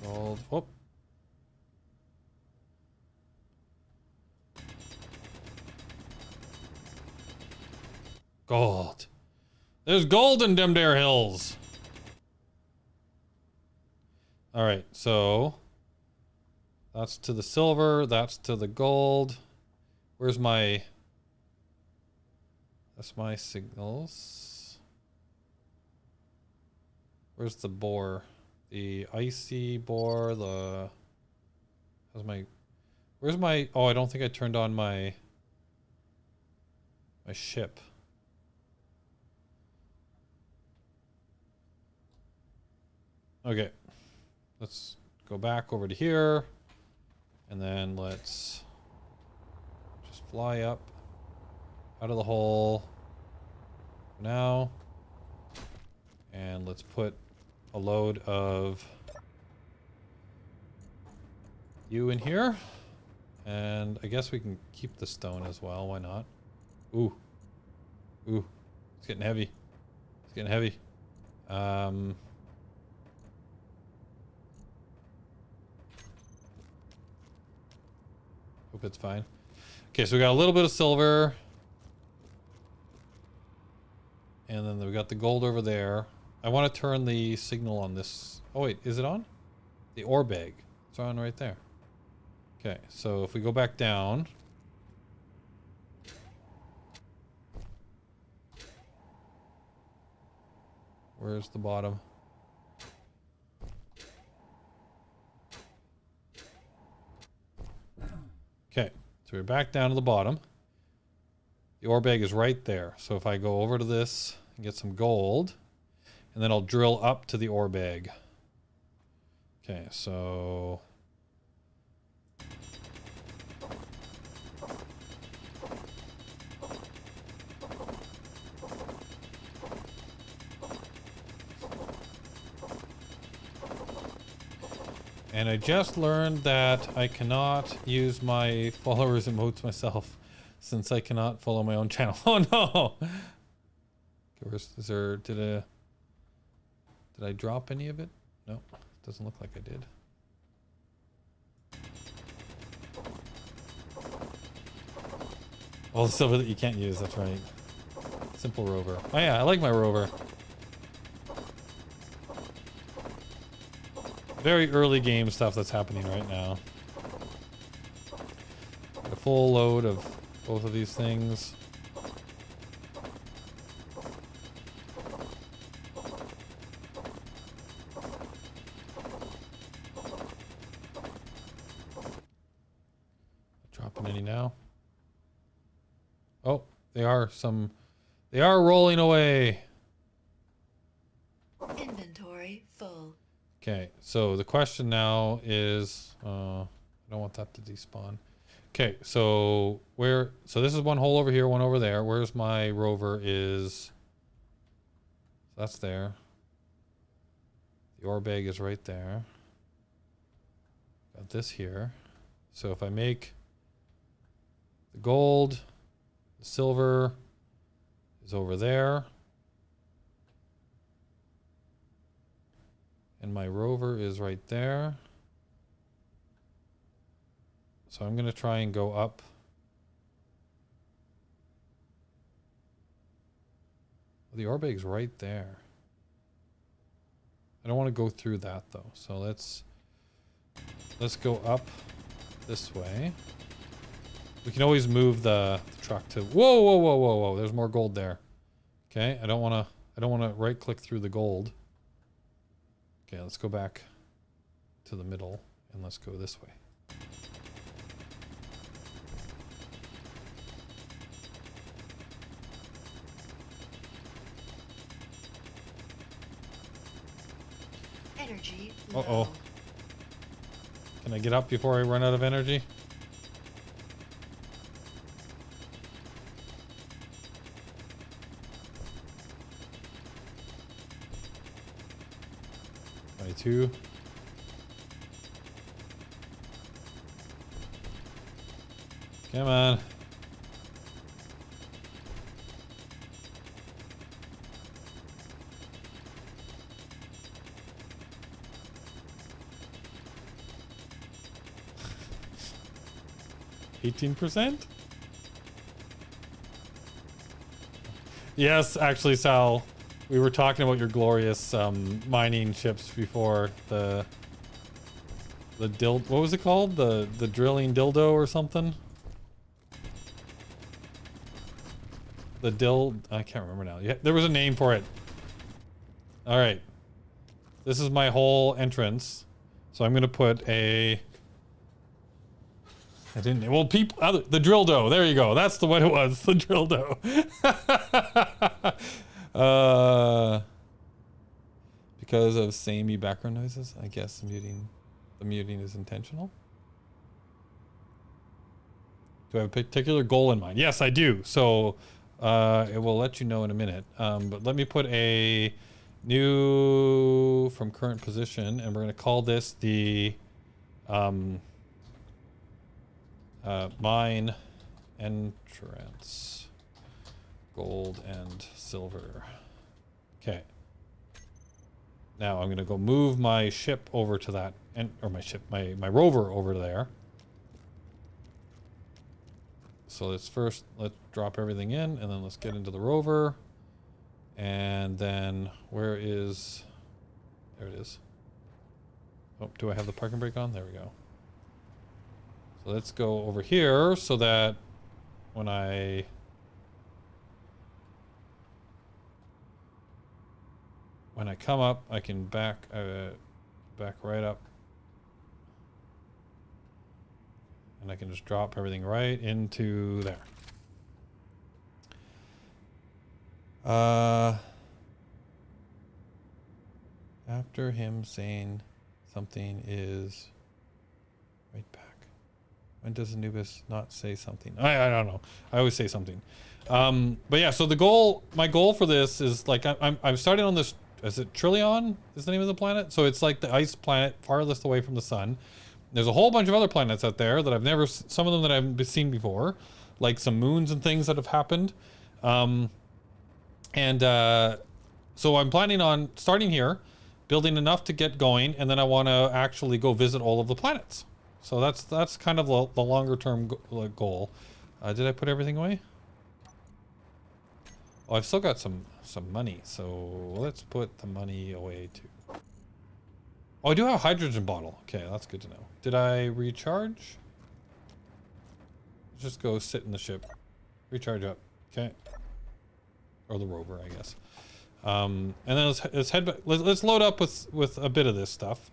Gold. Whoop. Gold. There's gold in them there hills. All right, so that's to the silver, that's to the gold. Where's my... That's my signals. Where's the bore? The icy bore, the... How's my... Where's my... Oh, I don't think I turned on my ship. Okay. Let's go back over to here. And then let's just fly up out of the hole now. And let's put a load of you in here. And I guess we can keep the stone as well. Why not? Ooh. Ooh. It's getting heavy. It's getting heavy. Hope it's fine. Okay, so we got a little bit of silver. And then we got the gold over there. I want to turn the signal on this. Oh wait, is it on? The ore bag. It's on right there. Okay, so if we go back down. Where's the bottom? Okay, so we're back down to the bottom. The ore bag is right there. So if I go over to this and get some gold, and then I'll drill up to the ore bag. Okay, so... And I just learned that I cannot use my followers emotes myself since I cannot follow my own channel. Oh no! Okay, is there, did I drop any of it? No, doesn't look like I did. All the silver that you can't use, that's right. Simple rover. Oh yeah, I like my rover. Very early game stuff that's happening right now. Got a full load of both of these things. Dropping any now? Oh, they are rolling away. Inventory full. Okay, so the question now is, I don't want that to despawn. Okay, so so this is one hole over here, one over there. Where's my rover is, that's there. The ore bag is right there. Got this here. So if I make the gold, the silver is over there. And my rover is right there. So I'm going to try and go up. The ore bag's right there. I don't want to go through that though. So let's go up this way. We can always move the truck to, whoa, whoa, whoa, whoa, whoa. There's more gold there. Okay. I don't want to right click through the gold. Okay. Let's go back to the middle and let's go this way. Energy low. Uh-oh. Can I get up before I run out of energy? Two. Come on. %? Yes, actually, Sal. We were talking about your glorious mining ships before the what was it called? The drilling dildo or something? I can't remember now. Yeah, there was a name for it. All right. This is my whole entrance. So I'm going to put the dildo. There you go. That's what it was. The dildo. Because of samey background noises, I guess the muting is intentional. Do I have a particular goal in mind? Yes, I do. So it will let you know in a minute. But let me put a new from current position, and we're going to call this the mine entrance. Gold and silver. Okay. Now I'm going to go move my ship over to that, my rover over there. So let's drop everything in, and then let's get into the rover. And then there it is. Oh, do I have the parking brake on? There we go. So let's go over here so that when I come up, I can back right up. And I can just drop everything right into there. After him saying something is right back. When does Anubis not say something? I don't know. I always say something. But yeah, so my goal for this is like, I'm starting on this. Is it Trillion is the name of the planet? So it's like the ice planet farthest away from the sun. There's a whole bunch of other planets out there that some of them that I haven't seen before, like some moons and things that have happened. So I'm planning on starting here, building enough to get going, and then I want to actually go visit all of the planets. So that's kind of the longer term goal. Did I put everything away? Oh, I've still got some money, so let's put the money away too. Oh, I do have a hydrogen bottle. Okay, that's good to know. Did I recharge? Just go sit in the ship. Recharge up. Okay. Or the rover, I guess. And then let's head back. Let's load up with a bit of this stuff.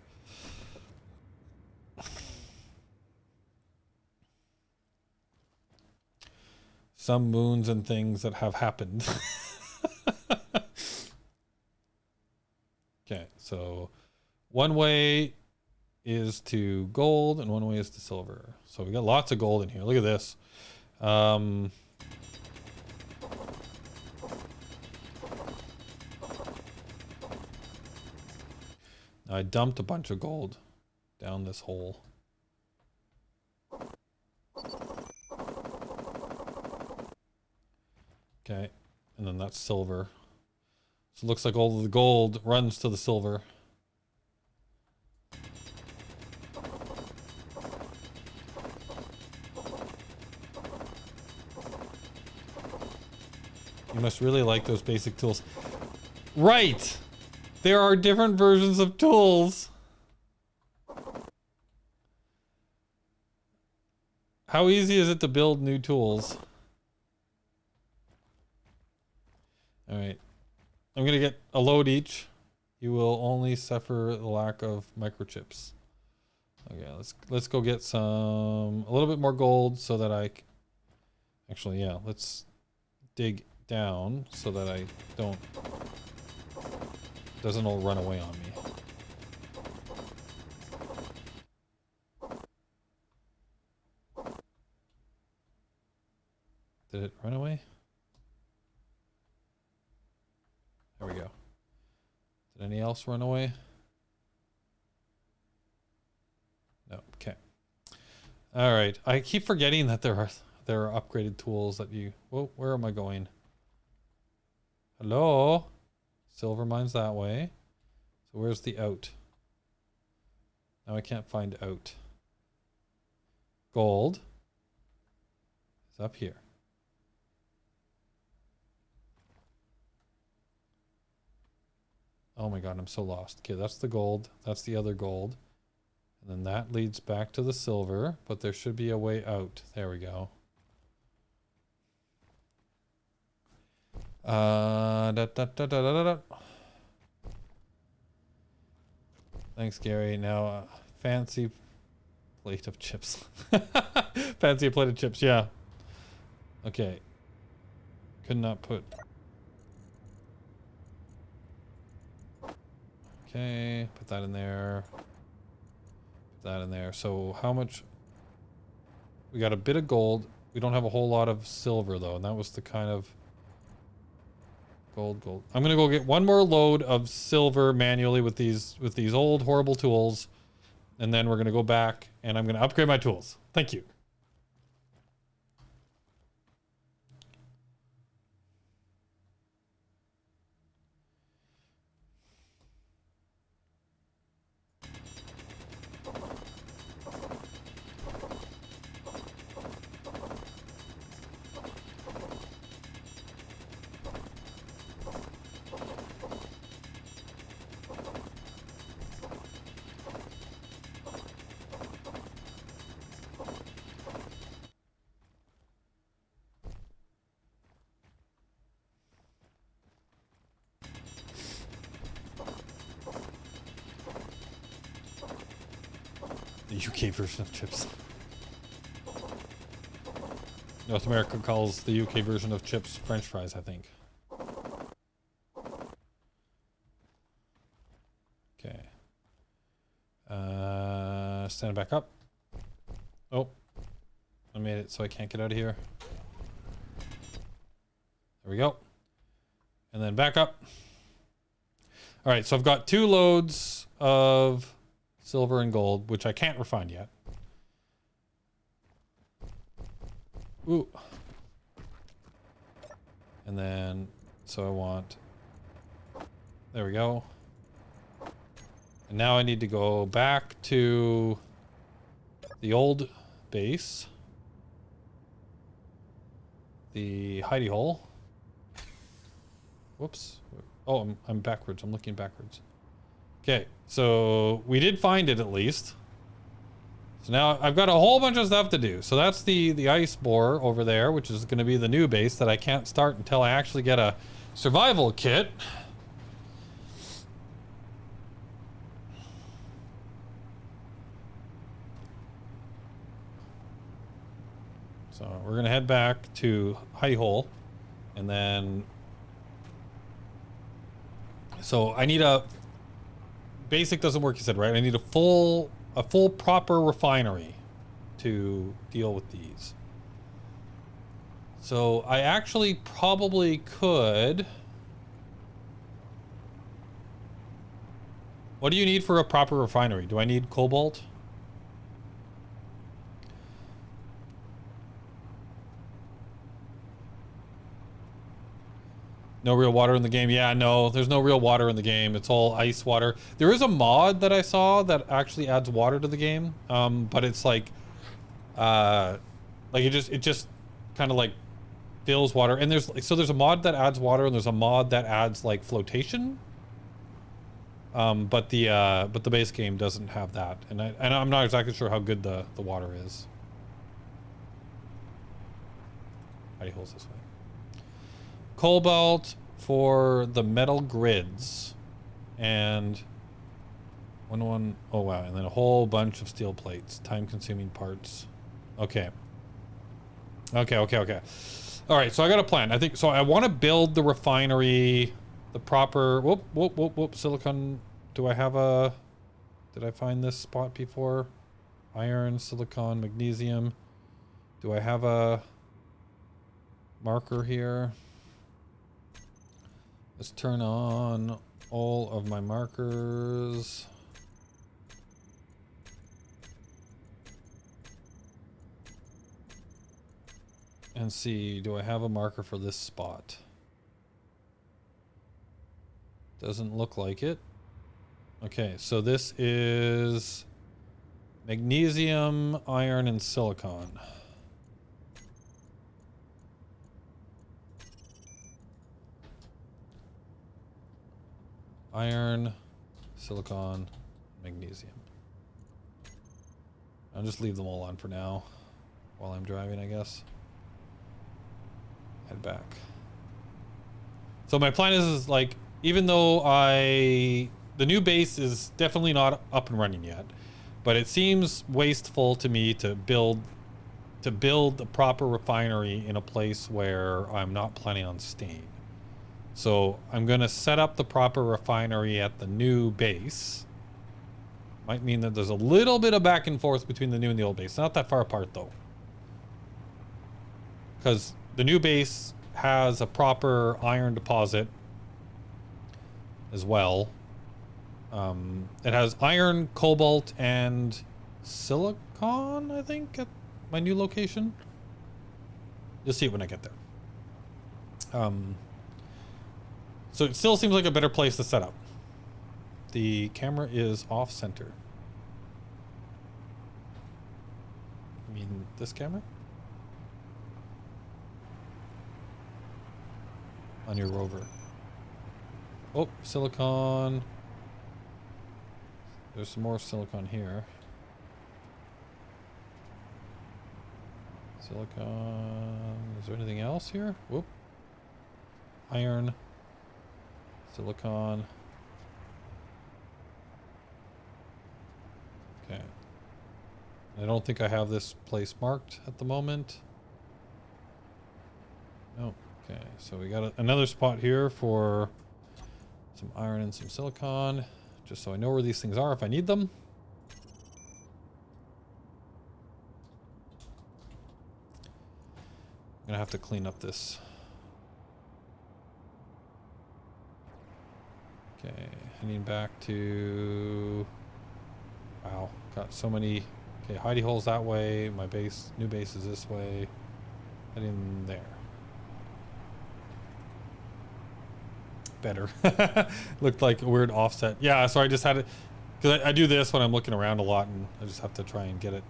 Some moons and things that have happened. Okay, so One way is to gold and one way is to silver. So we got lots of gold in here. Look at this. I dumped a bunch of gold down this hole. Okay, and then that's silver. So it looks like all of the gold runs to the silver. You must really like those basic tools. Right! There are different versions of tools. How easy is it to build new tools? Alright. I'm gonna get a load each. You will only suffer the lack of microchips. Okay, let's go get some a little bit more gold so that actually, yeah, let's dig down so that I doesn't all run away on me. Did it run away? There we go. Did any else run away? No. Okay. All right. I keep forgetting that there are upgraded tools that you. Whoa, where am I going? Hello? Silver mine's that way. So where's the out? Now I can't find out. Gold is up here. Oh my god, I'm so lost. Okay, that's the gold. That's the other gold. And then that leads back to the silver, but there should be a way out. There we go. Thanks, Gary. Now, fancy plate of chips. Fancy plate of chips, yeah. Okay. Could not put... Okay, put that in there. Put that in there. So how much? We got a bit of gold. We don't have a whole lot of silver though, and that was the kind of gold. I'm gonna go get one more load of silver manually with these old horrible tools, and then we're gonna go back and I'm gonna upgrade my tools. Thank you. The UK version of chips. North America calls the UK version of chips French fries, I think. Okay. Stand back up. Oh. I made it so I can't get out of here. There we go. And then back up. Alright, so I've got 2 loads of silver and gold, which I can't refine yet. Ooh. And then, so I want, there we go. And now I need to go back to the old base. The hidey hole. Whoops. Oh, I'm backwards. I'm looking backwards. Okay, so we did find it at least. So now I've got a whole bunch of stuff to do. So that's the ice bore over there, which is going to be the new base that I can't start until I actually get a survival kit. So we're going to head back to hidey hole, and then so I need a basic doesn't work, you said, right? I need a full proper refinery to deal with these. So I actually probably could. What do you need for a proper refinery? Do I need cobalt? No real water in the game. Yeah, no, there's no real water in the game. It's all ice water. There is a mod that I saw that actually adds water to the game. But it's like it just kind of like fills water. And there's a mod that adds water, and there's a mod that adds like flotation. But the base game doesn't have that, and I'm not exactly sure how good the water is. Hidey holes this way. Cobalt for the metal grids, and oh wow, and then a whole bunch of steel plates, time-consuming parts. Okay. All right, so I got a plan. I think so. I want to build the refinery, the proper. Whoop. Silicon. Do I have a? Did I find this spot before? Iron, silicon, magnesium. Do I have a marker here? Let's turn on all of my markers. And see, do I have a marker for this spot? Doesn't look like it. Okay, so this is magnesium, iron, and silicon. Iron, silicon, magnesium. I'll just leave them all on for now while I'm driving, I guess. Head back. So my plan is like, even though the new base is definitely not up and running yet, but it seems wasteful to me to build a proper refinery in a place where I'm not planning on staying. So I'm going to set up the proper refinery at the new base. Might mean that there's a little bit of back and forth between the new and the old base. Not that far apart though. Because the new base has a proper iron deposit as well. It has iron, cobalt, and silicon, I think, at my new location. You'll see it when I get there. So it still seems like a better place to set up. The camera is off center. I mean, this camera? On your rover. Oh, silicon. There's some more silicon here. Silicon. Is there anything else here? Whoop. Iron. Silicon. Okay. I don't think I have this place marked at the moment. No. Okay, so we got another spot here for some iron and some silicon, just so I know where these things are if I need them. I'm gonna have to clean up this. Okay, heading back to... Wow, got so many... Okay, hidey holes that way, my base, new base is this way. Heading there. Better. Looked like a weird offset. Yeah, so I just had it... Because I do this when I'm looking around a lot, and I just have to try and get it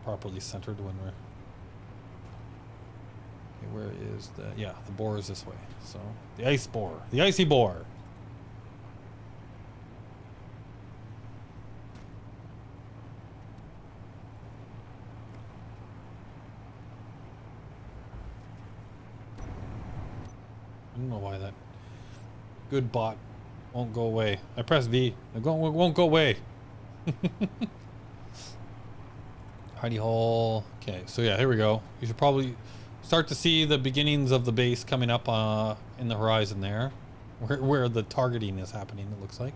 properly centered when we're... Okay, where is the... Yeah, the bore is this way. So, the ice bore. The icy bore. I don't know why that good bot won't go away. I press V. It won't go away. Hidey hole. Okay, so yeah, here we go. You should probably start to see the beginnings of the base coming up in the horizon there. Where the targeting is happening, it looks like.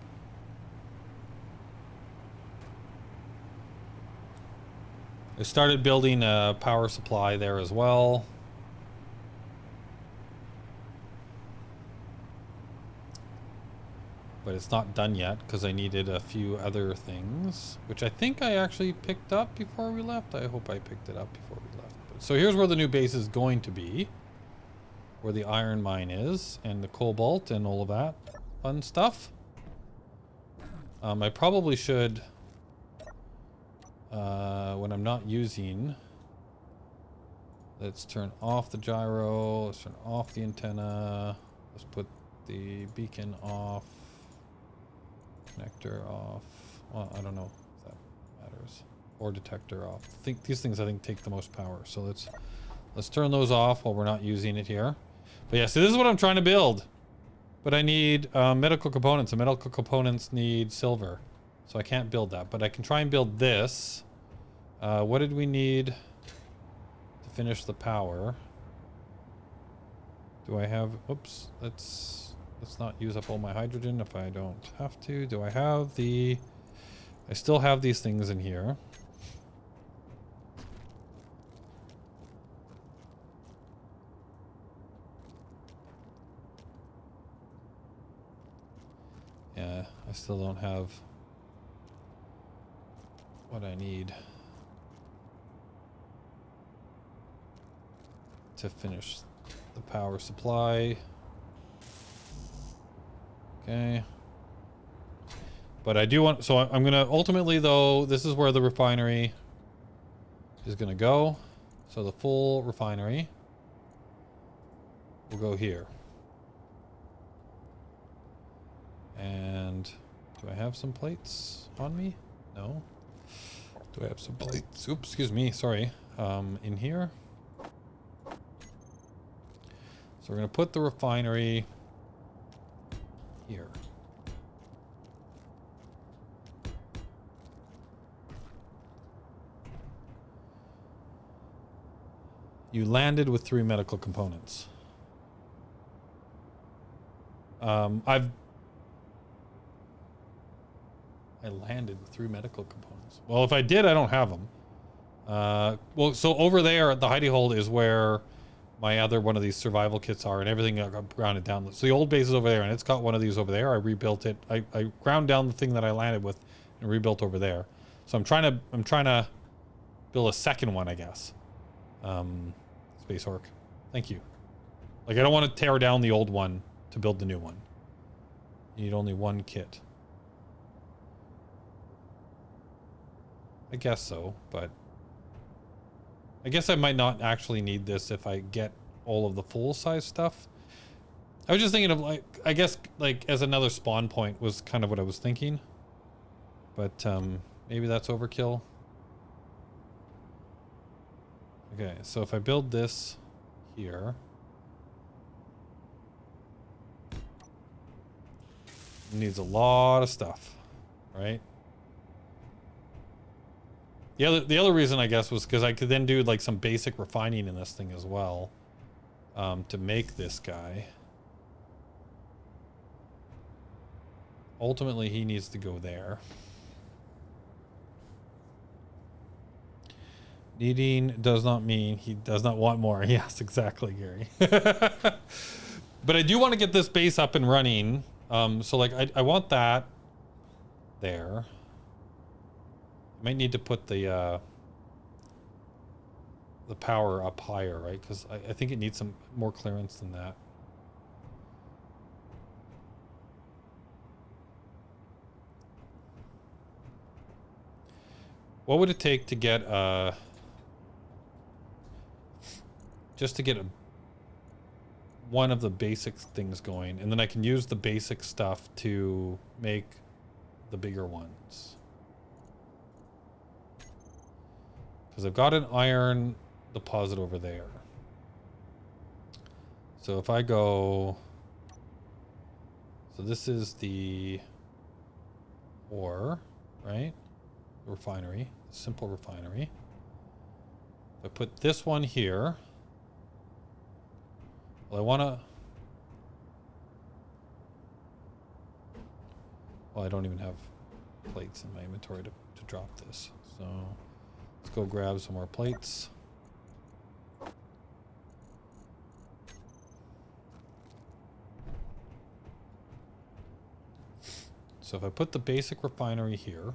I started building a power supply there as well. But it's not done yet because I needed a few other things, which I think I actually picked up before we left. I hope I picked it up before we left. So here's where the new base is going to be, where the iron mine is, and the cobalt and all of that fun stuff. I probably should, when I'm not using, let's turn off the gyro, let's turn off the antenna, let's put the beacon off. Connector off. Well, I don't know if that matters. Or detector off. I think these things take the most power. So let's turn those off while we're not using it here. But yeah, so this is what I'm trying to build. But I need medical components, and medical components need silver. So I can't build that. But I can try and build this. What did we need to finish the power? Do I have... Oops. Let's not use up all my hydrogen if I don't have to. Do I have the... I still have these things in here. Yeah, I still don't have what I need to finish the power supply. Okay. But I do want, so I'm gonna ultimately though, this is where the refinery is gonna go. So the full refinery will go here. And do I have some plates on me? No. Do I have some plates? Oops, excuse me, sorry. In here. So we're gonna put the refinery here. You landed with 3 medical components. I landed with 3 medical components. Well, if I did, I don't have them. Well, so over there at the hidey hole is where my other one of these survival kits are, and everything got grounded down. So the old base is over there, and it's got one of these over there. I rebuilt it. I ground down the thing that I landed with and rebuilt over there. So I'm trying to build a second one, I guess. Space Orc. Thank you. Like, I don't want to tear down the old one to build the new one. You need only 1 kit. I guess so, but I guess I might not actually need this if I get all of the full size stuff. I was just thinking of, like, I guess, like, as another spawn point was kind of what I was thinking. But maybe that's overkill. Okay, so if I build this here, it needs a lot of stuff, right? The other reason, I guess, was because I could then do like some basic refining in this thing as well, to make this guy. Ultimately, he needs to go there. Needing does not mean he does not want more. Yes, exactly, Gary. But I do want to get this base up and running. So like I want that there. I might need to put the power up higher, right? Because I think it needs some more clearance than that. What would it take to get just to get one of the basic things going, and then I can use the basic stuff to make the bigger ones? Because I've got an iron deposit over there. So if I go, so this is the ore, right? The refinery, simple refinery. If I put this one here, well, I want to, well, I don't even have plates in my inventory to drop this. So Let's go grab some more plates. So if I put the basic refinery here,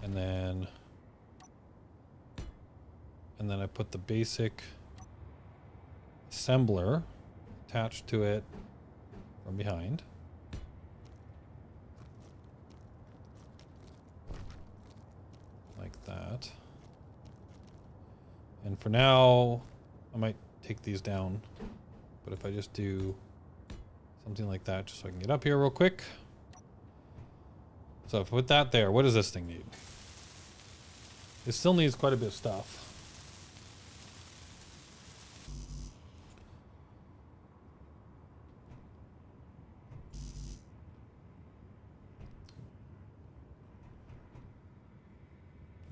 and then I put the basic assembler attached to it from behind. Like that. And for now, I might take these down. But if I just do something like that, just so I can get up here real quick. So if I put that there, what does this thing need? It still needs quite a bit of stuff.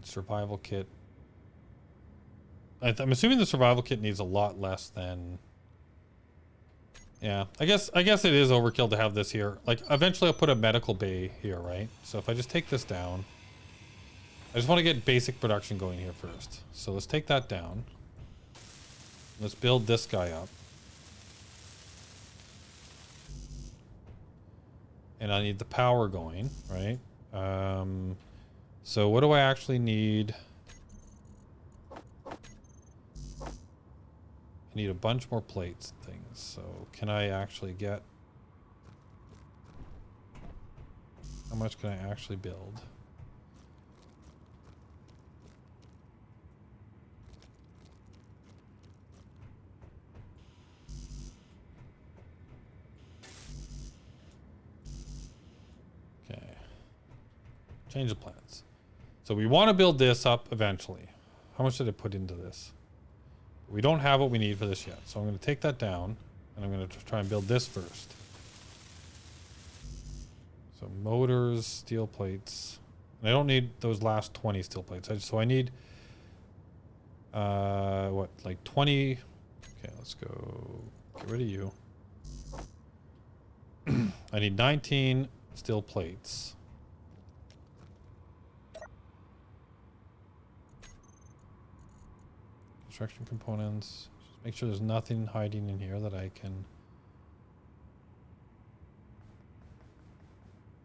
Survival kit. I'm assuming the survival kit needs a lot less than. Yeah, I guess it is overkill to have this here. Like, eventually I'll put a medical bay here, right? So if I just take this down, I just want to get basic production going here first. So let's take that down. Let's build this guy up. And I need the power going, right? So what do I actually need? I need a bunch more plates and things. So can I actually get... How much can I actually build? Okay. Change the plans. So we want to build this up eventually. How much did I put into this? We don't have what we need for this yet. So I'm going to take that down and I'm going to try and build this first. So motors, steel plates. And I don't need those last 20 steel plates. So I need, what, like 20. Okay, let's go get rid of you. I need 19 steel plates. Construction components. Just make sure there's nothing hiding in here that I can.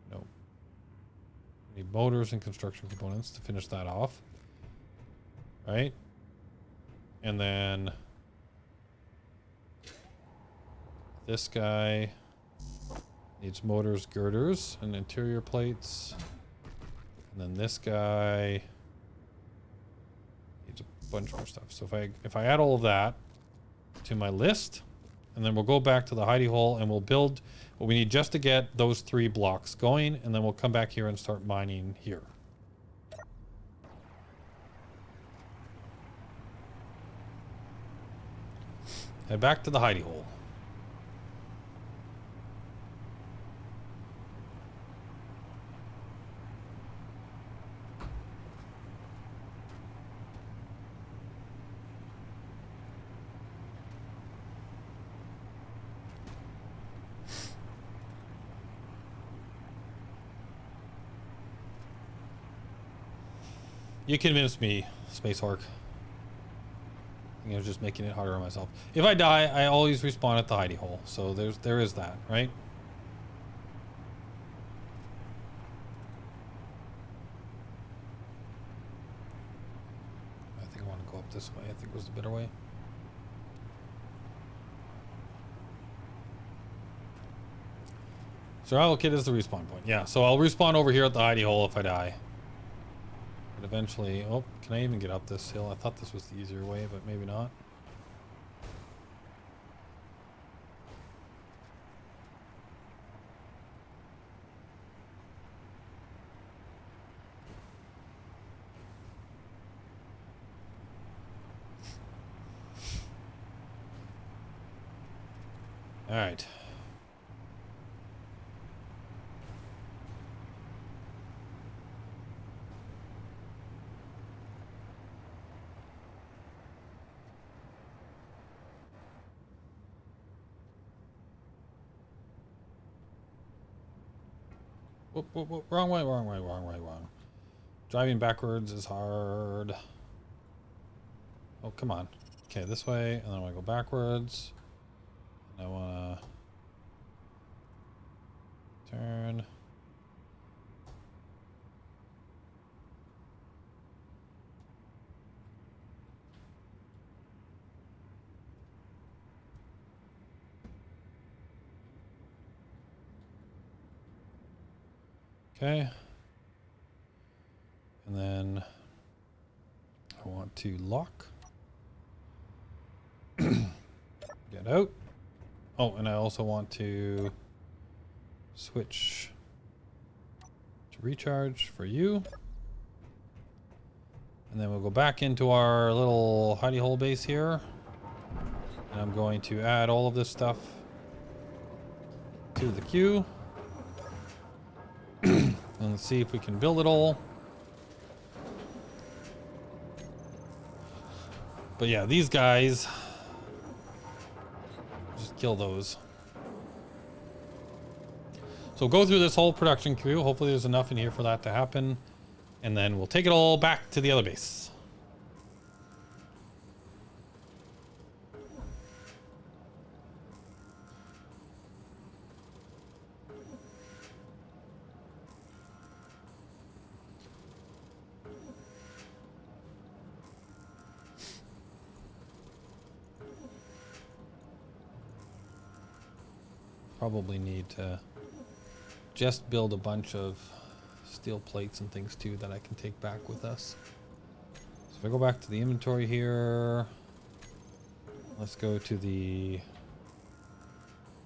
Nope. Need motors and construction components to finish that off. Right? And then this guy needs motors, girders, and interior plates. And then this guy needs a bunch more stuff. So if I add all of that to my list, and then we'll go back to the hidey hole and we'll build what we need just to get those 3 blocks going, and then we'll come back here and start mining here. Head back to the hidey hole. You convinced me, Space Orc. I think I was just making it harder on myself. If I die, I always respawn at the hidey hole. So there is that, right? I think I want to go up this way. I think it was the better way. Survival kit is the respawn point. Yeah, so I'll respawn over here at the hidey hole if I die. But eventually, oh, can I even get up this hill? I thought this was the easier way, but maybe not. All right. Whoop, whoop, whoop. Wrong way, wrong way, wrong way, wrong. Driving backwards is hard. Oh, come on. Okay, this way, and then I want to go backwards. And I want to turn. Okay. And then I want to lock. Get out. Oh, and I also want to switch to recharge for you. And then we'll go back into our little hidey hole base here. And I'm going to add all of this stuff to the queue. And let's see if we can build it all. But yeah, these guys, just kill those. So go through this whole production queue. Hopefully there's enough in here for that to happen. And then we'll take it all back to the other base. Probably need to just build a bunch of steel plates and things too that I can take back with us. So if I go back to the inventory here, let's go to the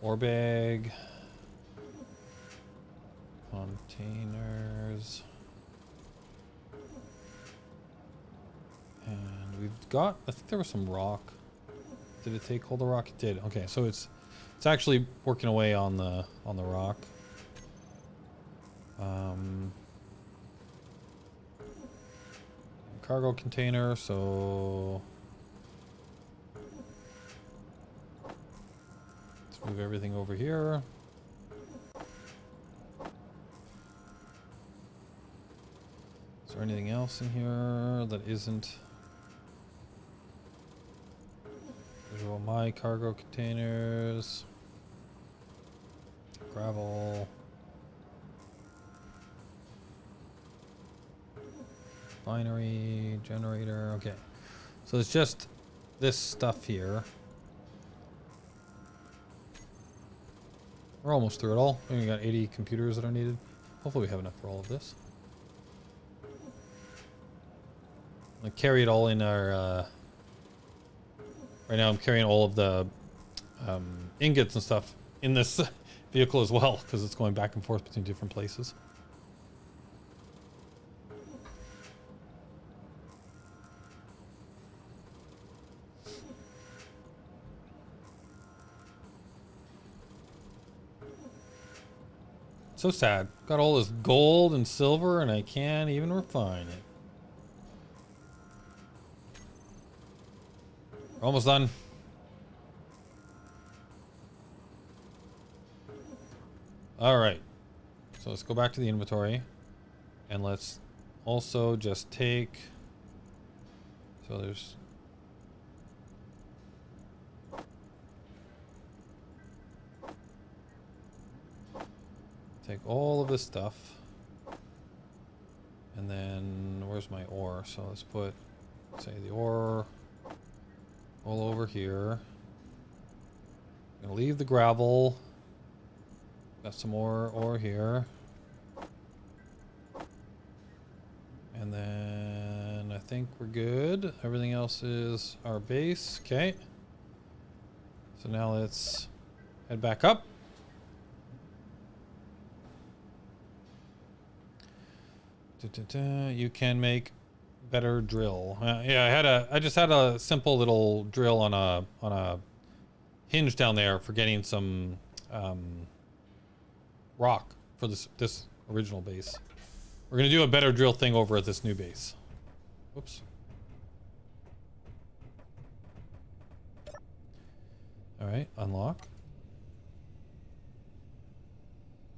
ore bag, containers, and we've got, I think there was some rock. Did it take all the rock? It did. Okay, so it's actually working away on the rock. Cargo container, so let's move everything over here. Is there anything else in here that isn't visual? My cargo containers, gravel, refinery, generator. Okay, so it's just this stuff here. We're almost through it all. We got 80 computers that are needed. Hopefully we have enough for all of this. I carry it all in our right now I'm carrying all of the ingots and stuff in this vehicle as well, because it's going back and forth between different places. So sad. Got all this gold and silver and I can't even refine it. We're almost done. All right. So let's go back to the inventory and let's also just take, so there's take all of this stuff, and then where's my ore? So let's put, say, the ore all over here. I'm gonna leave the gravel. Got some more ore here, and then I think we're good. Everything else is our base. Okay, so now let's head back up. You can make better drill. Yeah, I just had a simple little drill on a hinge down there for getting some rock for this original base. We're gonna do a better drill thing over at this new base. Whoops. All right, unlock.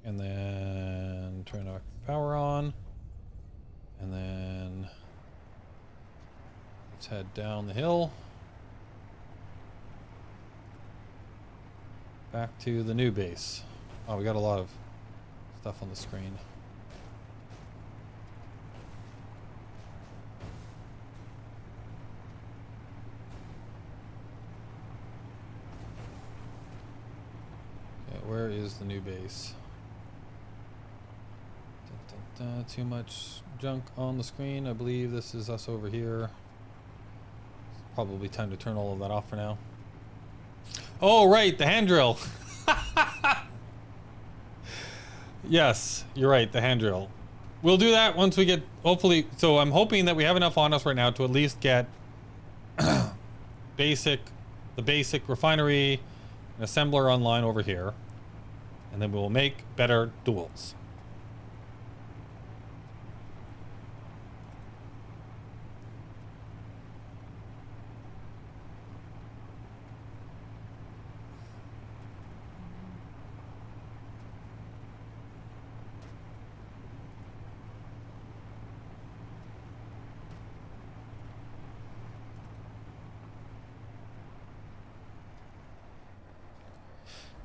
And then and turn our power on. And then let's head down the hill. Back to the new base. Oh, we got a lot of stuff on the screen. Okay, where is the new base? Too much junk on the screen. I believe this is us over here. It's probably time to turn all of that off for now. Oh, right, the hand drill. Yes, you're right, the hand drill. We'll do that once we get, hopefully, so I'm hoping that we have enough on us right now to at least get the basic refinery and assembler online over here. And then we'll make better duels.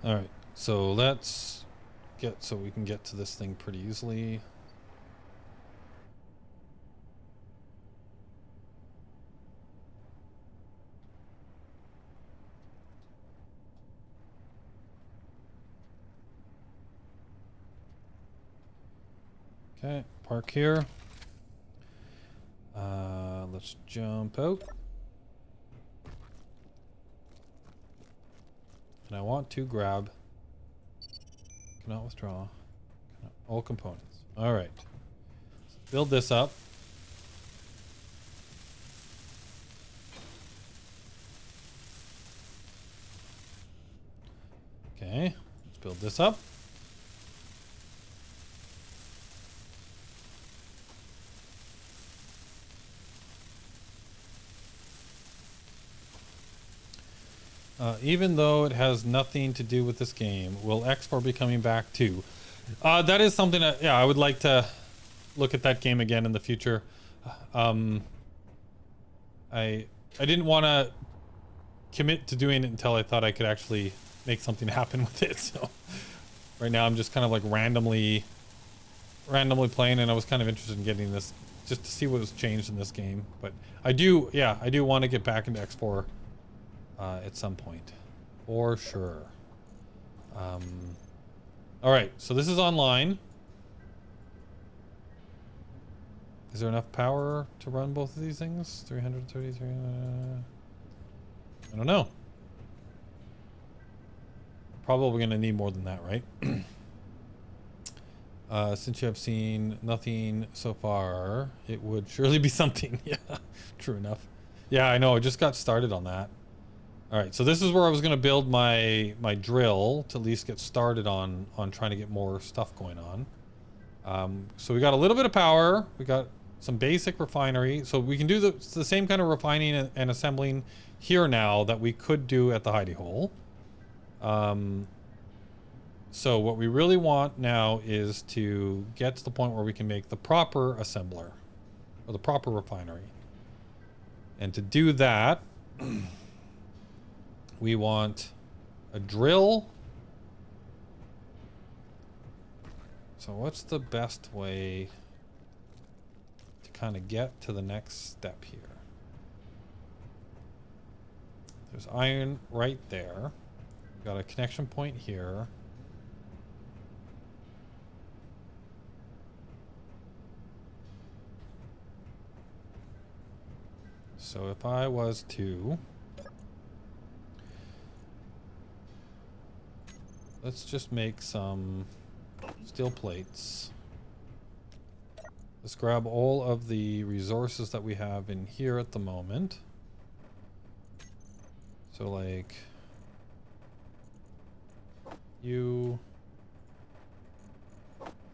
All right, so let's get, so we can get to this thing pretty easily. Okay, park here. Let's jump out. And I want to grab, cannot withdraw, all components. All right, let's build this up. Okay, let's build this up. Even though it has nothing to do with this game, will X4 be coming back too? That is something that, yeah, I would like to look at that game again in the future. I didn't want to commit to doing it until I thought I could actually make something happen with it. So right now I'm just kind of like randomly playing, and I was kind of interested in getting this just to see what was changed in this game. But I do want to get back into X4 at some point, for sure. All right, so this is online. Is there enough power to run both of these things? 333. I don't know. Probably gonna need more than that, right? Since you have seen nothing so far, it would surely be something. Yeah, true enough. Yeah, I know. I just got started on that. All right, so this is where I was going to build my drill to at least get started on trying to get more stuff going on. So we got a little bit of power. We got some basic refinery. So we can do the same kind of refining and assembling here now that we could do at the hidey hole. So what we really want now is to get to the point where we can make the proper assembler or the proper refinery. And to do that, we want a drill. So what's the best way to kind of get to the next step here? There's iron right there. We've got a connection point here. So if I was to, let's just make some steel plates. Let's grab all of the resources that we have in here at the moment. So like you,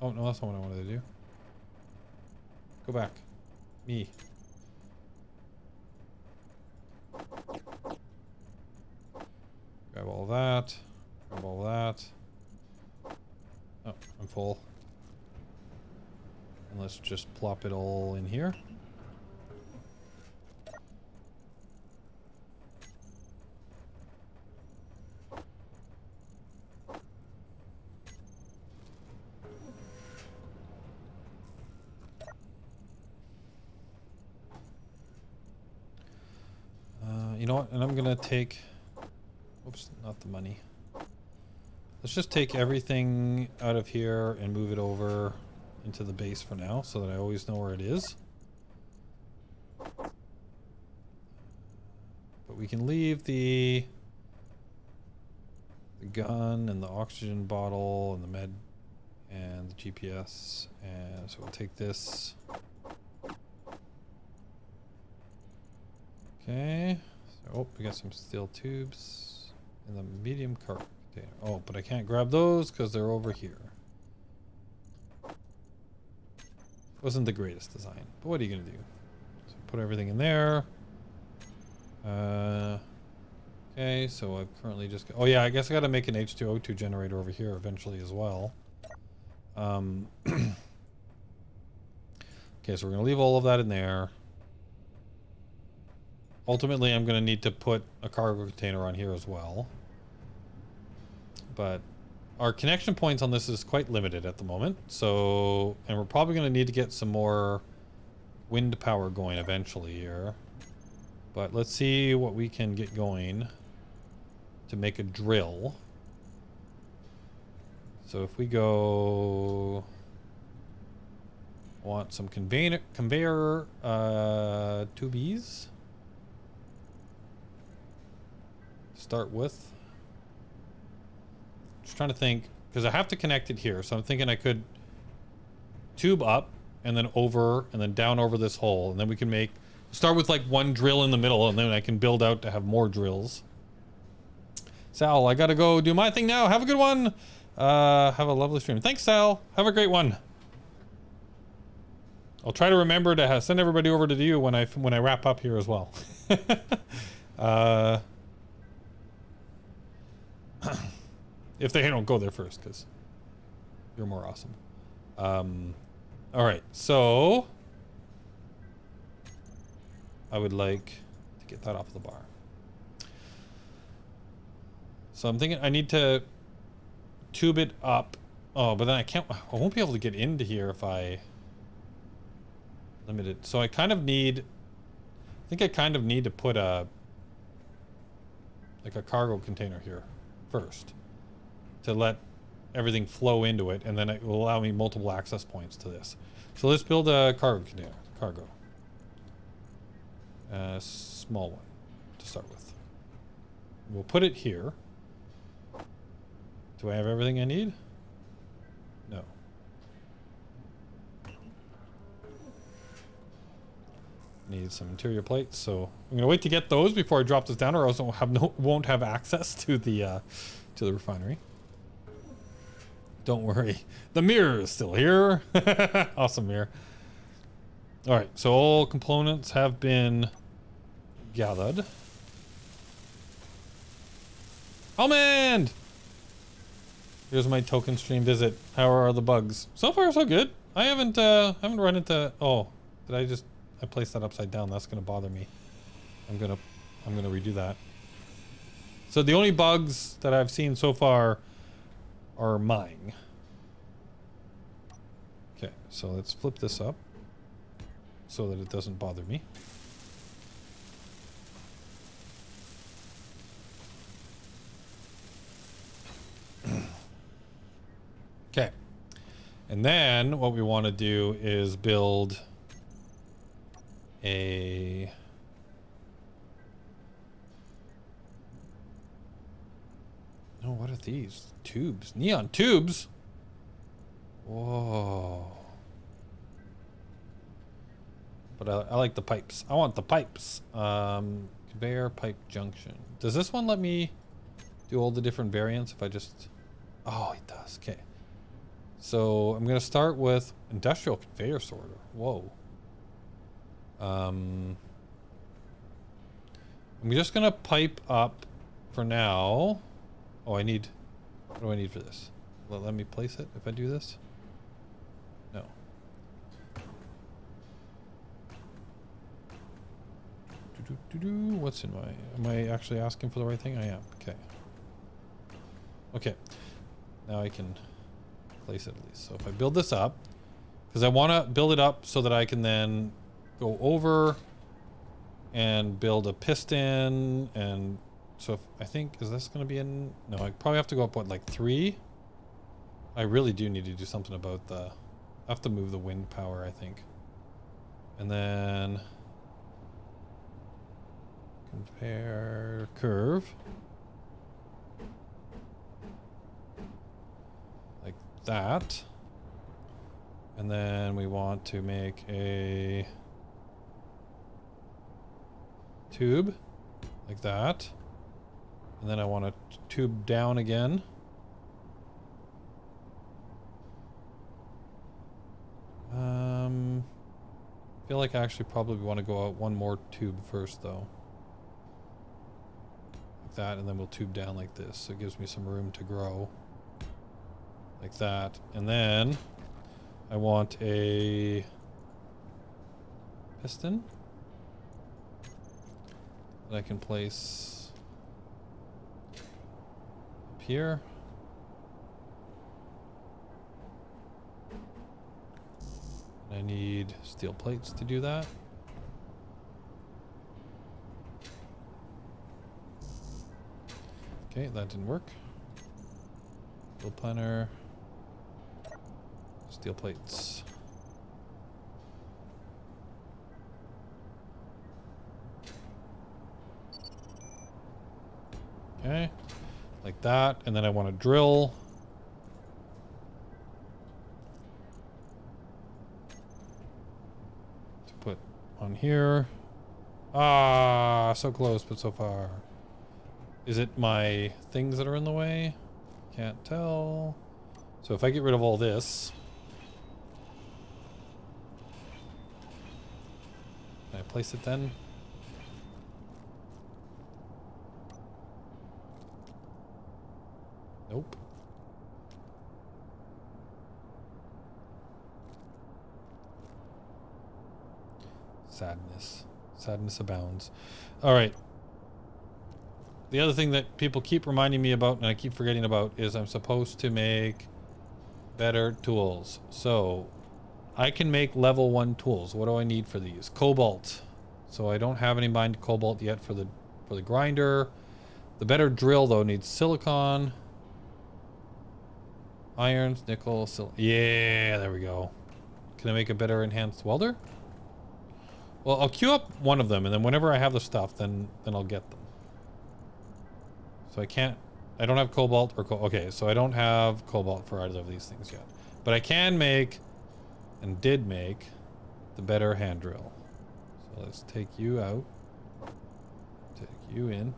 oh no, that's not what I wanted to do. Go back. Me. Grab all that. Grab all that. Oh, I'm full. And let's just plop it all in here. You know what? And I'm gonna take... Oops, not the money. Let's just take everything out of here and move it over into the base for now so that I always know where it is. But we can leave the gun and the oxygen bottle and the med and the GPS. And so we'll take this. Okay. So, oh, we got some steel tubes in the medium cargo container. Oh, but I can't grab those because they're over here. Wasn't the greatest design, but what are you gonna do? So put everything in there. Okay, so I've currently just got, oh yeah, I guess I gotta make an H2O2 generator over here eventually as well. Okay, so we're gonna leave all of that in there. Ultimately, I'm going to need to put a cargo container on here as well. But our connection points on this is quite limited at the moment. So, and we're probably going to need to get some more wind power going eventually here. But let's see what we can get going to make a drill. So if we go... I want some conveyor tubies. Start with. Just trying to think, because I have to connect it here, so I'm thinking I could tube up and then over and then down over this hole, and then we can make start with like one drill in the middle, and then I can build out to have more drills. Sal, I gotta go do my thing now. Have a good one. Have a lovely stream. Thanks, Sal. Have a great one. I'll try to remember to send everybody over to you when I wrap up here as well. If they don't go there first, because you're more awesome. All right, so I would like to get that off the bar. So I'm thinking I need to tube it up. Oh, but then I won't be able to get into here if I limit it. So I kind of need, I think I kind of need to put a cargo container here first to let everything flow into it, and then it will allow me multiple access points to this. So let's build a cargo container. Cargo. A small one to start with. We'll put it here. Do I have everything I need? No. Need some interior plates, so I'm gonna wait to get those before I drop this down, or else I won't have access to the refinery. Don't worry, the mirror is still here. Awesome mirror. All right, so all components have been gathered. Almond! Here's my token stream visit. How are the bugs? So far, so good. I haven't run into. Oh, did I placed that upside down? That's gonna bother me. I'm gonna redo that. So the only bugs that I've seen so far are mine. Okay, so let's flip this up so that it doesn't bother me. Okay, and then what we want to do is build a no, what are these? Tubes. Neon tubes? Whoa. But I like the pipes. I want the pipes. Conveyor pipe junction. Does this one let me do all the different variants if I just... Oh, it does. Okay. So I'm going to start with industrial conveyor sorter. Whoa. I'm just going to pipe up for now. Oh, I need... What do I need for this? Let me place it if I do this? No. What's in my... Am I actually asking for the right thing? I am. Okay. Okay. Now I can place it at least. So if I build this up, because I want to build it up so that I can then go over and build a piston. And so if, I think, is this going to be in... No, I probably have to go up, what, like 3? I really do need to do something about the... I have to move the wind power, I think. And then... Compare curve. Like that. And then we want to make a tube like that. And then I want to tube down again. I feel like I actually probably want to go out one more tube first though. Like that, and then we'll tube down like this. So it gives me some room to grow. Like that. And then I want a piston that I can place up here. I need steel plates to do that. Okay, that didn't work. Build planner. Steel plates. Okay, like that. And then I want to drill. Put on here. Ah, so close, but so far. Is it my things that are in the way? Can't tell. So if I get rid of all this, can I place it then? Nope. Sadness. Sadness abounds. All right. The other thing that people keep reminding me about and I keep forgetting about is I'm supposed to make better tools. So I can make level 1 tools. What do I need for these? Cobalt. So I don't have any mined cobalt yet for the grinder. The better drill though needs silicon, irons, nickel, yeah, there we go. Can I make a better enhanced welder? Well, I'll queue up one of them, and then whenever I have the stuff, then I'll get them. So I don't have cobalt or okay, so I don't have cobalt for either of these things yet. But I can make, and did make, the better hand drill. So let's take you out. Take you in.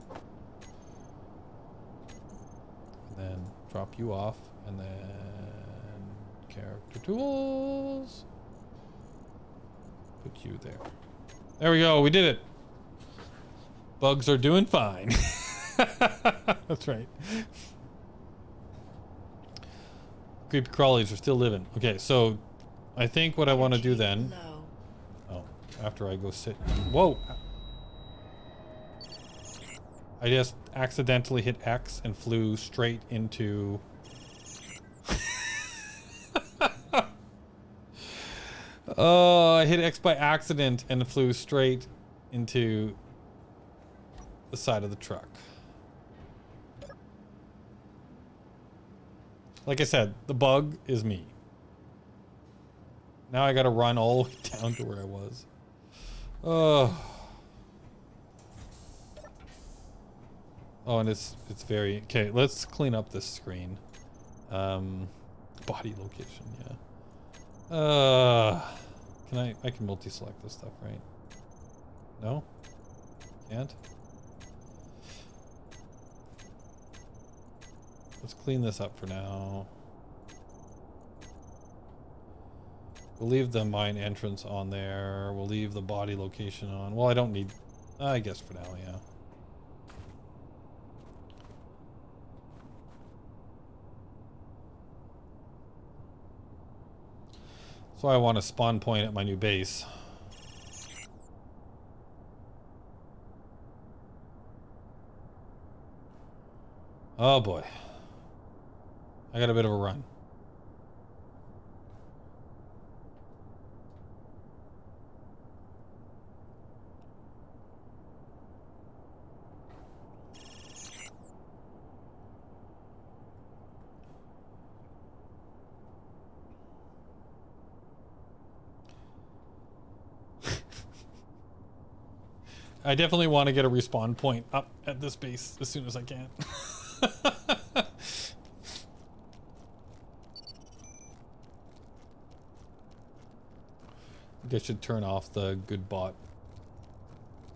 And then drop you off, and then character tools. Put you there. There we go, we did it. Bugs are doing fine. That's right. Creepy crawlies are still living. Okay, so I think what I want to do then... Oh, after I go sit... Whoa! I just accidentally hit X and flew straight into... Oh, I hit X by accident and flew straight into the side of the truck. Like I said, the bug is me. Now I gotta run all the way down to where I was. Oh. Oh, and it's very... Okay, let's clean up this screen. Body location, yeah. I can multi-select this stuff, right? No? Can't? Let's clean this up for now. We'll leave the mine entrance on there. We'll leave the body location on. Well, I don't need... I guess for now, yeah. So I want a spawn point at my new base. Oh boy. I got a bit of a run. I definitely want to get a respawn point up at this base as soon as I can. I think I should turn off the good bot.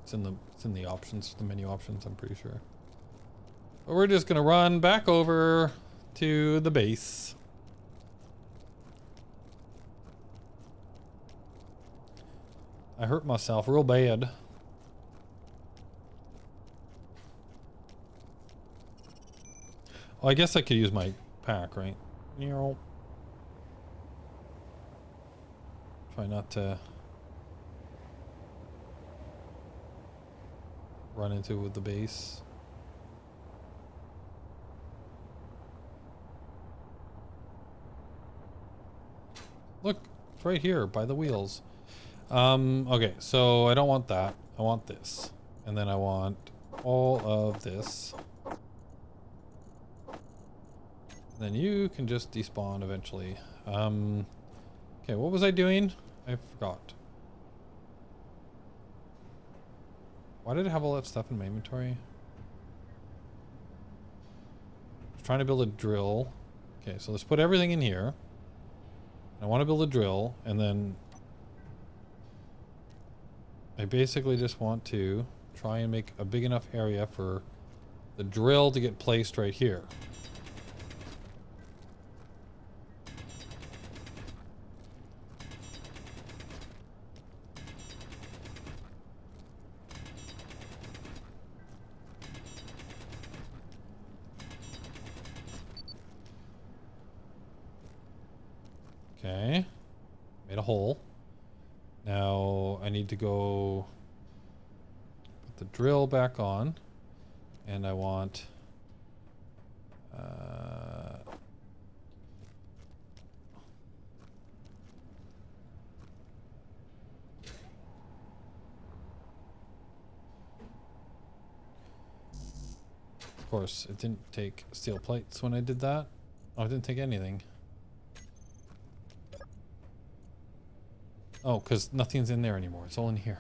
It's in the options, the menu options, I'm pretty sure. But we're just gonna run back over to the base. I hurt myself real bad. Oh, I guess I could use my pack, right? Try not to run into it with the base. Look, it's right here by the wheels. Okay, so I don't want that. I want this. And then I want all of this. Then you can just despawn eventually. Okay, what was I doing? I forgot. Why did I have all that stuff in my inventory? I was trying to build a drill. Okay, so let's put everything in here. I want to build a drill, and then I basically just want to try and make a big enough area for the drill to get placed right here. Okay, made a hole. Now I need to go put the drill back on, and I want of course it didn't take steel plates when I did that. Oh, it didn't take anything. Oh, because nothing's in there anymore. It's all in here.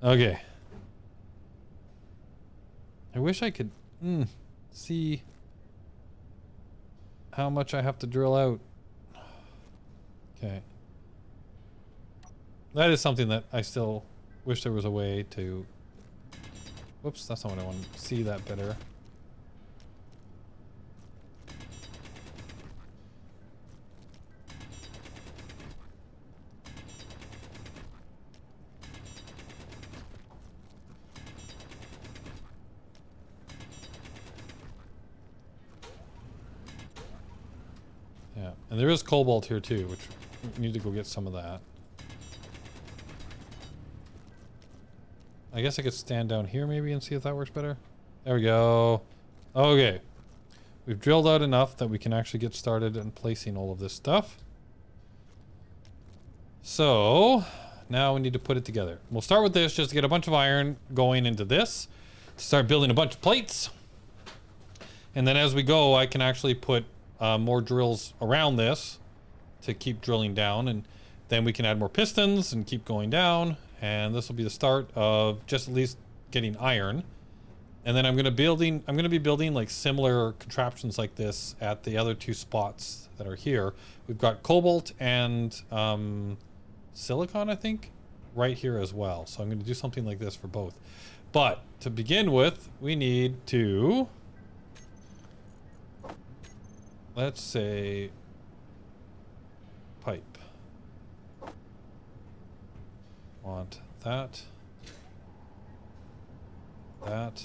Okay. I wish I could see how much I have to drill out. Okay. That is something that I still wish there was a way to... Whoops, that's not what I wanted. See that better. Yeah, and there is cobalt here too, which we need to go get some of that. I guess I could stand down here maybe and see if that works better. There we go. Okay. We've drilled out enough that we can actually get started in placing all of this stuff. So, now we need to put it together. We'll start with this just to get a bunch of iron going into this. To start building a bunch of plates. And then as we go, I can actually put more drills around this to keep drilling down, and then we can add more pistons and keep going down, and this will be the start of just at least getting iron. And then I'm going to be building like similar contraptions like this at the other two spots that are here. We've got cobalt and silicon, I think, right here as well. So I'm going to do something like this for both. But to begin with, we need to, let's say, pipe. Want that. That.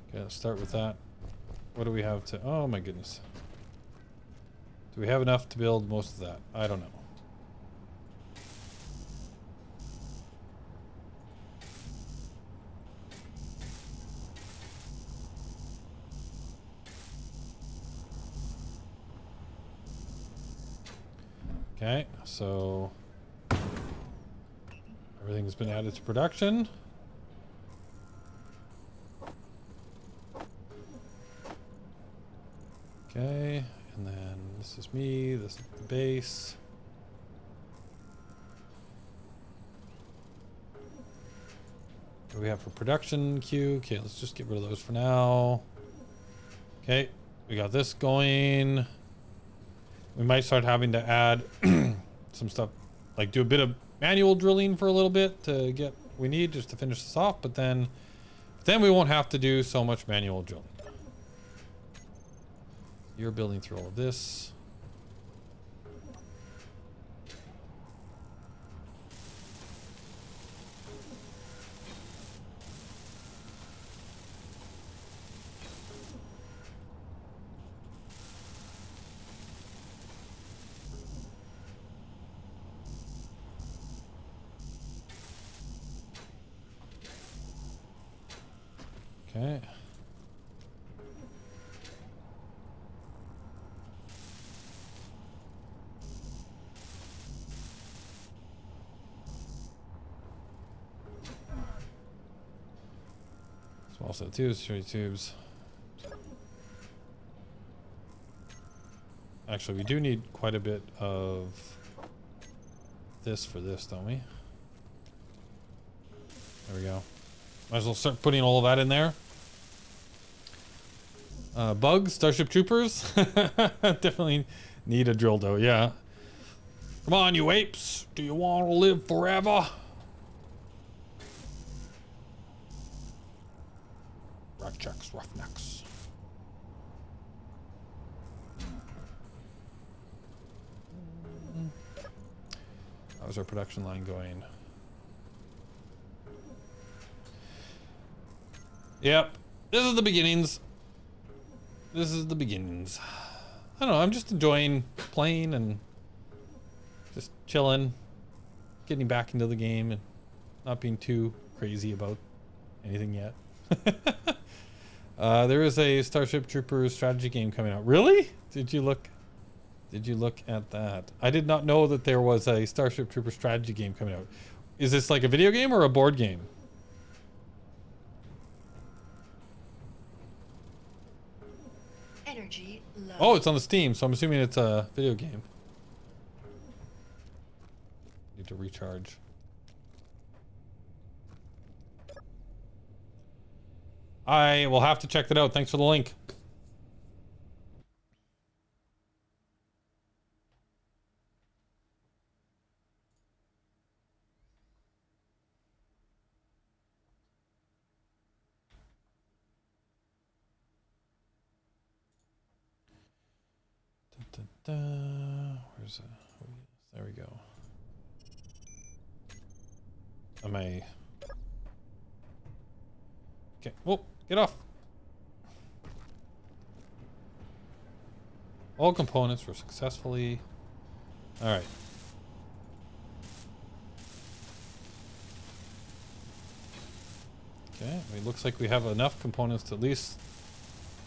Okay, let's start with that. What do we have to... Oh my goodness. Do we have enough to build most of that? I don't know. Okay, so everything's been added to production. Okay, and then this is me, this is the base. What do we have for production queue? Okay, let's just get rid of those for now. Okay, we got this going. We might start having to add some stuff, like do a bit of manual drilling for a little bit to get what we need just to finish this off, but then we won't have to do so much manual drilling. You're building through all of this. Okay. Small set of tubes, 30 tubes. Actually, we do need quite a bit of this for this, don't we? There we go. Might as well start putting all of that in there. Bugs, Starship Troopers. Definitely need a drill dough, yeah. Come on, you apes. Do you want to live forever? Ratchaks, roughnecks. How's our production line going? Yep. This is the beginnings. This is the beginnings. I don't know, I'm just enjoying playing and just chilling, getting back into the game and not being too crazy about anything yet. There is a Starship Troopers strategy game coming out. Really? Did you look at that? I did not know that there was a Starship Troopers strategy game coming out. Is this like a video game or a board game? Energy low. Oh, it's on the Steam, so I'm assuming it's a video game. Need to recharge. I will have to check that out. Thanks for the link. Where's it? There we go. Am I? Okay. Whoa! Get off! All components were successfully. All right. Okay. It looks like we have enough components to at least.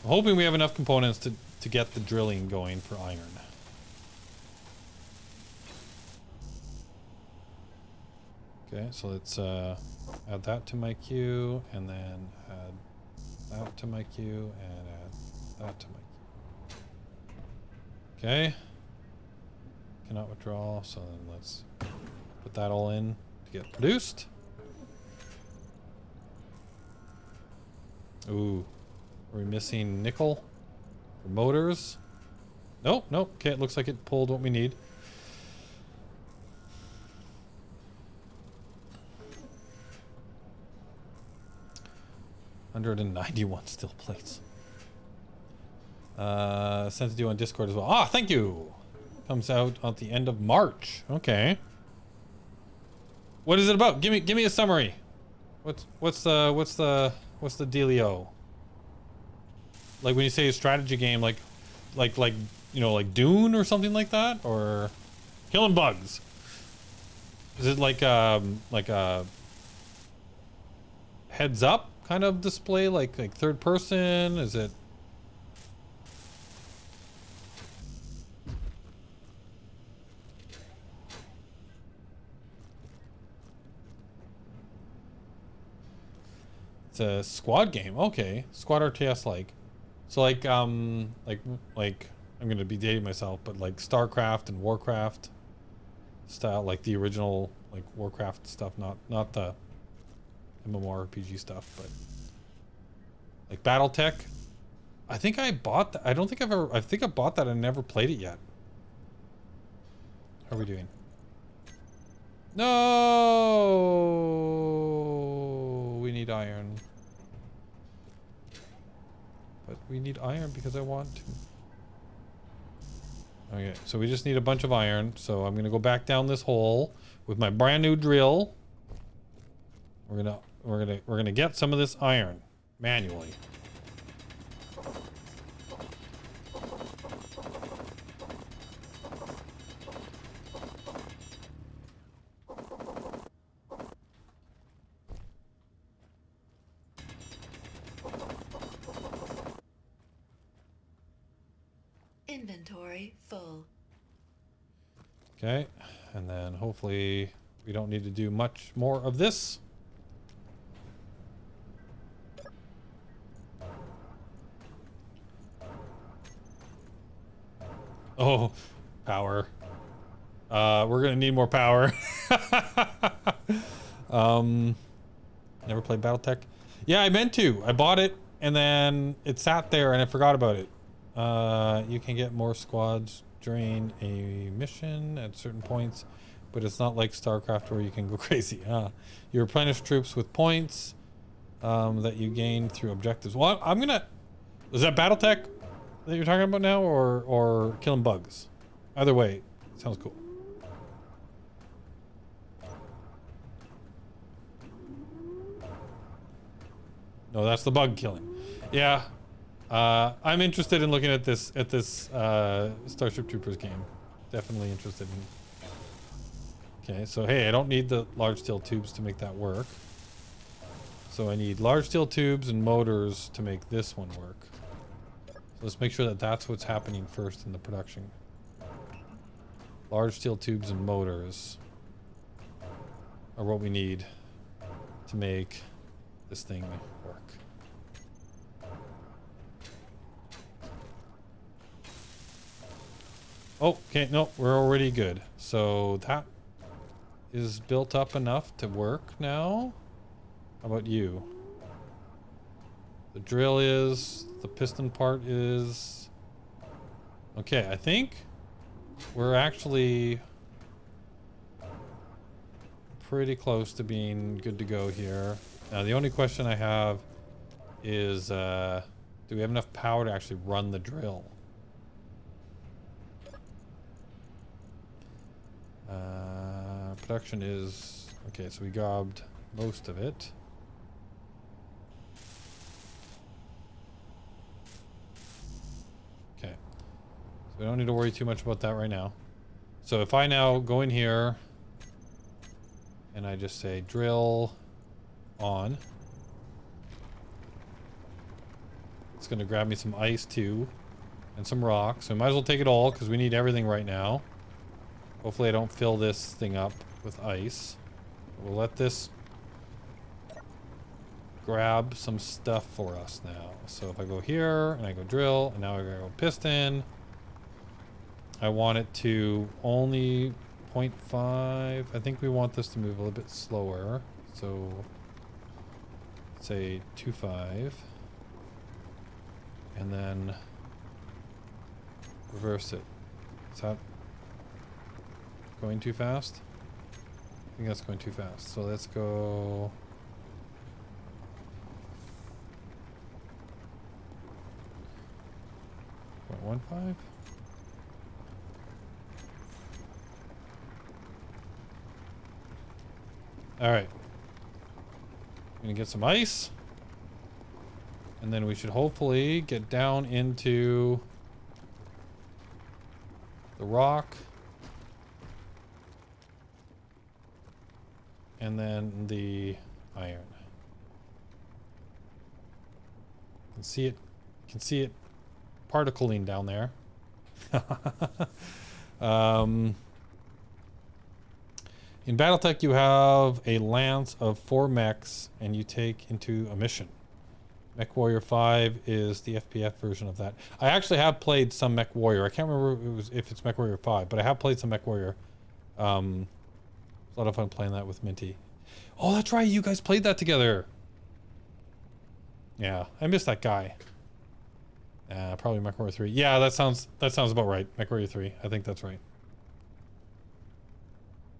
I'm hoping we have enough components to get the drilling going for iron. Okay, so let's add that to my queue, and then add that to my queue, and add that to my queue. Okay. Cannot withdraw, so then let's put that all in to get produced. Ooh. Are we missing nickel for motors? Nope, nope. Okay, it looks like it pulled what we need. $191 steel plates. Sent to you on Discord as well. Ah, thank you. Comes out at the end of March. Okay. What is it about? Give me a summary. What's the dealio? Like when you say a strategy game, like you know, like Dune or something like that, or killing bugs. Is it like a heads up kind of display, like third person? Is it? It's a squad game. Okay, squad RTS like. So like I'm gonna be dating myself, but like StarCraft and Warcraft style, like the original like Warcraft stuff, not the MMORPG stuff, but like BattleTech. I think I bought that. I don't think I've ever. I think I bought that and never played it yet. How are we doing? No, we need iron. But we need iron because I want to. Okay, so we just need a bunch of iron. So I'm gonna go back down this hole with my brand new drill. We're gonna get some of this iron manually. Inventory full. Okay, and then hopefully we don't need to do much more of this. Oh, power. We're gonna need more power. Never played BattleTech. Yeah, I meant to. I bought it and then it sat there and I forgot about it. You can get more squads during a mission at certain points, but it's not like StarCraft where you can go crazy. You replenish troops with points that you gain through objectives. Well, I'm gonna. Is that BattleTech that you're talking about now, or killing bugs? Either way, sounds cool. No, that's the bug killing. Yeah. I'm interested in looking at this Starship Troopers game. Definitely interested in. Okay, so hey, I don't need the large steel tubes to make that work. So I need large steel tubes and motors to make this one work. So let's make sure that that's what's happening first in the production. Large steel tubes and motors are what we need to make this thing work. Oh, okay, no, we're already good. So that is built up enough to work now. How about you? The drill is, the piston part is. Okay, I think we're actually pretty close to being good to go here. Now the only question I have is, do we have enough power to actually run the drill? Production is, okay, so we grabbed most of it. Okay, so we don't need to worry too much about that right now. So if I now go in here and I just say drill on, it's gonna grab me some ice too and some rock. So we might as well take it all because we need everything right now. Hopefully I don't fill this thing up with ice. We'll let this grab some stuff for us now. So if I go here and I go drill and now I go piston, I want it to only 0.5. I think we want this to move a little bit slower. So say 2.5 and then reverse it. Is that going too fast? I think that's going too fast. So let's go. 0.15. All right. I'm gonna get some ice. And then we should hopefully get down into the rock. And then the iron. You can see it particling down there. In Battletech, you have a lance of 4 mechs, and you take into a mission. Mech Warrior 5 is the FPF version of that. I actually have played some Mech Warrior. I can't remember if it's Mech Warrior 5, but I have played some Mech Warrior. It's a lot of fun playing that with Minty. Oh, that's right. You guys played that together. Yeah, I missed that guy. Probably Mech Warrior 3. Yeah, that sounds about right. Mech Warrior 3. I think that's right.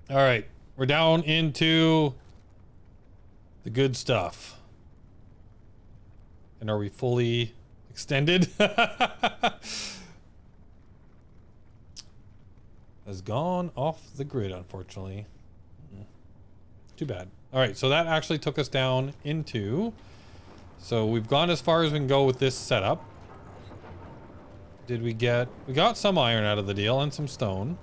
All right, we're down into the good stuff. And are we fully extended? Has gone off the grid, unfortunately. Too bad. All right, so that actually took us down into... So we've gone as far as we can go with this setup. Did we get... We got some iron out of the deal and some stone.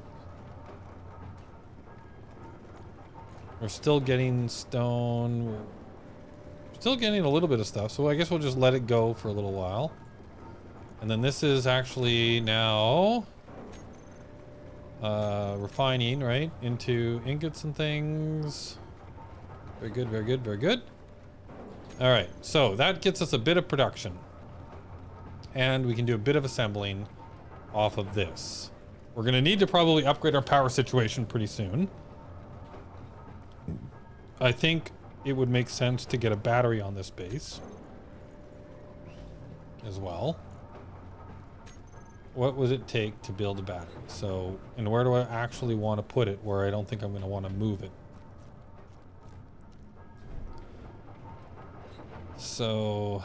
We're still getting stone. We're still getting a little bit of stuff, so I guess we'll just let it go for a little while. And then this is actually now refining, right, into ingots and things. Very good, very good, very good. All right, so that gets us a bit of production. And we can do a bit of assembling off of this. We're going to need to probably upgrade our power situation pretty soon. I think it would make sense to get a battery on this base as well. What would it take to build a battery? So, and where do I actually want to put it where I don't think I'm going to want to move it? So,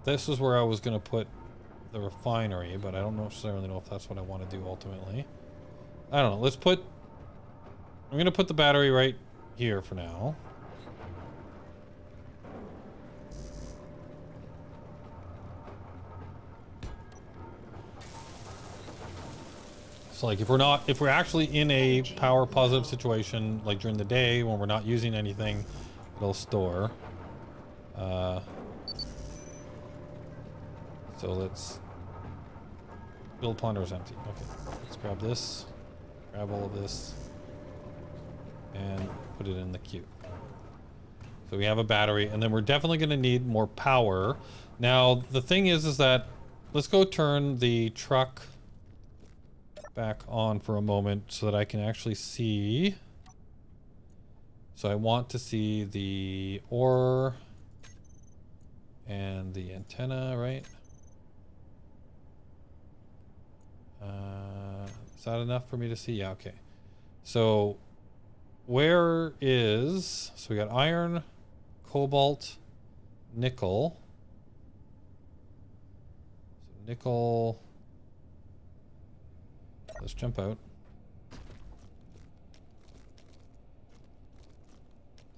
this is where I was going to put the refinery, but I don't necessarily know if that's what I want to do ultimately. I don't know. Let's put... I'm going to put the battery right here for now. So like if we're actually in a power positive situation, like during the day when we're not using anything, it'll store. So let's build ponder is empty. Okay, let's grab this, grab all of this, and put it in the queue. So we have a battery, and then we're definitely going to need more power. Now the thing is that let's go turn the truck back on for a moment so that I can actually see. So I want to see the ore and the antenna, right? Is that enough for me to see? Yeah, okay. So where is... So we got iron, cobalt, nickel. So nickel... Let's jump out.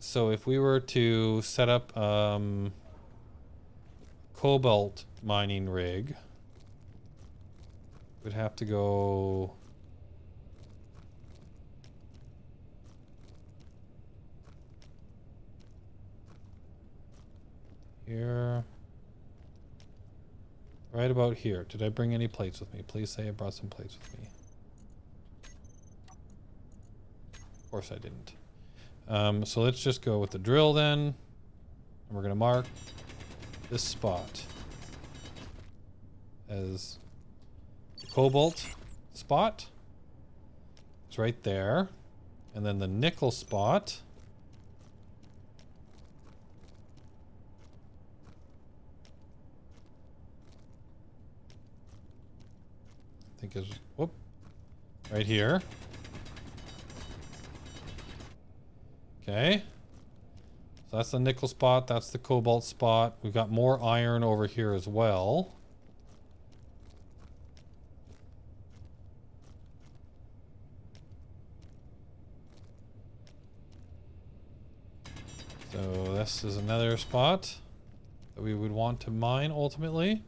So if we were to set up cobalt mining rig, we'd have to go here, right about here. Did I bring any plates with me? Please say I brought some plates with me. Of course I didn't. So let's just go with the drill then. And we're going to mark this spot as the cobalt spot. It's right there. And then the nickel spot. I think is, whoop, right here. Okay, so that's the nickel spot, that's the cobalt spot. We've got more iron over here as well. So this is another spot that we would want to mine ultimately.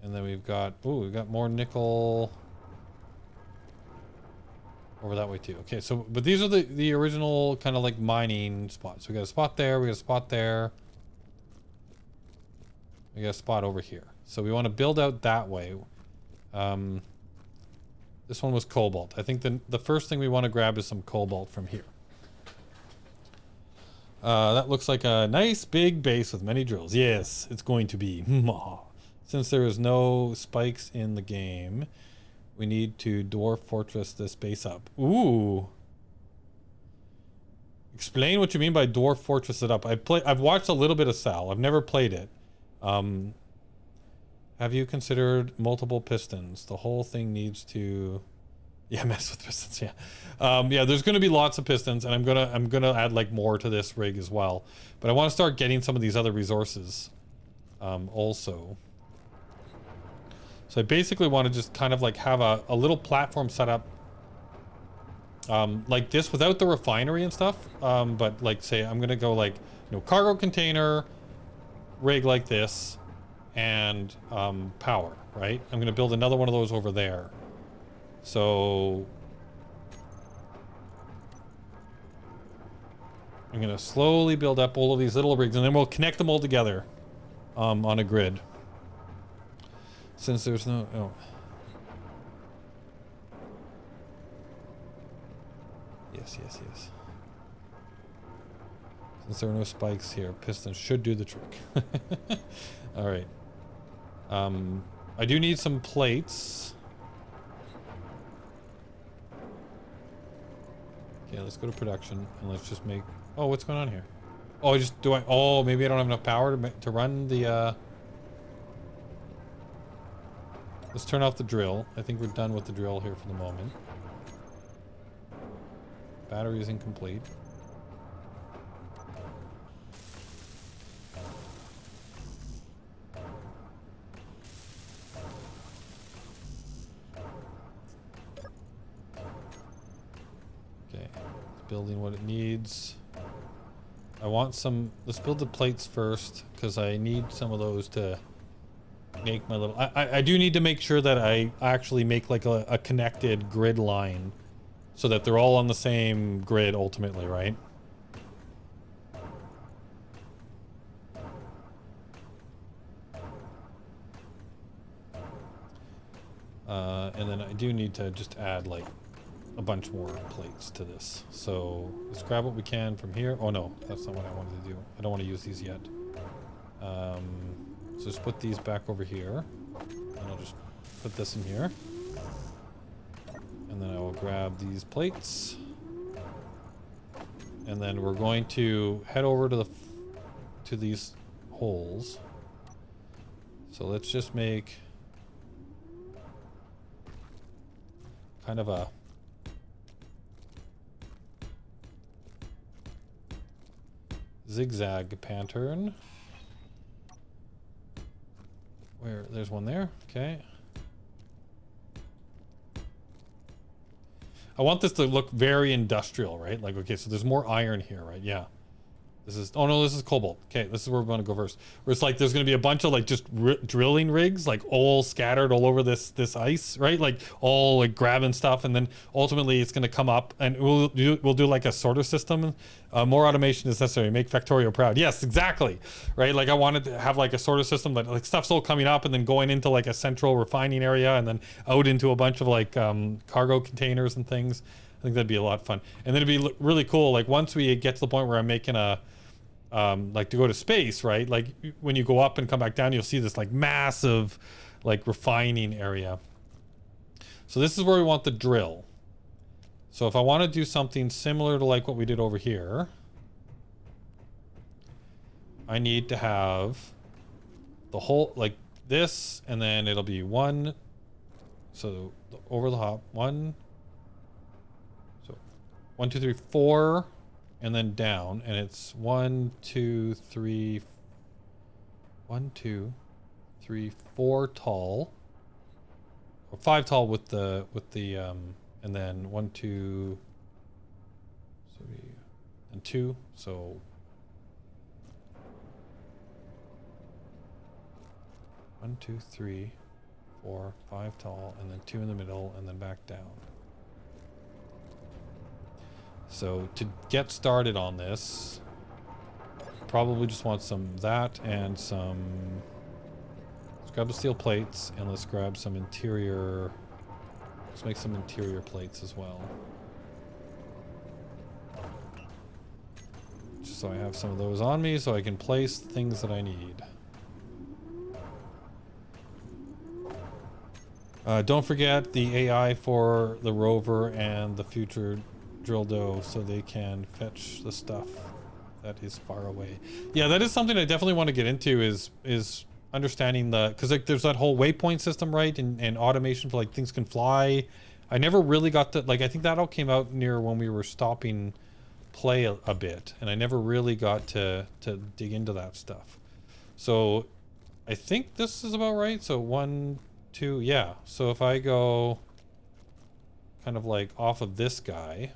And then we've got, ooh, we've got more nickel over that way too. Okay, so, but these are the original kind of like mining spots. We got a spot there, we got a spot there. We got a spot over here. So we want to build out that way. This one was cobalt. I think the first thing we want to grab is some cobalt from here. That looks like a nice big base with many drills. Yes, it's going to be. Since there is no spikes in the game, we need to dwarf fortress this base up. Ooh. Explain what you mean by dwarf fortress it up. I've watched a little bit of Sal. I've never played it. Have you considered multiple pistons? The whole thing needs to, yeah, mess with pistons. Yeah, yeah. There's going to be lots of pistons, and I'm gonna add like more to this rig as well. But I want to start getting some of these other resources, also. So I basically want to just kind of like have a little platform set up, like this without the refinery and stuff. But like say I'm gonna go like, you know, cargo container, rig like this. And power, right? I'm gonna build another one of those over there. So I'm gonna slowly build up all of these little rigs, and then we'll connect them all together on a grid. Since there's no, oh. Yes. Since there are no spikes here, pistons should do the trick. All right. I do need some plates. Okay, let's go to production and let's just make. Oh, what's going on here? Oh, oh, maybe I don't have enough power to run the. Let's turn off the drill. I think we're done with the drill here for the moment. Battery is incomplete. Building what it needs. I want some, let's build the plates first because I need some of those to make my little, I do need to make sure that I actually make like a connected grid line so that they're all on the same grid ultimately, right? And then I do need to just add like a bunch more plates to this. So let's grab what we can from here. Oh no, that's not what I wanted to do. I don't want to use these yet. So just put these back over here. And I'll just put this in here. And then I will grab these plates. And then we're going to head over to these holes. So let's just make kind of a zigzag pattern. Where there's one there. Okay. I want this to look very industrial, right? Like, okay, so there's more iron here, right? Yeah. This is, oh no, this is cobalt. Okay, this is where we're going to go first. Where it's like there's going to be a bunch of like just drilling rigs, like all scattered all over this ice, right? Like all like grabbing stuff, and then ultimately it's going to come up, and we'll do like a sorter system. More automation is necessary. Make Factorio proud. Yes, exactly, right? Like I wanted to have like a sorter system that like stuff's all coming up and then going into like a central refining area and then out into a bunch of like cargo containers and things. I think that'd be a lot of fun, and then it'd be really cool. Like once we get to the point where I'm making a like to go to space, right? Like when you go up and come back down, you'll see this like massive like refining area. So this is where we want the drill. So if I want to do something similar to like what we did over here, I need to have the whole like this, and then it'll be one. So over the hop, one. So 1, 2, 3, 4. And then down, and it's 1, 2, 3, 1, 2, 3, 4 tall, or 5 tall with the and then 1, 2, 3, and 2. So 1, 2, 3, 4, 5 tall, and then 2 in the middle, and then back down. So to get started on this, probably just want some of that and some. Let's grab the steel plates and let's grab some interior. Let's make some interior plates as well. Just so I have some of those on me so I can place things that I need. Don't forget the AI for the rover and the future drill dough so they can fetch the stuff that is far away. Yeah, that is something I definitely want to get into is understanding the, because like there's that whole waypoint system, right? And automation for like things can fly. I never really got to, like, I think that all came out near when we were stopping play a bit, and I never really got to dig into that stuff. So I think this is about right. So 1, 2, yeah. So if I go kind of like off of this guy,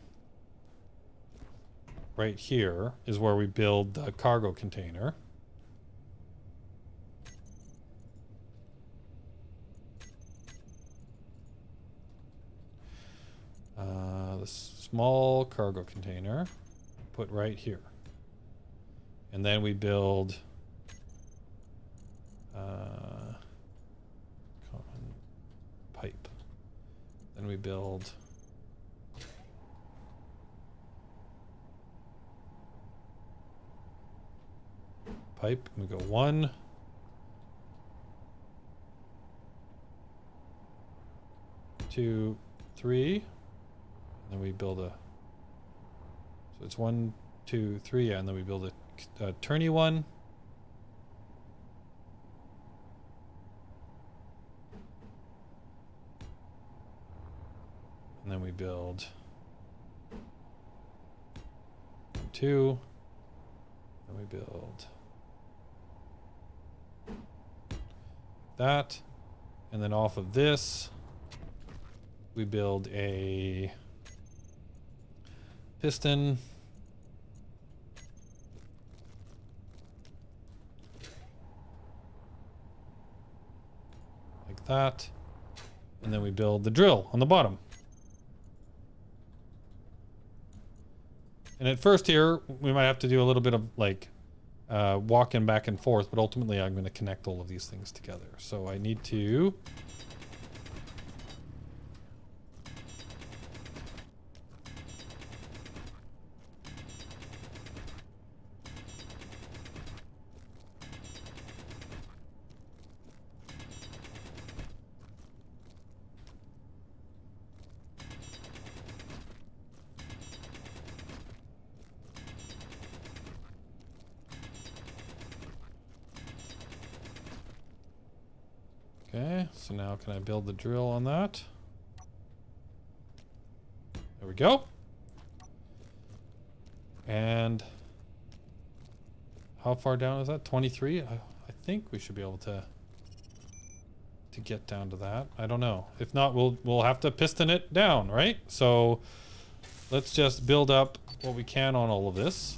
right here is where we build the cargo container. The small cargo container, put right here. And then we build common pipe. Then we build pipe. We go 1, 2, 3. And then we build a. So it's 1, 2, 3, yeah, and then we build a turny one. And then we build 1, 2. Then we build that. And then off of this, we build a piston. Like that. And then we build the drill on the bottom. And at first here, we might have to do a little bit of like walking back and forth, but ultimately I'm going to connect all of these things together. So I need to Okay, so now can I build the drill on that? There we go. And how far down is that? 23? I think we should be able to get down to that. I don't know. If not, we'll have to piston it down, right? So let's just build up what we can on all of this.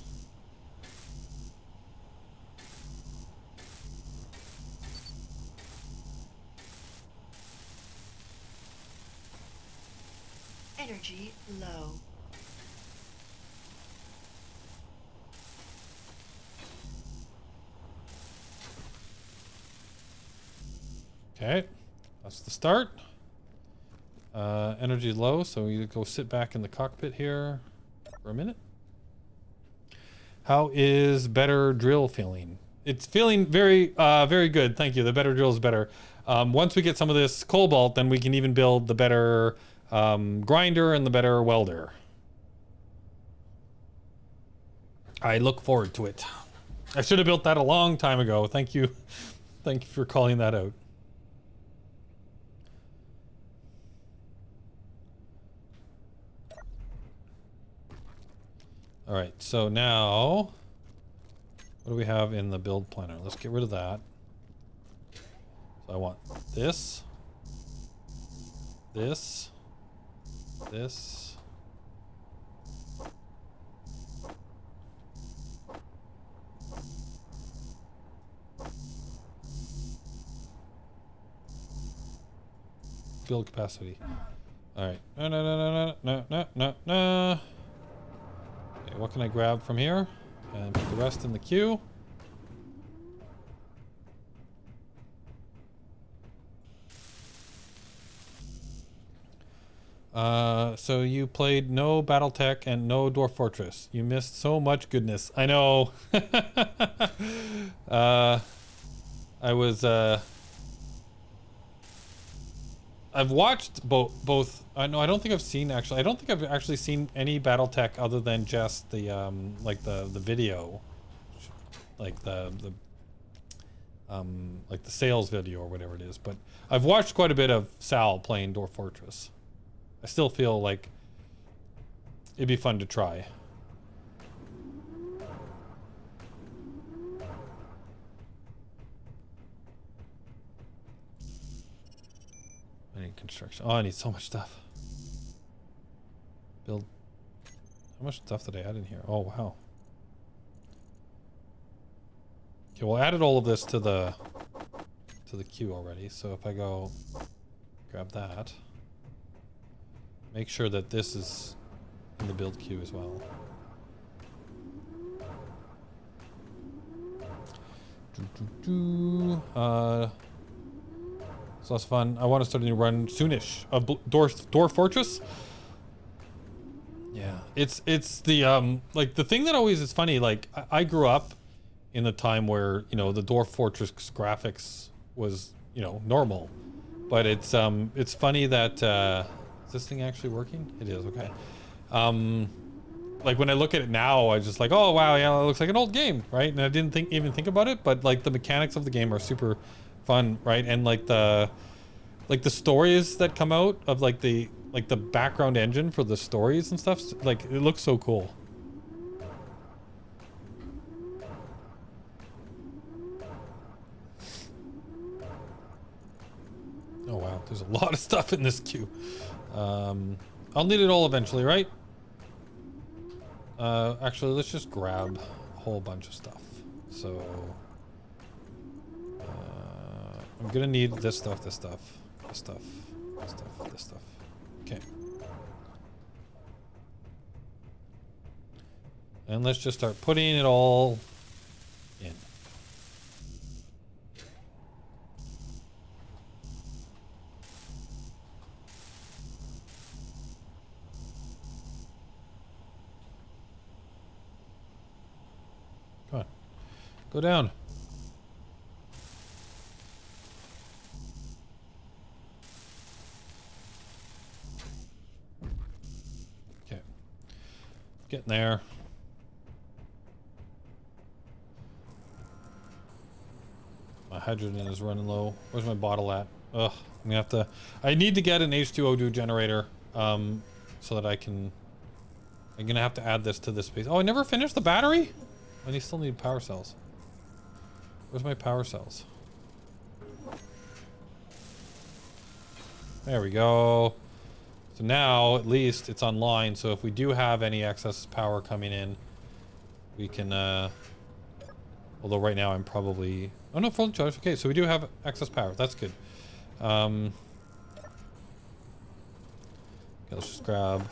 Energy low. Okay, that's the start. Energy low, so we go sit back in the cockpit here for a minute. How is better drill feeling? It's feeling very, very good. Thank you. The better drill is better. Once we get some of this cobalt, then we can even build the better grinder and the better welder. I look forward to it. I should have built that a long time ago. Thank you. Thank you for calling that out. All right, so now what do we have in the build planner? Let's get rid of that. So I want this, this, build capacity. All right. No, no, no, no, no, no, no, no. Okay, what can I grab from here? And put the rest in the queue. So you played no BattleTech and no Dwarf Fortress. You missed so much goodness. I know. I was, I've watched both. I don't think I've seen actually. I don't think I've actually seen any BattleTech other than just the like the video, like the sales video or whatever it is. But I've watched quite a bit of Sal playing Dwarf Fortress. I still feel like it'd be fun to try. I need construction. Oh, I need so much stuff. Build. How much stuff did I add in here? Oh, wow. Okay, well, I added all of this to the queue already. So if I go grab that, make sure that this is in the build queue as well. So that's fun. I want to start a new run soonish of Dwarf Fortress. Yeah, it's the like the thing that always is funny. Like I grew up in the time where, you know, the Dwarf Fortress graphics was, you know, normal, but it's funny that is this thing actually working? It is. Okay. Like when I look at it now, I just like, oh wow, yeah, it looks like an old game, right? And I didn't even think about it, but like the mechanics of the game are super fun, right? And like the stories that come out of like the background engine for the stories and stuff, like it looks so cool. Oh wow, there's a lot of stuff in this queue. I'll need it all eventually, right? Actually, let's just grab a whole bunch of stuff. So, I'm gonna need this stuff, this stuff, this stuff, this stuff, this stuff. Okay. And let's just start putting it all in. Come on. Go down. Okay. Getting there. My hydrogen is running low. Where's my bottle at? Ugh, I'm gonna have to... I need to get an H2O2 generator, so that I can... I'm gonna have to add this to this space. Oh, I never finished the battery? I still need power cells. Where's my power cells? There we go. So now, at least, it's online, so if we do have any excess power coming in, we can, although right now I'm probably... Oh no, full charge. Okay, so we do have excess power. That's good. Okay, let's just grab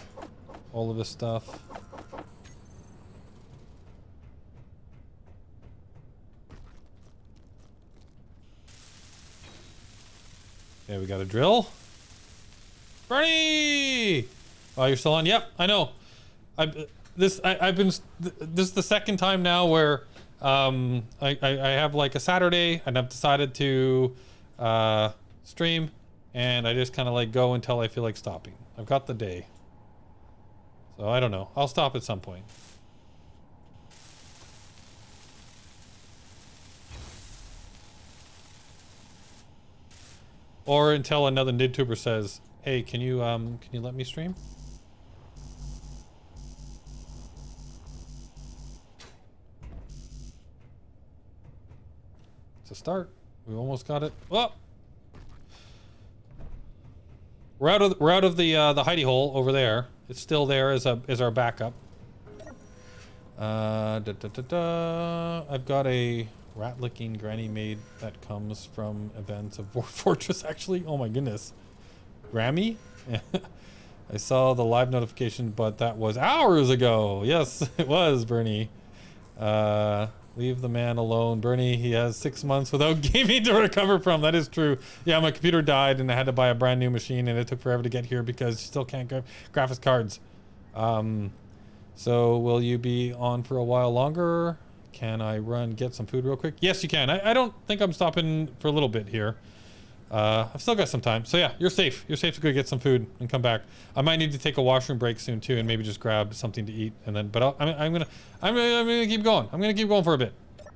all of this stuff. Okay, we got a drill. Bernie! Oh, you're still on? Yep, I know. This is the second time now where I have like a Saturday and I've decided to stream, and I just kind of like go until I feel like stopping. I've got the day. So I don't know. I'll stop at some point. Or until another NiddTuber says, "Hey, can you let me stream?" It's a start. We almost got it. Oh! We're out of the hidey hole over there. It's still there as our backup. I've got a rat-licking granny maid that comes from events of Dwarf Fortress, actually. Oh my goodness. Grammy? I saw the live notification, but that was hours ago. Yes, it was, Bernie. Leave the man alone. Bernie, he has 6 months without gaming to recover from. That is true. Yeah, my computer died and I had to buy a brand new machine and it took forever to get here because you still can't grab graphics cards. So will you be on for a while longer? Can I get some food real quick? Yes, you can. I don't think I'm stopping for a little bit here. I've still got some time. So yeah, you're safe. You're safe to go get some food and come back. I might need to take a washroom break soon too, and maybe just grab something to eat. And then, but I'm gonna keep going. I'm gonna keep going for a bit. All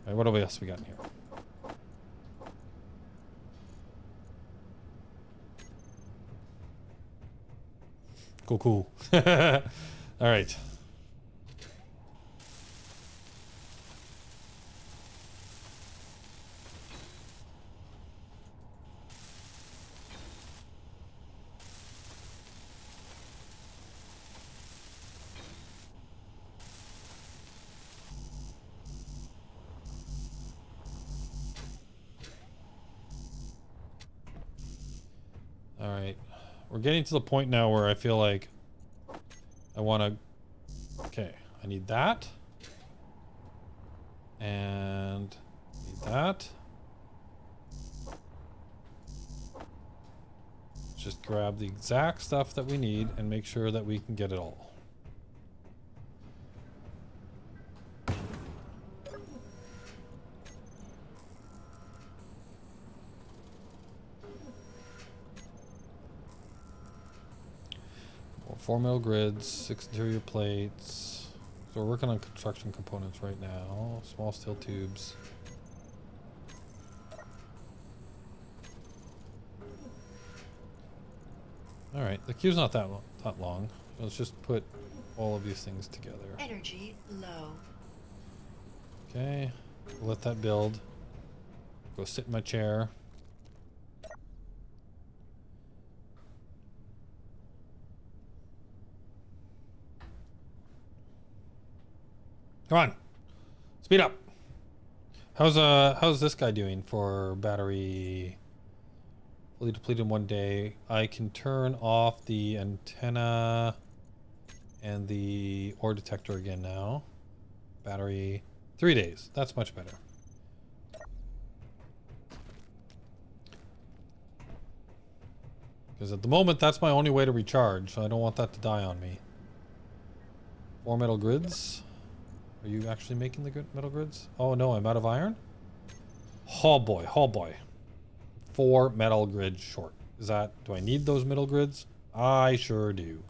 right, what else we got in here? Cool. All right. All right, we're getting to the point now where I feel like I want to. Okay, I need that, and need that. Just grab the exact stuff that we need and make sure that we can get it all. Four metal grids, 6 interior plates. So we're working on construction components right now. Small steel tubes. All right, the queue's not that long. Let's just put all of these things together. Energy low. Okay, let that build. Go sit in my chair. Come on, speed up. How's this guy doing for battery? Fully depleted in 1 day. I can turn off the antenna and the ore detector again now. Battery, 3 days. That's much better. Because at the moment, that's my only way to recharge, so I don't want that to die on me. 4 metal grids. Are you actually making the metal grids? Oh no, I'm out of iron? Oh boy, oh boy. 4 metal grids short. Is that, do I need those metal grids? I sure do.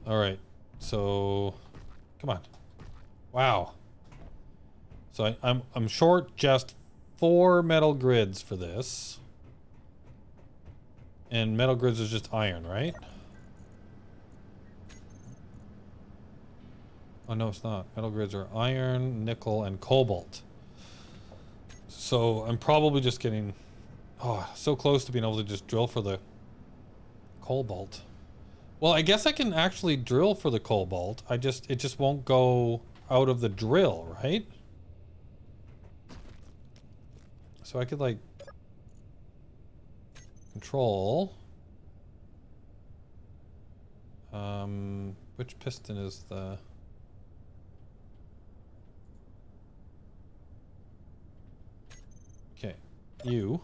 All right, so come on. Wow. So I'm short just 4 metal grids for this. And metal grids is just iron, right? Oh no, it's not. Metal grids are iron, nickel, and cobalt. So I'm probably just getting so close to being able to just drill for the cobalt. Well, I guess I can actually drill for the cobalt. It just won't go out of the drill, right? So I could like control. Which piston is the? Okay, U.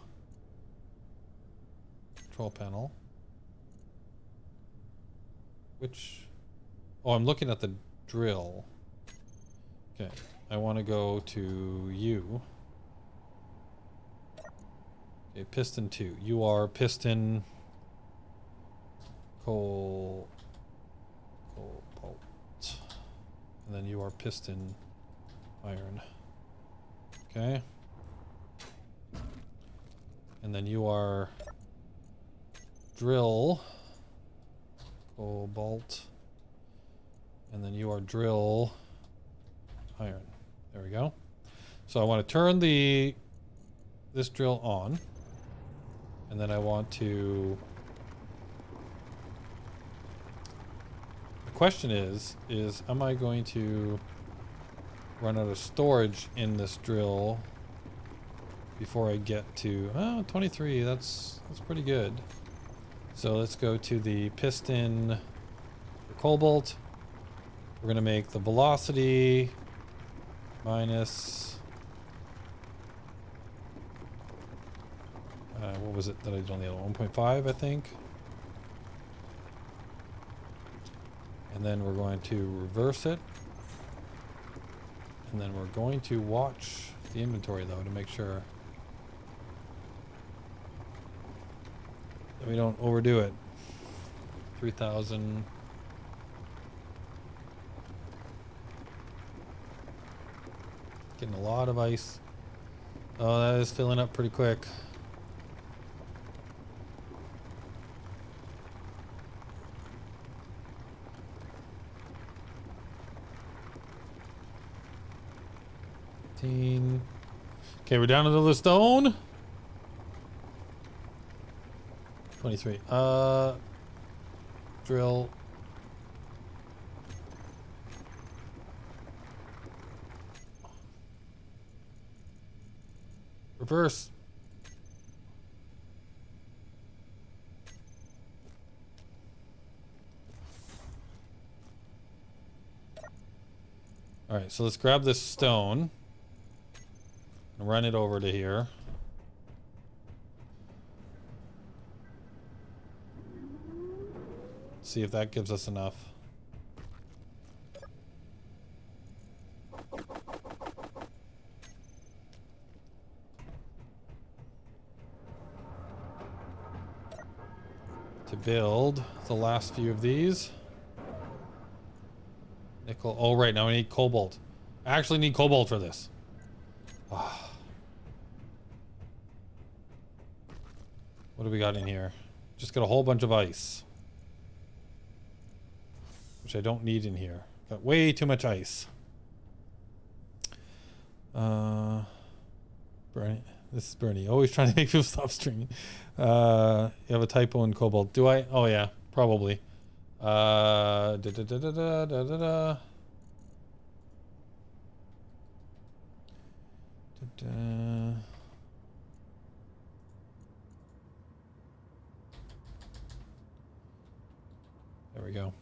Control panel. Which, oh, I'm looking at the drill. Okay, I want to go to U. Okay, piston 2. You are piston cobalt. And then you are piston iron. Okay. And then you are drill cobalt, and then you are drill iron. There we go. So I want to turn this drill on, and then I want to. The question is am I going to run out of storage in this drill before I get to 23? That's pretty good. So let's go to the piston for cobalt. We're gonna make the velocity minus what was it that I did on the other one? 1.5, I think. And then we're going to reverse it. And then we're going to watch the inventory though to make sure that we don't overdo it. 3,000. Getting a lot of ice. Oh, that is filling up pretty quick. Okay, we're down to the stone. 23. Drill. Reverse. All right, so let's grab this stone and run it over to here. See if that gives us enough. To build the last few of these. Nickel. Oh, right. Now we need cobalt. I actually need cobalt for this. Ah. What do we got in here? Just got a whole bunch of ice. Which I don't need in here. Got way too much ice. Bernie. This is Bernie. Always trying to make people stop streaming. You have a typo in cobalt. Do I? Oh, yeah. Probably. Da, da, da, da, da, da, da, da. Da, da. There we go.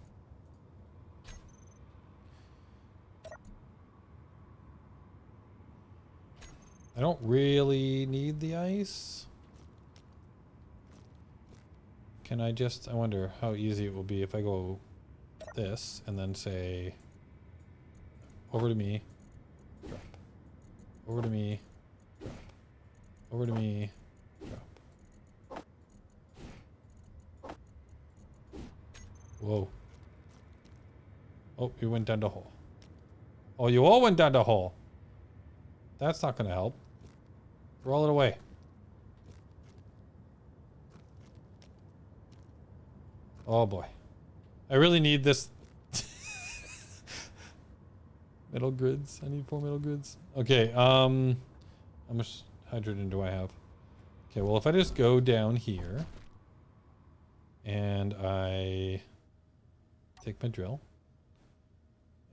I don't really need the ice. Can I just, I wonder how easy it will be if I go this and then say over to me, drop, over to me, drop, over to me, drop. Whoa. Oh, you went down the hole. Oh, you all went down the hole. That's not going to help. Roll it away. Oh boy. I really need this. Metal grids. I need 4 metal grids. Okay, how much hydrogen do I have? Okay, well if I just go down here and I take my drill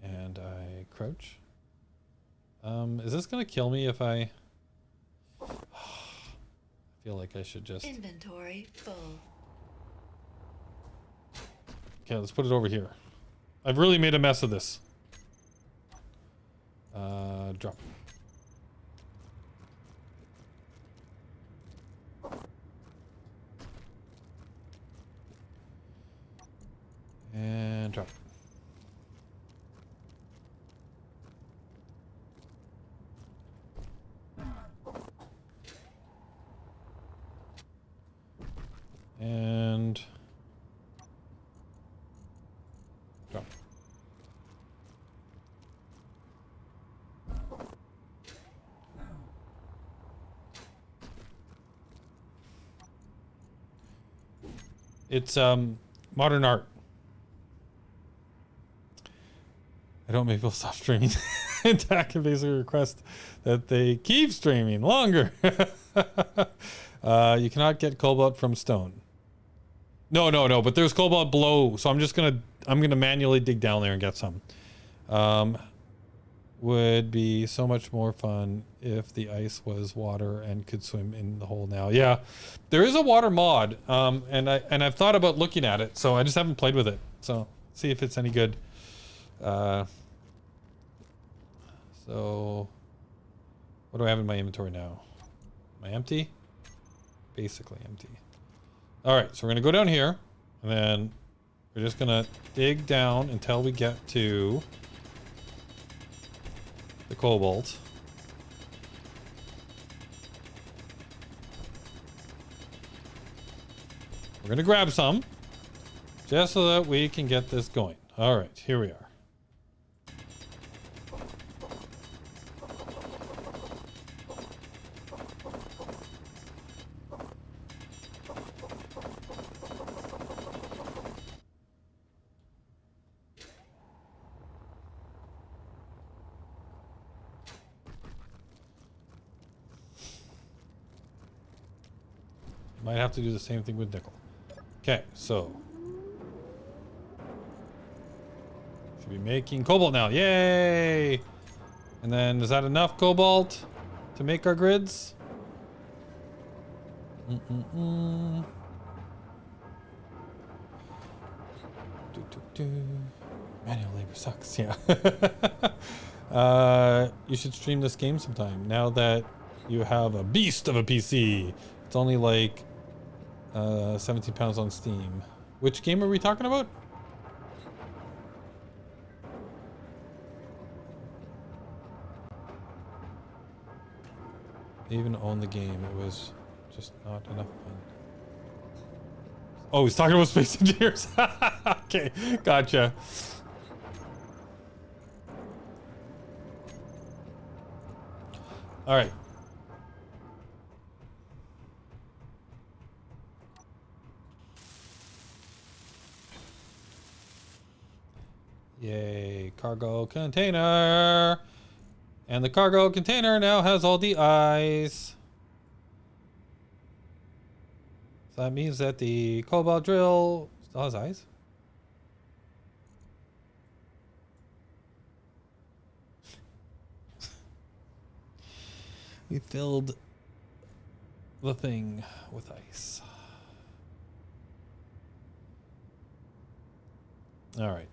and I crouch. Is this gonna kill me if I feel like I should just Inventory full. Okay, let's put it over here. I've really made a mess of this. Drop. And drop. And drop. It's modern art. I don't make people stop streaming. Attack can basically request that they keep streaming longer. You cannot get cobalt from stone. No, but there's cobalt below, so I'm gonna manually dig down there and get some. Would be so much more fun if the ice was water and could swim in the hole now. Yeah, there is a water mod, and I've thought about looking at it, so I just haven't played with it. So see if it's any good. So what do I have in my inventory now? Am I empty? Basically empty. All right, so we're gonna go down here, and then we're just gonna dig down until we get to the cobalt. We're gonna grab some just so that we can get this going. All right, here we are. Might have to do the same thing with nickel. Okay, so should be making cobalt now. Yay! And then is that enough cobalt to make our grids? Manual labor sucks. Yeah. You should stream this game sometime. Now that you have a beast of a PC, it's only like 17 pounds on Steam. Which game are we talking about? They even own the game. It was just not enough fun. Oh, he's talking about Space Engineers. Okay, gotcha. All right. Yay, cargo container. And the cargo container now has all the eyes. So that means that the cobalt drill still has eyes. We filled the thing with ice. All right.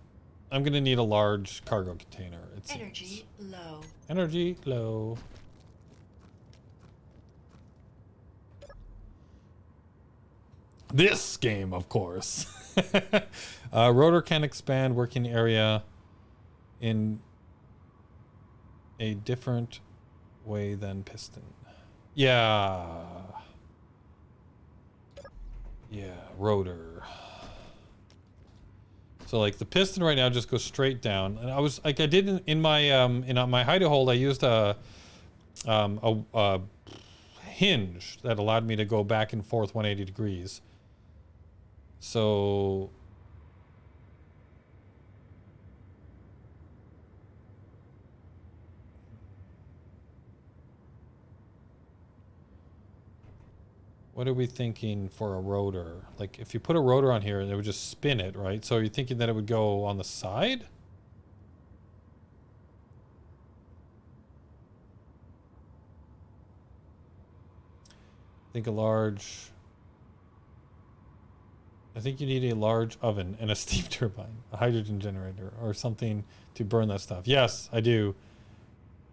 I'm gonna need a large cargo container. It seems. Energy low. Energy low. This game, of course. Rotor can expand working area in a different way than piston. Yeah. Yeah, rotor. So like the piston right now just goes straight down, and I was like I did in my hidey hole I used a hinge that allowed me to go back and forth 180 degrees. So what are we thinking for a rotor? Like if you put a rotor on here, it would just spin it, right? So are you thinking that it would go on the side? I think you need a large oven and a steam turbine, a hydrogen generator or something to burn that stuff. Yes, I do.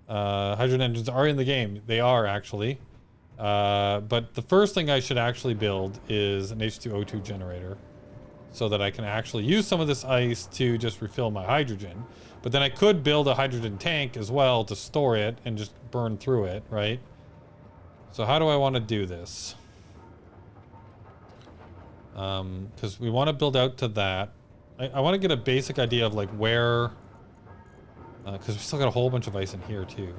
Hydrogen engines are in the game. They are actually. But the first thing I should actually build is an H2O2 generator so that I can actually use some of this ice to just refill my hydrogen. But then I could build a hydrogen tank as well to store it and just burn through it, right? So how do I want to do this? Because we want to build out to that. I want to get a basic idea of like where, because we still got a whole bunch of ice in here too.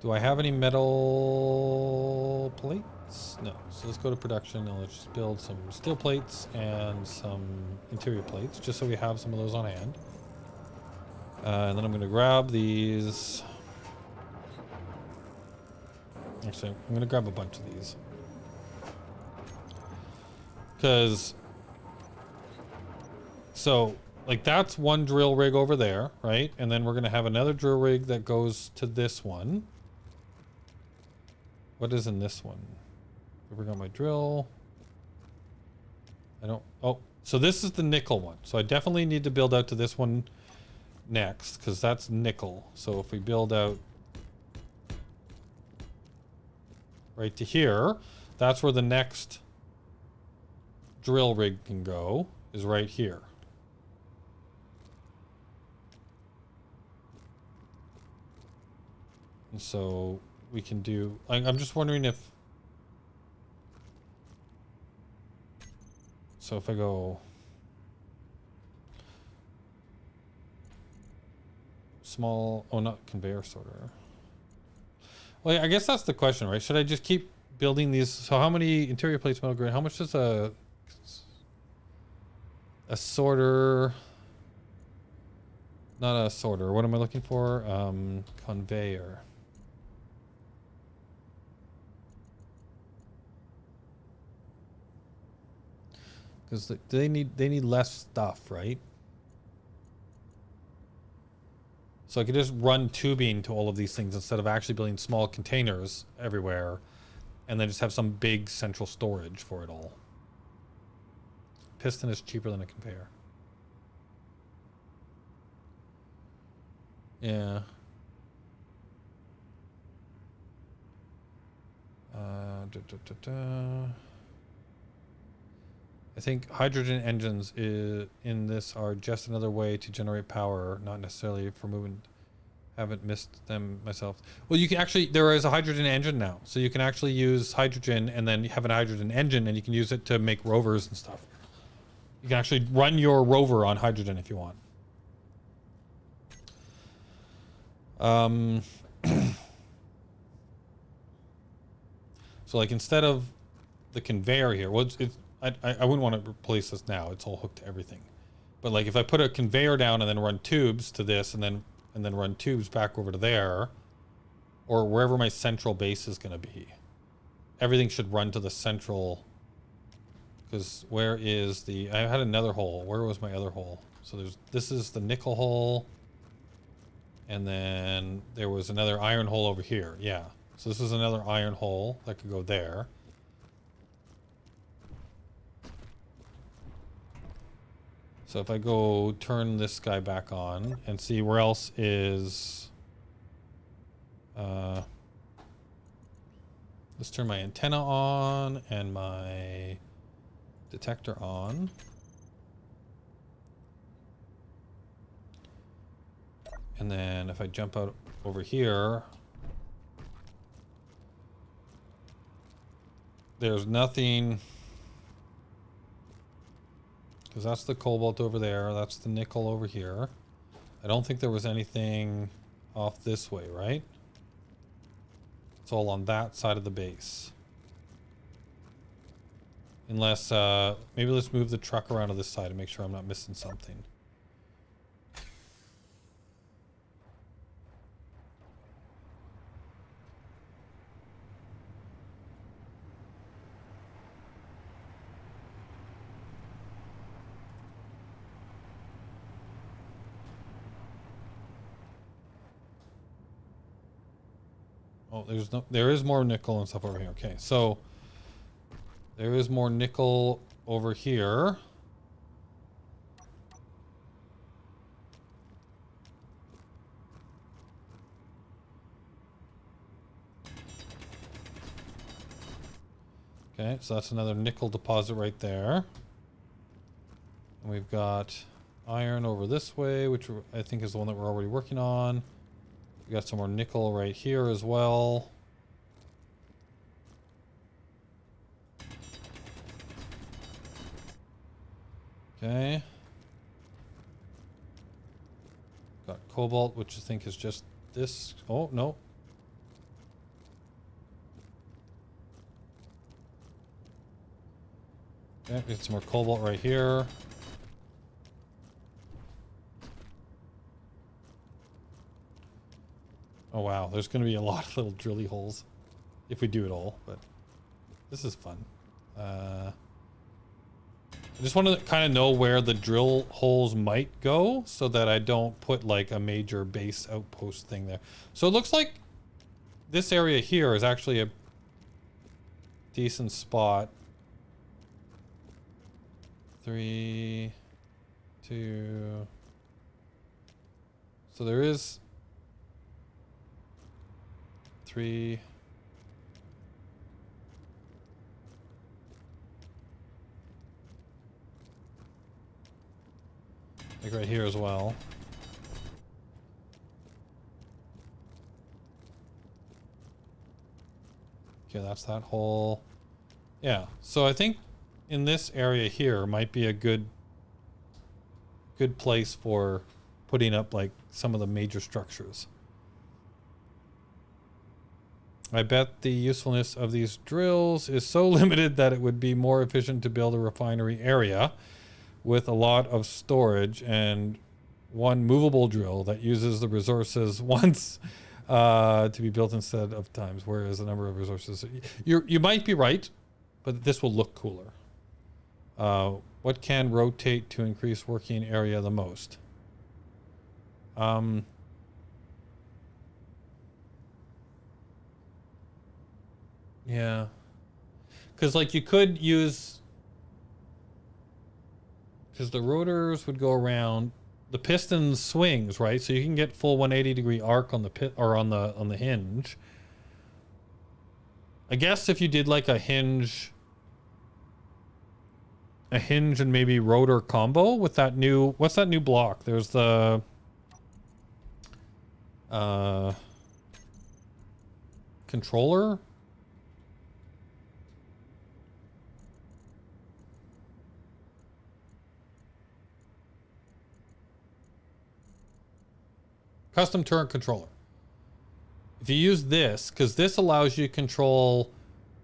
Do I have any metal plates? plates? No. So let's go to production and let's just build some steel plates and some interior plates, just so we have some of those on hand. And then I'm going to grab these. Actually, I'm going to grab a bunch of these. Because, so, like, that's one drill rig over there, right? And then we're going to have another drill rig that goes to this one. What is in this one? I forgot my drill. I don't... Oh, so this is the nickel one. So I definitely need to build out to this one next, because that's nickel. So if we build out right to here, that's where the next drill rig can go, is right here. And so we can do... I'm just wondering if... So if I go... Small... Oh, not conveyor sorter. Well, I guess that's the question, right? Should I just keep building these? So how many interior plates, metal grade? How much does a sorter... Not a sorter. What am I looking for? Conveyor. Because they need less stuff, right? So I could just run tubing to all of these things instead of actually building small containers everywhere, and then just have some big central storage for it all. Piston is cheaper than a conveyor. Yeah. I think hydrogen engines in this are just another way to generate power, not necessarily for movement. Haven't missed them myself. Well, you can actually, there is a hydrogen engine now. So you can actually use hydrogen and then have a hydrogen engine, and you can use it to make rovers and stuff. You can actually run your rover on hydrogen if you want. So like instead of the conveyor here, well, I wouldn't want to replace this now. It's all hooked to everything. But like if I put a conveyor down and then run tubes to this and then run tubes back over to there, or wherever my central base is going to be, everything should run to the central. Because where is the... I had another hole. Where was my other hole? So this is the nickel hole. And then there was another iron hole over here. Yeah. So this is another iron hole that could go there. So if I go turn this guy back on and see where else is... let's turn my antenna on and my detector on. And then if I jump out over here, there's nothing... Because that's the cobalt over there. That's the nickel over here. I don't think there was anything off this way, right? It's all on that side of the base. Unless, maybe let's move the truck around to this side and make sure I'm not missing something. Oh, there is more nickel and stuff over here. Okay, so there is more nickel over here. Okay, so that's another nickel deposit right there. And we've got iron over this way, which I think is the one that we're already working on. We got some more nickel right here as well. Okay. Got cobalt, which I think is just this. Oh, no. Okay, get some more cobalt right here. Oh wow, there's going to be a lot of little drilly holes if we do it all, but this is fun. I just want to kind of know where the drill holes might go so that I don't put like a major base outpost thing there. So it looks like this area here is actually a decent spot. 3, 2. So there is 3. Like right here as well. Okay, that's that hole. Yeah, so I think in this area here might be a good place for putting up like some of the major structures. I bet the usefulness of these drills is so limited that it would be more efficient to build a refinery area with a lot of storage and one movable drill that uses the resources once to be built instead of times, whereas the number of resources. You might be right, but this will look cooler. What can rotate to increase working area the most? Yeah. Because, like, you could use... Because the rotors would go around... The piston swings, right? So you can get full 180-degree arc on the pit or on the hinge. I guess if you did, like, a hinge and maybe rotor combo with that new... What's that new block? There's the... controller? Custom turret controller. If you use this, because this allows you to control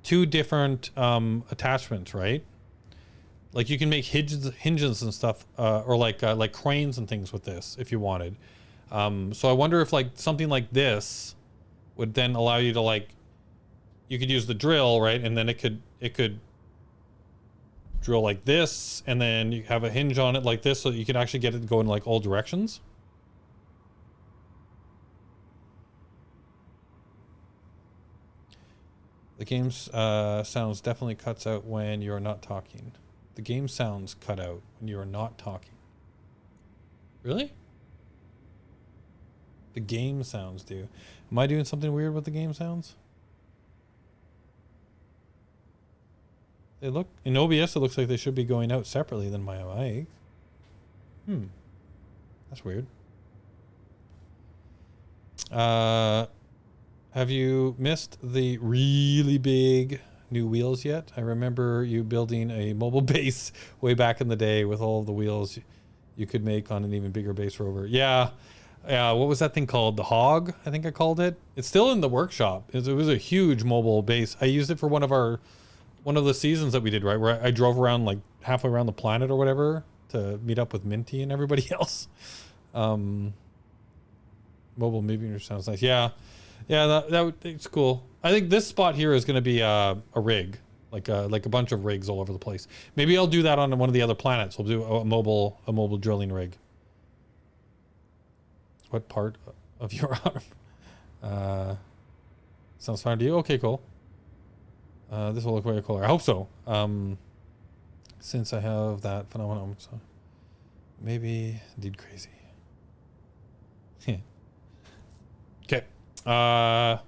2 different attachments, right? Like you can make hinges and stuff, or like cranes and things with this if you wanted. So I wonder if like something like this would then allow you to like, you could use the drill, right? And then it could drill like this, and then you have a hinge on it like this, so you can actually get it to go in like all directions. The game's sounds definitely cuts out when you're not talking. The game sounds cut out when you are not talking. Really? The game sounds do. Am I doing something weird with the game sounds? They look in OBS. It looks like they should be going out separately than my mic. That's weird. Have you missed the really big new wheels yet? I remember you building a mobile base way back in the day with all of the wheels you could make on an even bigger base rover. Yeah. What was that thing called? The Hog, I think I called it. It's still in the workshop. It was a huge mobile base. I used it for one of the seasons that we did, right? Where I drove around like halfway around the planet or whatever to meet up with Minty and everybody else. Mobile moving sounds nice. Yeah. Yeah, it's cool. I think this spot here is going to be a rig, like a bunch of rigs all over the place. Maybe I'll do that on one of the other planets. We'll do a mobile drilling rig. What part of your arm? Sounds fine to you? Okay, cool. This will look very cool. I hope so. Since I have that phenomenon, so maybe indeed crazy. Okay. I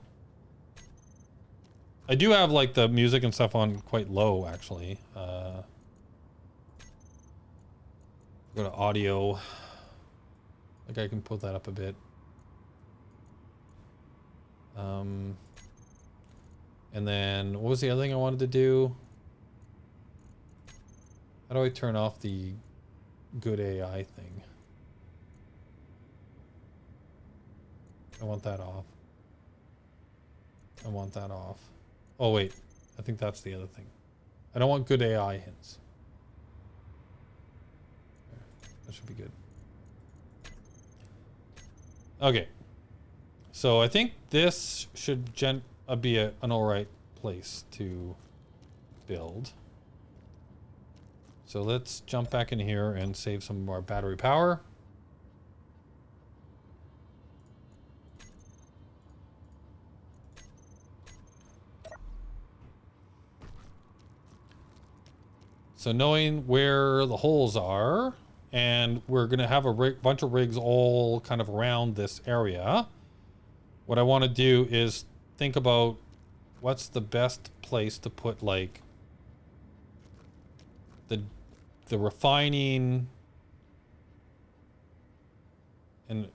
do have like the music and stuff on quite low actually. Go to audio. Like I can put that up a bit. And then what was the other thing I wanted to do? How do I turn off the good AI thing? I want that off. I want that off. Oh wait, I think that's the other thing. I don't want good AI hints. That should be good. Okay. So I think this should be an alright place to build. So let's jump back in here and save some more battery power. So knowing where the holes are, and we're going to have a bunch of rigs all kind of around this area. What I want to do is think about what's the best place to put like the refining and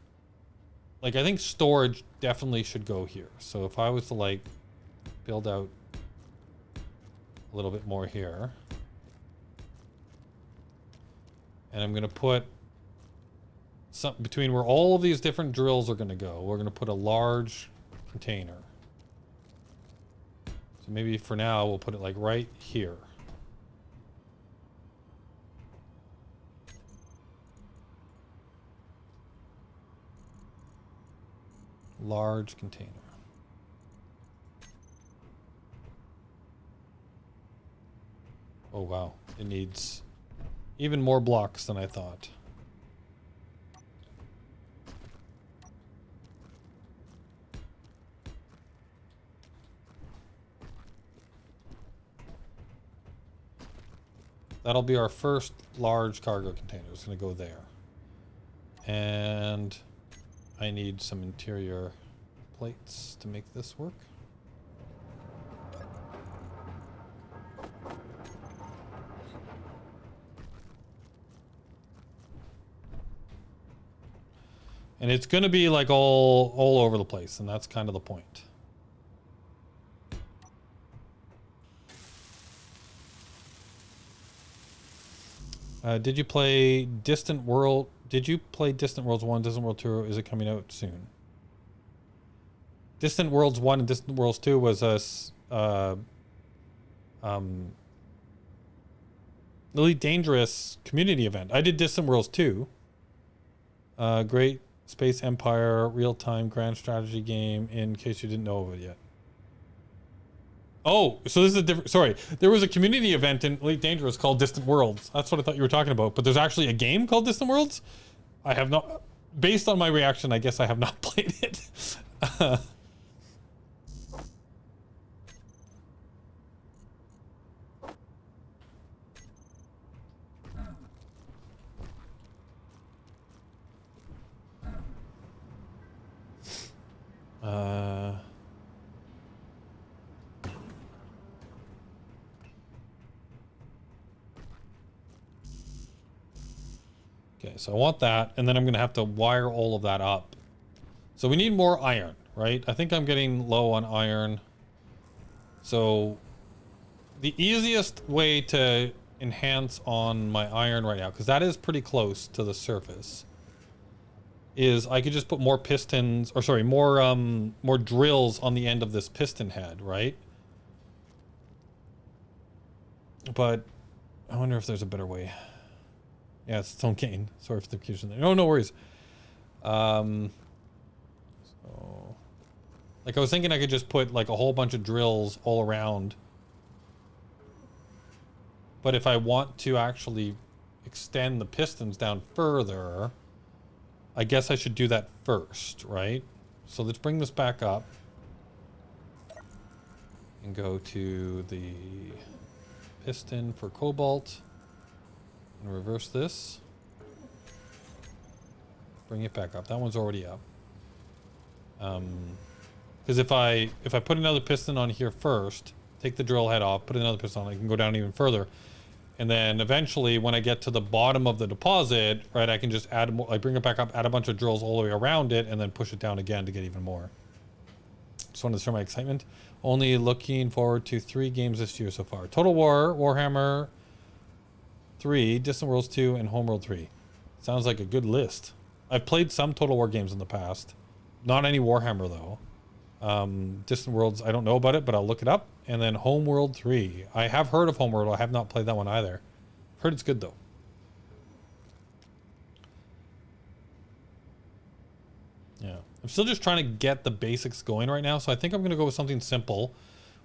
like I think storage definitely should go here. So if I was to like build out a little bit more here. And I'm going to put some between where all of these different drills are going to go. We're going to put a large container. So maybe for now we'll put it like right here. Large container. Oh wow, it needs even more blocks than I thought. That'll be our first large cargo container. It's going to go there. And I need some interior plates to make this work. And it's going to be like all over the place, and that's kind of the point. Did you play Distant World? Did you play Distant Worlds 1, Distant World 2, or is it coming out soon? Distant Worlds 1 and Distant Worlds 2 was a really dangerous community event. I did Distant Worlds 2. Great Space Empire real-time grand strategy game, in case you didn't know of it yet. Oh, so this is a different... Sorry. There was a community event in Elite Dangerous called Distant Worlds. That's what I thought you were talking about. But there's actually a game called Distant Worlds? I have not... Based on my reaction, I guess I have not played it. Okay, so I want that, and then I'm gonna have to wire all of that up. So we need more iron, right? I think I'm getting low on iron. So the easiest way to enhance on my iron right now, because that is pretty close to the surface, is I could just put more pistons, or sorry, more drills on the end of this piston head, right? But I wonder if there's a better way. Yeah, it's its own gain. Sorry for the confusion there. No worries. So, like I was thinking I could just put like a whole bunch of drills all around. But if I want to actually extend the pistons down further, I guess I should do that first, right? So let's bring this back up and go to the piston for cobalt and reverse this. Bring it back up. That one's already up. Because if I put another piston on here first, take the drill head off, put another piston on, I can go down even further. And then eventually, when I get to the bottom of the deposit, right, I can just add more, like bring it back up, add a bunch of drills all the way around it, and then push it down again to get even more. Just wanted to share my excitement. Only looking forward to 3 games this year so far. Total War, Warhammer 3, Distant Worlds 2, and Homeworld 3. Sounds like a good list. I've played some Total War games in the past. Not any Warhammer, though. Distant Worlds, I don't know about it, but I'll look it up. And then Homeworld 3. I have heard of Homeworld. I have not played that one either. Heard it's good, though. Yeah. I'm still just trying to get the basics going right now, so I think I'm going to go with something simple,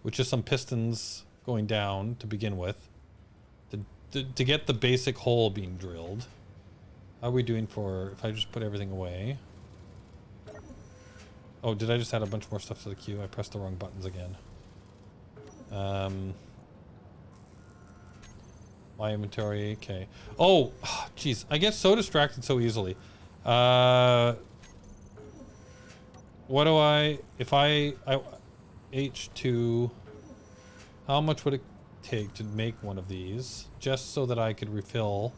which is some pistons going down to begin with, to get the basic hole being drilled. How are we doing for, if I just put everything away? Oh, did I just add a bunch more stuff to the queue? I pressed the wrong buttons again. My inventory, okay. Oh, jeez, I get so distracted so easily. What do if I H2, how much would it take to make one of these? Just so that I could refill.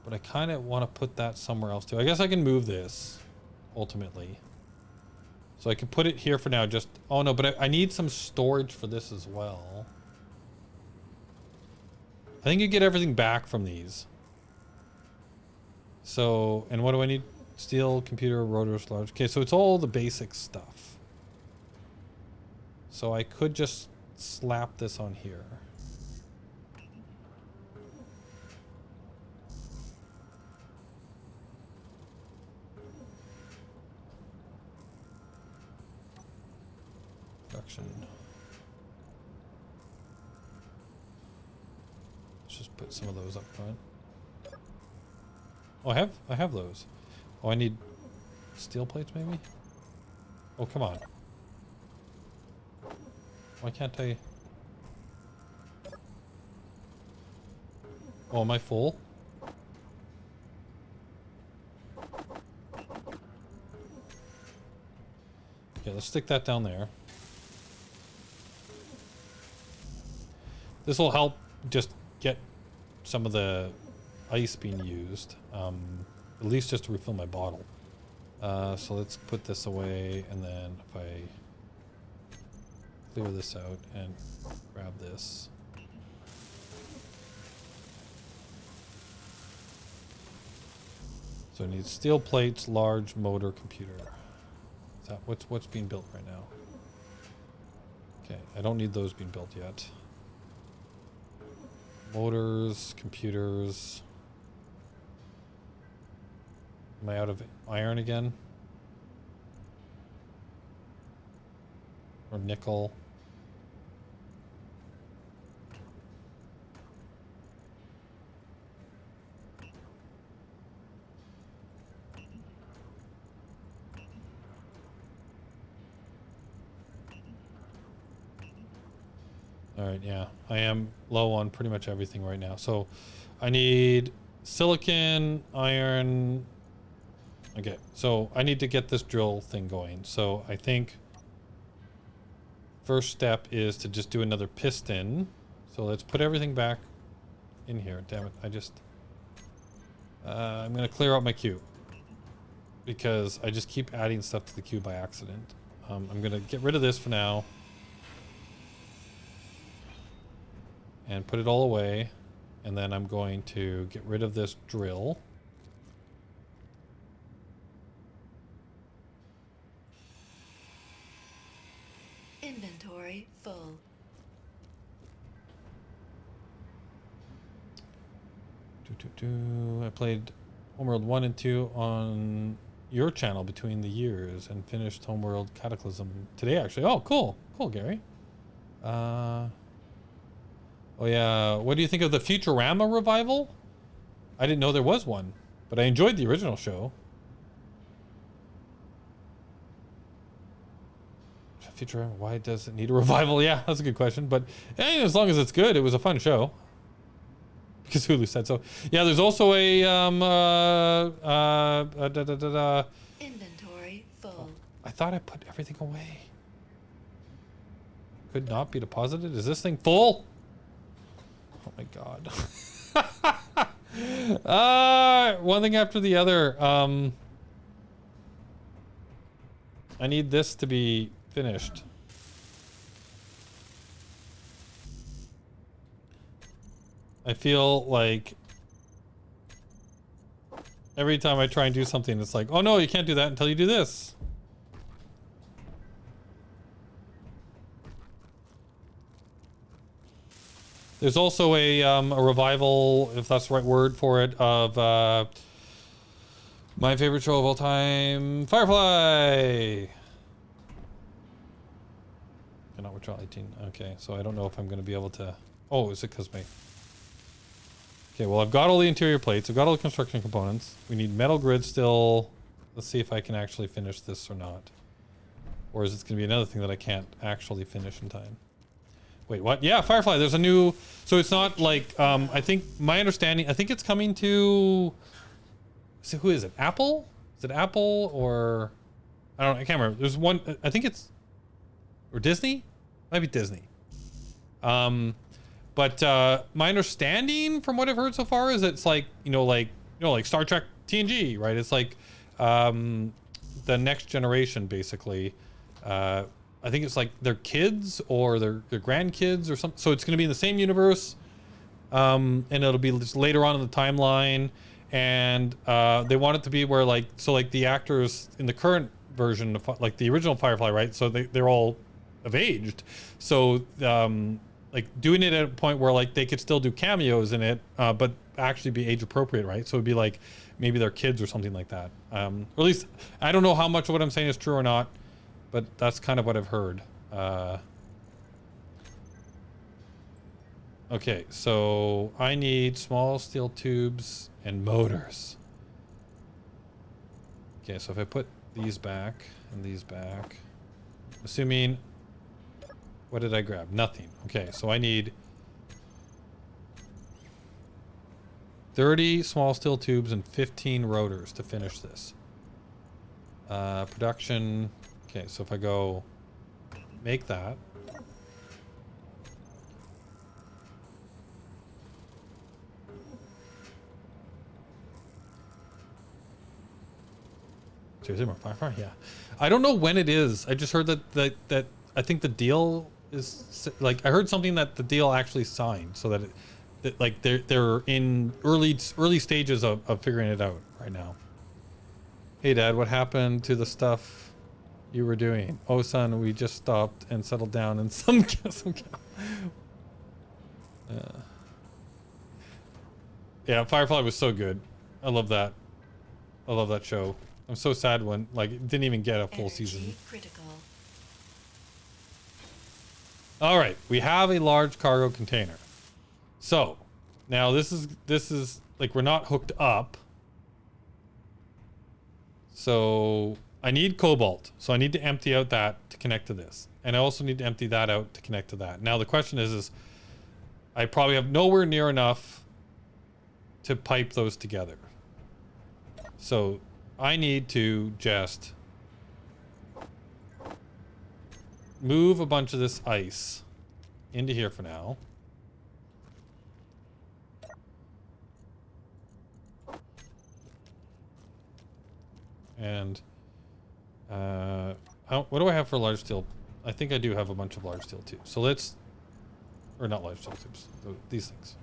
But I kind of want to put that somewhere else too. I guess I can move this, ultimately. So I can put it here for now, just, oh no, but I need some storage for this as well. I think you get everything back from these. So, and what do I need? Steel, computer, rotors, large. Okay, so it's all the basic stuff. So I could just slap this on here. Production. Let's just put some of those up front. Oh, I have those. Oh, I need steel plates maybe? Oh, come on. Why can't I? Oh, am I full? Okay, let's stick that down there. This will help just get some of the ice being used. At least just to refill my bottle. So let's put this away, and then if I clear this out and grab this. So I need steel plates, large motor, computer. Is that what's being built right now? Okay, I don't need those being built yet. Motors, computers. Am I out of iron again? Or nickel? Alright, yeah. I am low on pretty much everything right now. So I need silicon, iron. Okay, so I need to get this drill thing going. So I think first step is to just do another piston. So let's put everything back in here. Damn it, I'm gonna clear out my queue because I just keep adding stuff to the queue by accident. I'm gonna get rid of this for now and put it all away, and then I'm going to get rid of this drill. Inventory full. I played Homeworld 1 and 2 on your channel between the years and finished Homeworld Cataclysm today, actually. Oh, cool. Cool, Gary. Oh, yeah. What do you think of the Futurama revival? I didn't know there was one, but I enjoyed the original show. Futurama, why does it need a revival? Yeah, that's a good question. But as long as it's good, it was a fun show. Because Hulu said so. Yeah, there's also a Inventory full. I thought I put everything away. Could not be deposited. Is this thing full? Oh my god. One thing after the other. I need this to be finished. I feel like every time I try and do something, it's like, oh no, you can't do that until you do this. There's also a revival, if that's the right word for it, of My favorite show of all time, Firefly. Cannot withdraw 18. Okay, so I don't know if I'm going to be able to. Oh, is it because my? Okay, well I've got all the interior plates. I've got all the construction components. We need metal grid still. Let's see if I can actually finish this or not. Or is it going to be another thing that I can't actually finish in time? Wait, what? Yeah, Firefly. There's a new. So it's not like. I think my understanding. I think it's coming to. So who is it? Apple? Is it Apple or? I don't know. I can't remember. There's one. I think it's. Or Disney? Might be Disney. But my understanding from what I've heard so far is it's like like Star Trek TNG, right? It's like the next generation basically. I think it's like their kids or their grandkids or something. So it's going to be in the same universe, and it'll be just later on in the timeline. And they want it to be where like the actors in the current version of like the original Firefly, right? So they're all of aged. So like doing it at a point where like they could still do cameos in it, but actually be age appropriate, right? So it'd be like maybe their kids or something like that. Or at least I don't know how much of what I'm saying is true or not, but that's kind of what I've heard. Okay, so I need small steel tubes and motors. Okay, so if I put these back and these back, assuming, what did I grab? Nothing. Okay, so I need 30 small steel tubes and 15 rotors to finish this. Production. Okay, so if I go make that. Seriously, more Firefly? Yeah. I don't know when it is. I just heard that I think the deal is like, I heard something that the deal actually signed, so that like they're in early stages of figuring it out right now. Hey Dad, what happened to the stuff you were doing? Oh son, we just stopped and settled down in some yeah, Firefly was so good. I love that. I love that show. I'm so sad when like it didn't even get a full season. Critical. All right, we have a large cargo container. So now this is like we're not hooked up. So I need cobalt. So I need to empty out that to connect to this. And I also need to empty that out to connect to that. Now the question is I probably have nowhere near enough to pipe those together. So I need to just move a bunch of this ice into here for now. And what do I have for large steel? I think I do have a bunch of large steel tubes. So let's, or not large steel tubes, these things.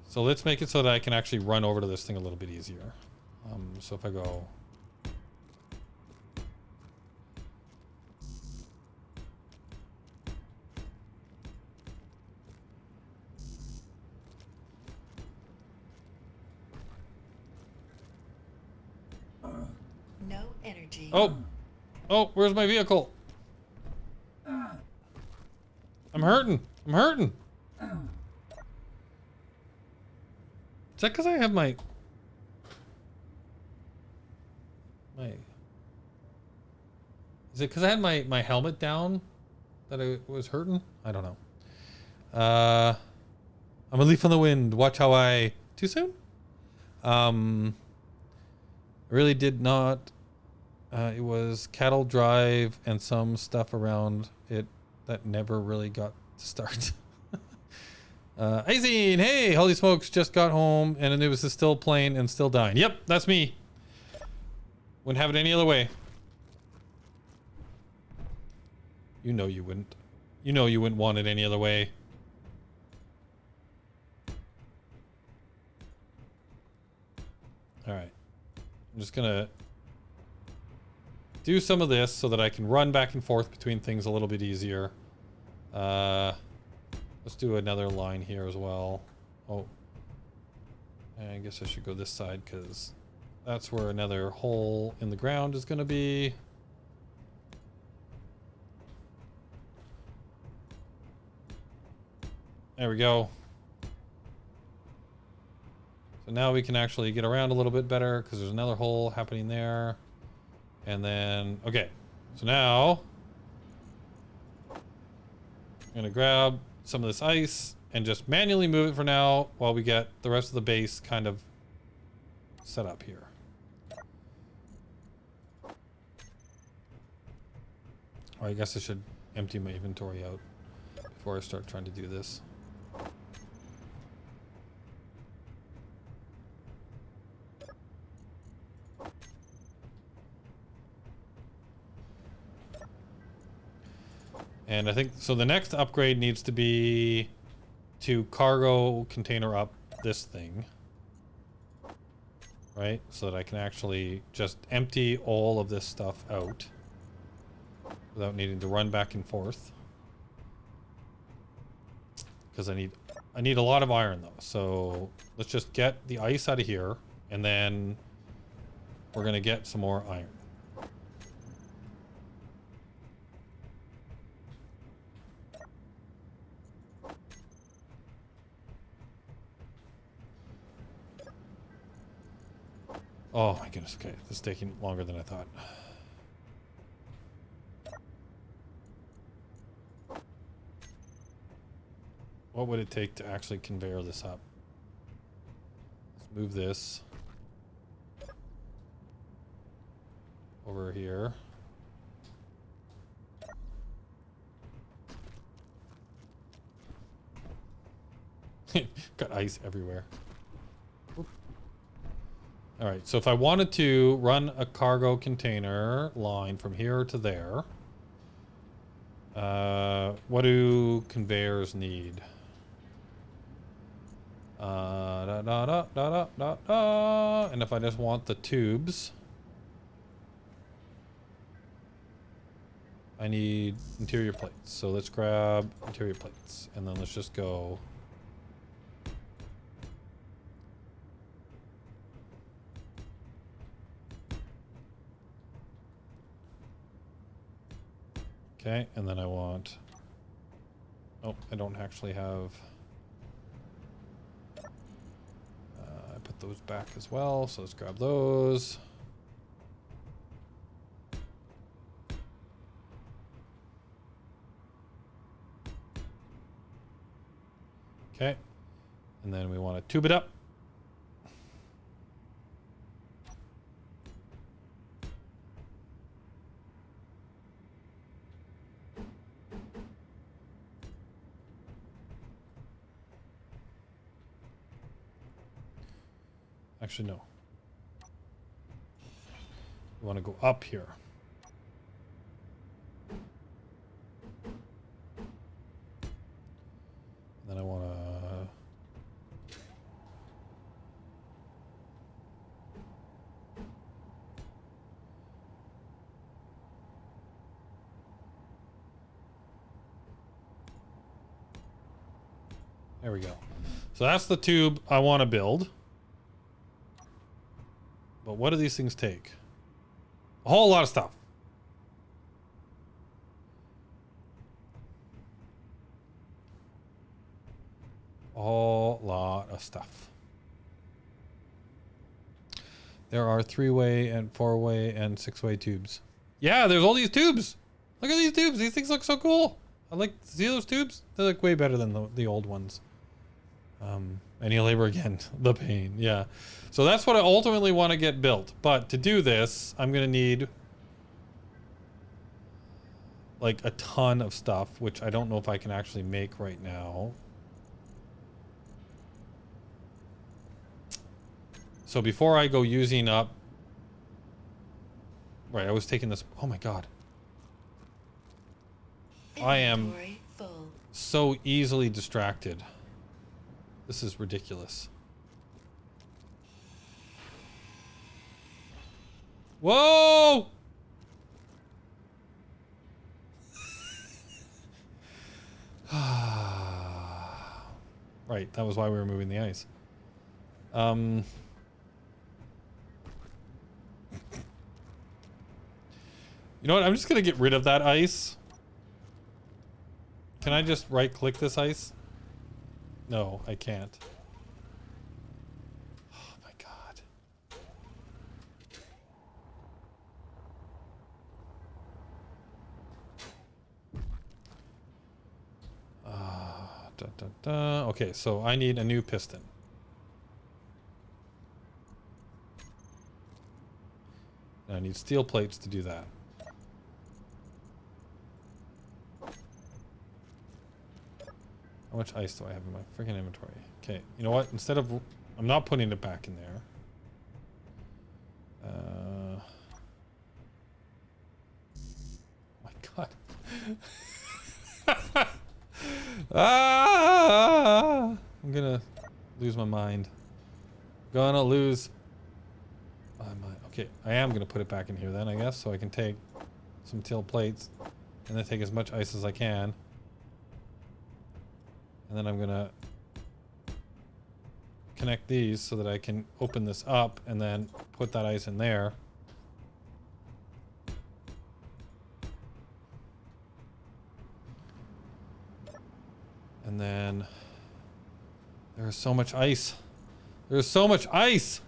So let's make it so that I can actually run over to this thing a little bit easier. So if I go, No energy. oh, where's my vehicle? I'm hurting. Is that because I have my is it because I had my helmet down that I was hurting? I don't know. I'm a leaf on the wind. Watch how I... Too soon? I really did not. It was cattle drive and some stuff around it that never really got to start. Izine, hey, holy smokes, just got home and Anubiz is still playing and still dying. Yep, that's me. Wouldn't have it any other way. You know you wouldn't. You know you wouldn't want it any other way. All right. I'm just gonna do some of this so that I can run back and forth between things a little bit easier. Let's do another line here as well. Oh. I guess I should go this side because That's where another hole in the ground is going to be. There we go. So now we can actually get around a little bit better because there's another hole happening there. And then, okay. So now I'm going to grab some of this ice and just manually move it for now while we get the rest of the base kind of set up here. Oh, I guess I should empty my inventory out before I start trying to do this. And I think, so the next upgrade needs to be to cargo container up this thing. Right? So that I can actually just empty all of this stuff out without needing to run back and forth. Because I need a lot of iron though. So let's just get the ice out of here and then we're gonna get some more iron. Oh my goodness, okay. This is taking longer than I thought. What would it take to actually conveyor this up? Let's move this over here. Got ice everywhere. All right, so if I wanted to run a cargo container line from here to there, what do conveyors need? And if I just want the tubes, I need interior plates. So let's grab interior plates, and then let's just go. Okay, and then I want, oh, I don't actually have, I put those back as well, so let's grab those. Okay, and then we want to tube it up. Actually, no. We want to go up here. And then I want to... There we go. So that's the tube I want to build. But what do these things take? A whole lot of stuff. A whole lot of stuff. There are 3-way and 4-way and 6-way tubes. Yeah, there's all these tubes. Look at these tubes. These things look so cool. I like, see those tubes? They look way better than the old ones. Manual labor again. The pain. Yeah. So that's what I ultimately want to get built. But to do this, I'm going to need like a ton of stuff, which I don't know if I can actually make right now. So before I go using up... Right, I was taking this... Oh my god. I am Inventory full. so easily distracted. This is ridiculous. Whoa! Right, that was why we were moving the ice. You know what? I'm just gonna get rid of that ice. Can I just right click this ice? No, I can't. Oh my god. Okay, so I need a new piston. And I need steel plates to do that. How much ice do I have in my freaking inventory? Okay, you know what? Instead of... I'm not putting it back in there. My god. I'm gonna lose my mind. Gonna lose my mind. Okay, I am gonna put it back in here then, I guess, so I can take some steel plates and then take as much ice as I can. And then I'm gonna connect these so that I can open this up and then put that ice in there. And then there is so much ice. There's so much ice.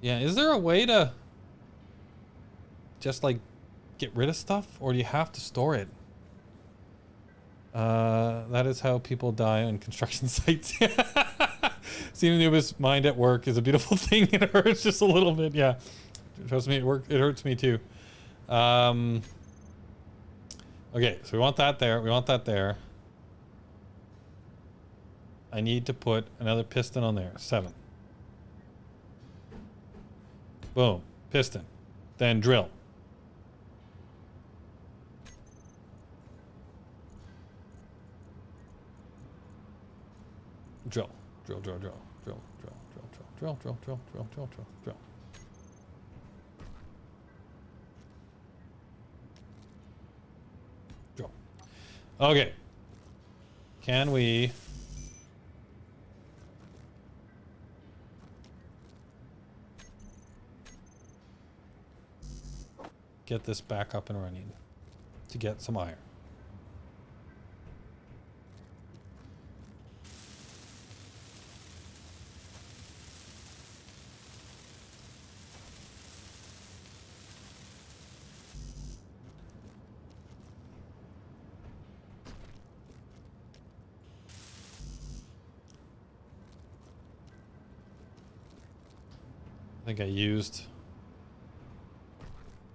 Yeah, is there a way to just like get rid of stuff, or do you have to store it? That is how people die on construction sites. Seeing Anubiz mind at work is a beautiful thing. It hurts just a little bit. Yeah, trust me, it hurts me too. Okay, so we want that there. We want that there. I need to put another piston on there. 7. Boom. Piston. Then drill. Drill. Drill, drill, drill. Drill, drill, drill, drill, drill, drill, drill, drill, drill, drill. Drill. Okay. Can we... get this back up and running to get some iron? I think I used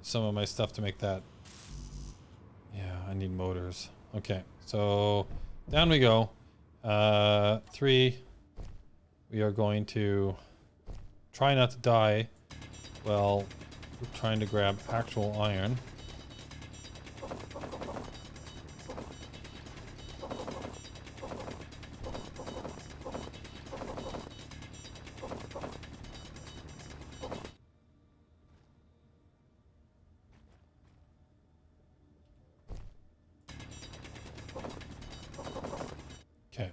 some of my stuff to make that. Yeah, I need motors. Okay, so down we go. 3. We are going to try not to die while trying to grab actual iron. Okay.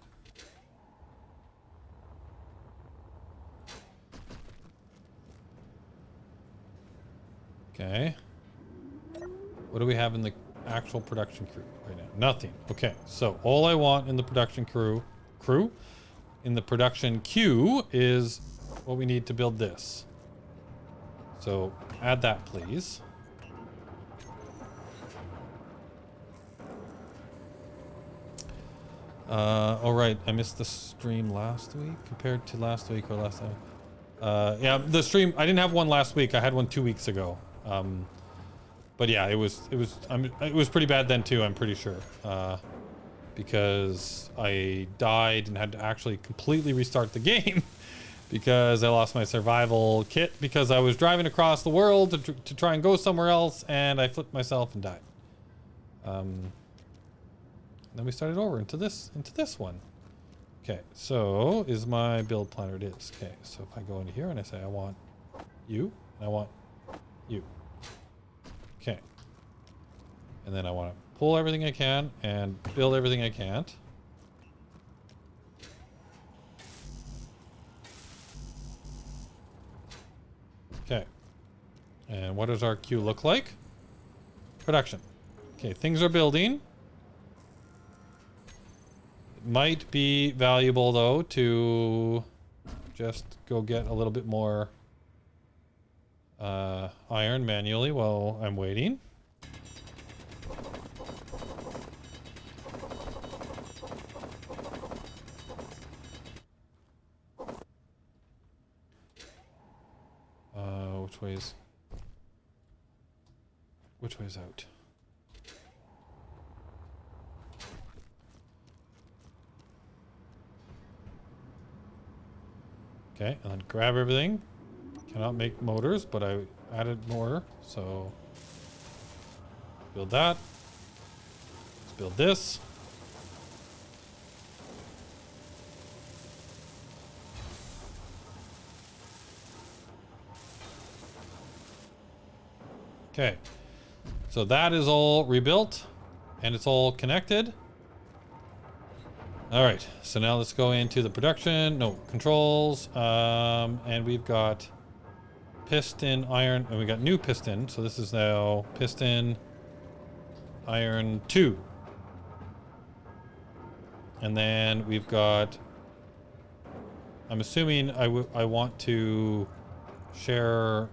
Okay. What do we have in the actual production crew right now? Nothing. Okay, so all I want in the production in the production queue is what we need to build this. So add that, please. All right, I missed the stream last week compared to last week or last time. Yeah, the stream, I didn't have one last week. I had one 2 weeks ago. But yeah, it was pretty bad then too, I'm pretty sure. Because I died and had to actually completely restart the game because I lost my survival kit because I was driving across the world to try and go somewhere else, and I flipped myself and died. Then we started over into this one. Okay, so is my build planner? It is. Okay, so if I go into here and I say I want you, and I want you. Okay. And then I want to pull everything I can and build everything I can't. Okay. And what does our queue look like? Production. Okay, things are building. It might be valuable though to just go get a little bit more iron manually while I'm waiting. Which way's out? Okay, and then grab everything. Cannot make motors, but I added more, so build that. Let's build this. Okay, so that is all rebuilt and it's all connected. All right, so now let's go into the production, no, controls, and we've got piston, iron, and we got new piston. So this is now piston, iron 2. And then we've got, I'm assuming I want to share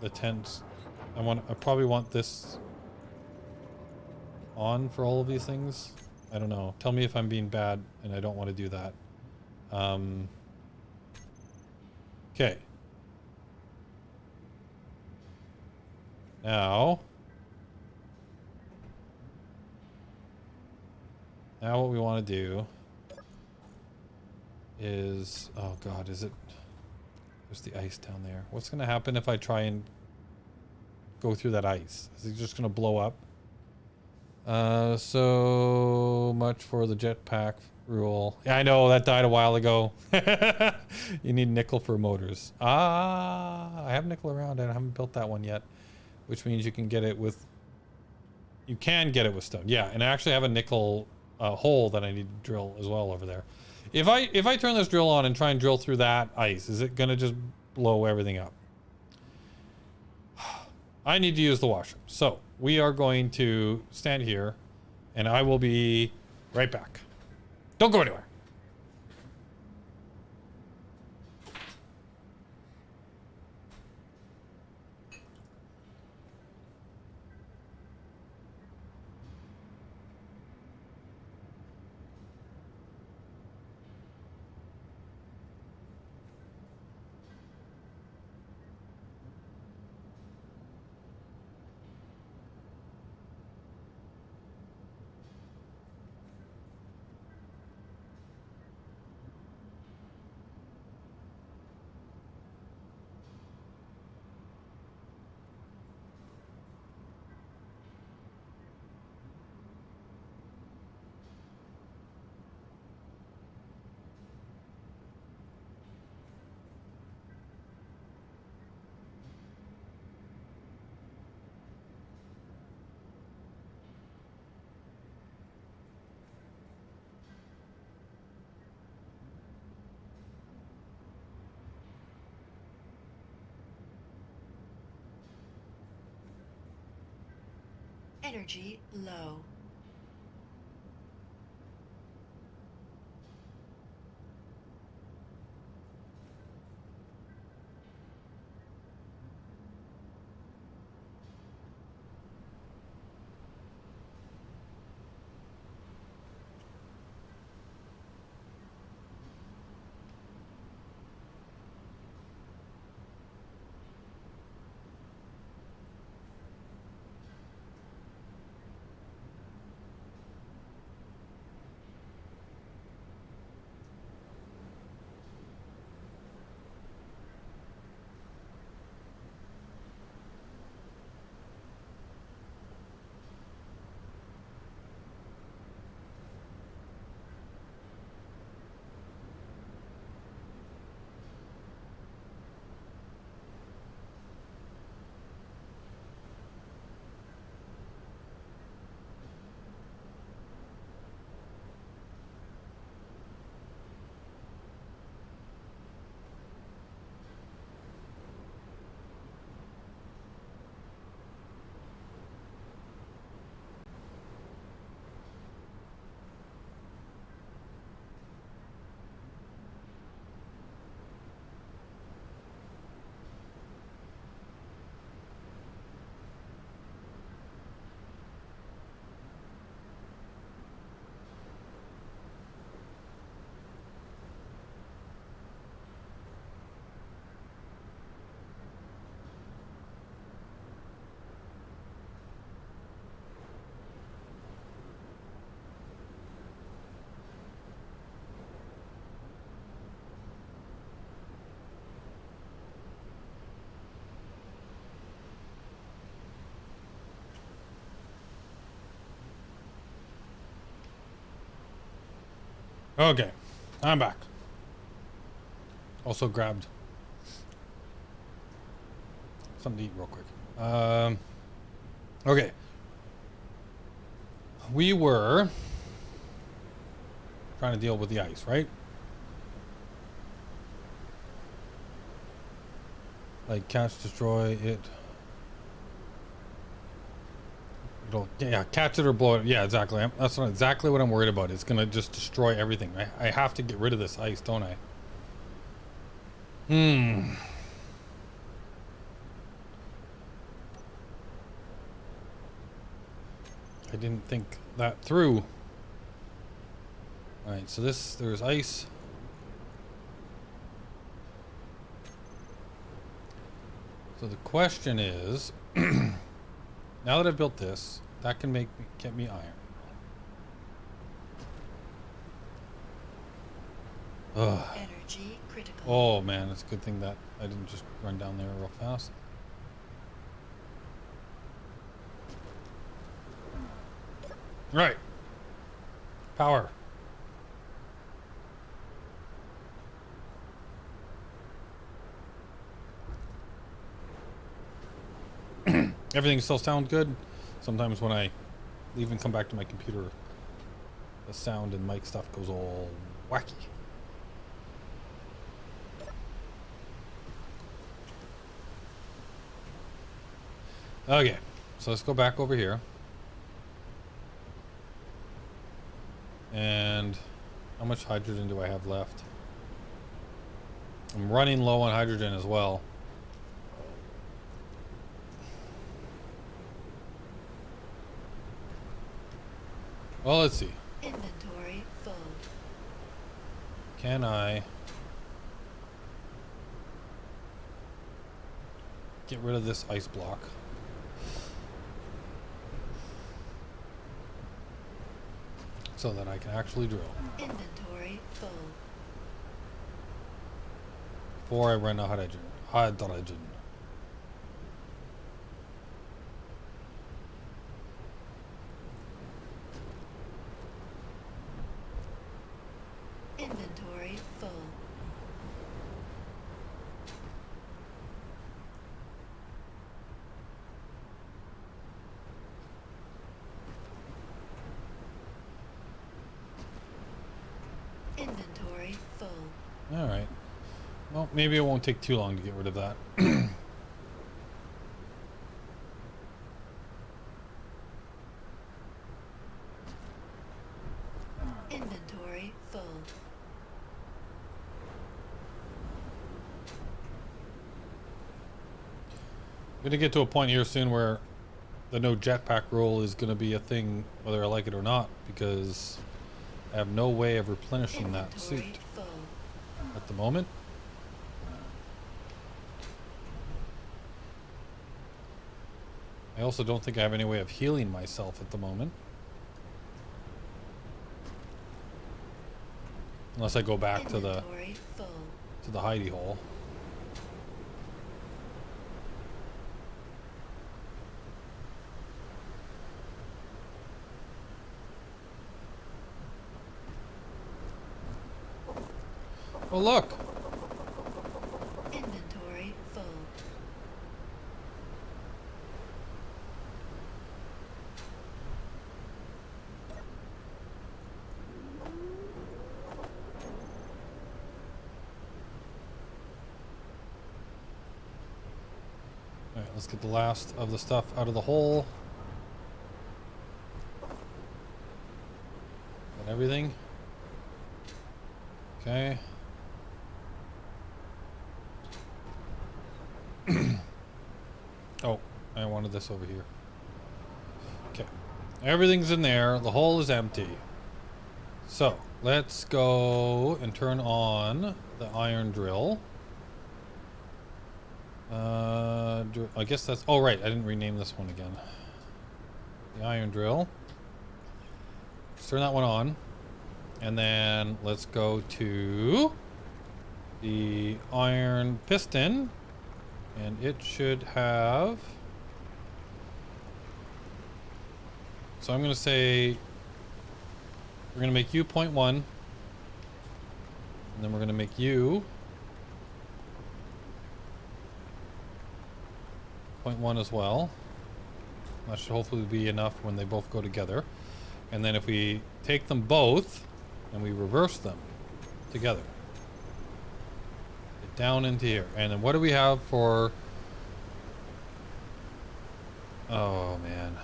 the tents. I probably want this on for all of these things. I don't know. Tell me if I'm being bad and I don't want to do that. Okay. Now what we want to do is, oh God, is it, there's the ice down there. What's going to happen if I try and go through that ice? Is it just going to blow up? So much for the jetpack rule. Yeah, I know that died a while ago. You need nickel for motors. I have nickel around and I haven't built that one yet, which means you can get it with, you can get it with stone. Yeah, and I actually have a nickel hole that I need to drill as well over there. If I turn this drill on and try and drill through that ice, is it gonna just blow everything up? I need to use the washroom. So we are going to stand here and I will be right back. Don't go anywhere. Energy low. Okay, I'm back. Also grabbed something to eat real quick. Okay. We were trying to deal with the ice, right? Like catch, destroy it. Yeah, catch it or blow it. Yeah, exactly. That's exactly what I'm worried about. It's gonna just destroy everything. I have to get rid of this ice, don't I? I didn't think that through. Alright, so there's ice. So the question is, now that I've built this, that can get me iron. Ugh. Energy critical. Oh man, it's a good thing that I didn't just run down there real fast. Right. Power. Everything still sounds good. Sometimes when I leave and come back to my computer, the sound and mic stuff goes all wacky. Okay, so let's go back over here. And how much hydrogen do I have left? I'm running low on hydrogen as well. Well, let's see. Inventory full. Can I get rid of this ice block? So that I can actually drill. Inventory full. Before I run out of hydrogen. Inventory full. Inventory full. All right. Well, maybe it won't take too long to get rid of that. Inventory full. I'm gonna get to a point here soon where the no jetpack rule is gonna be a thing, whether I like it or not, because I have no way of replenishing that suit Inventory full. at the moment. I also don't think I have any way of healing myself at the moment. Unless I go back to the Inventory full. hidey hole. Oh look! Inventory full. Alright, let's get the last of the stuff out of the hole. Got everything. Okay. Oh, I wanted this over here. Okay. Everything's in there. The hole is empty. So, let's go and turn on the iron drill. I guess that's... Oh, right. I didn't rename this one again. The iron drill. Let's turn that one on. And then let's go to the iron piston. And it should have... So I'm going to say... We're going to make you 0.1. And then we're gonna make you 0.1 as well. That should hopefully be enough when they both go together. And then if we take them both and we reverse them together, get down into here. And then what do we have for... Oh, man.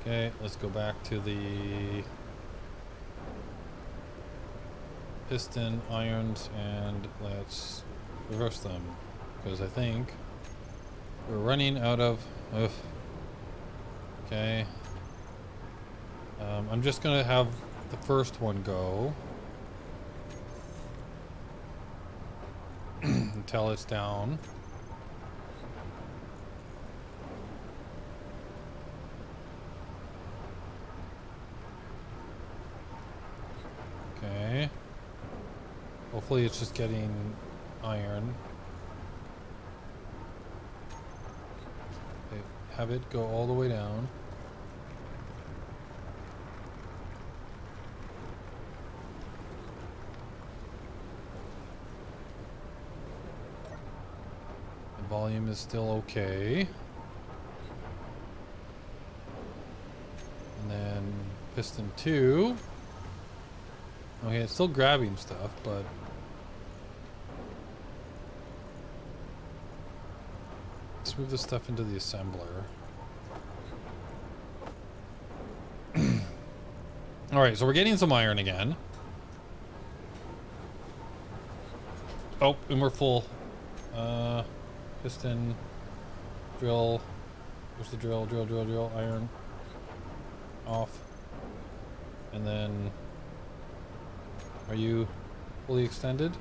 Okay, let's go back to the piston irons and let's reverse them, because I think we're running out of... Ugh. Okay. I'm just gonna have the first one go until it's down. Okay. Hopefully it's just getting iron. Okay, have it go all the way down. The volume is still okay. And then piston 2. Okay, it's still grabbing stuff, but let's move this stuff into the assembler. Alright, so we're getting some iron again. Oh, and we're full. Piston, drill. Where's the drill? Drill, iron. Off. And then... Are you fully extended?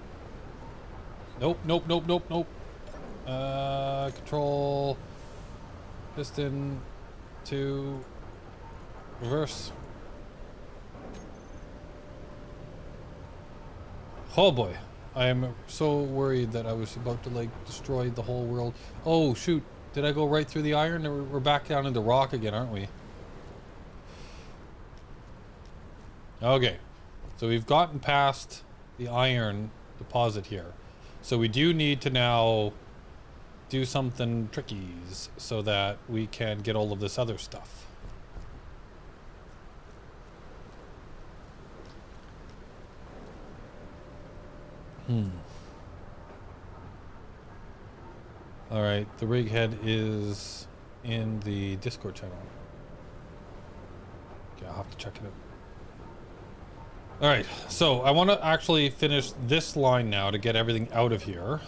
Nope. Control. Piston. 2. Reverse. Oh boy. I am so worried that I was about to like destroy the whole world. Oh shoot. Did I go right through the iron? We're back down into rock again, aren't we? Okay. So we've gotten past the iron deposit here. So we do need to now do something trickies so that we can get all of this other stuff. Alright, the rig head is in the Discord channel. Okay, I'll have to check it out. Alright, so I want to actually finish this line now to get everything out of here.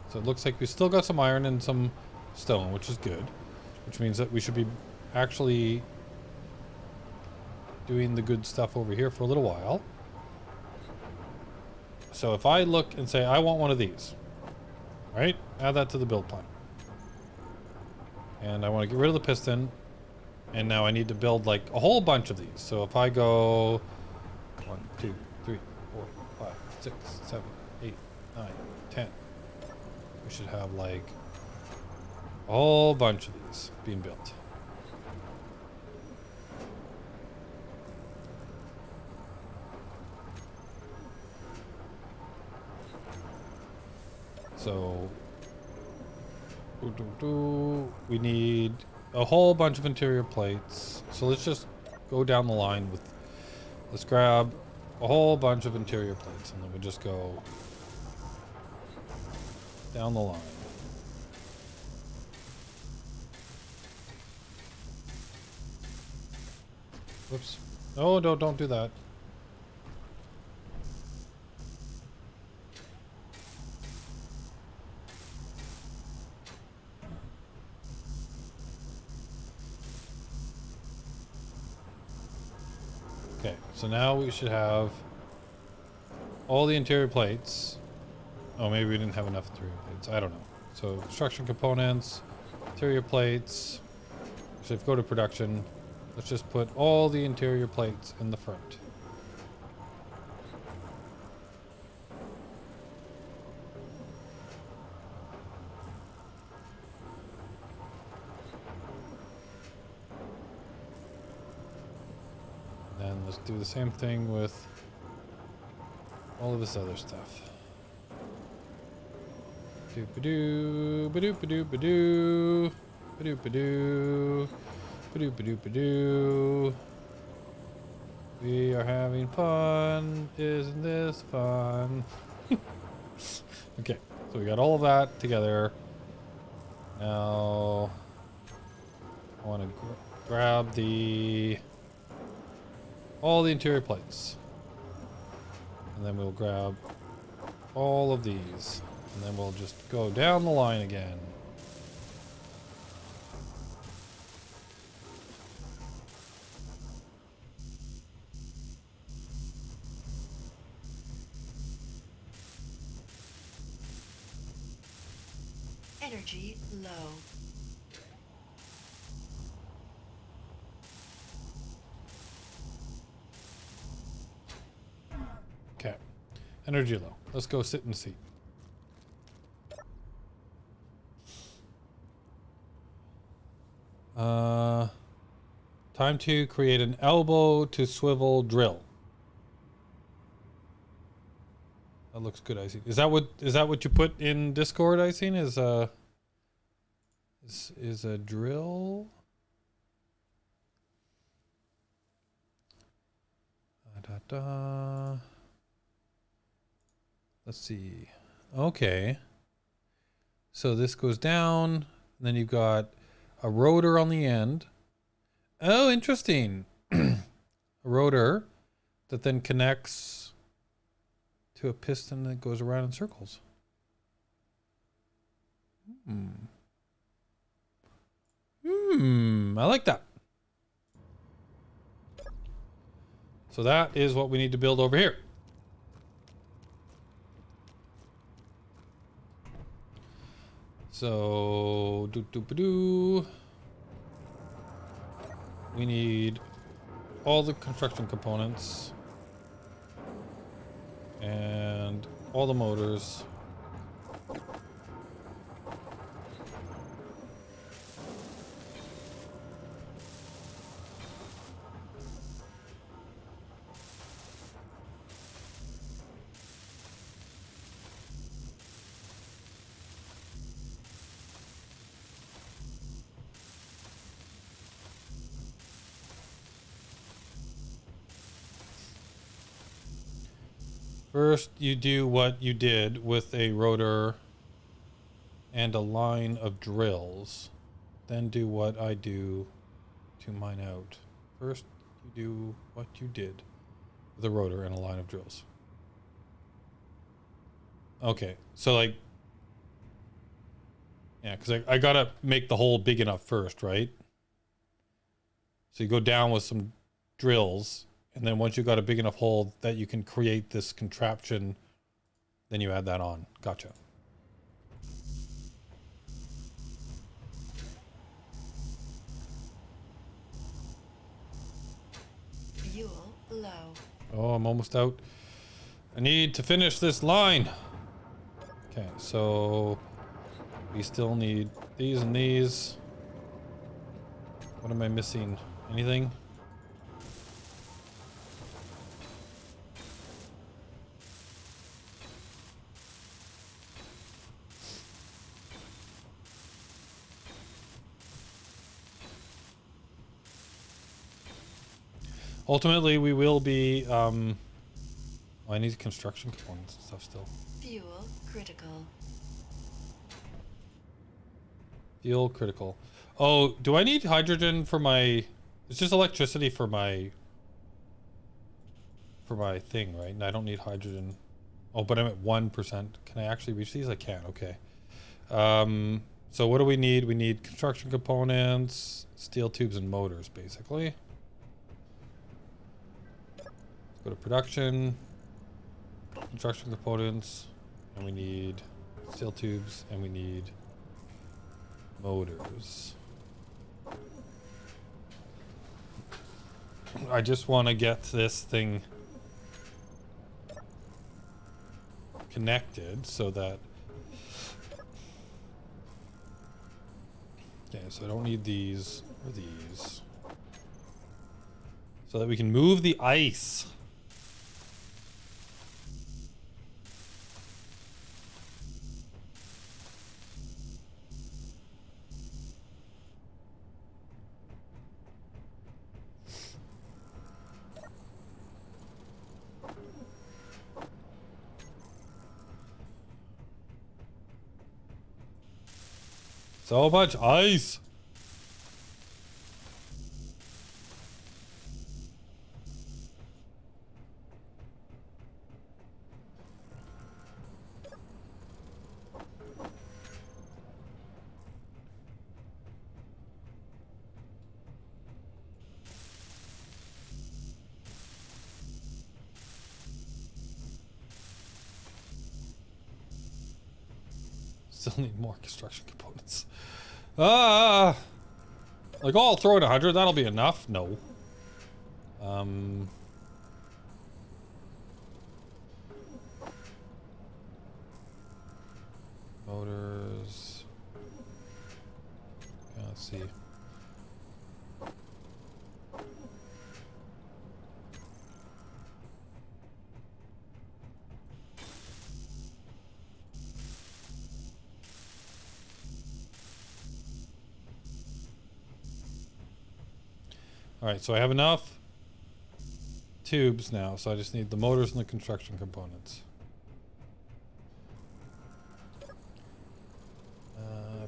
So it looks like we still got some iron and some stone, which is good. Which means that we should be actually doing the good stuff over here for a little while. So if I look and say, I want one of these. Right? Add that to the build plan. And I want to get rid of the piston. And now I need to build like a whole bunch of these. So if I go 1, 2, 3, 4, 5, 6, 7, 8, 9, 10. We should have like a whole bunch of these being built. So we need a whole bunch of interior plates. So let's just go down the line with, let's grab a whole bunch of interior plates and then we'll just go down the line. Whoops. Oh, no, don't do that. Okay, so now we should have all the interior plates. Oh, maybe we didn't have enough interior plates. I don't know. So construction components, interior plates. So if we go to production, let's just put all the interior plates in the front. And then let's do the same thing with all of this other stuff. Ba-doop-a-doo, ba-doop-a-doo, ba-doop, ba-doop-a-doo, ba-doop-a-doo, ba-doo. We are having fun. Isn't this fun? Okay, so we got all of that together. Now, I want to grab all the interior plates. And then we'll grab all of these. And then we'll just go down the line again. Energy low. Okay. Energy low. Let's go sit in the seat. Time to create an elbow to swivel drill. That looks good, Icing. Is that what you put in Discord, Icing? Is a drill? Let's see. Okay. So this goes down, and then you've got a rotor on the end. Oh, interesting. A rotor that then connects to a piston that goes around in circles. I like that. So that is what we need to build over here. So, we need all the construction components and all the motors. First, you do what you did with a rotor and a line of drills. Then do what I do to mine out. First, you do what you did with a rotor and a line of drills. Okay, so like, yeah, because I gotta make the hole big enough first, right? So you go down with some drills. And then once you got a big enough hole that you can create this contraption, then you add that on. Gotcha. Fuel low. Oh, I'm almost out. I need to finish this line. Okay, so we still need these and these. What am I missing? Anything? Ultimately, we will be, I need construction components and stuff still. Fuel critical. Fuel critical. Oh, do I need hydrogen for my, it's just electricity for my thing, right? And I don't need hydrogen. Oh, but I'm at 1%. Can I actually reach these? I can, okay. So what do we need? We need construction components, steel tubes and motors, basically. Go to production, construction components, and we need steel tubes, and we need motors. I just want to get this thing connected so that, okay, so I don't need these or these. so that we can move the ice. So much ice. Still need more construction components. Like, oh, I'll throw in 100. That'll be enough. No. Motors. Okay, let's see. All right, so I have enough tubes now, so I just need the motors and the construction components.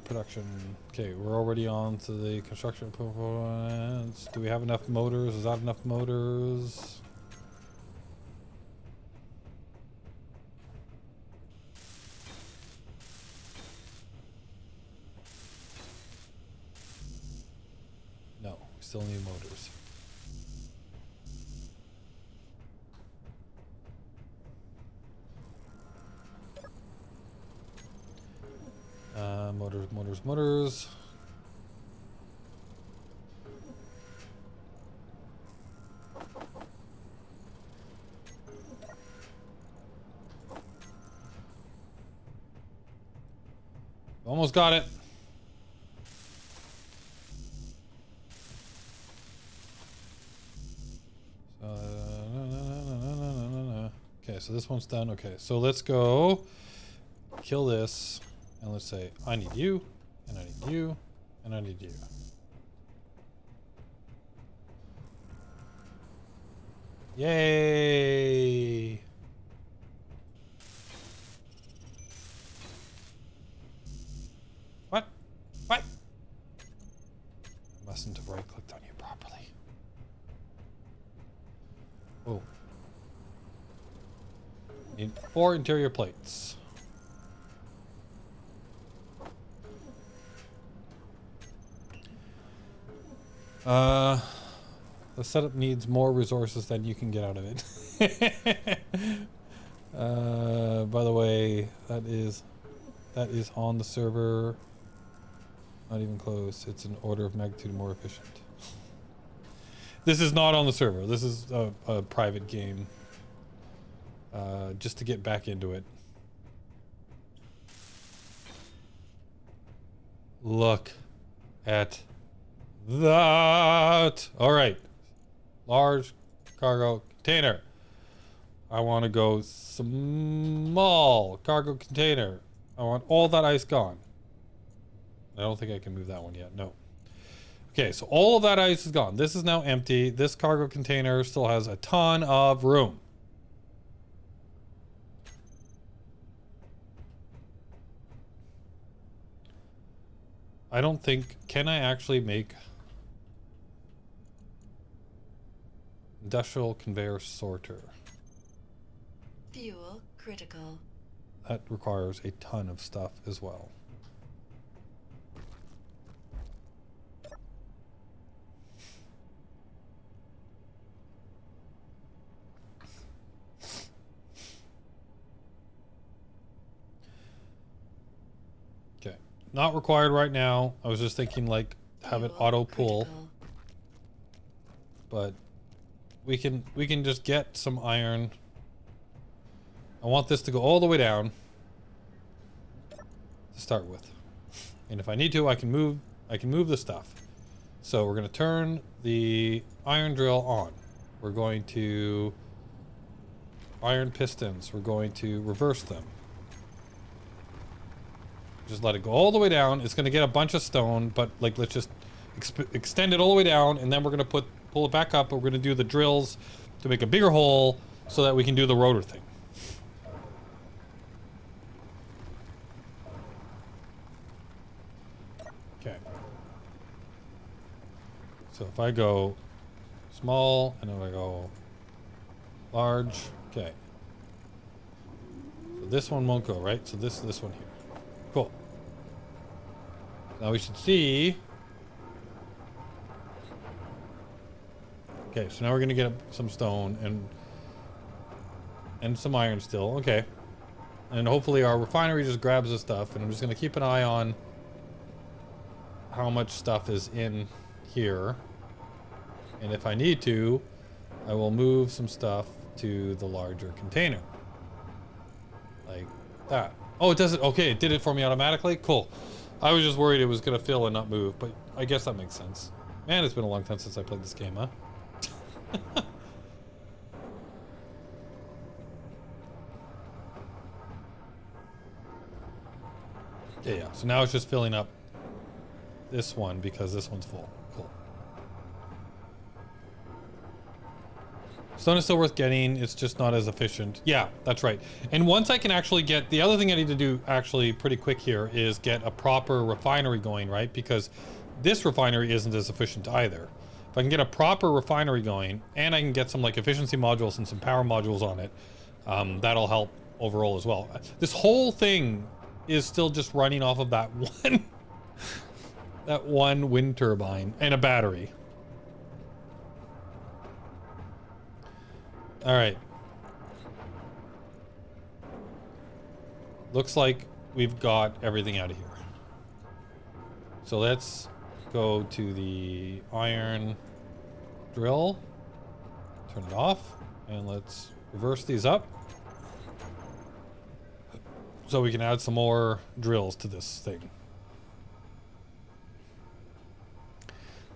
Production. Okay, we're already on to the construction components. Do we have enough motors? Is that enough motors? No, we still need motors. Motors. Almost got it. Okay, so this one's done. Okay, so let's go kill this. And let's say, I need you, and I need you, and I need you. Yay! What? What? I mustn't have right-clicked on you properly. Oh. Need 4 interior plates. The setup needs more resources than you can get out of it. By the way, that is on the server. Not even close. It's an order of magnitude more efficient. This is not on the server. This is a private game. Just to get back into it. Look at that. All right. Large cargo container. I want to go small cargo container. I want all that ice gone. I don't think I can move that one yet. No. Okay, so all of that ice is gone. This is now empty. This cargo container still has a ton of room. I don't think... Can I actually make... Industrial conveyor sorter? Fuel critical. That requires a ton of stuff as well. Okay, not required right now. I was just thinking like have it Fuel auto pull, critical. but we can just get some iron. I want this to go all the way down to start with. And if I need to, I can move the stuff. So we're going to turn the iron drill on. We're going to iron pistons. We're going to reverse them. Just let it go all the way down. It's going to get a bunch of stone, but like let's just extend it all the way down, and then we're going to pull it back up, and we're going to do the drills to make a bigger hole so that we can do the rotor thing. Okay. So if I go small, and then I go large, okay. So this one won't go, right? So this one here. Cool. Now we should see. Okay, so now we're gonna get some stone and some iron still. Okay. And hopefully our refinery just grabs this stuff, and I'm just gonna keep an eye on how much stuff is in here. And if I need to, I will move some stuff to the larger container. Like that. Oh, it does it. Okay, it did it for me automatically. Cool. I was just worried it was going to fill and not move, but I guess that makes sense. Man, it's been a long time since I played this game, huh? Yeah. So now it's just filling up this one because this one's full. Cool. Stone is still worth getting, it's just not as efficient. Yeah, that's right. And once I can actually get, the other thing I need to do actually pretty quick here is get a proper refinery going, right? Because this refinery isn't as efficient either. If I can get a proper refinery going, and I can get some like efficiency modules and some power modules on it, that'll help overall as well. This whole thing is still just running off of that one wind turbine and a battery. All right. Looks like we've got everything out of here. So let's go to the iron drill, turn it off, and let's reverse these up so we can add some more drills to this thing.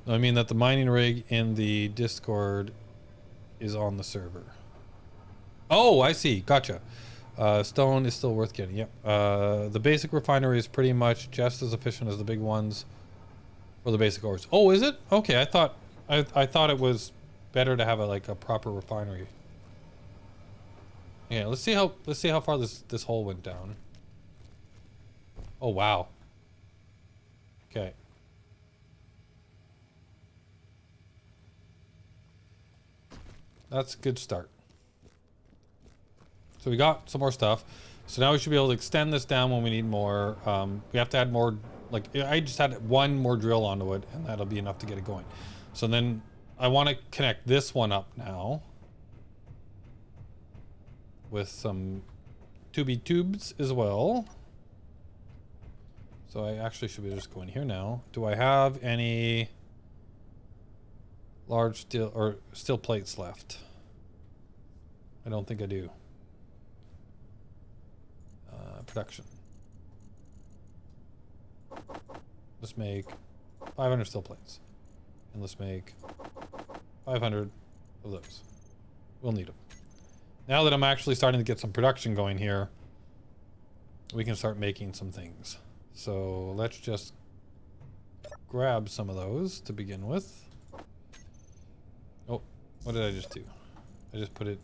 I mean that the mining rig in the Discord is on the server. Oh, I see. Gotcha. Stone is still worth getting. Yep. The basic refinery is pretty much just as efficient as the big ones for the basic ores. Oh, is it? Okay, I thought it was better to have a proper refinery. Yeah, let's see how far this hole went down. Oh wow. Okay. That's a good start. So we got some more stuff. So now we should be able to extend this down when we need more. We have to add more, like I just had one more drill onto it, and that'll be enough to get it going. So then I want to connect this one up now with some tubes as well. So I actually should be just going here now. Do I have any large steel plates left? I don't think I do. Production. Let's make 500 steel plates. And let's make 500 of those. We'll need them. Now that I'm actually starting to get some production going here, we can start making some things. So let's just grab some of those to begin with. Oh, what did I just do? I just put it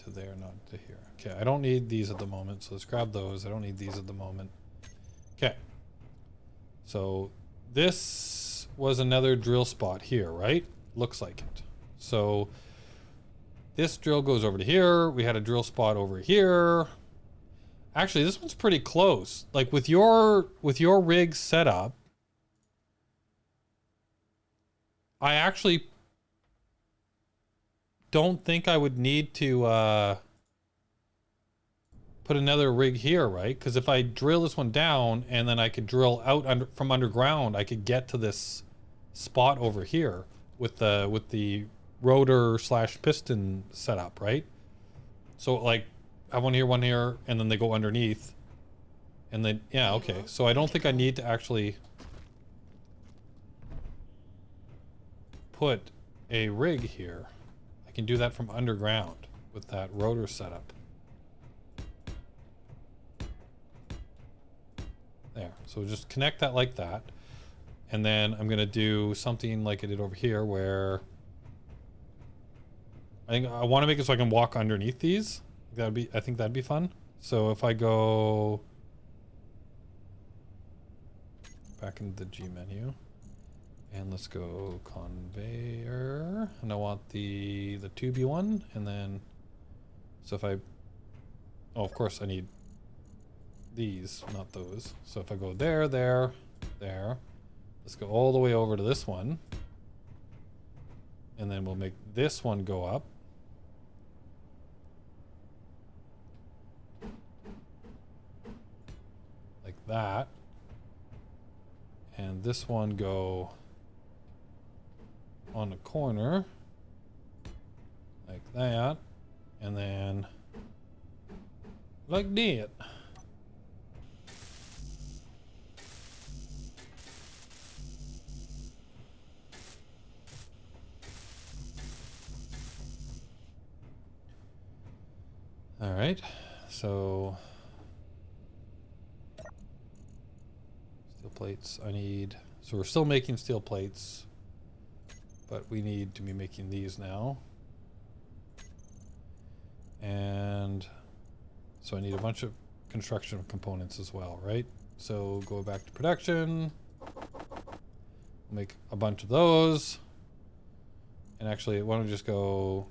to there, not to here. Okay, I don't need these at the moment, so let's grab those. I don't need these at the moment. Okay. So this was another drill spot here, right? Looks like it. So this drill goes over to here. We had a drill spot over here. Actually, this one's pretty close. Like with your rig setup, I actually don't think I would need to put another rig here, right? Because if I drill this one down and then I could drill out from underground, I could get to this spot over here with the rotor / piston setup, right? So like I have one here, and then they go underneath, and then yeah, okay. So I don't think I need to actually put a rig here. I can do that from underground with that rotor setup. There. So just connect that like that. And then I'm going to do something like I did over here where I want to make it so I can walk underneath these. I think that'd be fun. So if I go back into the G menu and let's go conveyor, and I want the tubey one, and then so if I of course I need these, not those. So if I go there, let's go all the way over to this one, and then we'll make this one go up. Like that. And this one go on the corner. Like that. And then like that. All right, so steel plates, I need, so we're still making steel plates, but we need to be making these now. And so I need a bunch of construction components as well, right? So go back to production, make a bunch of those. And actually, why don't we just go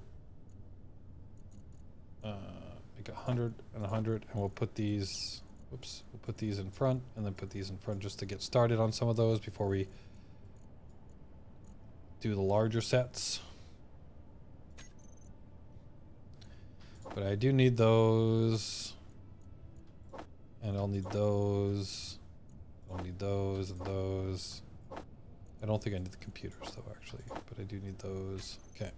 make 100 and 100, and we'll put these, whoops, we'll put these in front and then put these in front just to get started on some of those before we do the larger sets. But I do need those, and I'll need those, I'll need those and those. I don't think I need the computers though, actually, but I do need those. Okay.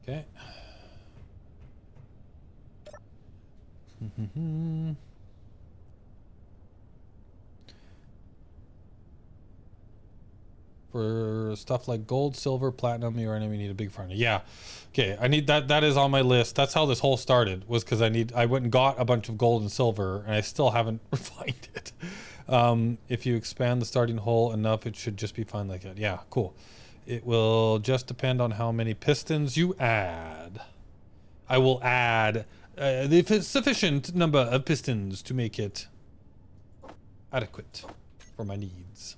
Okay. For stuff like gold, silver, platinum, uranium, you need a big furnace. Yeah. Okay, I need that. That is on my list. That's how this whole started, was because I went and got a bunch of gold and silver, and I still haven't refined it. If you expand the starting hole enough, it should just be fine like that. Yeah, cool. It will just depend on how many pistons you add. I will add the sufficient number of pistons to make it adequate for my needs.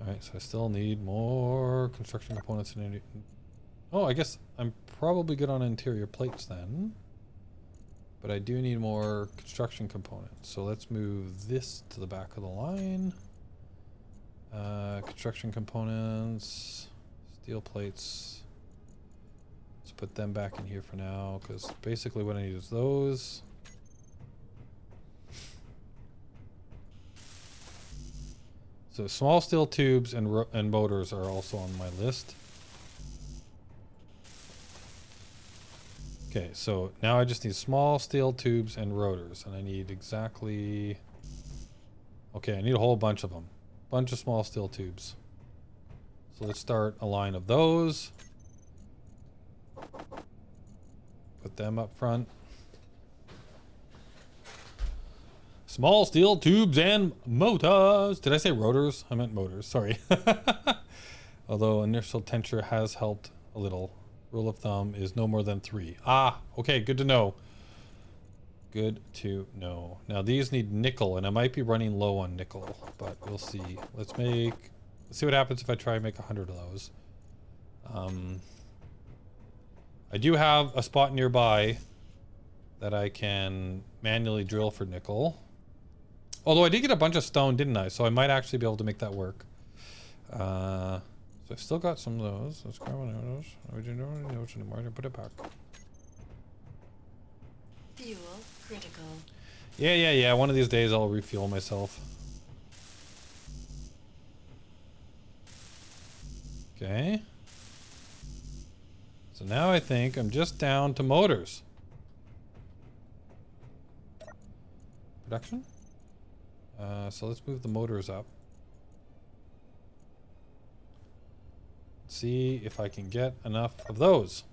Alright, so I still need more construction components. Oh, I guess I'm probably good on interior plates then. But I do need more construction components. So let's move this to the back of the line. Construction components, steel plates. Let's put them back in here for now, because basically what I need is those. So small steel tubes and motors are also on my list. Okay, so now I just need small steel tubes and rotors, and I need exactly... Okay, I need a whole bunch of them. Bunch of small steel tubes. So let's start a line of those. Put them up front. Small steel tubes and motors. Did I say rotors? I meant motors, sorry. Although initial temperature has helped a little. Rule of thumb is no more than 3. Ah, okay, good to know. Good to know. Now these need nickel, and I might be running low on nickel, but we'll see. Let's see what happens if I try and make 100 of those. I do have a spot nearby that I can manually drill for nickel. Although I did get a bunch of stone, didn't I? So I might actually be able to make that work. So I've still got some of those. Let's grab one of those. I don't know which anymore. I put it back. Fuel critical. Yeah. One of these days I'll refuel myself. Okay. So now I think I'm just down to motors. Production? So let's move the motors up. See if I can get enough of those.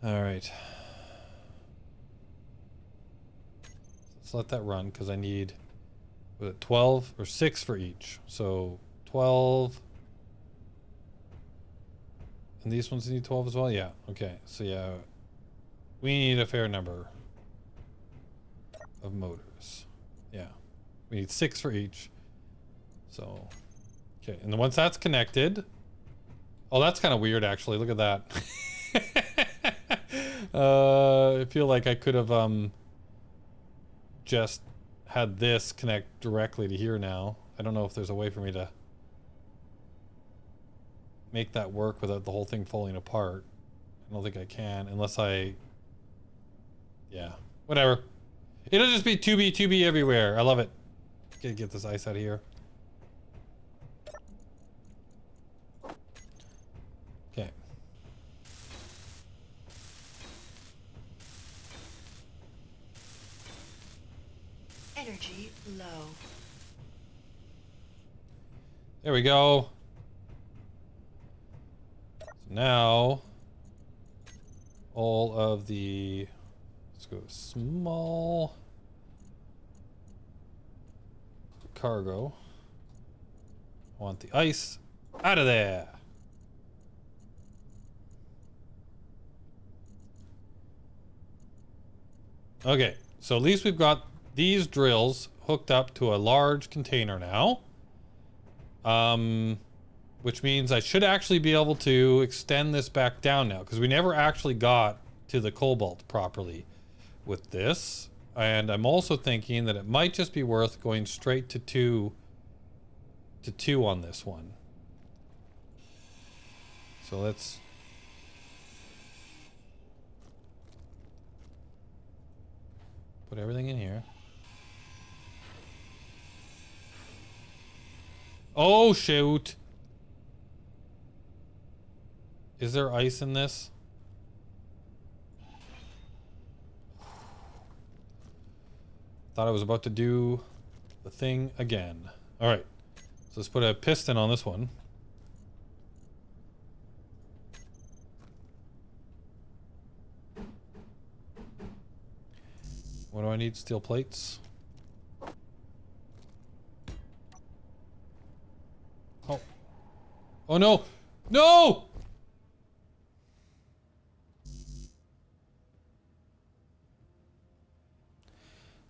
All right. Let's let that run because I need, was it 12 or 6 for each? So 12. And these ones need 12 as well? Yeah. Okay. So yeah, we need a fair number of motors. Yeah. We need 6 for each. So, okay. And then once that's connected, oh, that's kind of weird actually. Look at that. I feel like I could have just had this connect directly to here now. I don't know if there's a way for me to make that work without the whole thing falling apart. I don't think I can unless I, yeah, whatever. It'll just be 2B everywhere. I love it. Okay, get this ice out of here. Okay. Energy low. There we go. So now, all of the, let's go small cargo. I want the ice out of there. Okay, so at least we've got these drills hooked up to a large container now. Which means I should actually be able to extend this back down now because we never actually got to the cobalt properly with this. And I'm also thinking that it might just be worth going straight to two on this one. So let's put everything in here. Oh, shoot. Is there ice in this? Thought I was about to do the thing again. All right. So let's put a piston on this one. What do I need? Steel plates. Oh. Oh no. No!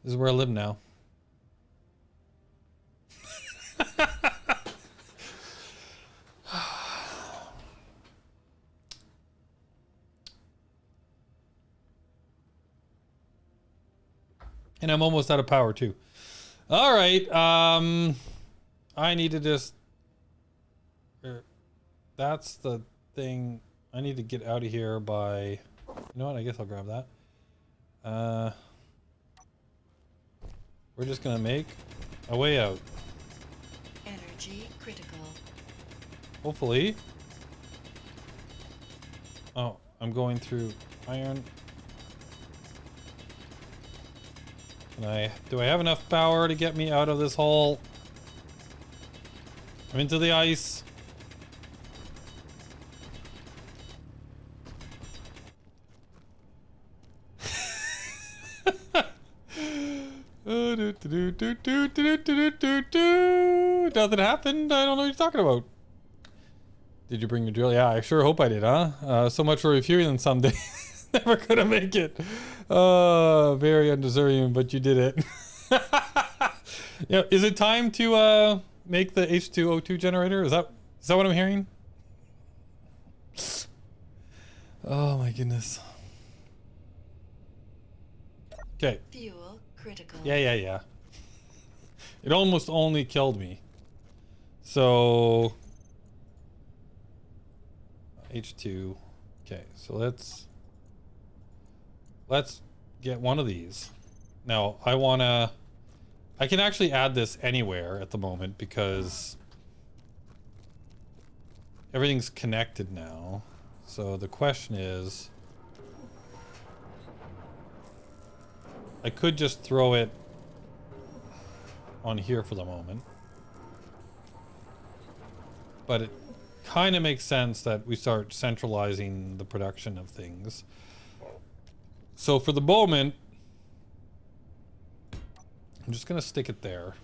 This is where I live now. And I'm almost out of power too. All right. I need to just, that's the thing. I need to get out of here by, you know what? I guess I'll grab that. We're just gonna make a way out. Energy critical. Hopefully. Oh, I'm going through iron. Do I have enough power to get me out of this hole? I'm into the ice. Nothing happened. I don't know what you're talking about. Did you bring your drill? Yeah, I sure hope I did, huh? So much for refueling someday. Never gonna make it. Very undeserving, but you did it. Yeah, is it time to make the H2O2 generator? Is that what I'm hearing? Oh my goodness. Okay. Fuel critical. Yeah. It almost only killed me. So H2. Okay, so let's get one of these. Now I can actually add this anywhere at the moment because everything's connected now. So the question is, I could just throw it on here for the moment. But it kind of makes sense that we start centralizing the production of things. So for the moment, I'm just going to stick it there.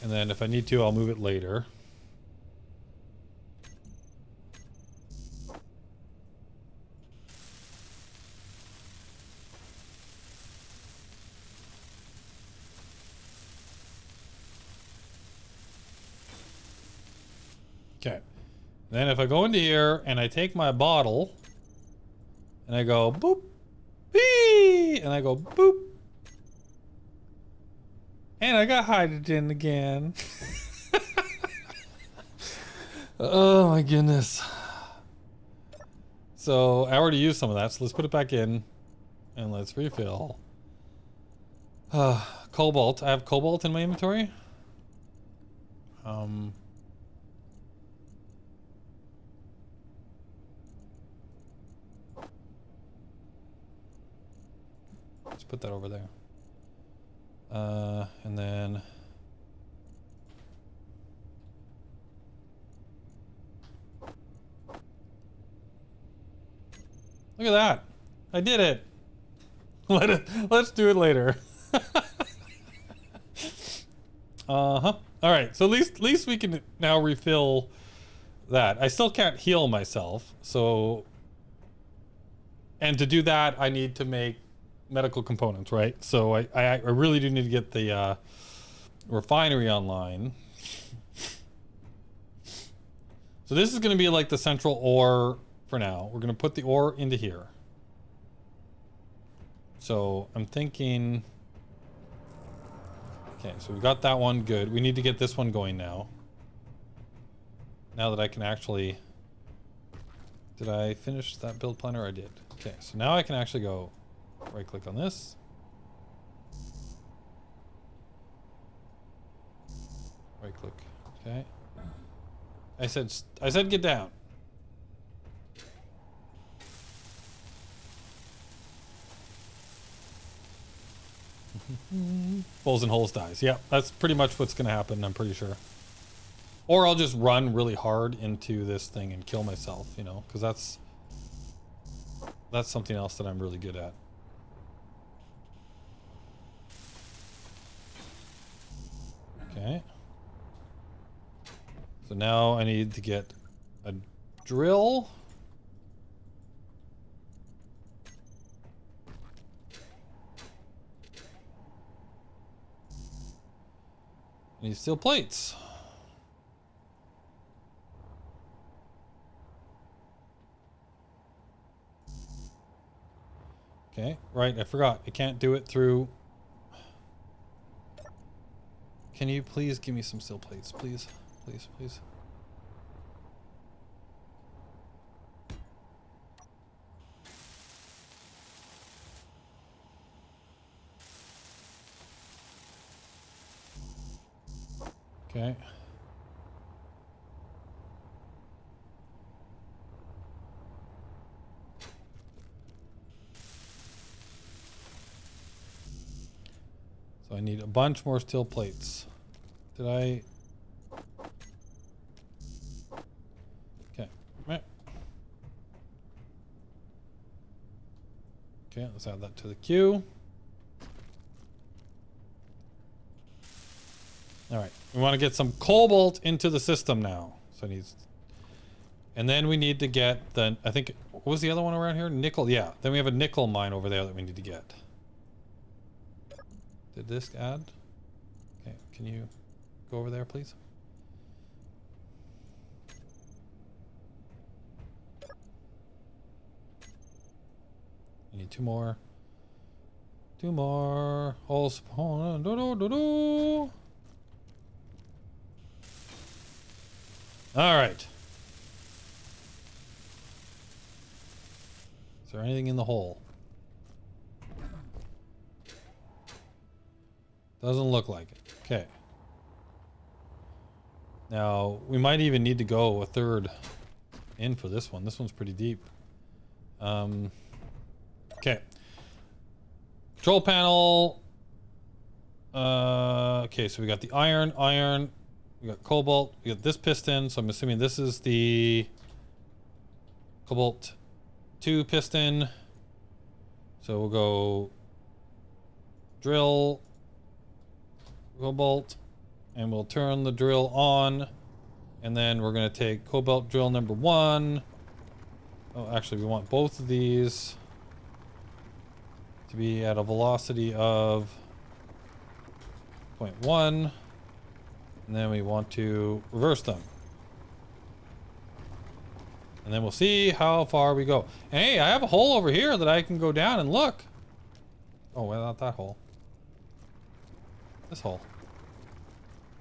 And then if I need to, I'll move it later. Okay. Then if I go into here and I take my bottle and I go boop, bee, and I go boop, and I got hydrogen again. Oh my goodness. So I already used some of that, so let's put it back in and let's refill. Cobalt. I have cobalt in my inventory. Let's put that over there. And then look at that. I did it. Let's do it later. Uh-huh. All right. So at least we can now refill that. I still can't heal myself. So, and to do that, I need to make medical components, right? So I really do need to get the refinery online. So this is going to be like the central ore for now. We're going to put the ore into here. So I'm thinking, okay, so we got that one good. We need to get this one going now. Now that I can actually, did I finish that build planner? I did. Okay, so now I can actually go right click on this. Right click. Okay. I said get down. Bulls and holes dies. Yeah, that's pretty much what's gonna happen, I'm pretty sure. Or I'll just run really hard into this thing and kill myself, you know, because that's something else that I'm really good at. Okay. So now I need to get a drill. I need steel plates. Okay, right, I forgot. I can't do it through... Can you please give me some steel plates, please? Please, please. Okay. So I need a bunch more steel plates. Did I... Okay. Okay, let's add that to the queue. All right, we want to get some cobalt into the system now. So it needs, and then we need to get the, I think, what was the other one around here? Nickel, yeah. Then we have a nickel mine over there that we need to get. Did this add? Okay, can you go over there, please? need two more. Two more. All spawn. Do, do, do, do. All right. Is there anything in the hole? Doesn't look like it. Okay. Now, we might even need to go a third in for this one. This one's pretty deep. Okay. Control panel. Okay, so we got the iron. We got cobalt. We got this piston. So I'm assuming this is the cobalt 2 piston. So we'll go drill, cobalt, and we'll turn the drill on. And then we're going to take cobalt drill number 1. Oh, actually, we want both of these to be at a velocity of 0.1. And then we want to reverse them. And then we'll see how far we go. And hey, I have a hole over here that I can go down and look. Oh, well, not that hole. This hole.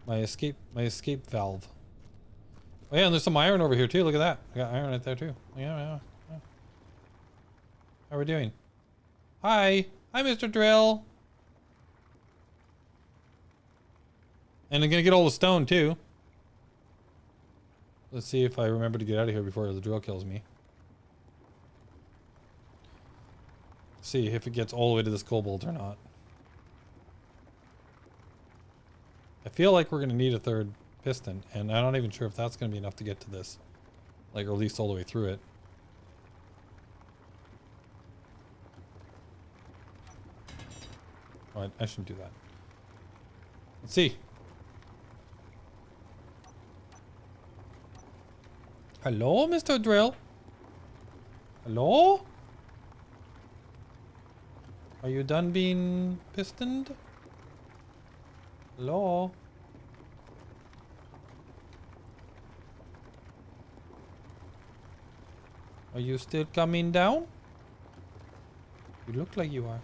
My escape valve. Oh yeah, and there's some iron over here too. Look at that. I got iron right there too. Yeah. How are we doing? Hi, Mr. Drill. And I'm gonna get all the stone too. Let's see if I remember to get out of here before the drill kills me. See if it gets all the way to this cobalt or not. I feel like we're gonna need a third piston, and I'm not even sure if that's gonna be enough to get to this. Like, or at least all the way through it. Oh, I shouldn't do that. Let's see. Hello, Mr. Drill? Hello? Are you done being pistoned? Hello? Are you still coming down? You look like you are.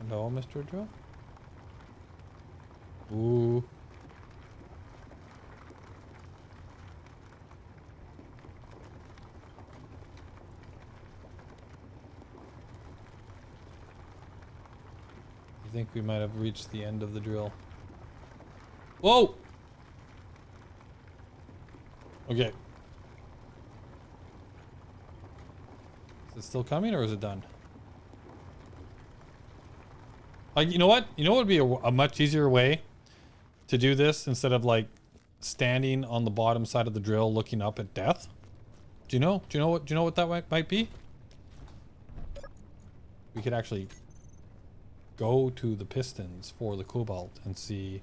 Hello, Mr. Drill? Ooh. I think we might have reached the end of the drill. Whoa! Okay. Is it still coming or is it done? You know what? You know what would be a much easier way to do this instead of like standing on the bottom side of the drill looking up at death? Do you know what that might be? We could actually go to the pistons for the cobalt and see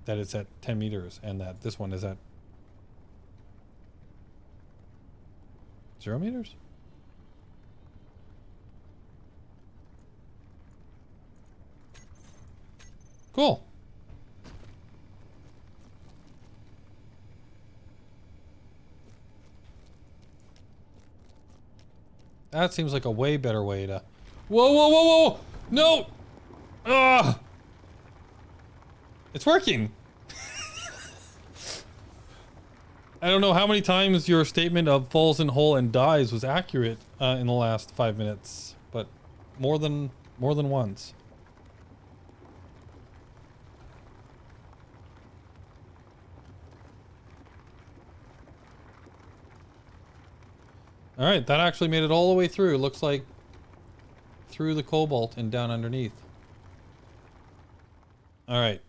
that it's at 10 meters and that this one is at 0 meters. Cool. That seems like a way better way to... Whoa, whoa, whoa, whoa! No! Ugh! It's working! I don't know how many times your statement of falls in hole and dies was accurate in the last 5 minutes, but more than once. All right, that actually made it all the way through. Looks like through the cobalt and down underneath. All right.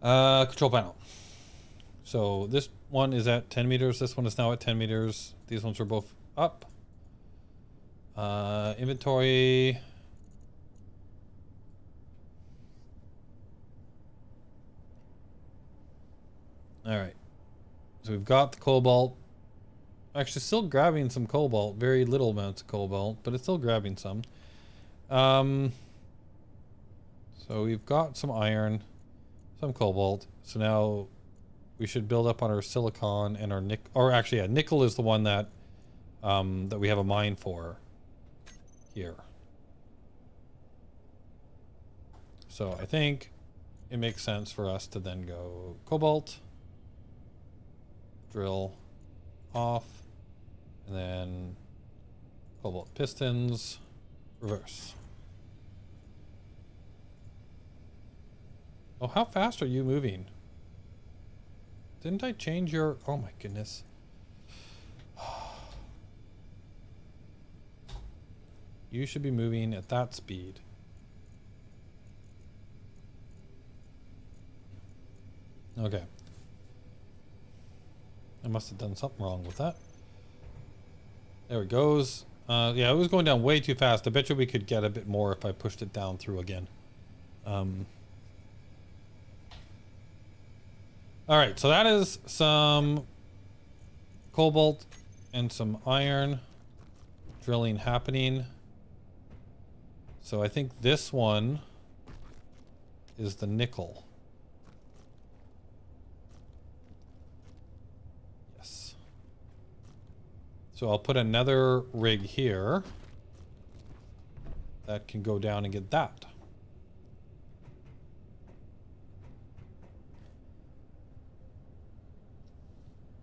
Control panel. So this one is at 10 meters. This one is now at 10 meters. These ones are both up. Inventory. All right. So we've got the cobalt. Actually, still grabbing some cobalt. Very little amounts of cobalt, but it's still grabbing some. So we've got some iron, some cobalt. So now we should build up on our silicon and our nickel. Or actually, yeah, nickel is the one that that we have a mine for here. So I think it makes sense for us to then go cobalt, drill off, and then cobalt pistons, reverse. Oh, how fast are you moving? Didn't I change your... Oh my goodness. You should be moving at that speed. Okay. I must have done something wrong with that. There it goes. Yeah, it was going down way too fast. I bet you we could get a bit more if I pushed it down through again. Alright, so that is some cobalt and some iron drilling happening. So I think this one is the nickel. Yes. So I'll put another rig here that can go down and get that.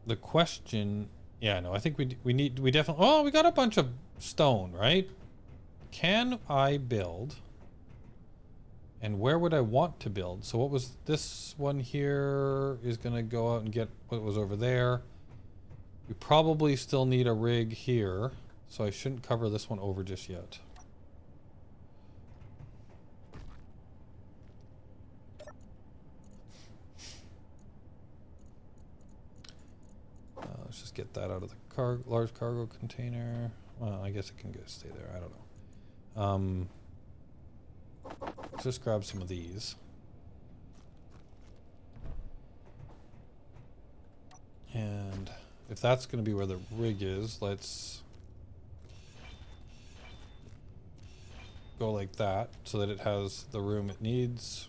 The question, yeah, no, I think we definitely, oh, we got a bunch of stone, right? Can I build? And where would I want to build? So what was this one here is going to go out and get what was over there. We probably still need a rig here, so I shouldn't cover this one over just yet. Let's just get that out of the large cargo container. Well, I guess it can stay there. I don't know. Let's just grab some of these. And if that's going to be where the rig is, let's go like that so that it has the room it needs.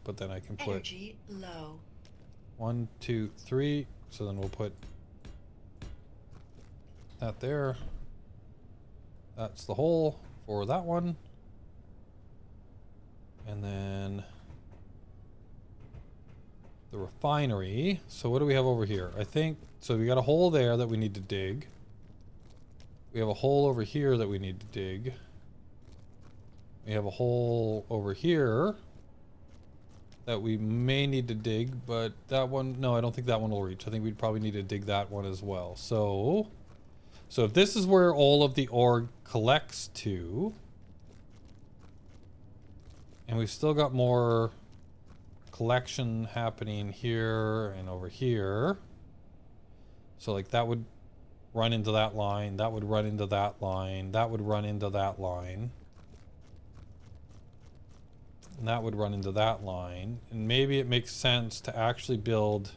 But then I can put Energy low. 1, 2, 3. So then we'll put that there. That's the hole for that one. And then the refinery. So what do we have over here? I think, so we got a hole there that we need to dig. We have a hole over here that we need to dig. We have a hole over here that we may need to dig, but that one, no, I don't think that one will reach. I think we'd probably need to dig that one as well. So if this is where all of the ore collects to, and we've still got more collection happening here and over here. So like that would run into that line, that would run into that line, that would run into that line. And that would run into that line. And maybe it makes sense to actually build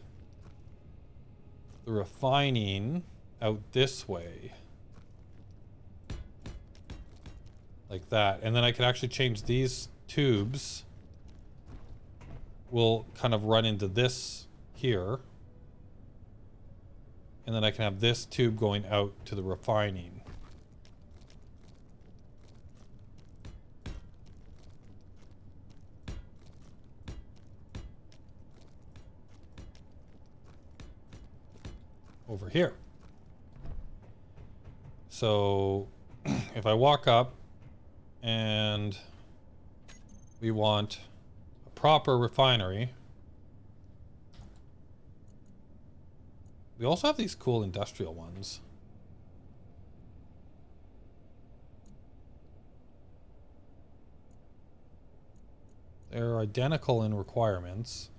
the refining out this way. Like that. And then I could actually change these tubes. Will kind of run into this here. And then I can have this tube going out to the refining. Over here. So if I walk up and we want a proper refinery, we also have these cool industrial ones. They're identical in requirements.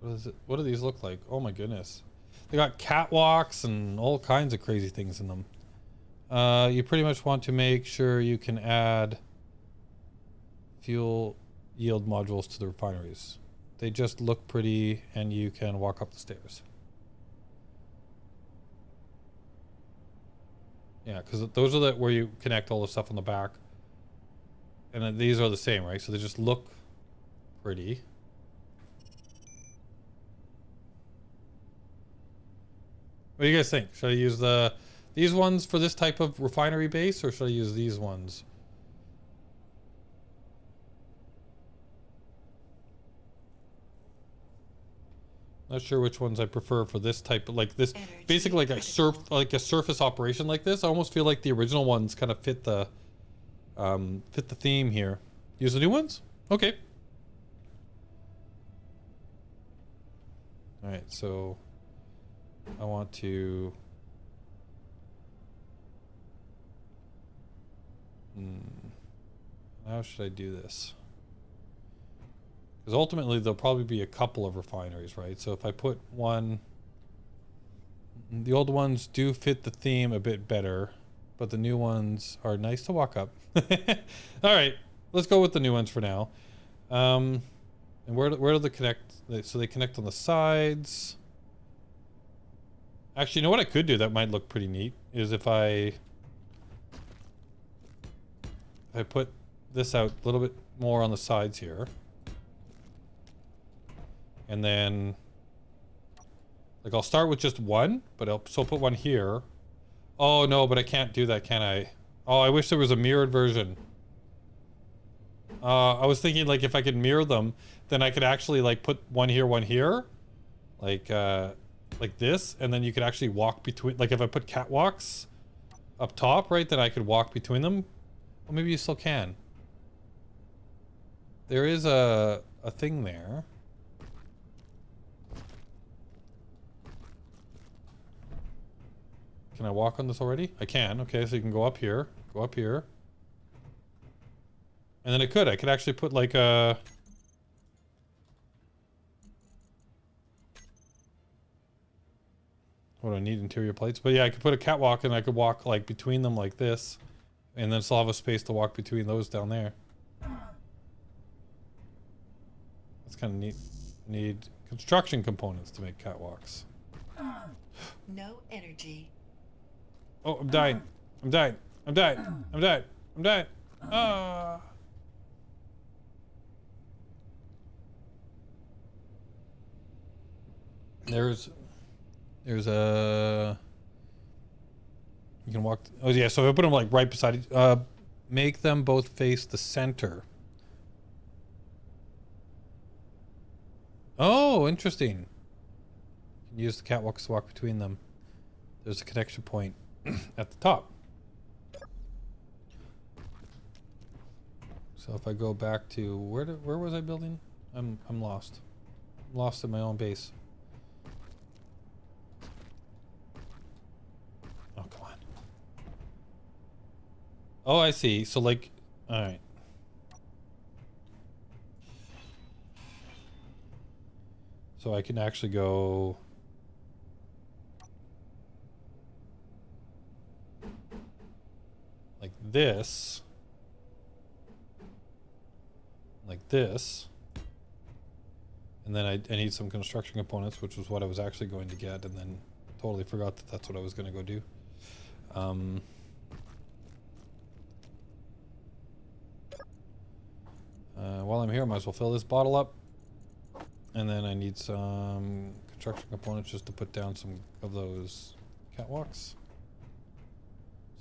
What is it? What do these look like? Oh my goodness. They got catwalks and all kinds of crazy things in them. You pretty much want to make sure you can add fuel yield modules to the refineries. They just look pretty and you can walk up the stairs. Yeah, because those are where you connect all the stuff on the back. And then these are the same, right? So they just look pretty. What do you guys think? Should I use these ones for this type of refinery base, or should I use these ones? Not sure which ones I prefer for this type of, like this, Energy basically like critical. a surface operation like this. I almost feel like the original ones kind of fit the theme here. Use the new ones? Okay. All right, so I want to. How should I do this? Because ultimately there'll probably be a couple of refineries, right? So if I put one, the old ones do fit the theme a bit better, but the new ones are nice to walk up. All right, let's go with the new ones for now. And where do they connect? So they connect on the sides. Actually, you know what I could do that might look pretty neat is if I put this out a little bit more on the sides here. And then, like, I'll start with just one, but I'll put one here. Oh no, but I can't do that, can I? Oh, I wish there was a mirrored version. I was thinking, like, if I could mirror them, then I could actually, like, put one here, like this, and then you could actually walk between. Like, if I put catwalks up top, right, then I could walk between them. Well, maybe you still can. There is a thing there. Can I walk on this already? I can. Okay, so you can go up here. Go up here. And then I could actually put like a... What do I need? Interior plates? But yeah, I could put a catwalk and I could walk like between them like this. And then still have a space to walk between those down there. That's kind of neat. Need construction components to make catwalks. No energy. Oh, I'm dying. I'm dying. I'm dying. I'm dying. I'm dying. Ah. There's a... You can walk... Oh, yeah, so if I put them, like, right beside... make them both face the center. Oh, interesting. You can use the catwalks to walk between them. There's a connection point at the top. So if I go back to... Where was I building? I'm lost. I'm lost in my own base. Oh, come on. Oh, I see. So, like... Alright. So I can actually go... like this. Like this. And then I need some construction components, which was what I was actually going to get, and then totally forgot that that's what I was going to go do. While I'm here, I might as well fill this bottle up. And then I need some construction components just to put down some of those catwalks.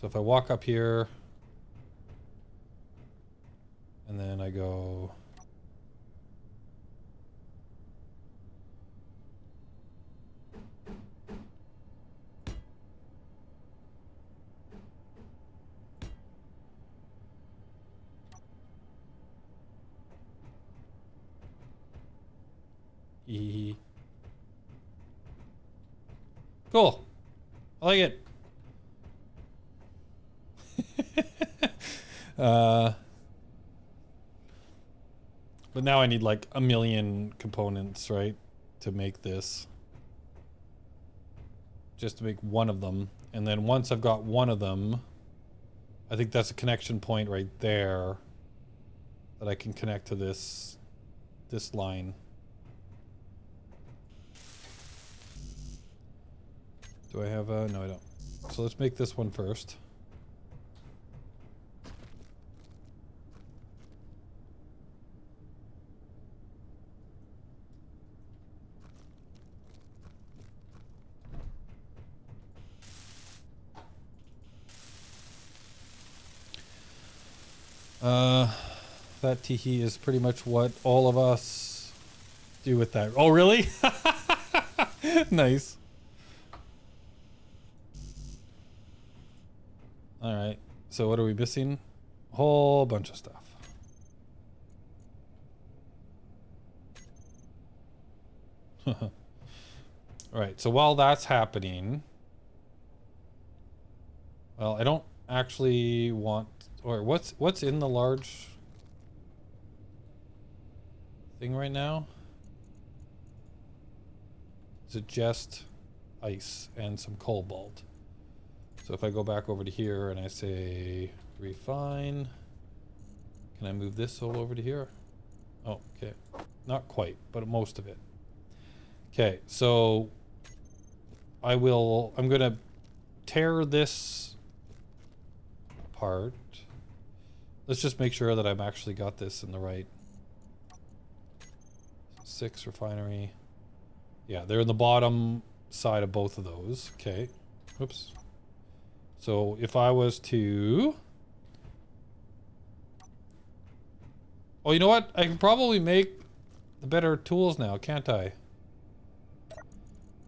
So if I walk up here, and then I go... Cool. I like it. But now I need like a million components, right, to make this. just to make one of them. And then once I've got one of them, I think that's a connection point right there that I can connect to this line. Do I have a... No, I don't. So let's make this one first. That teehee is pretty much what all of us do with that. Oh, really? Nice. All right. So what are we missing? A whole bunch of stuff. All right. So while that's happening, well, I don't actually want, or what's in the large thing right now? Is it just ice and some cobalt? So if I go back over to here and I say refine, can I move this all over to here? Oh, okay. Not quite, but most of it. Okay, so I'm gonna tear this apart. Let's just make sure that I've actually got this in the right. 6 refinery. Yeah, they're in the bottom side of both of those. Okay. Oops. So if I was to... Oh, you know what? I can probably make the better tools now, can't I?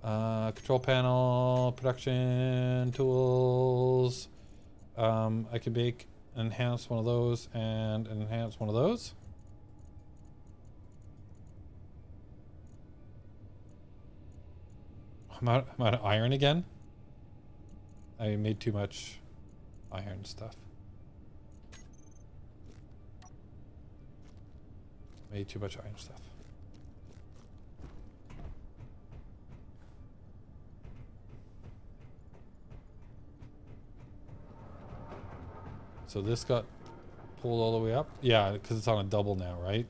Control panel, production tools. I could make enhance one of those and enhance one of those. I'm out of iron again. I made too much iron stuff. Made too much iron stuff. So this got pulled all the way up? Yeah, because it's on a double now, right?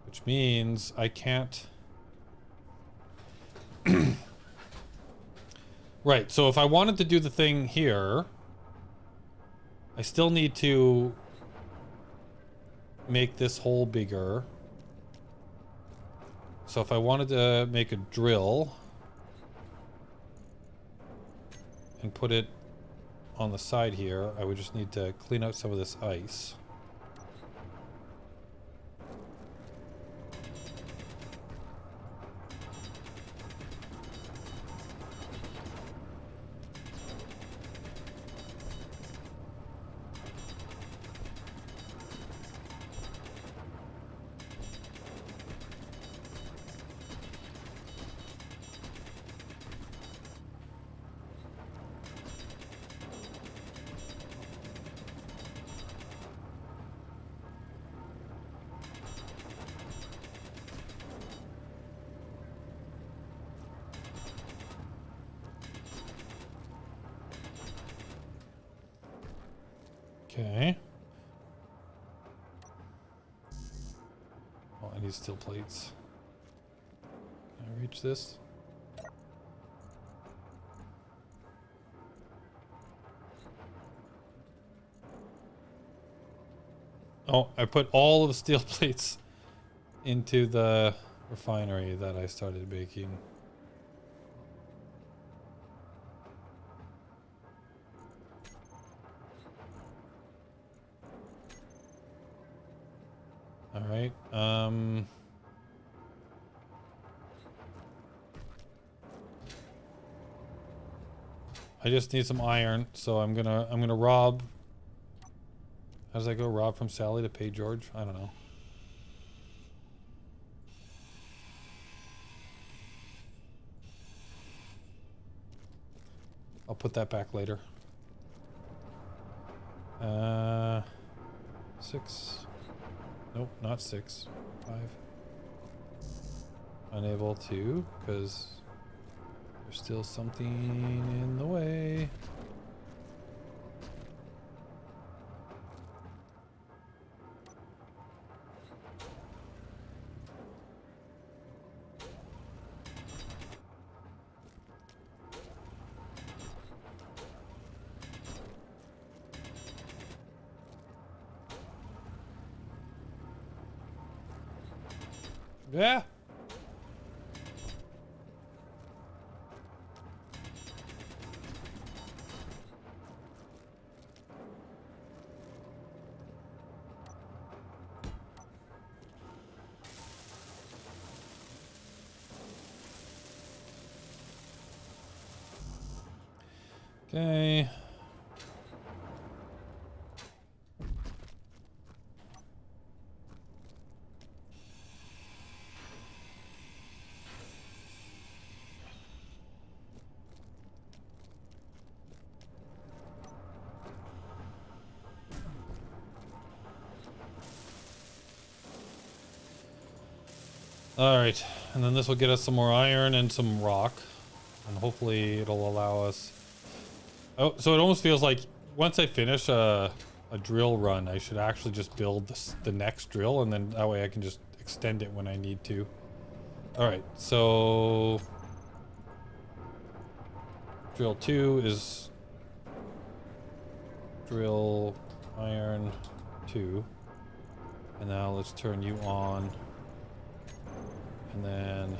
Which means I can't... Right, so if I wanted to do the thing here, I still need to make this hole bigger. So if I wanted to make a drill and put it on the side here, I would just need to clean out some of this ice. Okay. Oh, I need steel plates. Can I reach this? Oh, I put all of the steel plates into the refinery that I started making. All right. I just need some iron, so I'm gonna rob. How does that go? Rob from Sally to pay George? I don't know. I'll put that back later. 6. Nope, not 6. 5. Unable to, because There's still something in the way. Yeah. Okay. All right, and then this will get us some more iron and some rock, and hopefully it'll allow us. Oh, so it almost feels like once I finish a drill run, I should actually just build the next drill, and then that way I can just extend it when I need to. All right, so drill 2 is drill iron 2, and now let's turn you on. And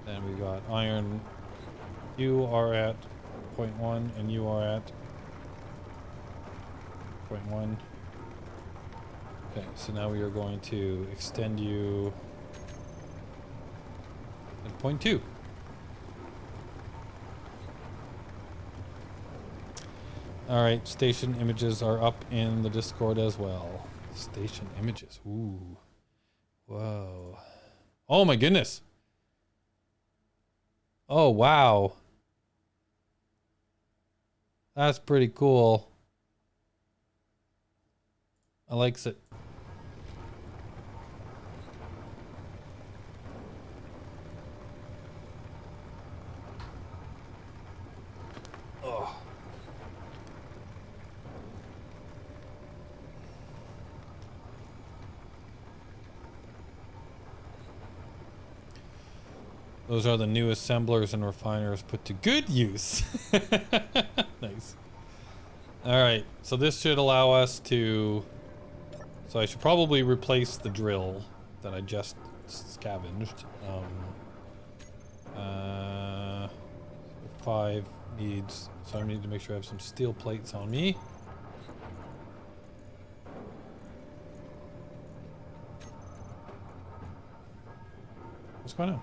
then we got iron. You are at 0.1 and you are at 0.1. Okay, so now we are going to extend you at 0.2. All right, station images are up in the Discord as well. Station images. Ooh. Whoa. Oh my goodness. Oh wow. That's pretty cool. I likes it. Oh. Those are the new assemblers and refiners put to good use. Nice. All right, so this should allow us to... So I should probably replace the drill that I just scavenged. 5 needs... So I need to make sure I have some steel plates on me. What's going on?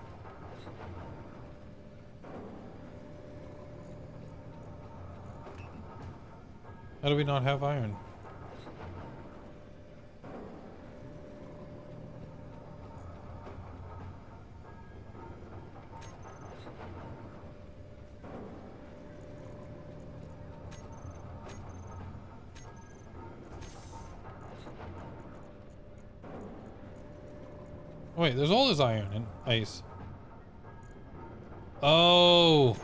How do we not have iron? Oh, wait, there's all this iron and ice. Oh.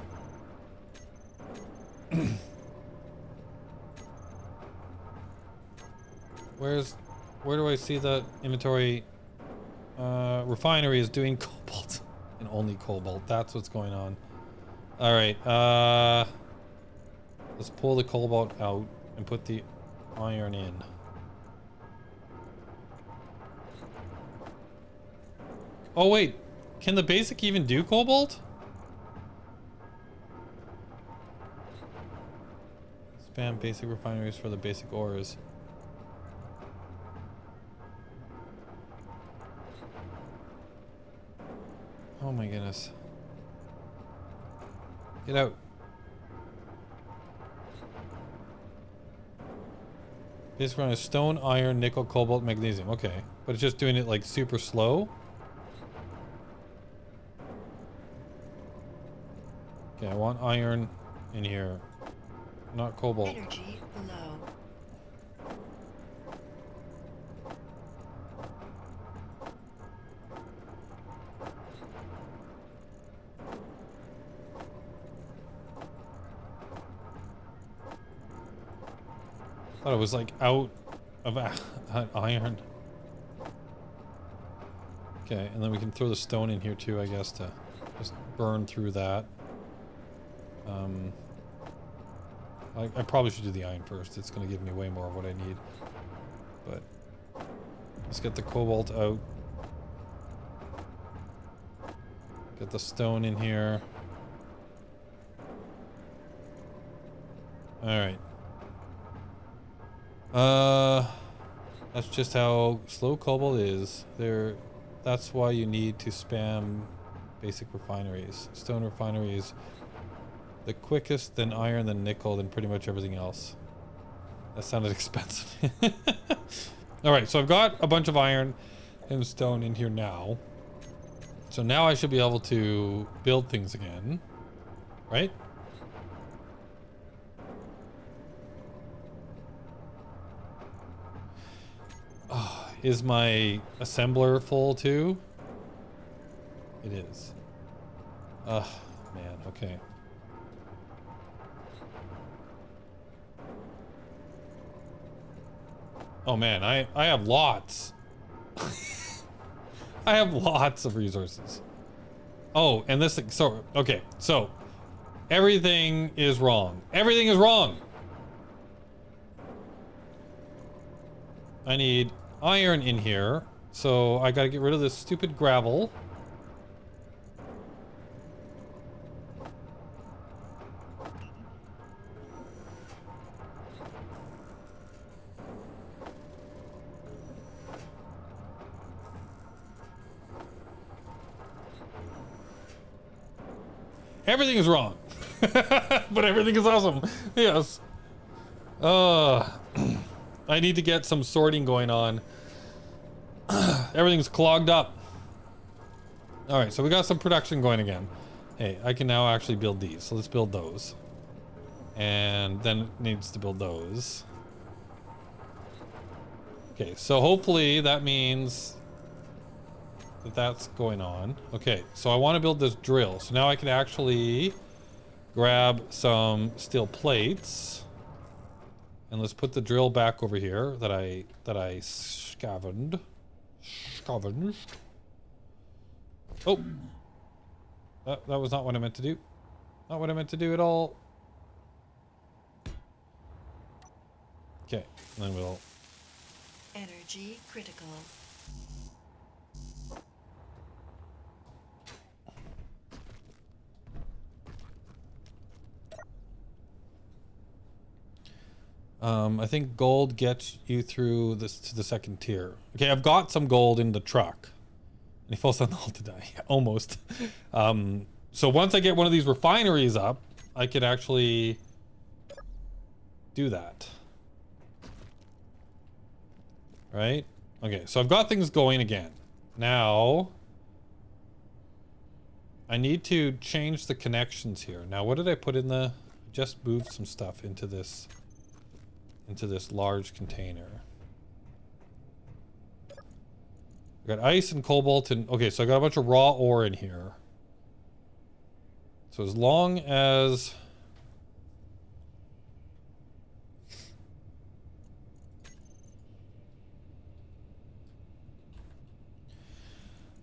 Where do I see the inventory? Refinery is doing cobalt and only cobalt. That's what's going on. All right. Let's pull the cobalt out and put the iron in. Oh wait, can the basic even do cobalt? Spam basic refineries for the basic ores. Oh my goodness. Get out. Basic run is stone, iron, nickel, cobalt, magnesium. Okay. But it's just doing it like super slow. Okay, I want iron in here. Not cobalt. Energy low. Thought it was like out of iron. Okay, and then we can throw the stone in here too, I guess, to just burn through that. I probably should do the iron first. It's going to give me way more of what I need. But let's get the cobalt out. Get the stone in here. Alright. That's just how slow cobalt is. That's why you need to spam basic refineries. Stone refineries. The quickest, then iron, then nickel, then pretty much everything else. That sounded expensive. Alright, so I've got a bunch of iron and stone in here now. So now I should be able to build things again. Right? Oh, is my assembler full too? It is. Ugh, man, okay. Oh man, I have lots. I have lots of resources. Oh, and this thing, so, okay, so everything is wrong. Everything is wrong. I need iron in here, so I gotta get rid of this stupid gravel. Everything is wrong. But everything is awesome. Yes. I need to get some sorting going on. Everything's clogged up. Alright, so we got some production going again. Hey, I can now actually build these. So let's build those. And then it needs to build those. Okay, so hopefully that means that that's going on. Okay, so I want to build this drill. So now I can actually grab some steel plates. And let's put the drill back over here that I scavenged. Oh. That was not what I meant to do. Not what I meant to do at all. Okay, and then we'll... Energy critical. I think gold gets you through this to the second tier. Okay, I've got some gold in the truck. And he falls down the hole to die. Almost. So once I get one of these refineries up, I could actually do that. Right? Okay, so I've got things going again. Now, I need to change the connections here. Now, what did I put in the... Just moved some stuff into this large container. I got ice and cobalt and... Okay, so I got a bunch of raw ore in here. So as long as...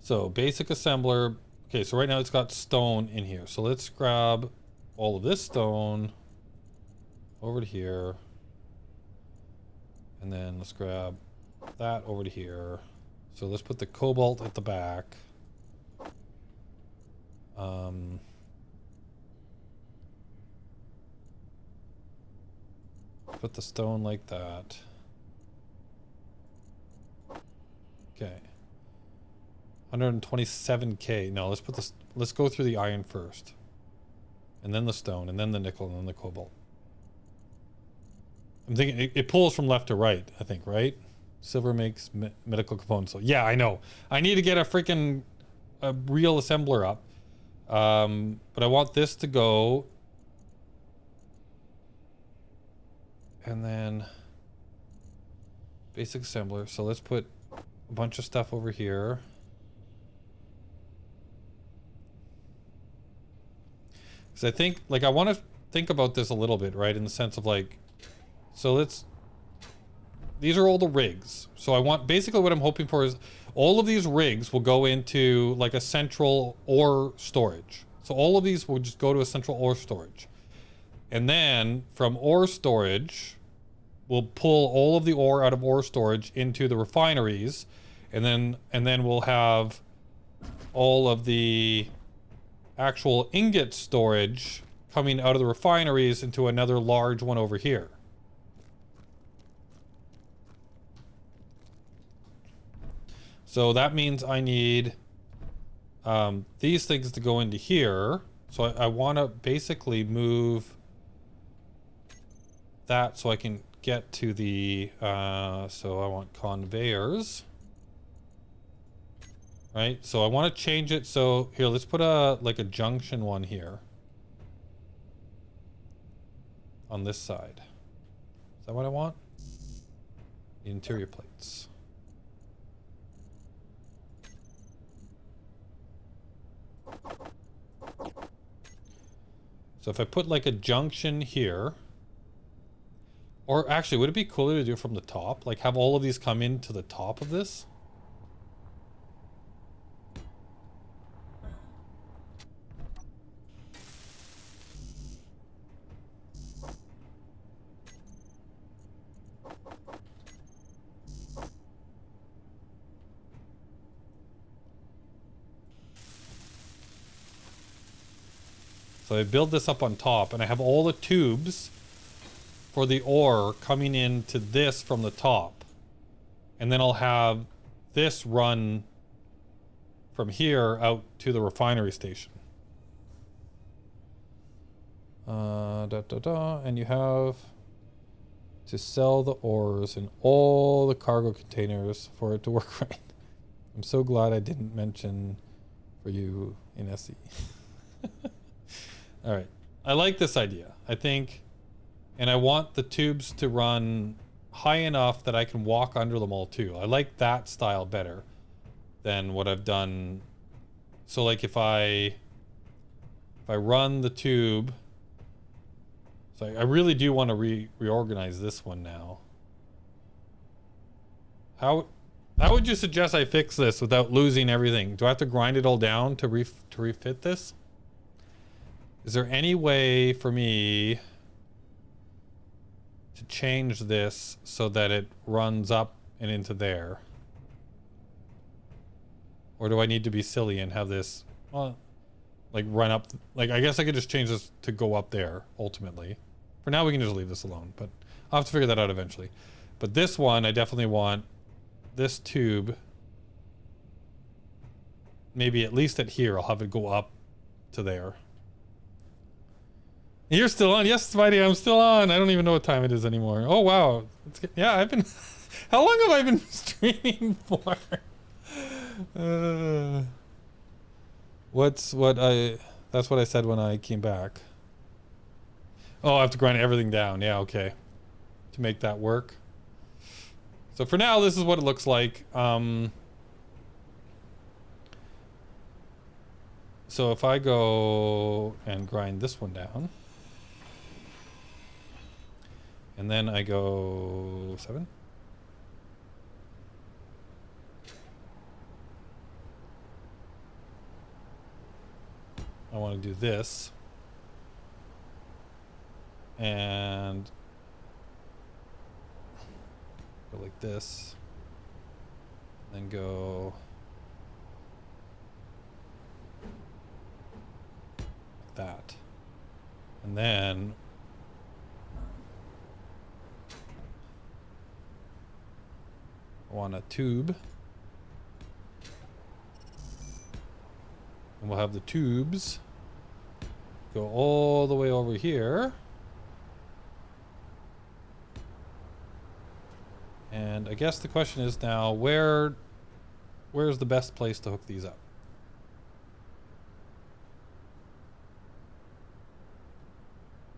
So, basic assembler. Okay, so right now it's got stone in here. So let's grab all of this stone over to here. And then let's grab that over to here. So let's put the cobalt at the back. Put the stone like that. Okay. 127k. No, let's put this. Let's go through the iron first, and then the stone, and then the nickel, and then the cobalt. I'm thinking it pulls from left to right. I think, right? Silver makes medical components. So yeah, I know. I need to get a real assembler up. But I want this to go, and then basic assembler. So let's put a bunch of stuff over here. Because I think, like, I want to think about this a little bit, right? In the sense of, like, so let's these are all the rigs. So I want, basically what I'm hoping for is all of these rigs will go into like a central ore storage. So all of these will just go to a central ore storage. And then from ore storage, we'll pull all of the ore out of ore storage into the refineries. And then we'll have all of the actual ingot storage coming out of the refineries into another large one over here. So that means I need these things to go into here. So I want to basically move that so I can get to the, so I want conveyors. Right, so I want to change it. So here, let's put like a junction one here on this side. Is that what I want? The interior plates. So if I put like a junction here, or actually, would it be cooler to do it from the top? Like have all of these come into the top of this? So I build this up on top, and I have all the tubes for the ore coming into this from the top. And then I'll have this run from here out to the refinery station. And you have to sell the ores in all the cargo containers for it to work right. I'm so glad I didn't mention for you in SE. All right, I like this idea. I think, and I want the tubes to run high enough that I can walk under them all too. I like that style better than what I've done. So like if I run the tube, so I really do want to reorganize this one now. How would you suggest I fix this without losing everything? Do I have to grind it all down to refit this? Is there any way for me to change this so that it runs up and into there? Or do I need to be silly and have this, well, like run up? Like, I guess I could just change this to go up there, ultimately. For now, we can just leave this alone, but I'll have to figure that out eventually. But this one, I definitely want this tube, maybe at least at here, I'll have it go up to there. You're still on? Yes, Spidey, I'm still on. I don't even know what time it is anymore. Oh, wow. Yeah, I've been... How long have I been streaming for? That's what I said when I came back. Oh, I have to grind everything down. Yeah, okay. To make that work. So for now, this is what it looks like. So if I go and grind this one down, and then I go 7. I want to do this. And go like this. Then go like that. And then I want a tube. And we'll have the tubes go all the way over here. And I guess the question is now, where's the best place to hook these up?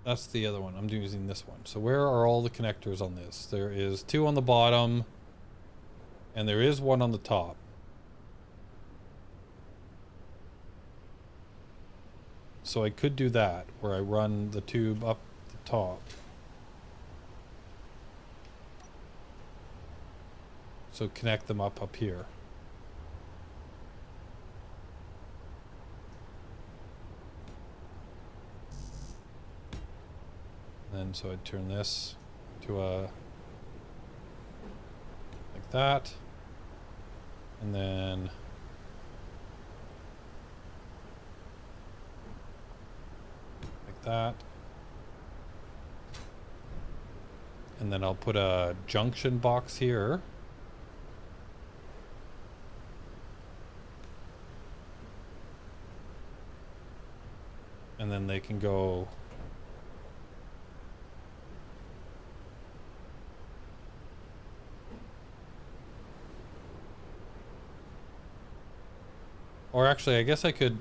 That's the other one. I'm using this one. So where are all the connectors on this? There is 2 on the bottom, and there is 1 on the top. So I could do that, where I run the tube up the top. So connect them up here. And then so I'd turn this to a like that, and then like that, and then I'll put a junction box here. And then they can go or actually I guess I could,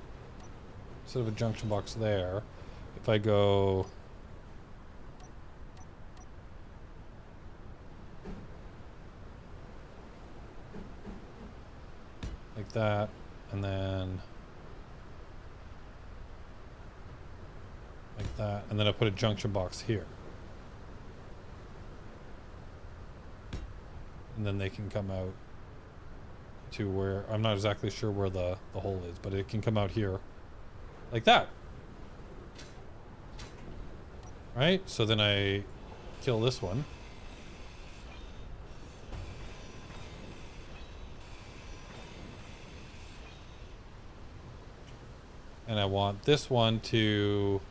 instead of a junction box there, if I go like that, and then like that, and then I put a junction box here. And then they can come out to where, I'm not exactly sure where the hole is, but it can come out here like that. Right? So then I kill this one. And I want this one to...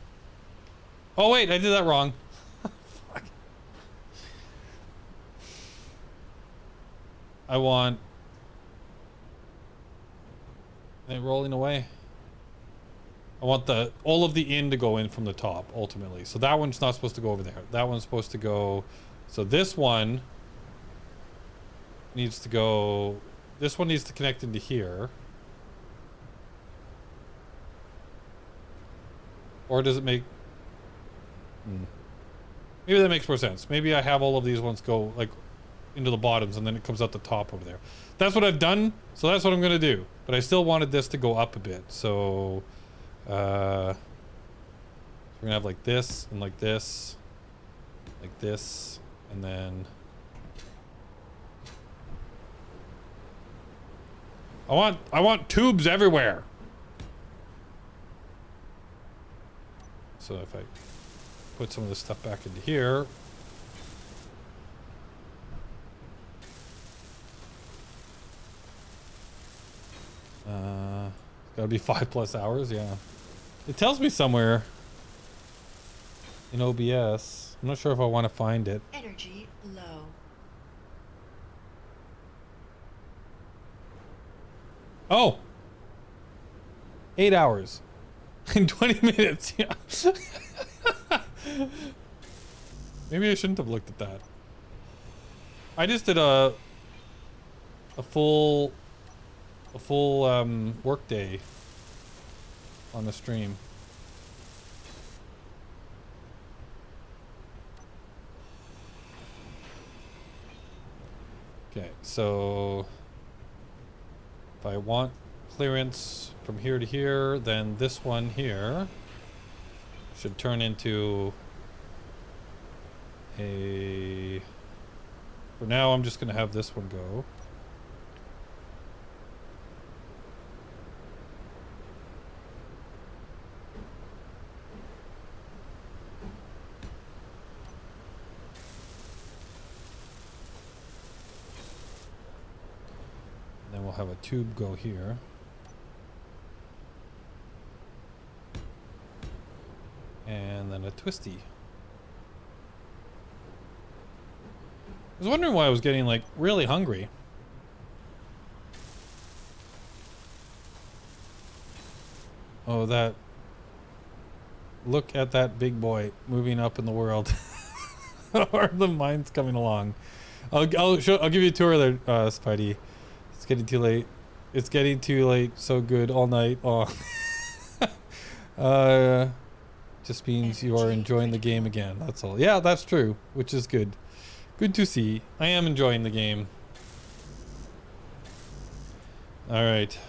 Oh wait, I did that wrong. Fuck. I want... They're rolling away. I want all of the in to go in from the top, ultimately. So that one's not supposed to go over there. That one's supposed to go... So this one needs to go... This one needs to connect into here. Or does it make... Maybe that makes more sense. Maybe I have all of these ones go like into the bottoms and then it comes out the top over there. That's what I've done, so that's what I'm gonna do. But I still wanted this to go up a bit. So we're gonna have like this and like this, and then I want tubes everywhere. So if I put some of this stuff back into here. It's gotta be 5+ hours, yeah. It tells me somewhere in OBS. I'm not sure if I want to find it. Energy low. Oh! 8 hours. In 20 minutes, yeah. Maybe I shouldn't have looked at that. I just did a full work day on the stream. Okay, so if I want clearance from here to here, then this one here should turn into a... For now, I'm just going to have this one go. And then we'll have a tube go here. And then a twisty. I was wondering why I was getting like really hungry. Oh, that. Look at that big boy moving up in the world. Or the mine's coming along. I'll give you a tour there, Spidey. It's getting too late. It's getting too late. So good all night. Oh. Just means you are enjoying the game again. That's all. Yeah, that's true, which is good. Good to see. I am enjoying the game. All right.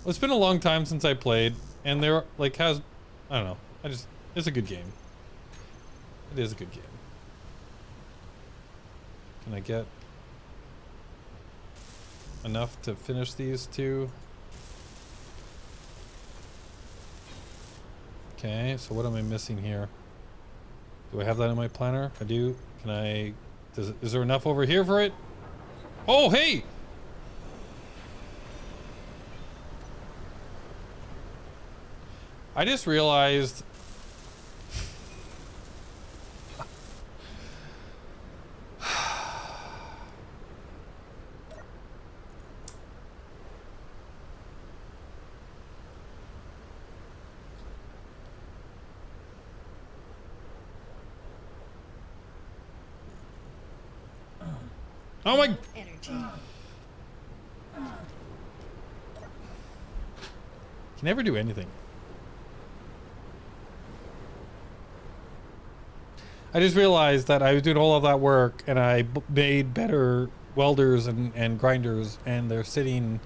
Well, it's been a long time since I played, and there like I don't know. It's a good game. It is a good game. Can I get enough to finish these two. Okay, so what am I missing here? Do I have that in my planner? I do. Can I... is there enough over here for it? Oh, hey! I just realized... Oh my... Energy. Can never do anything. I just realized that I was doing all of that work and I made better welders and grinders, and they're sitting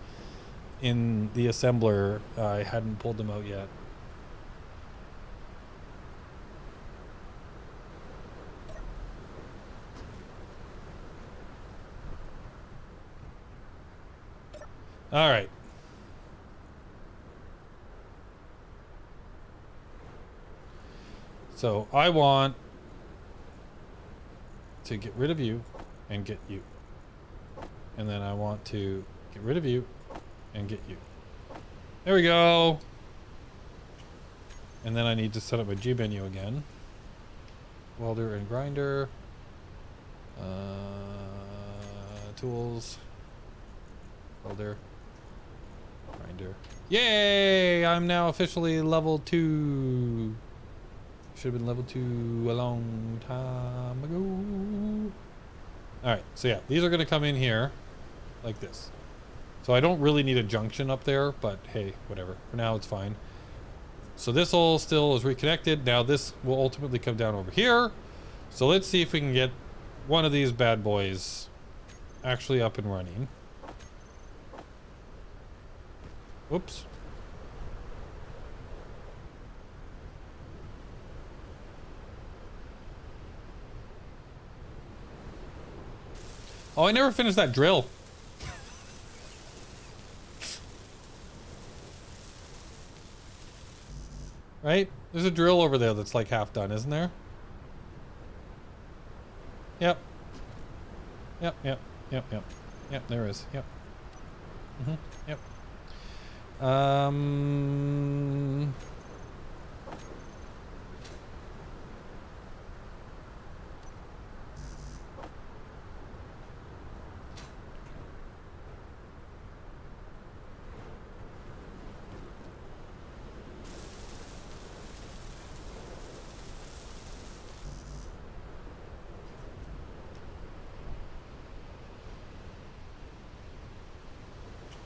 in the assembler. I hadn't pulled them out yet. All right. So I want to get rid of you and get you. And then I want to get rid of you and get you. There we go. And then I need to set up my G menu again. Welder and grinder. Tools. Welder. Grinder. Yay! I'm now officially level 2. Should have been level 2 a long time ago. Alright, so yeah, these are going to come in here like this. So I don't really need a junction up there, but hey, whatever. For now, it's fine. So this all still is reconnected. Now this will ultimately come down over here. So let's see if we can get one of these bad boys actually up and running. Whoops. Oh, I never finished that drill. Right? There's a drill over there that's like half done, isn't there? Yep. Yep, yep, yep, yep. Yep, there is. Yep. Yep.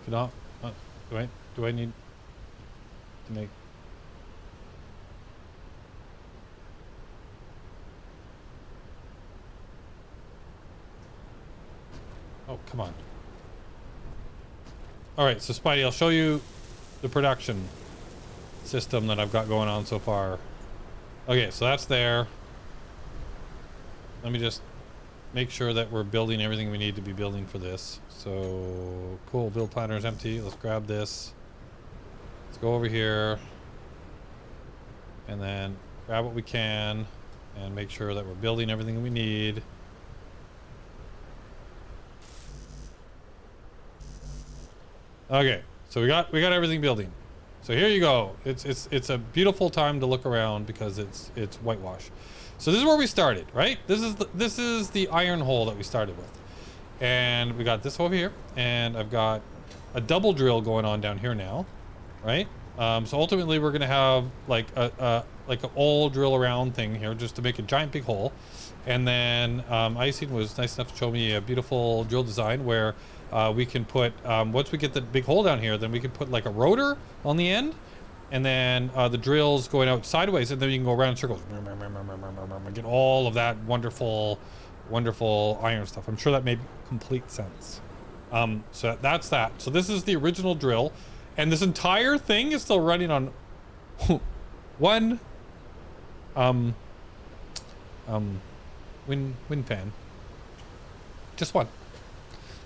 Could I, do I need to make... Oh, come on. Alright, so Spidey, I'll show you the production system that I've got going on so far. Okay, so that's there. Let me just make sure that we're building everything we need to be building for this. So, cool, build planner is empty. Let's grab this. Let's go over here. And then grab what we can and make sure that we're building everything we need. Okay, so we got everything building. So here you go. It's a beautiful time to look around because it's whitewash. So this is where we started, right? This is the iron hole that we started with. And we got this over here, and I've got a double drill going on down here now, right? So ultimately we're gonna have like an all drill around thing here just to make a giant big hole. And then Icing was nice enough to show me a beautiful drill design where we can put, once we get the big hole down here, then we can put like a rotor on the end, and then the drills going out sideways, and then you can go around in circles, get all of that wonderful iron stuff. I'm sure that made complete sense. So that's that. So this is the original drill, and this entire thing is still running on one wind fan. Just one.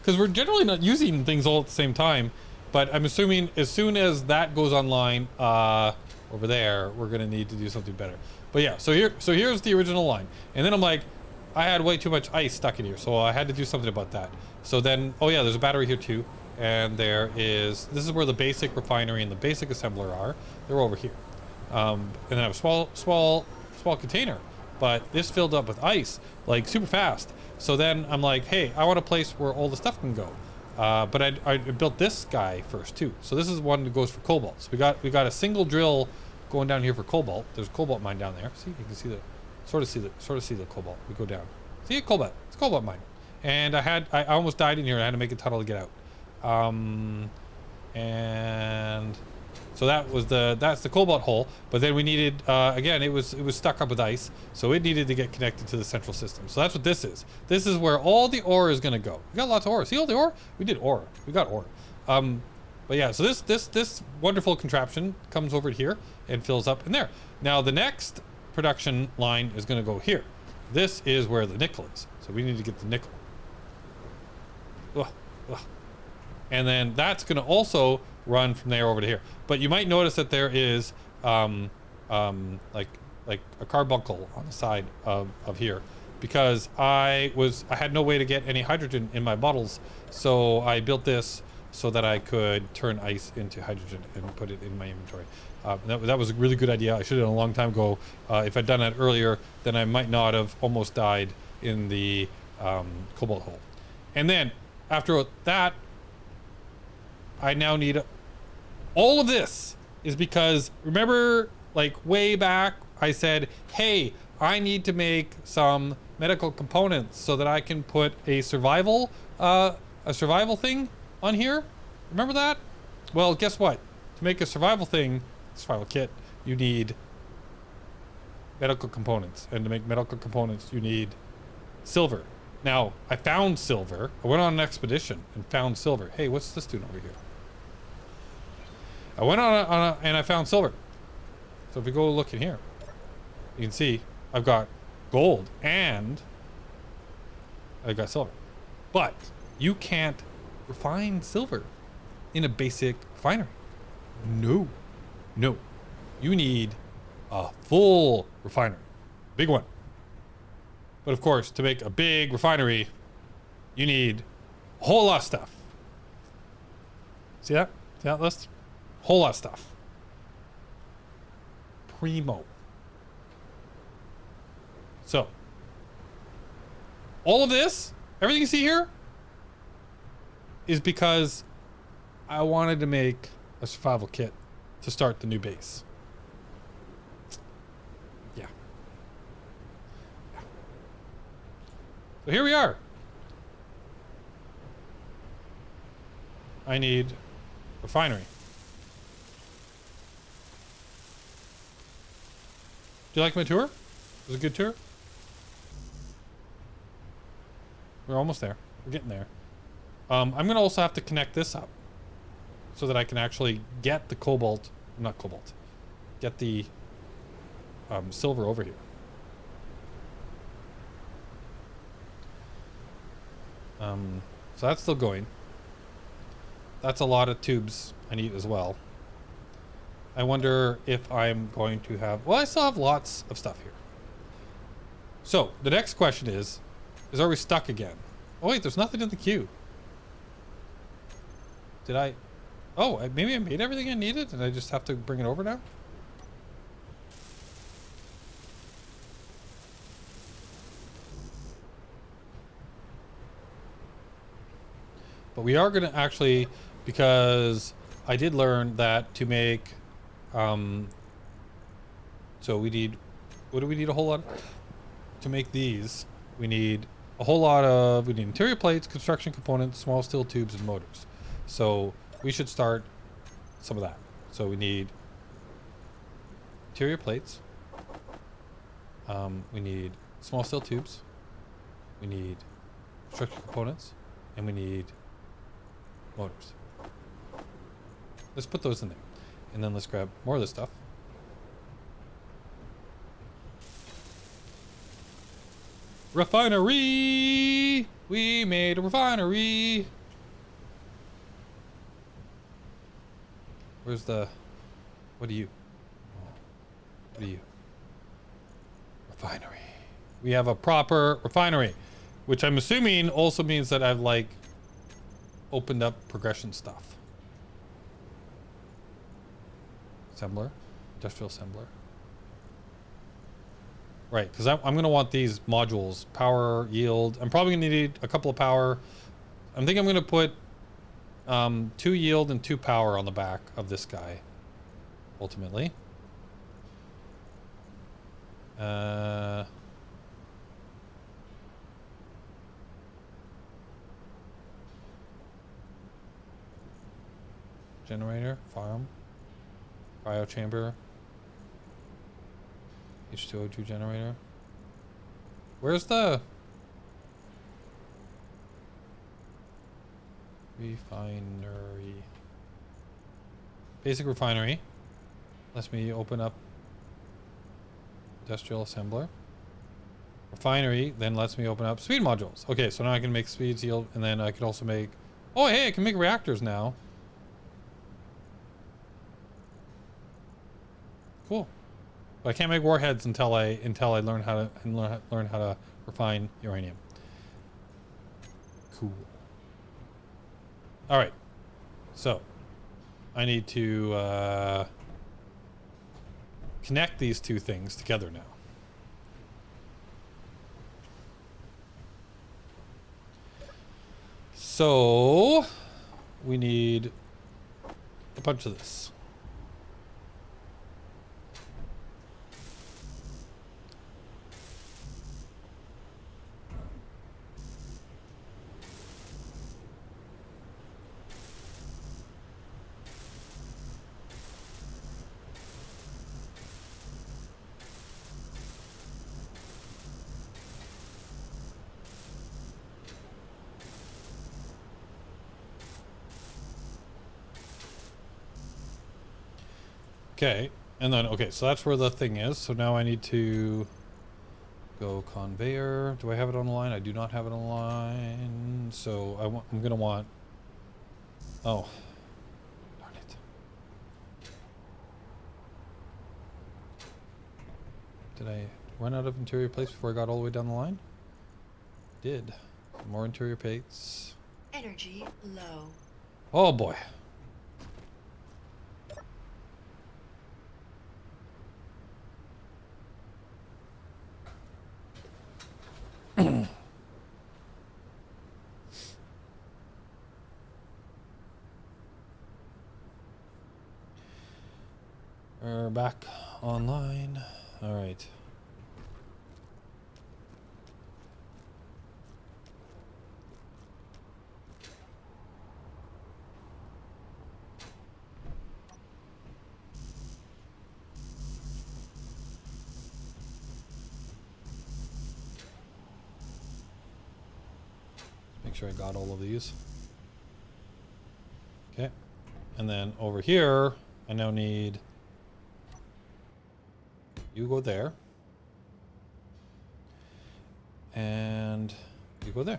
because we're generally not using things all at the same time. But I'm assuming as soon as that goes online over there, we're gonna need to do something better. But yeah, so here's the original line, and then I'm like, I had way too much ice stuck in here, so I had to do something about that. So then, oh yeah, there's a battery here too, and this is where the basic refinery and the basic assembler are. They're over here, and then I have a small container, but this filled up with ice like super fast. So then I'm like, hey, I want a place where all the stuff can go. But I built this guy first too. So this is one that goes for cobalt. So we got a single drill going down here for cobalt. There's a cobalt mine down there. See, you can see sort of see the cobalt. We go down. See a cobalt. It's a cobalt mine. And I almost died in here. I had to make a tunnel to get out. And so that's the cobalt hole. But then we needed again, it was stuck up with ice, so it needed to get connected to the central system. So that's what this is. This is where all the ore is gonna go. We got lots of ore. See all the ore? We did ore. We got ore. But yeah, so this wonderful contraption comes over here and fills up in there. Now the next production line is gonna go here. This is where the nickel is. So we need to get the nickel. Ugh, ugh. And then that's gonna also run from there over to here. But you might notice that there is like a carbuncle on the side of here, because I had no way to get any hydrogen in my bottles, so I built this so that I could turn ice into hydrogen and put it in my inventory. That was a really good idea. I should have done a long time ago. If I'd done that earlier, then I might not have almost died in the cobalt hole. And then after that, I now need all of this is because, remember, like way back, I said, hey, I need to make some medical components so that I can put a survival thing on here. Remember that? Well, guess what? To make a survival kit, you need medical components. And to make medical components, you need silver. Now, I found silver. I went on an expedition and found silver. Hey, what's this doing over here? I went and I found silver. So if we go look in here, you can see I've got gold and I got silver. But you can't refine silver in a basic refinery. No. You need a full refinery. Big one. But of course, to make a big refinery, you need a whole lot of stuff. See that? See that list? Whole lot of stuff. Primo. So, all of this, everything you see here, is because I wanted to make a survival kit to start the new base. Yeah. So here we are. I need a refinery. Do you like my tour? It was a good tour? We're almost there. We're getting there. I'm going to also have to connect this up so that I can actually get the get the silver over here. So that's still going. That's a lot of tubes I need as well. I wonder if I'm going to have... Well, I still have lots of stuff here. So, the next question is are we stuck again? Oh, wait, there's nothing in the queue. Did I... Oh, maybe I made everything I needed and I just have to bring it over now? But we are going to actually... Because I did learn that to make... so we need... What do we need a whole lot? To make these, we need a whole lot of... We need interior plates, construction components, small steel tubes, and motors. So we should start some of that. So we need interior plates. We need small steel tubes. We need construction components. And we need motors. Let's put those in there. And then let's grab more of this stuff. Refinery! We made a refinery! Where's the... What are you? What are you? Refinery. We have a proper refinery, which I'm assuming also means that I've like opened up progression stuff. Assembler, industrial assembler. Right, because I'm going to want these modules, power, yield. I'm probably going to need a couple of power. I think I'm going to put 2 yield and 2 power on the back of this guy, ultimately. Generator, farm, cryo chamber, H2O2 generator. Where's the refinery? Basic refinery. Lets me open up industrial assembler. Refinery then lets me open up speed modules. Okay, so now I can make speeds, yield, and then I can also make... Oh, hey, I can make reactors now. Cool. But I can't make warheads until I learn how to refine uranium. Cool. All right. So I need to connect these two things together now. So we need a bunch of this. Okay, and then, okay, so that's where the thing is. So now I need to go conveyor. Do I have it on the line? I do not have it on the line. So I'm going to want, oh, darn it. Did I run out of interior plates before I got all the way down the line? Did. More interior plates. Energy low. Oh boy. We're back online. All right. Make sure I got all of these. Okay. And then over here, I now need... You go there. And you go there.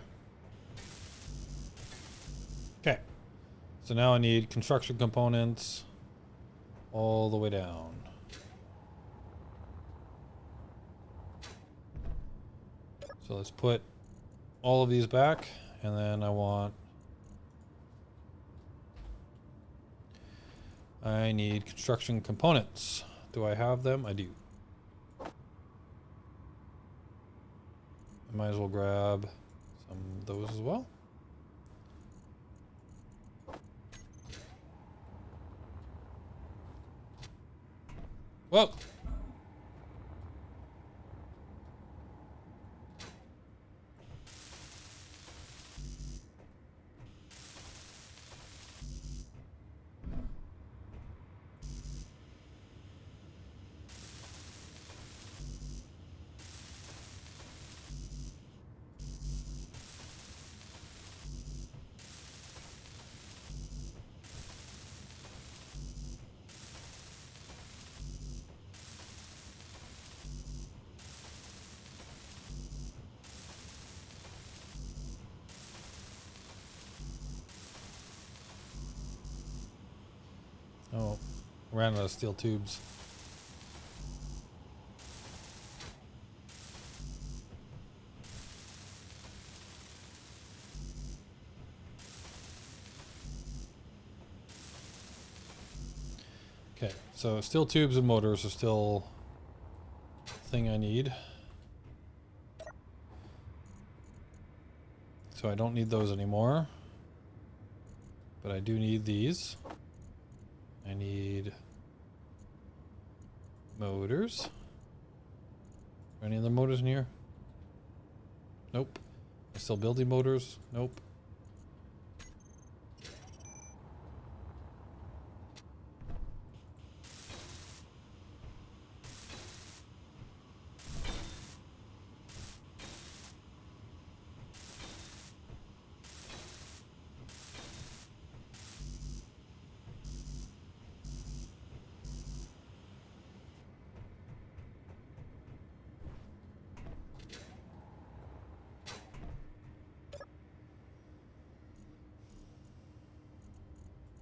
Okay. So now I need construction components all the way down. So let's put all of these back, and then I need construction components. Do I have them? I do. I might as well grab some of those as well. Well. Oh, ran out of steel tubes. Okay, so steel tubes and motors are still the thing I need. So I don't need those anymore. But I do need these. I need motors. Are any other motors in here? Nope. I'm still building motors? Nope.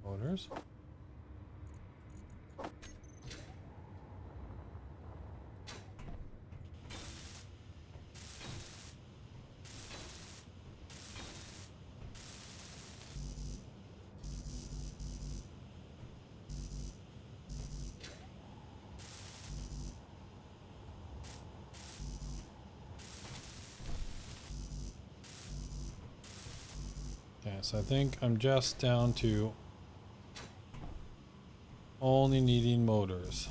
Motors. Okay, so I think I'm just down to only needing motors.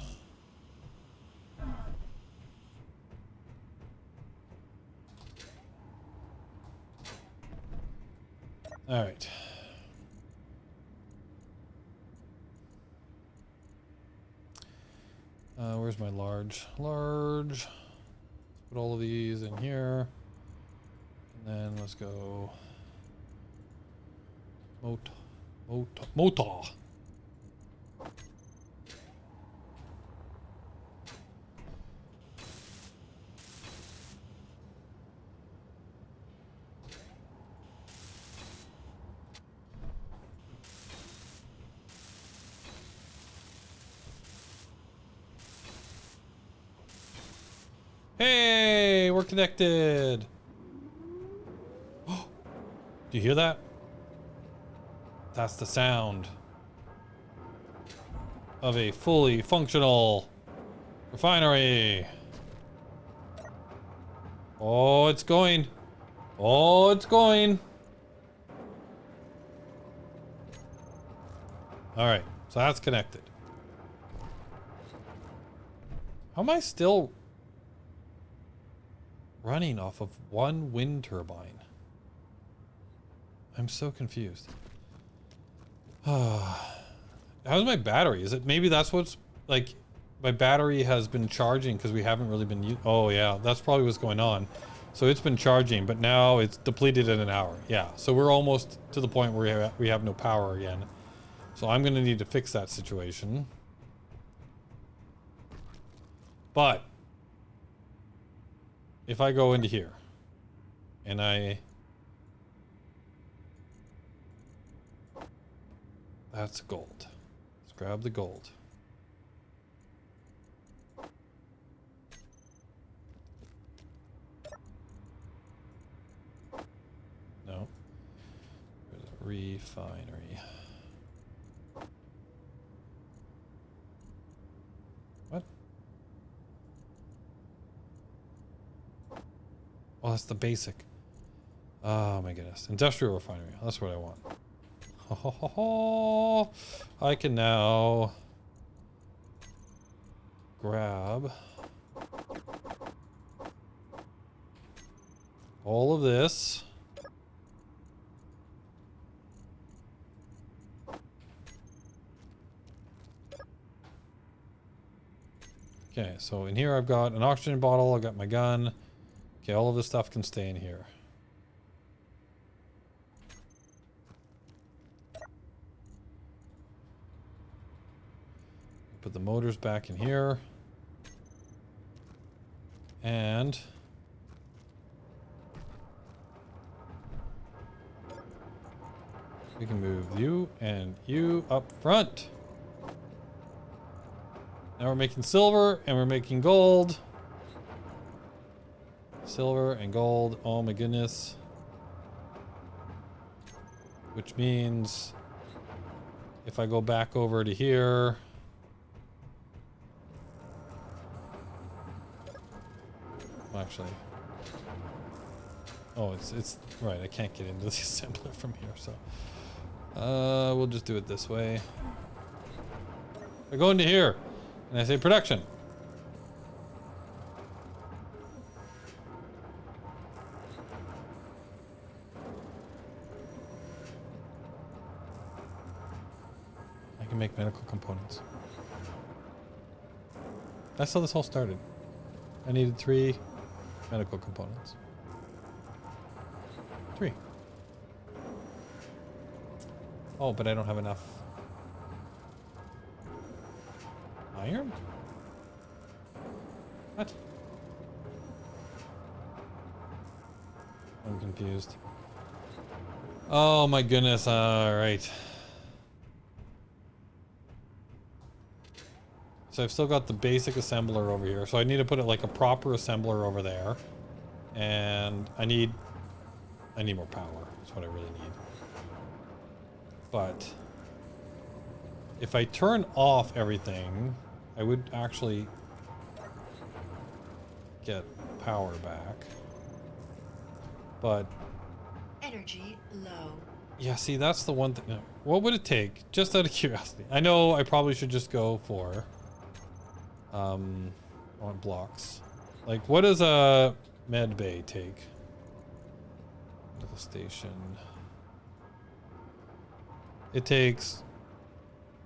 All right. Where's my large? Large. Let's put all of these in here. And then let's go motor. Hey, we're connected. Do you hear that? That's the sound of a fully functional refinery. Oh, it's going. Oh, it's going. All right, so that's connected. How am I still running off of one wind turbine? I'm so confused. How's my battery? Is it maybe that's what's like my battery has been charging because we haven't really been oh yeah, that's probably what's going on. So it's been charging, but now it's depleted in an hour. Yeah, so we're almost to the point where we have no power again. So I'm gonna need to fix that situation. But if I go into here and that's gold. Let's grab the gold. No. There's a refinery. What? Oh, that's the basic. Oh my goodness. Industrial refinery. That's what I want. Ho, ho, ho, ho. I can now grab all of this. Okay, so in here I've got an oxygen bottle, I've got my gun. Okay, all of this stuff can stay in here. Put the motors back in here. And we can move you and you up front. Now we're making silver and we're making gold. Silver and gold. Oh my goodness. Which means if I go back over to here, well, actually, oh, it's right. I can't get into the assembler from here, so we'll just do it this way. I go into here and I say production. I can make medical components. That's how this all started. I needed 3 medical components. 3. Oh, but I don't have enough iron? What? I'm confused. Oh my goodness, alright. So I've still got the basic assembler over here. So I need to put it like a proper assembler over there. And I need more power. That's what I really need. But if I turn off everything, I would actually get power back. But Energy low. yeah, see, that's the one thing. What would it take? Just out of curiosity. I know I probably should just go for I want blocks. Like, what does a med bay take? Medical station. It takes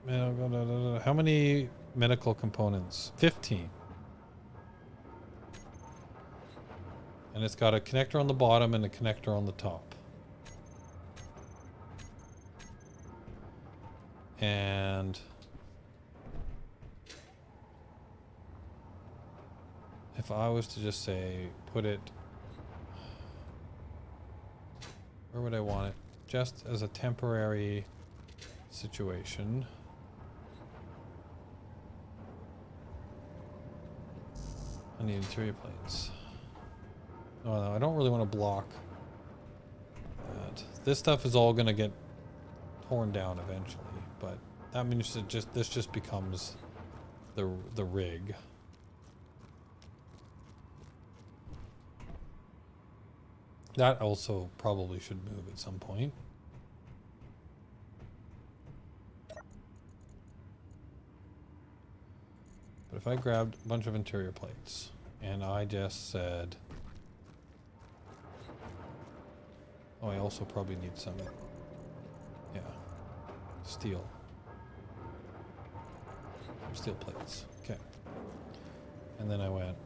how many medical components? 15. And it's got a connector on the bottom and a connector on the top. And if I was to just say, put it, where would I want it? Just as a temporary situation. I need interior plates. Oh no, I don't really want to block that. This stuff is all gonna get torn down eventually, but that means that this just becomes the rig. That also probably should move at some point. But if I grabbed a bunch of interior plates and I just said, oh, I also probably need some, yeah, steel. Some steel plates, okay. And then I went,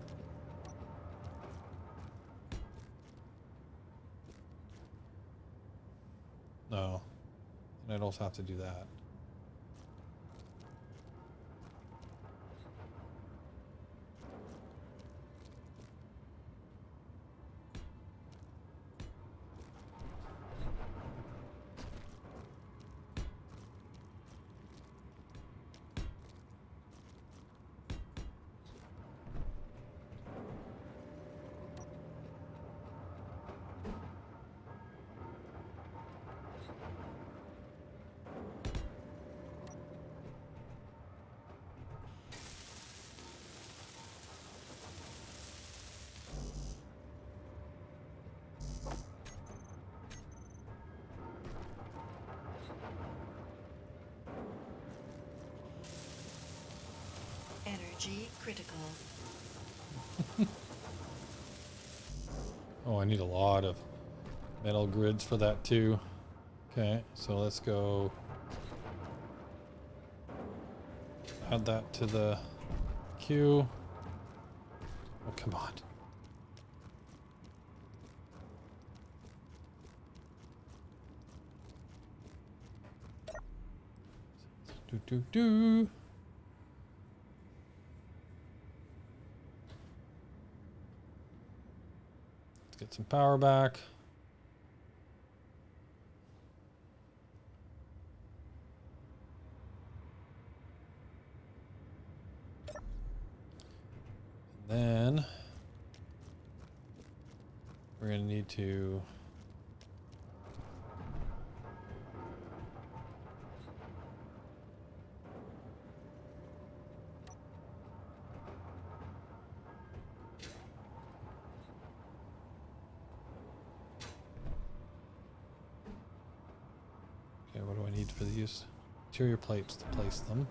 no, and I'd also have to do that. Energy critical. Oh, I need a lot of metal grids for that too. Okay, so let's go add that to the queue. Oh, come on. Do. Let's get some power back. Then we're going to need to okay, what do I need for these interior plates to place them?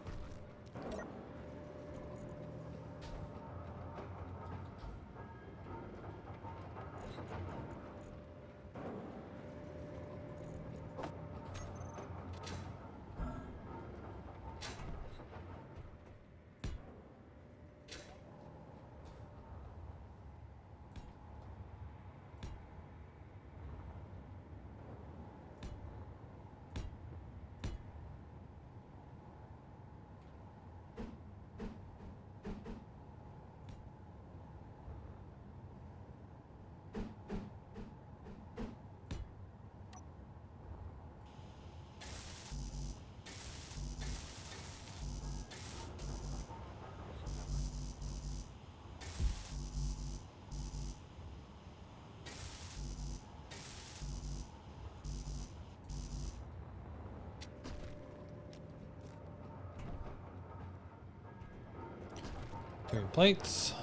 Interior plates.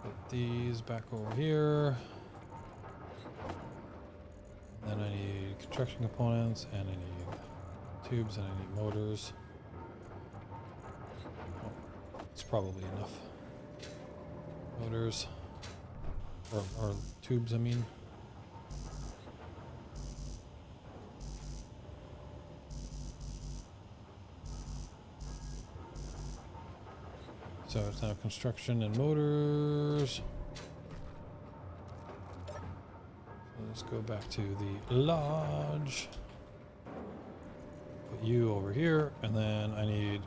Put these back over here. Then I need construction components, and I need tubes, and I need motors. Oh, it's probably enough. Motors. Or tubes, I mean. So it's now construction and motors. So let's go back to the lodge. Put you over here, and then I need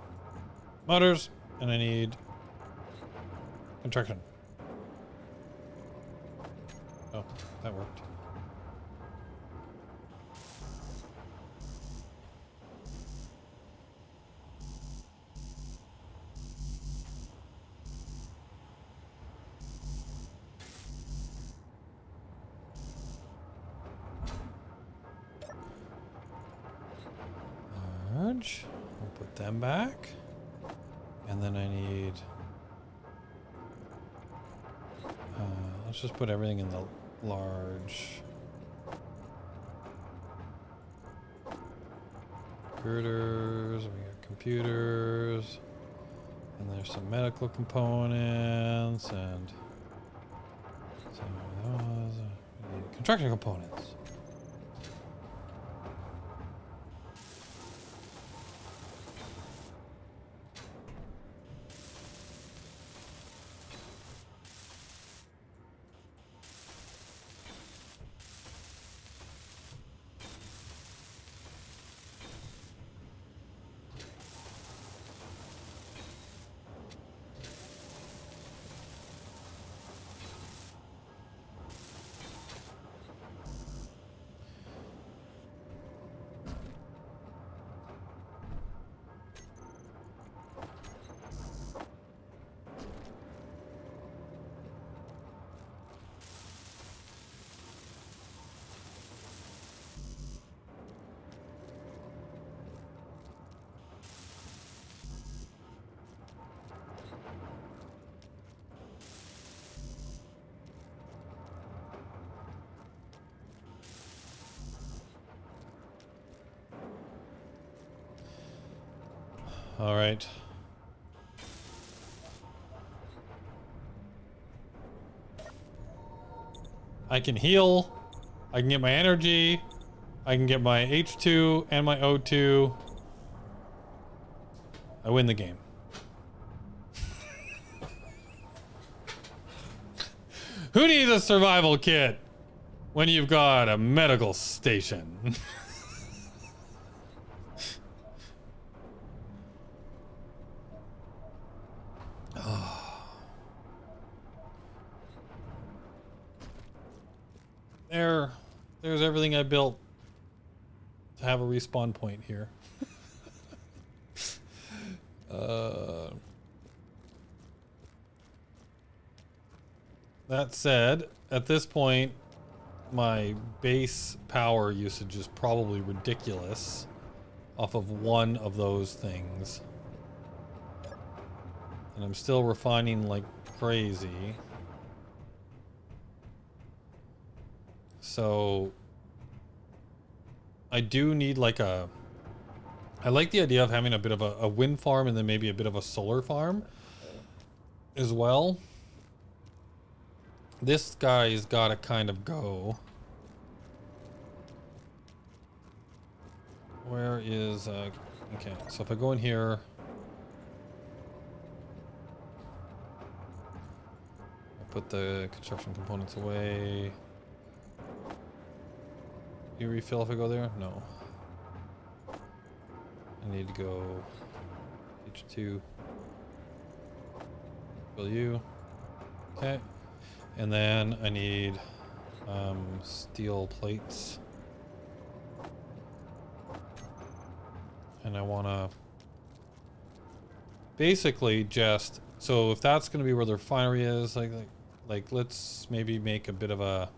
motors, and I need construction. Oh, that worked. We'll put them back. And then I need... let's just put everything in the large. Girders, we got computers. And there's some medical components and some of those. We need construction components. All right. I can heal. I can get my energy. I can get my H2 and my O2. I win the game. Who needs a survival kit when you've got a medical station? There's everything I built to have a respawn point here. That said, at this point, my base power usage is probably ridiculous off of one of those things. And I'm still refining like crazy. So I do need like a... I like the idea of having a bit of a wind farm and then maybe a bit of a solar farm as well. This guy's gotta kind of go. Where is... okay, so if I go in here... I put the construction components away. You refill if I go there? No. I need to go H2. Fill you. Okay. And then I need steel plates. And I want to basically just... So if that's going to be where the refinery is, like let's maybe make a bit of a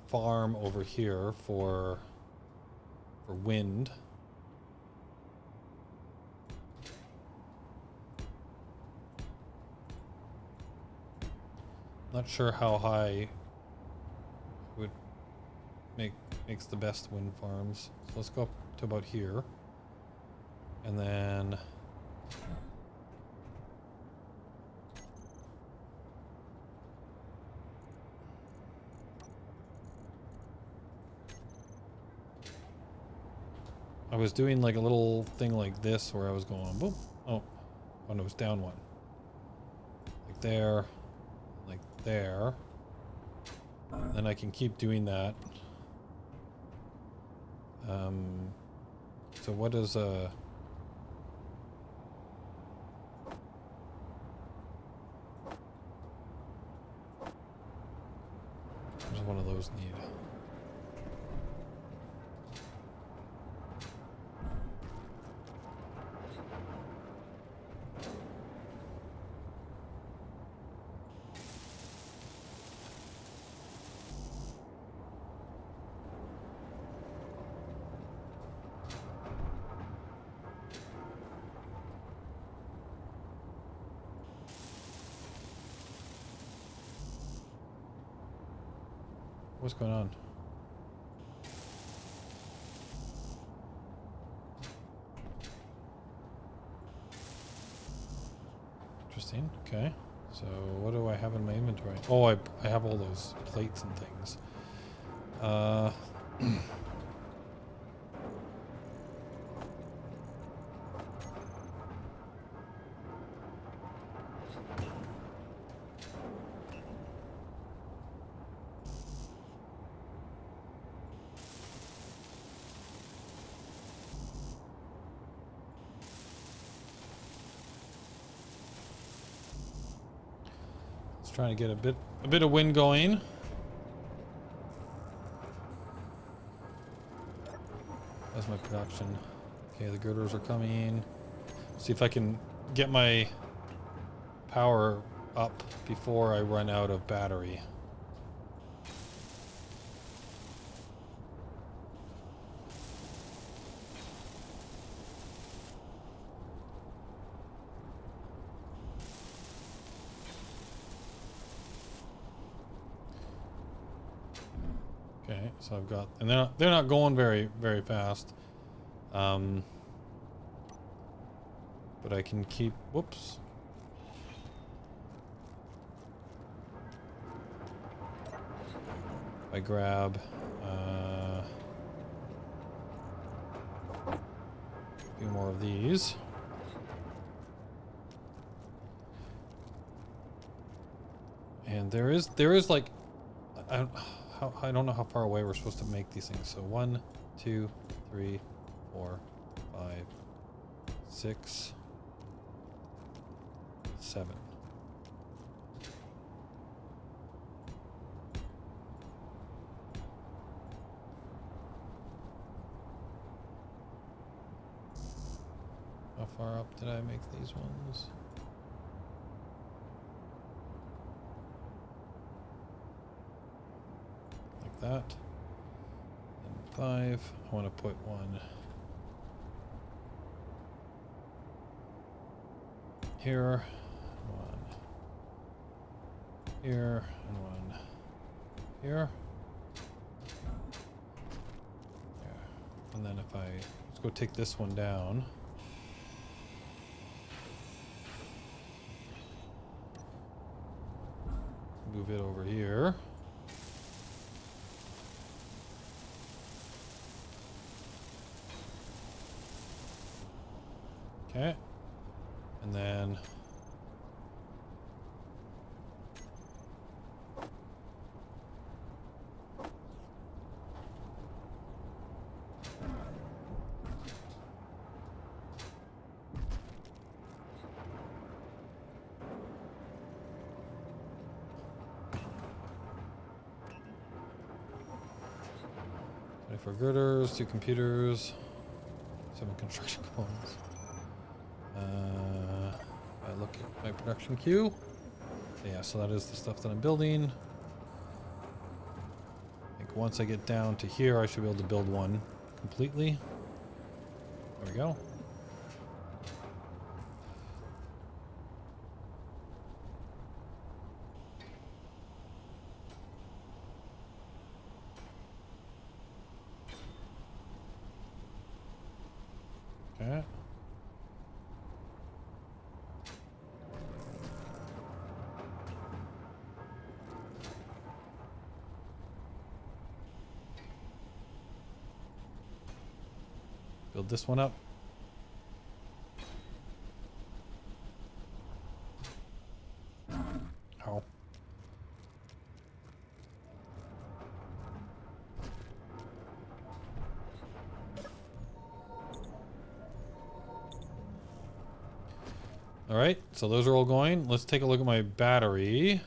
farm over here for wind. Not sure how high would makes the best wind farms. So let's go up to about here. And then I was doing like a little thing like this where I was going boom. Oh, no, it was down one. Like there, like there. Then I can keep doing that. So what is there's one of those need? What's going on? Interesting. Okay. So what do I have in my inventory? Oh, I have all those plates and things. Trying to get a bit of wind going. That's my production. Okay, the girders are coming. See if I can get my power up before I run out of battery. Okay, so I've got, and they're not going very fast, but I can keep. Whoops. I grab a few more of these. And there is like, I don't know how far away we're supposed to make these things. So 1, 2, 3, 4, 5, 6, 7. far up did I make these ones? Like that. And 5. I want to put one here, one here, and one here. And then if I, let's go take this one down. Move it over here. Okay. And then for girders, 2 computers, 7 construction components. I look at my production queue. Yeah, so that is the stuff that I'm building. I think once I get down to here, I should be able to build one completely. There we go. Okay. Build this one up. Ow. All right, so those are all going. Let's take a look at my battery.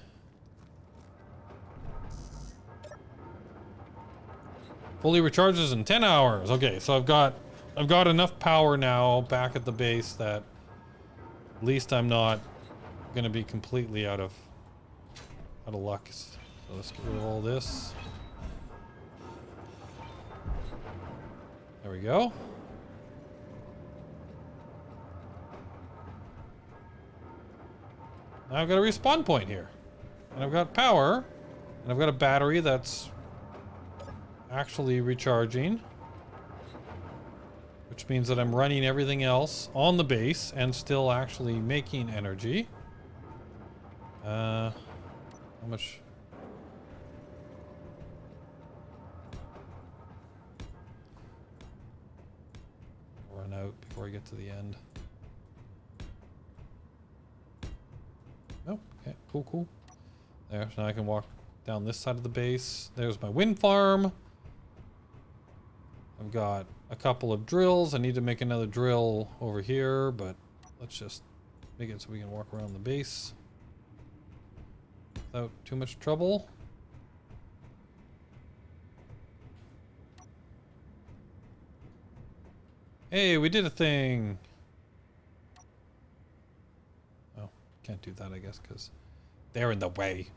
Fully recharges in 10 hours. Okay, so I've got enough power now back at the base that at least I'm not gonna be completely out of luck. So let's get rid of all this. There we go. Now I've got a respawn point here. And I've got power. And I've got a battery that's actually recharging. Which means that I'm running everything else on the base and still actually making energy. How much? I'll run out before I get to the end. Oh, okay, cool. There, so now I can walk down this side of the base. There's my wind farm. I've got a couple of drills. I need to make another drill over here, but let's just make it so we can walk around the base without too much trouble. Hey, we did a thing. Oh, can't do that, I guess, because they're in the way.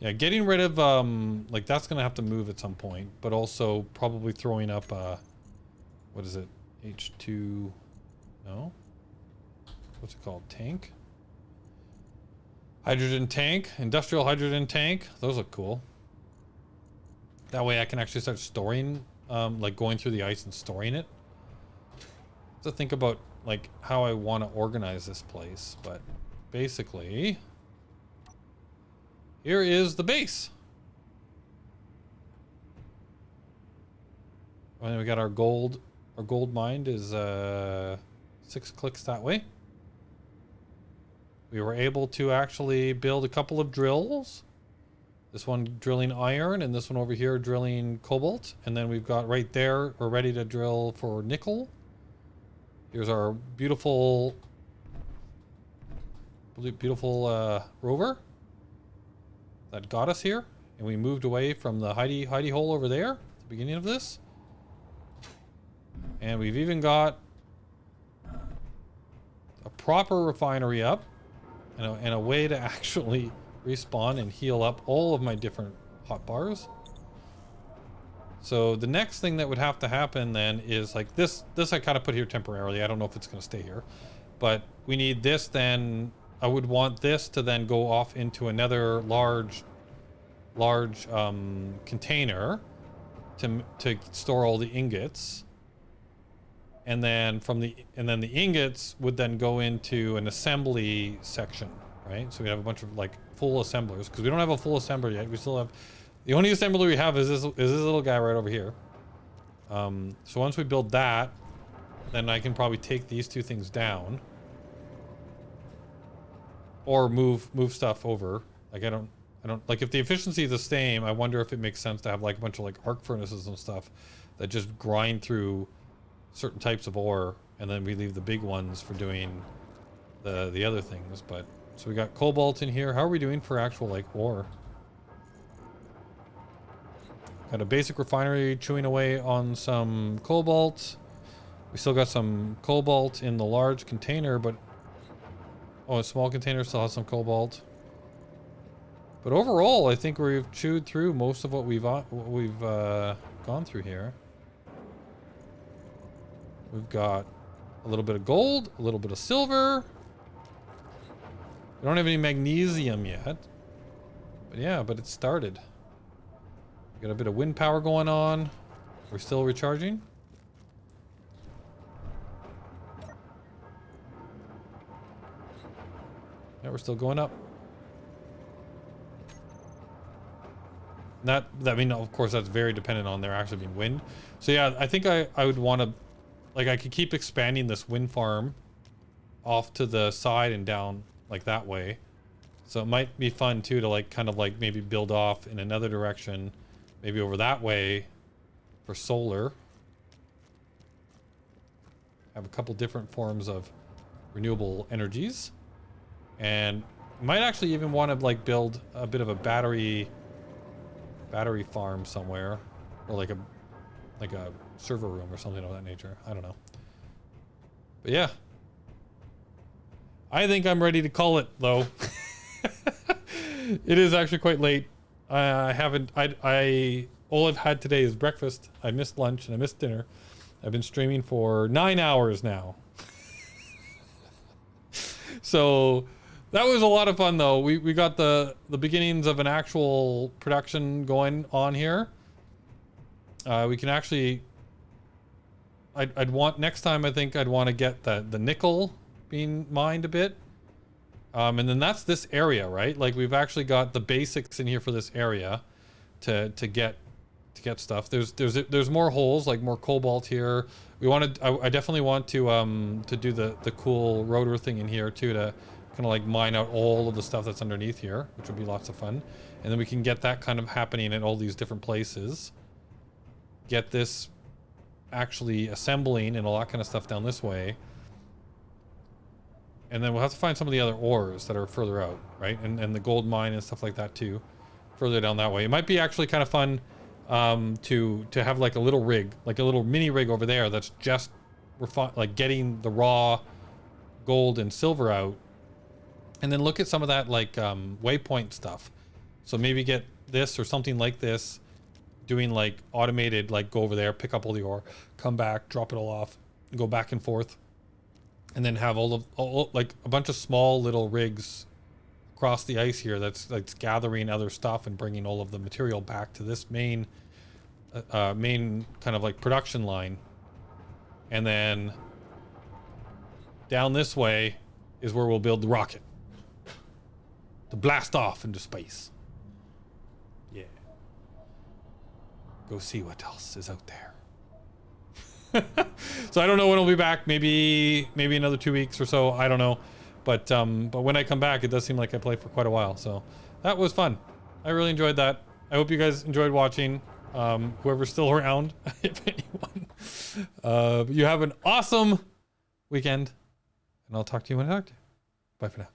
Yeah, getting rid of, like, that's going to have to move at some point, but also probably throwing up, what is it? H2, no? What's it called? Tank? Hydrogen tank, industrial hydrogen tank. Those look cool. That way I can actually start storing, like going through the ice and storing it. To think about, like, how I want to organize this place, but basically, here is the base. And then we got our gold. Our gold mine is 6 clicks that way. We were able to actually build a couple of drills. This one drilling iron and this one over here drilling cobalt. And then we've got right there, we're ready to drill for nickel. Here's our beautiful rover that got us here. And we moved away from the hidey hole over there at the beginning of this. And we've even got a proper refinery up and a way to actually respawn and heal up all of my different hot bars. So the next thing that would have to happen then is like this I kind of put here temporarily. I don't know if it's going to stay here, but we need this. Then I would want this to then go off into another large container to store all the ingots. And then the ingots would then go into an assembly section, right? So we have a bunch of like full assemblers because we don't have a full assembler yet. We still have the only assembler we have is this little guy right over here. So once we build that, then I can probably take these two things down or move stuff over. Like I don't like if the efficiency is the same. I wonder if it makes sense to have like a bunch of like arc furnaces and stuff that just grind through certain types of ore, and then we leave the big ones for doing the other things. But so we got cobalt in here. How are we doing for actual like ore? Got a basic refinery chewing away on some cobalt. We still got some cobalt in the large container, but a small container still has some cobalt. But overall, I think we've chewed through most of what we've gone through here. We've got a little bit of gold, a little bit of silver. We don't have any magnesium yet. But yeah, but it started. We got a bit of wind power going on. We're still recharging. Yeah, we're still going up. I mean, of course, that's very dependent on there actually being wind. So yeah, I think I would want to, like, I could keep expanding this wind farm off to the side and down like that way. So it might be fun too to like kind of like maybe build off in another direction, maybe over that way for solar. Have a couple different forms of renewable energies, and might actually even want to like build a bit of a battery farm somewhere, or like a server room or something of that nature. I don't know. But yeah, I think I'm ready to call it though. It is actually quite late. All I've had today is breakfast. I missed lunch and I missed dinner. I've been streaming for 9 hours now. So that was a lot of fun though. We got the beginnings of an actual production going on here. We can actually, I'd want next time, I think I'd want to get the nickel being mined a bit. And then that's this area, right? Like we've actually got the basics in here for this area to get stuff. There's more holes, like more cobalt here. I definitely want to do the cool rotor thing in here too, to kind of like mine out all of the stuff that's underneath here, which would be lots of fun. And then we can get that kind of happening at all these different places. Get this actually assembling and all that kind of stuff down this way. And then we'll have to find some of the other ores that are further out, right? And the gold mine and stuff like that too, further down that way. It might be actually kind of fun to have like a little rig, like a little mini rig over there that's just like getting the raw gold and silver out. And then look at some of that like waypoint stuff. So maybe get this or something like this, doing like automated, like go over there, pick up all the ore, come back, drop it all off, go back and forth. And then have all like a bunch of small little rigs across the ice here that's gathering other stuff and bringing all of the material back to this main kind of like production line. And then down this way is where we'll build the rocket to blast off into space. Yeah. Go see what else is out there. So I don't know when I'll be back. Maybe another 2 weeks or so. I don't know. But when I come back, it does seem like I play for quite a while. So that was fun. I really enjoyed that. I hope you guys enjoyed watching. Whoever's still around, if anyone. You have an awesome weekend, and I'll talk to you when I talk to you. Bye for now.